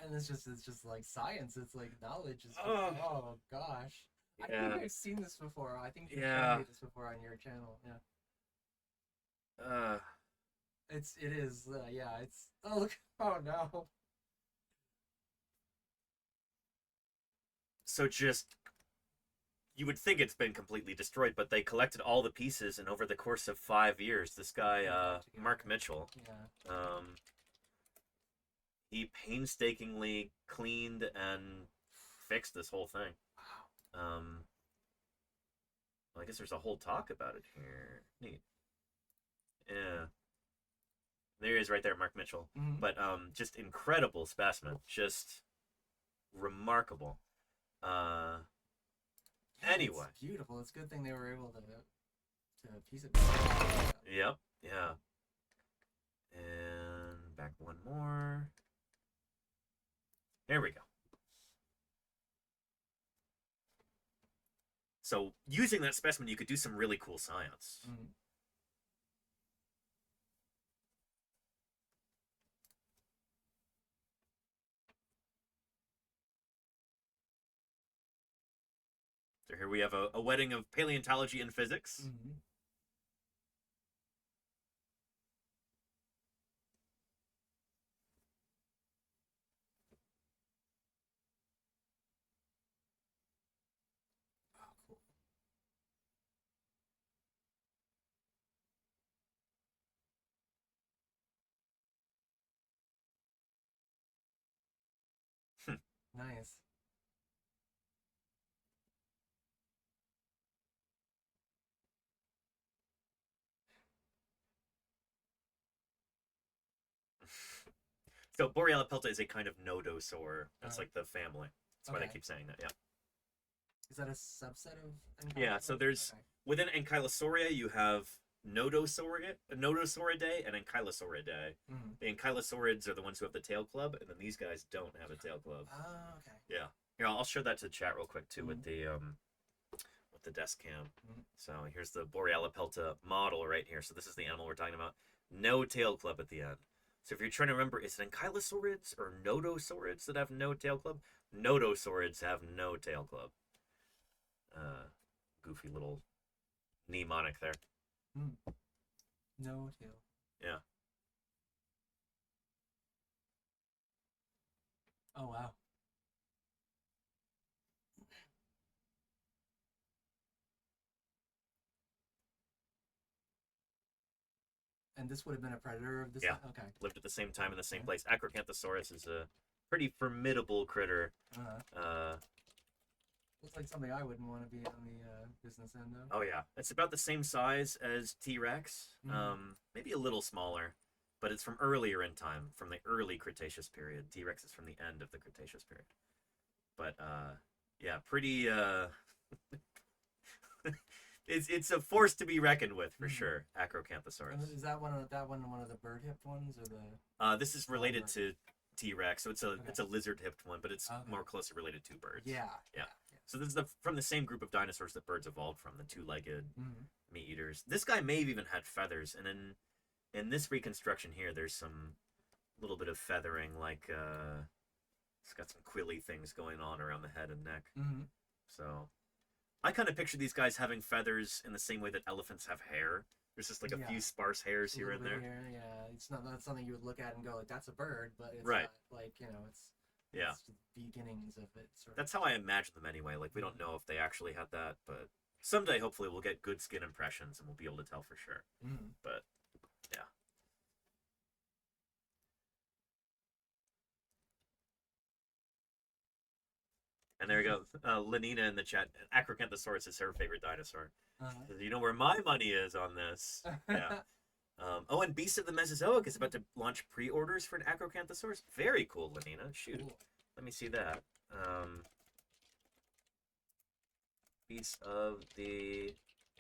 And it's just like science. It's like knowledge. It's just, Oh. oh gosh. I Yeah. think I've seen this before. I think you've Yeah. shown me this before on your channel. Yeah. It is. Yeah. It's. Oh look. Oh no. So just, you would think it's been completely destroyed, but they collected all the pieces, and over the course of 5 years, this guy, Mark Mitchell, Yeah. he painstakingly cleaned and fixed this whole thing. Well, I guess there's a whole talk about it here. Neat. Yeah. There he is right there, Mark Mitchell. Mhm. But just incredible specimen. Just remarkable. Anyway. It's beautiful. It's a good thing they were able to piece it together. Yep. Yeah. And back one more. There we go. So using that specimen, you could do some really cool science. Mm. So here we have a wedding of paleontology and physics. Mm-hmm. Oh, cool. Nice. So Borealopelta is a kind of nodosaur. That's like the family. That's why they Okay. keep saying that, yeah. Is that a subset of? Yeah, so Ankylosaurus? there's, Okay. within Ankylosauria, you have Nodosauridae and Ankylosauridae. Mhm. The Ankylosaurids are the ones who have the tail club, and then these guys don't have a tail club. Oh, okay. Yeah. Here, I'll show that to the chat real quick, too, with the desk cam. So here's the Borealopelta model right here. So this is the animal we're talking about. No tail club at the end. So if you're trying to remember, is it Ankylosaurids or Nodosaurids that have no tail club? Nodosaurids have no tail club. Goofy little mnemonic there. No tail. Yeah. Oh wow. And this would have been a predator of this. Yeah. Okay. Lived at the same time in the same place. Acrocanthosaurus is a pretty formidable critter. Looks like something I wouldn't want to be on the business end of. Oh yeah, it's about the same size as T-Rex. Maybe a little smaller, but it's from earlier in time, from the early Cretaceous period. T-Rex is from the end of the Cretaceous period. But yeah, pretty. It's a force to be reckoned with for sure. Acrocanthosaurus. And is that one of the bird-hipped ones or the? This is related to T-Rex, so it's a lizard-hipped one, but it's more closely related to birds. Yeah. So this is from the same group of dinosaurs that birds evolved from, the two-legged Mhm. meat eaters. This guy may have even had feathers, and in this reconstruction here, there's some little bit of feathering, like it's got some quilly things going on around the head and neck. Mhm. So I kind of picture these guys having feathers in the same way that elephants have hair. There's just like a few sparse hairs A here and little there. bit here, yeah. It's not something you would look at and go like that's a bird, but it's Right. not like it's. Yeah. It's the beginnings of it. Sort of. That's how I imagine them anyway. Like, we don't know if they actually had that, but someday, hopefully, we'll get good skin impressions and we'll be able to tell for sure. But, yeah. And there we go. Lenina in the chat. Acrocanthosaurus is her favorite dinosaur. You know where my money is on this. Yeah. Oh, and Beast of the Mesozoic is about to launch pre-orders for an Acrocanthosaurus. Very cool, Lenina. Shoot. Cool. Let me see that. Beast of the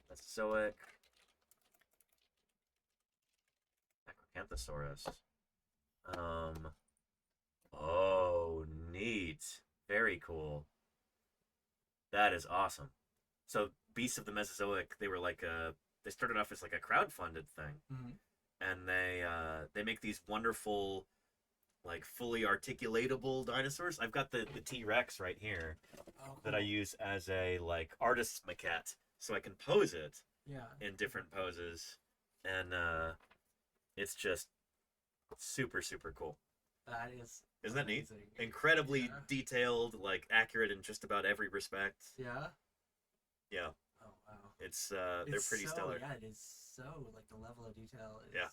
Mesozoic Acrocanthosaurus. Oh, neat. Very cool. That is awesome. So, Beasts of the Mesozoic, they were like they started off as like a crowdfunded thing. And they make these wonderful, like, fully articulatable dinosaurs. I've got the T-Rex right here that I use as a, like, artist's maquette. So I can pose it in different poses. And it's just super, super cool. That is Isn't that neat? Incredibly detailed, like, accurate in just about every respect. Yeah? Yeah. Oh, wow. It's they're pretty stellar. Yeah, it is so, like, the level of detail is... Yeah.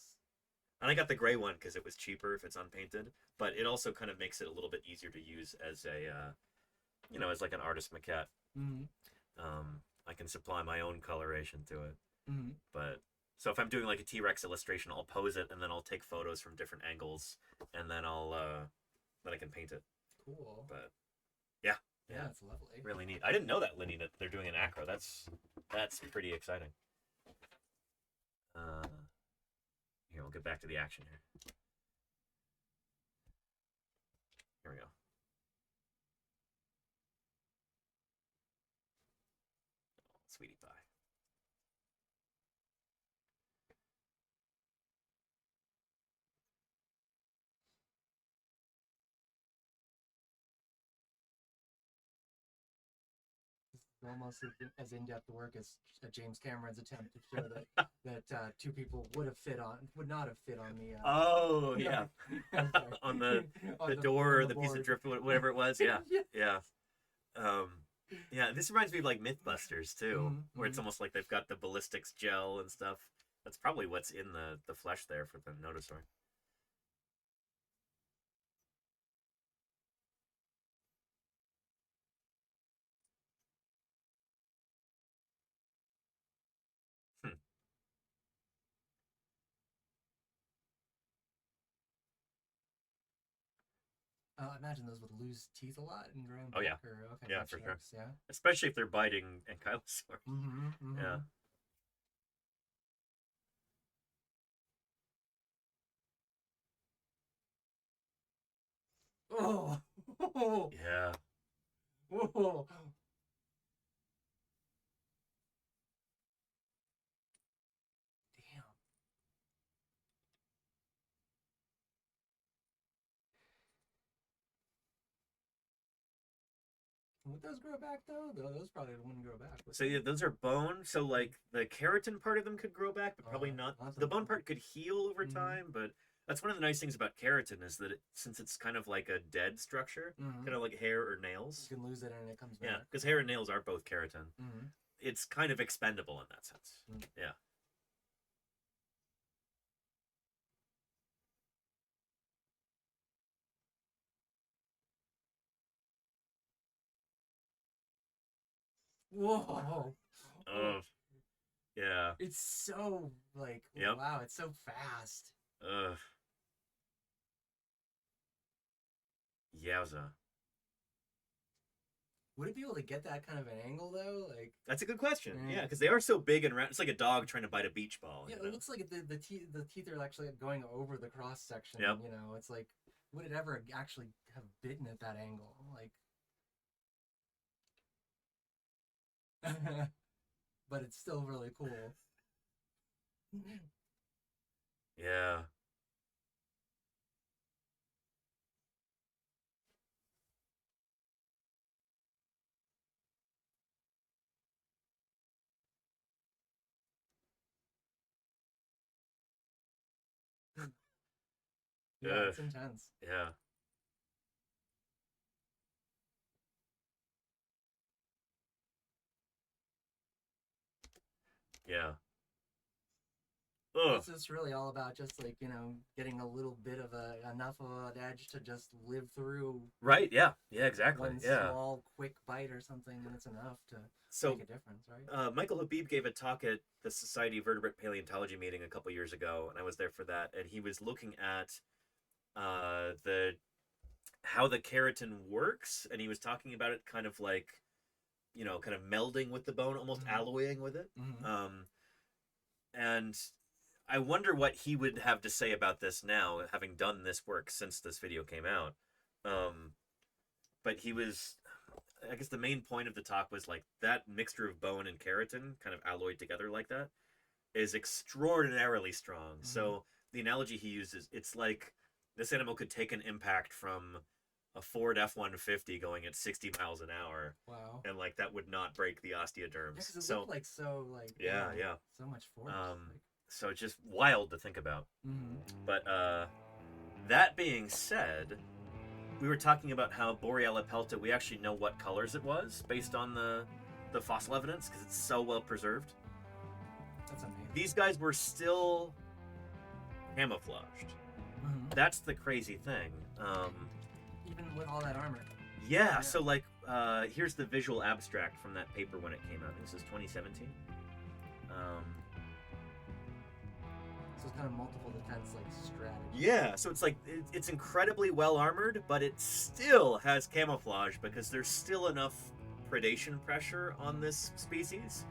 And I got the gray one because it was cheaper if it's unpainted, but it also kind of makes it a little bit easier to use as a, you know, as like an artist maquette. I can supply my own coloration to it. But so if I'm doing like a T-Rex illustration, I'll pose it and then I'll take photos from different angles, and then then I can paint it. Cool. But yeah, yeah, it's lovely. Really neat. I didn't know that, Lenny, that they're doing an acro. That's pretty exciting. Here, we'll get back to the action here. Here we go. Oh, sweetie pie. Almost as in-depth work as James Cameron's attempt to show that two people would not have fit on the. Oh yeah, on the door, or the piece of driftwood, whatever it was. Yeah, yeah. This reminds me of like MythBusters too, where it's almost like they've got the ballistics gel and stuff. That's probably what's in the flesh there for the Nodosaur. I imagine those would lose teeth a lot and growing back. Oh yeah, yeah, for sure. Yeah, especially if they're biting ankylosaur. Yeah. Oh. Yeah. Whoa. Would those grow back though? Those probably wouldn't grow back. So yeah, those are bone. So like the keratin part of them could grow back, but probably not. The bone part could heal over time, but that's one of the nice things about keratin is that since it's kind of like a dead structure, kind of like hair or nails. You can lose it and it comes back. Yeah, because hair and nails are both keratin. It's kind of expendable in that sense. Yeah. Whoa. Oh. Yeah. It's so like wow, it's so fast. Ugh. Yowza. Would it be able to get that kind of an angle though? Like that's a good question. Yeah, because they are so big and round. It's like a dog trying to bite a beach ball. Yeah, you know? It looks like the teeth are actually going over the cross section. Yep. You know, it's like would it ever actually have bitten at that angle? Like. But it's still really cool. Yeah. Yeah, it's intense. Yeah. Yeah. It's really all about just like, getting a little bit of enough of an edge to just live through. Right, yeah. Yeah, exactly. One yeah. small, quick bite or something, and it's enough to make a difference, right? Michael Habib gave a talk at the Society of Vertebrate Paleontology meeting a couple years ago, and I was there for that, and he was looking at how the keratin works, and he was talking about it kind of like, kind of melding with the bone, almost alloying with it. And I wonder what he would have to say about this now, having done this work since this video came out. But I guess the main point of the talk was like that mixture of bone and keratin kind of alloyed together like that is extraordinarily strong. So the analogy he uses, it's like this animal could take an impact from a Ford F-150 going at 60 miles an hour. Wow. And like that would not break the osteoderms. Yeah, 'cause it looked like so much force. So it's just wild to think about. But that being said, we were talking about how Borealis pelta, we actually know what colors it was based on the fossil evidence because it's so well preserved. That's amazing. These guys were still camouflaged. That's the crazy thing. Even with all that armor. Yeah, so like, here's the visual abstract from that paper when it came out. This is 2017. So it's kind of multiple defense like strategy. Yeah, so it's like it's incredibly well armored, but it still has camouflage because there's still enough predation pressure on this species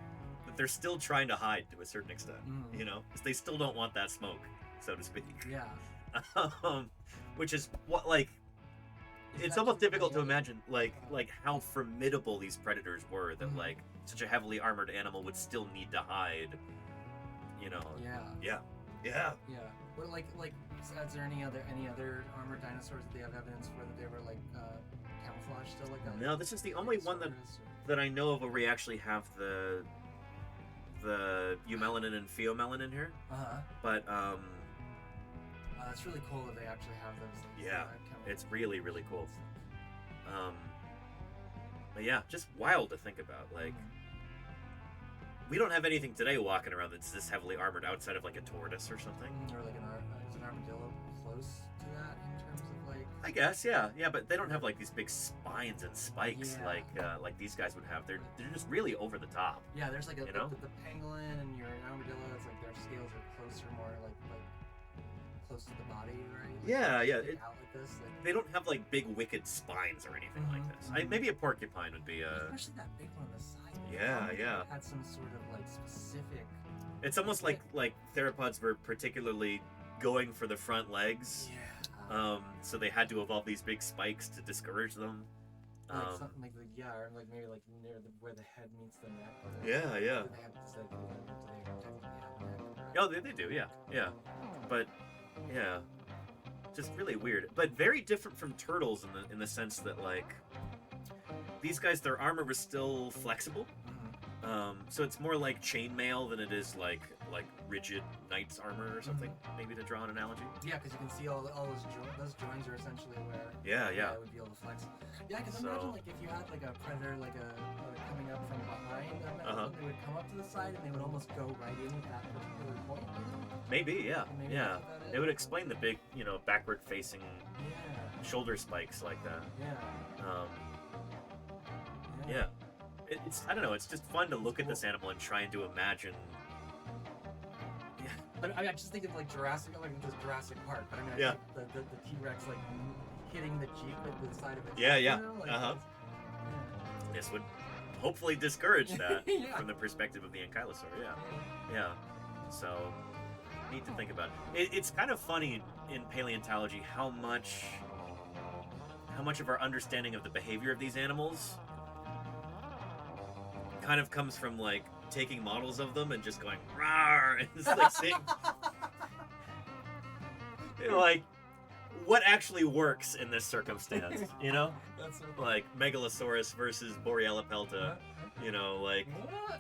that they're still trying to hide to a certain extent. Because they still don't want that smoke, so to speak. Yeah. Which is what it's almost difficult to imagine like how formidable these predators were that like such a heavily armored animal would still need to hide. Yeah. But like, is there any other armored dinosaurs that they have evidence for that they were like camouflaged still like that? No, this is the only one that I know of where we actually have the eumelanin and pheomelanin here. But it's really cool that they actually have those. Yeah, it's really, really cool. But yeah, just wild to think about. Like, we don't have anything today walking around that's this heavily armored outside of like a tortoise or something. Or like is an armadillo close to that in terms of like? I guess, yeah, but they don't have like these big spines and spikes like these guys would have. They're just really over the top. Yeah, there's like the pangolin and your armadillo. It's like their scales are closer, more like close to the body, right? Like, out like this, like... They don't have like big wicked spines or anything like this. Maybe a porcupine would be especially that big one on the side. Yeah. Had some sort of like specific. It's almost like theropods were particularly going for the front legs. Yeah. So they had to evolve these big spikes to discourage them. Like something like or like maybe like near where the head meets the neck. Yeah. Oh, they do. Yeah. But yeah, just really weird. But very different from turtles in the sense that like these guys, their armor was still flexible. So it's more like chainmail than it is like rigid knight's armor or something. Maybe to draw an analogy. Yeah, because you can see all those joints are essentially where. Yeah. It would be able to flex. Yeah, because imagine like if you had like a predator coming up from behind them, they would come up to the side and they would almost go right in at that particular point. Maybe, yeah. It would explain the big, backward facing shoulder spikes like that. Yeah. It's I don't know. It's just fun to look at this animal and trying to imagine. Yeah. But I just think of like Jurassic Park. But I mean, the T-Rex like hitting the Jeep with the side of its head. Yeah. This would hopefully discourage that from the perspective of the ankylosaur. Yeah. So neat to think about. It's kind of funny in paleontology how much of our understanding of the behavior of these animals kind of comes from like taking models of them and just going rawr, and it's like saying like what actually works in this circumstance, That's so cool. like Megalosaurus versus Borealis pelta, like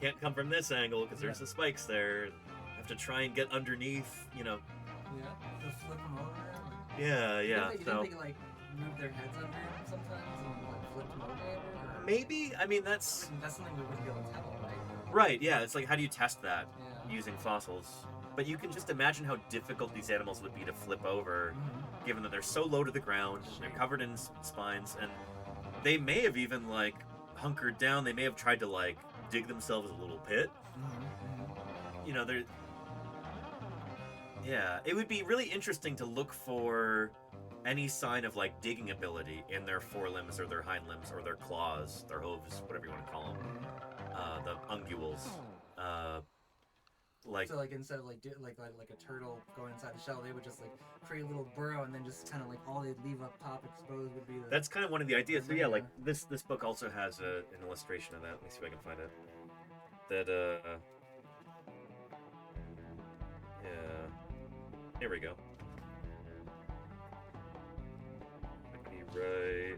can't come from this angle because there's the spikes there, have to try and get underneath, to flip them over. Yeah. Didn't they like move their heads under them sometimes and like flip them over? Maybe. I mean, that's something we wouldn't be able to tell, right? Right, yeah. It's like, how do you test that using fossils? but you can just imagine how difficult these animals would be to flip over, given that they're so low to the ground, and they're covered in spines, and they may have even, like, hunkered down. They may have tried to, like, dig themselves a little pit. You know, they're... Yeah, it would be really interesting to look for any sign of, like, digging ability in their forelimbs or their hind limbs or their claws, their hooves, whatever you want to call them. The unguals. Like, so like instead of like a turtle going inside the shell, they would just like create a little burrow and then just kind of like all they'd leave up top exposed would be the... That's kind of one of the ideas. So yeah, like this book also has an illustration of that. Let me see if I can find it. That yeah, here we go. Right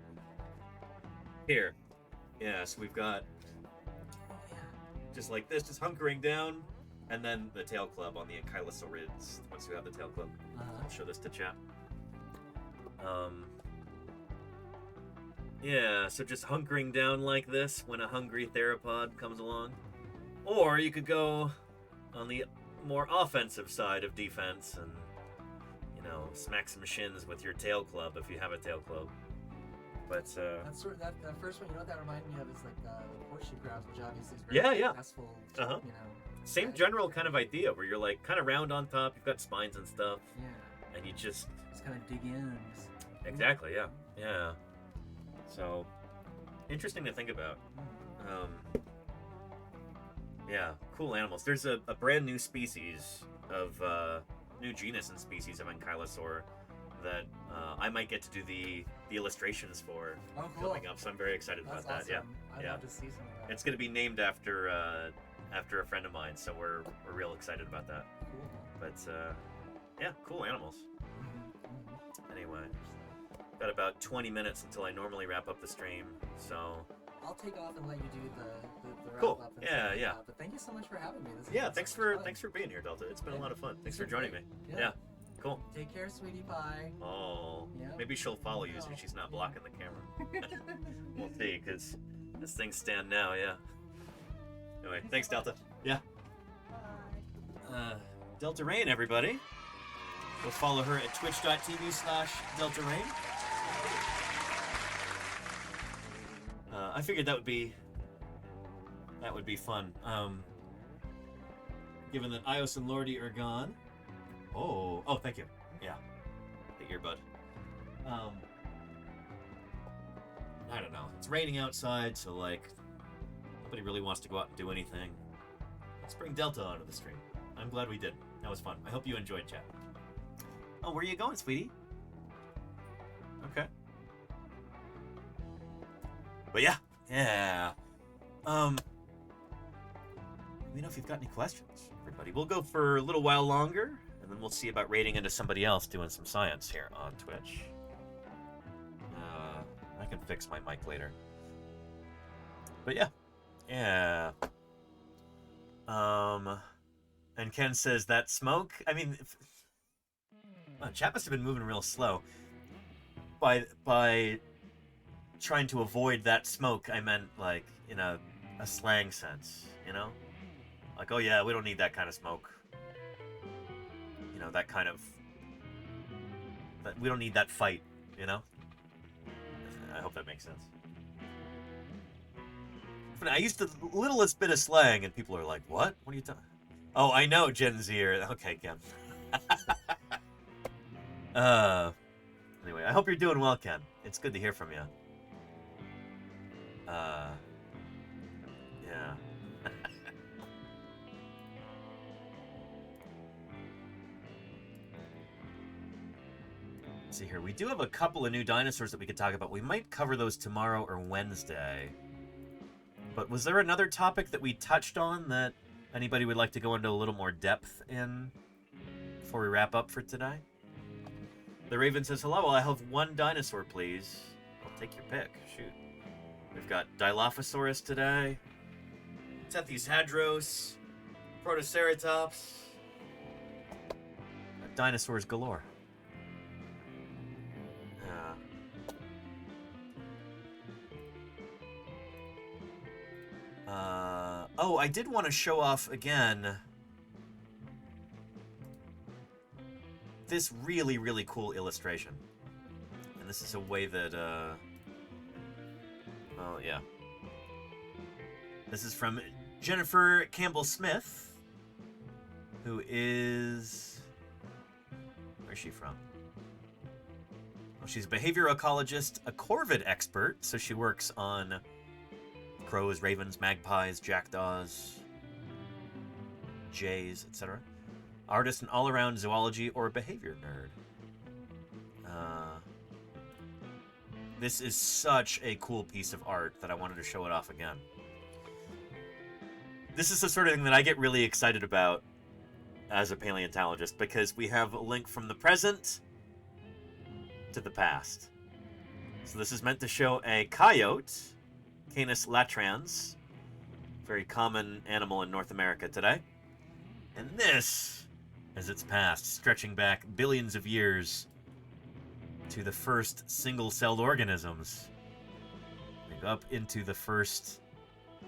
here. Yeah, so we've got just like this, just hunkering down, and then the tail club on the ankylosaurids. Once you have the tail club, I'll show this to chat. Yeah, so just hunkering down like this when a hungry theropod comes along. Or you could go on the more offensive side of defense and, you know, smack some shins with your tail club if you have a tail club. But that's sort of, that first one, you know what that reminded me of is like the horseshoe crabs, which obviously is very successful. You know, same general kind of idea where you're like kind of round on top, you've got spines and stuff. Yeah. And you just kind of dig in. And just... Exactly. Yeah. Yeah. So interesting to think about. Yeah, cool animals. There's a brand new species of new genus and species of ankylosaur that I might get to do the illustrations for coming up. So I'm very excited about that. Awesome. Yeah, I'd yeah. love to see some of that. It's going to be named after a friend of mine, so we're real excited about that. Cool. But yeah, cool animals. Anyway, got about 20 minutes until I normally wrap up the stream, so. I'll take off and let you do the wrap Cool. up. And Yeah, stuff. yeah. But thank you so much for having me. This has Yeah, been thanks so much for fun. being here, Delta. It's been a lot of fun. Thanks for been joining me. great. Yeah. Cool. Take care, sweetie pie. Oh, Yeah. maybe she'll follow you so she's not blocking the camera. We'll see, because as things stand now, yeah. Anyway, thanks, Delta. Yeah. Delta Rain, everybody. Go follow her at twitch.tv/Delta Rain. I figured that would be fun. Given that Ios and Lordy are gone. Oh, thank you. Yeah, the earbud. I don't know. It's raining outside, so like nobody really wants to go out and do anything. Let's bring Delta onto the stream. I'm glad we did. That was fun. I hope you enjoyed, chat. Oh, where are you going, sweetie? Okay. But yeah. Let me know if you've got any questions, everybody. We'll go for a little while longer, and then we'll see about raiding into somebody else doing some science here on Twitch. I can fix my mic later. But yeah. And Ken says that smoke. I mean, chat must have been moving real slow. By trying to avoid that smoke, I meant like in a slang sense, you know? Like, oh yeah, we don't need that kind of smoke. You know, that kind of... we don't need that fight, you know? I hope that makes sense. I used the littlest bit of slang, and people are like, what? What are you talking... Oh, I know, Gen Z. Okay, Ken. Anyway, I hope you're doing well, Ken. It's good to hear from you. Yeah. Let's see here. We do have a couple of new dinosaurs that we could talk about. We might cover those tomorrow or Wednesday. But was there another topic that we touched on that anybody would like to go into a little more depth in before we wrap up for today? The Raven says, hello, I have one dinosaur, please. I'll take your pick. Shoot. We've got Dilophosaurus today. Tethys Protoceratops. Dinosaurs galore. Oh, I did want to show off again this really, really cool illustration. And this is a way that, well, yeah. This is from Jennifer Campbell-Smith, who is... Where's she from? Well, she's a behavioral ecologist, a corvid expert, so she works on crows, ravens, magpies, jackdaws, jays, etc. Artist and all-around zoology or behavior nerd. This is such a cool piece of art that I wanted to show it off again. This is the sort of thing that I get really excited about as a paleontologist, because we have a link from the present to the past. So this is meant to show a coyote, Canis latrans, very common animal in North America today. And this is its past, stretching back billions of years to the first single-celled organisms. Up into the first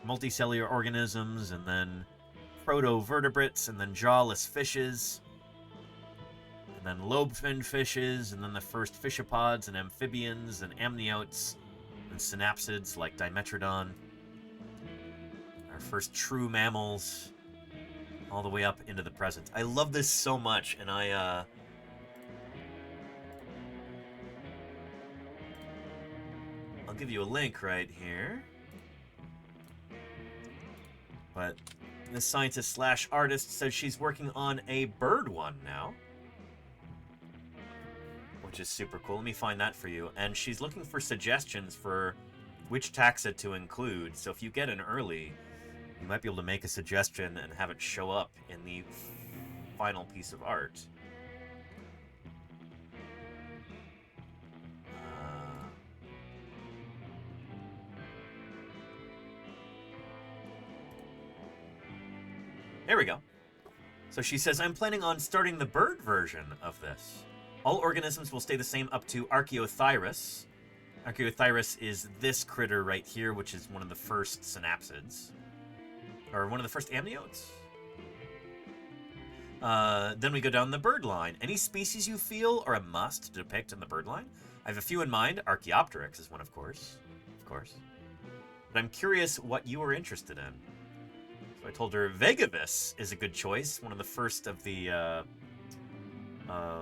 multicellular organisms, and then protovertebrates, and then jawless fishes, and then lobe-finned fishes, and then the first fishopods and amphibians and amniotes and synapsids like Dimetrodon. Our first true mammals, all the way up into the present. I love this so much, and I'll give you a link right here. But this scientist slash artist says she's working on a bird one now, which is super cool. Let me find that for you. And she's looking for suggestions for which taxa to include. So if you get in early, you might be able to make a suggestion and have it show up in the final piece of art. There we go. So she says, I'm planning on starting the bird version of this. All organisms will stay the same up to Archaeothyrus. Archaeothyrus is this critter right here, which is one of the first synapsids. Or one of the first amniotes. Then we go down the bird line. Any species you feel are a must to depict in the bird line? I have a few in mind. Archaeopteryx is one, of course. Of course. But I'm curious what you are interested in. I told her Vegavis is a good choice, one of the first of the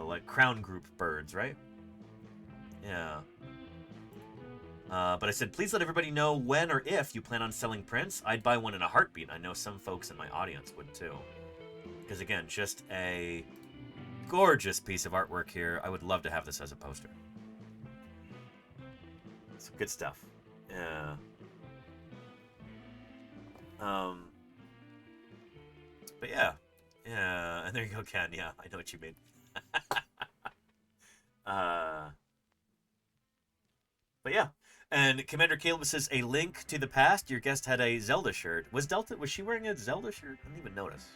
like crown group birds, right? Yeah. But I said, please let everybody know when or if you plan on selling prints. I'd buy one in a heartbeat. I know some folks in my audience would too. Because again, just a gorgeous piece of artwork here. I would love to have this as a poster. Some good stuff. Yeah. But yeah, and there you go, Ken. Yeah, I know what you mean. But yeah, and Commander Caleb says a link to the past. Your guest had a Zelda shirt. Was she wearing a Zelda shirt? I didn't even notice.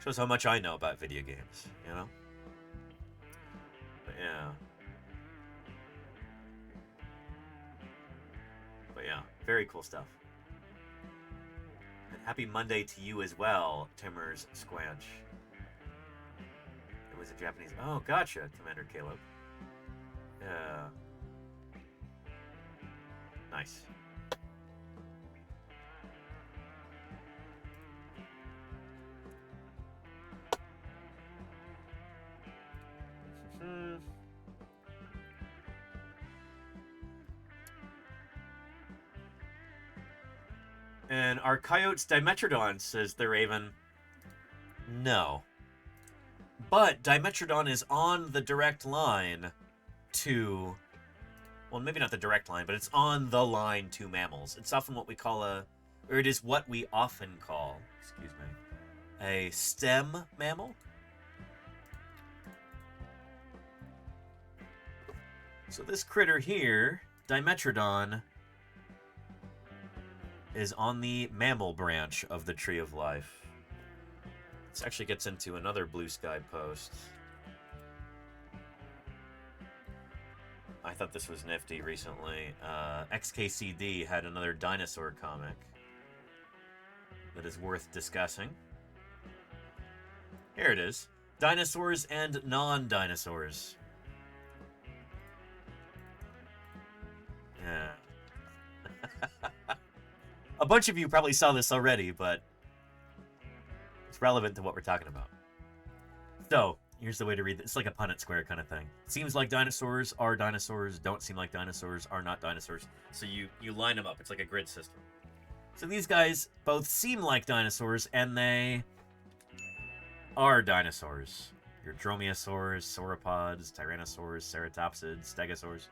Shows how much I know about video games, you know. But yeah, very cool stuff. Happy Monday to you as well, Timmers Squanch. It was a Japanese... Oh, gotcha, Commander Caleb. Yeah. Nice. And our coyotes Dimetrodon, says the Raven. No. But Dimetrodon is on the direct line to... Well, maybe not the direct line, but it's on the line to mammals. It's often what we call or it is what we often call, excuse me, a stem mammal. So this critter here, Dimetrodon, is on the mammal branch of the Tree of Life. This actually gets into another Blue Sky post. I thought this was nifty recently. XKCD had another dinosaur comic that is worth discussing. Here it is. Dinosaurs and non-dinosaurs. Yeah. A bunch of you probably saw this already, but it's relevant to what we're talking about. So, here's the way to read this. It's like a Punnett square kind of thing. Seems like dinosaurs are dinosaurs, don't seem like dinosaurs are not dinosaurs. So you line them up. It's like a grid system. So these guys both seem like dinosaurs, and they are dinosaurs. Your dromaeosaurs, sauropods, tyrannosaurs, ceratopsids, stegosaurs.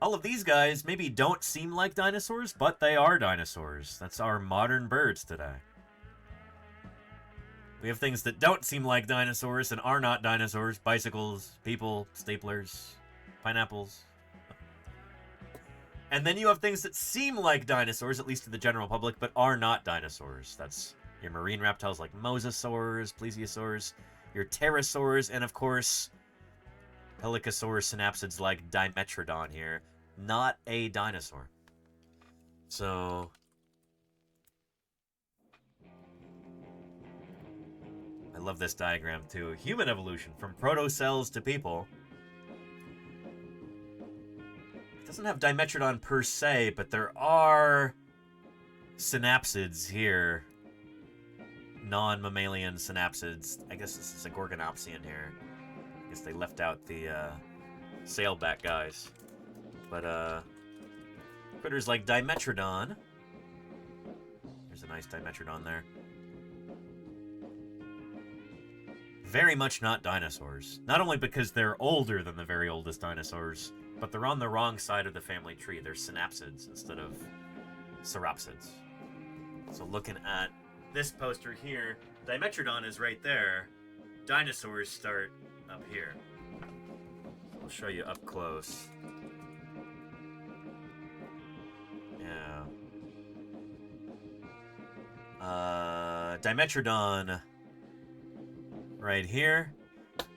All of these guys maybe don't seem like dinosaurs, but they are dinosaurs. That's our modern birds today. We have things that don't seem like dinosaurs and are not dinosaurs. Bicycles, people, staplers, pineapples. And then you have things that seem like dinosaurs, at least to the general public, but are not dinosaurs. That's your marine reptiles like mosasaurs, plesiosaurs, your pterosaurs, and of course, pelycosaur synapsids like Dimetrodon here. Not a dinosaur. So I love this diagram too. Human evolution from protocells to people. It doesn't have Dimetrodon per se, but there are synapsids here. Non-mammalian synapsids. I guess this is a Gorgonopsian here. I guess they left out the sailback guys. But critters like Dimetrodon. There's a nice Dimetrodon there. Very much not dinosaurs. Not only because they're older than the very oldest dinosaurs, but they're on the wrong side of the family tree. They're synapsids instead of sauropsids. So looking at this poster here, Dimetrodon is right there. Dinosaurs start up here. I'll show you up close. Yeah. Dimetrodon right here.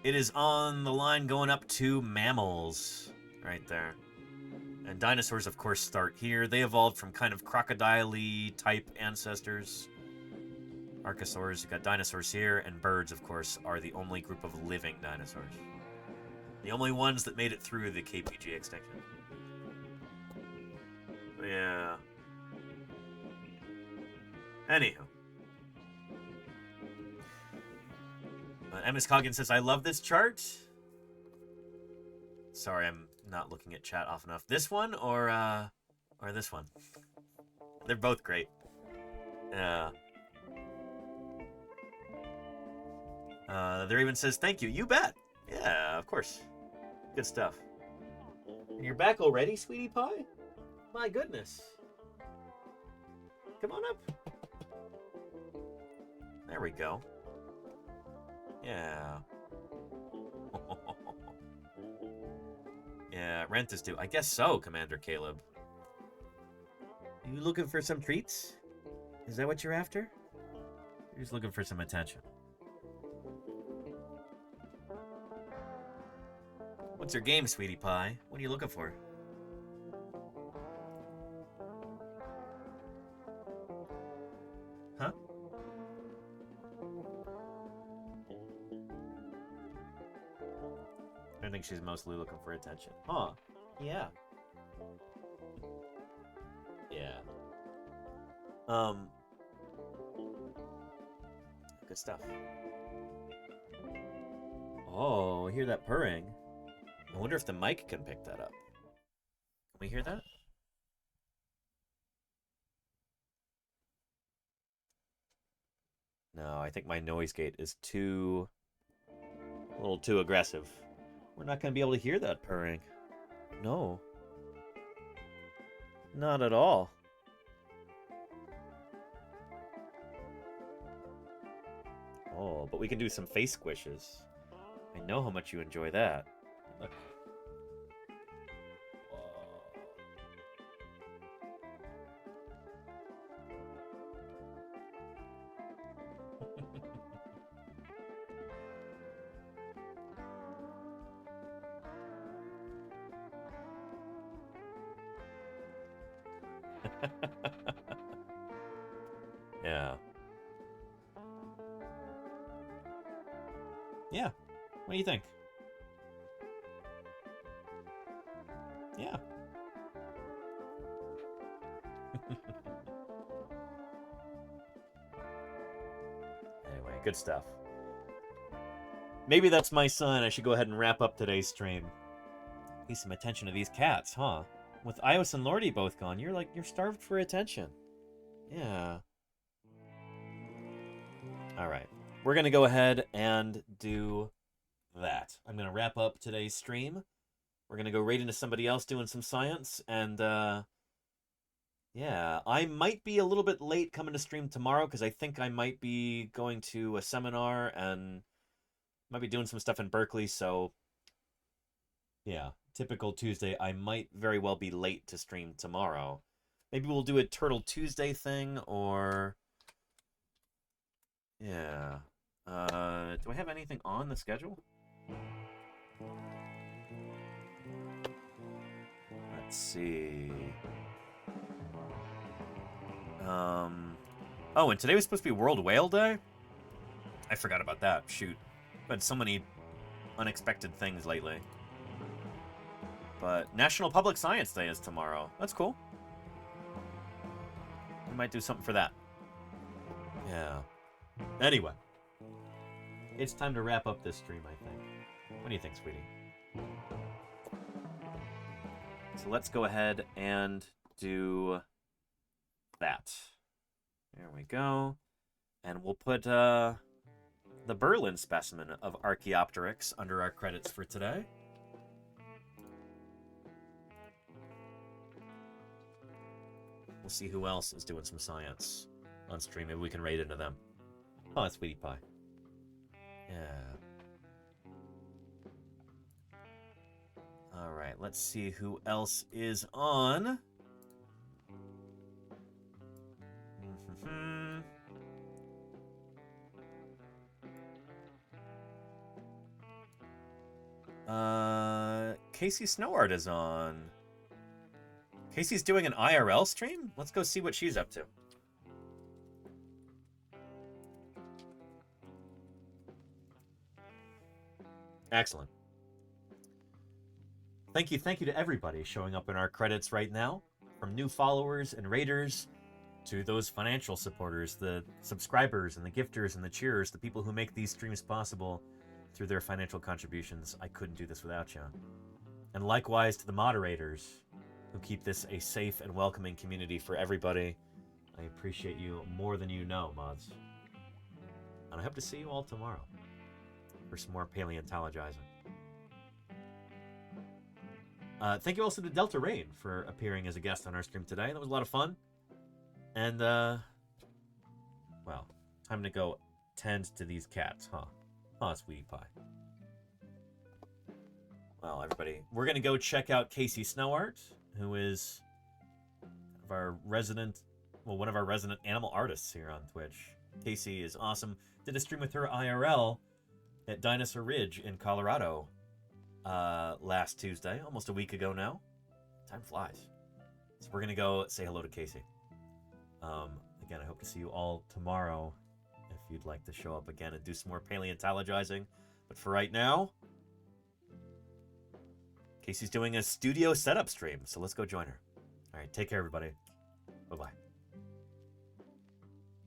It is on the line going up to mammals right there. And dinosaurs, of course, start here. They evolved from kind of crocodile-y type ancestors. Archosaurs, you've got dinosaurs here, and birds, of course, are the only group of living dinosaurs. The only ones that made it through the KPG extinction. Yeah. Anywho. MS Coggin says, I love this chart. Sorry, I'm not looking at chat often enough. This one or this one? They're both great. Yeah. There even says, thank you. You bet. Yeah, of course. Good stuff. And you're back already, sweetie pie? My goodness. Come on up. There we go. Yeah. Yeah, rent is due. I guess so, Commander Caleb. You looking for some treats? Is that what you're after? You're just looking for some attention. What's your game, sweetie pie? What are you looking for? Huh? I think she's mostly looking for attention. Huh. Yeah. Yeah. Good stuff. Oh, I hear that purring. I wonder if the mic can pick that up. Can we hear that? No, I think my noise gate is a little too aggressive. We're not going to be able to hear that purring. No. Not at all. Oh, but we can do some face squishes. I know how much you enjoy that. Look. Yeah. Yeah. What do you think? Yeah. Anyway, good stuff. Maybe that's my sign. I should go ahead and wrap up today's stream. Pay some attention to these cats, huh? With Ios and Lordy both gone, you're starved for attention. Yeah. Alright. We're gonna go ahead and do that. I'm gonna wrap up today's stream. We're gonna go right into somebody else doing some science, and yeah, I might be a little bit late coming to stream tomorrow because I think I might be going to a seminar and might be doing some stuff in Berkeley, so yeah, typical Tuesday. I might very well be late to stream tomorrow. Maybe we'll do a Turtle Tuesday thing, or yeah. Do I have anything on the schedule? Let's see. Oh, and today was supposed to be World Whale Day? I forgot about that. Shoot. I've had so many unexpected things lately. But National Public Science Day is tomorrow. That's cool. We might do something for that. Yeah. Anyway. It's time to wrap up this stream, I think. What do you think, sweetie? So let's go ahead and do that. There we go. And we'll put the Berlin specimen of Archaeopteryx under our credits for today. We'll see who else is doing some science on stream. Maybe we can raid into them. Oh, that's Sweetie Pie. Yeah. Alright, let's see who else is on. Casey Snowart is on. Casey's doing an IRL stream? Let's go see what she's up to. Excellent. Thank you to everybody showing up in our credits right now. From new followers and raiders to those financial supporters, the subscribers and the gifters and the cheerers, the people who make these streams possible through their financial contributions. I couldn't do this without you. And likewise to the moderators who keep this a safe and welcoming community for everybody. I appreciate you more than you know, mods. And I hope to see you all tomorrow for some more paleontologizing. Thank you also to Delta Rain for appearing as a guest on our stream today. That was a lot of fun. And, well, time to go tend to these cats, huh? Oh, Sweetie Pie. Well, everybody, we're going to go check out Casey Snowart, who is one of our resident animal artists here on Twitch. Casey is awesome. Did a stream with her IRL at Dinosaur Ridge in Colorado last Tuesday, almost a week ago now. Time flies. So we're going to go say hello to Casey. Again, I hope to see you all tomorrow if you'd like to show up again and do some more paleontologizing. But for right now, Casey's doing a studio setup stream, so let's go join her. All right, take care, everybody. Bye-bye.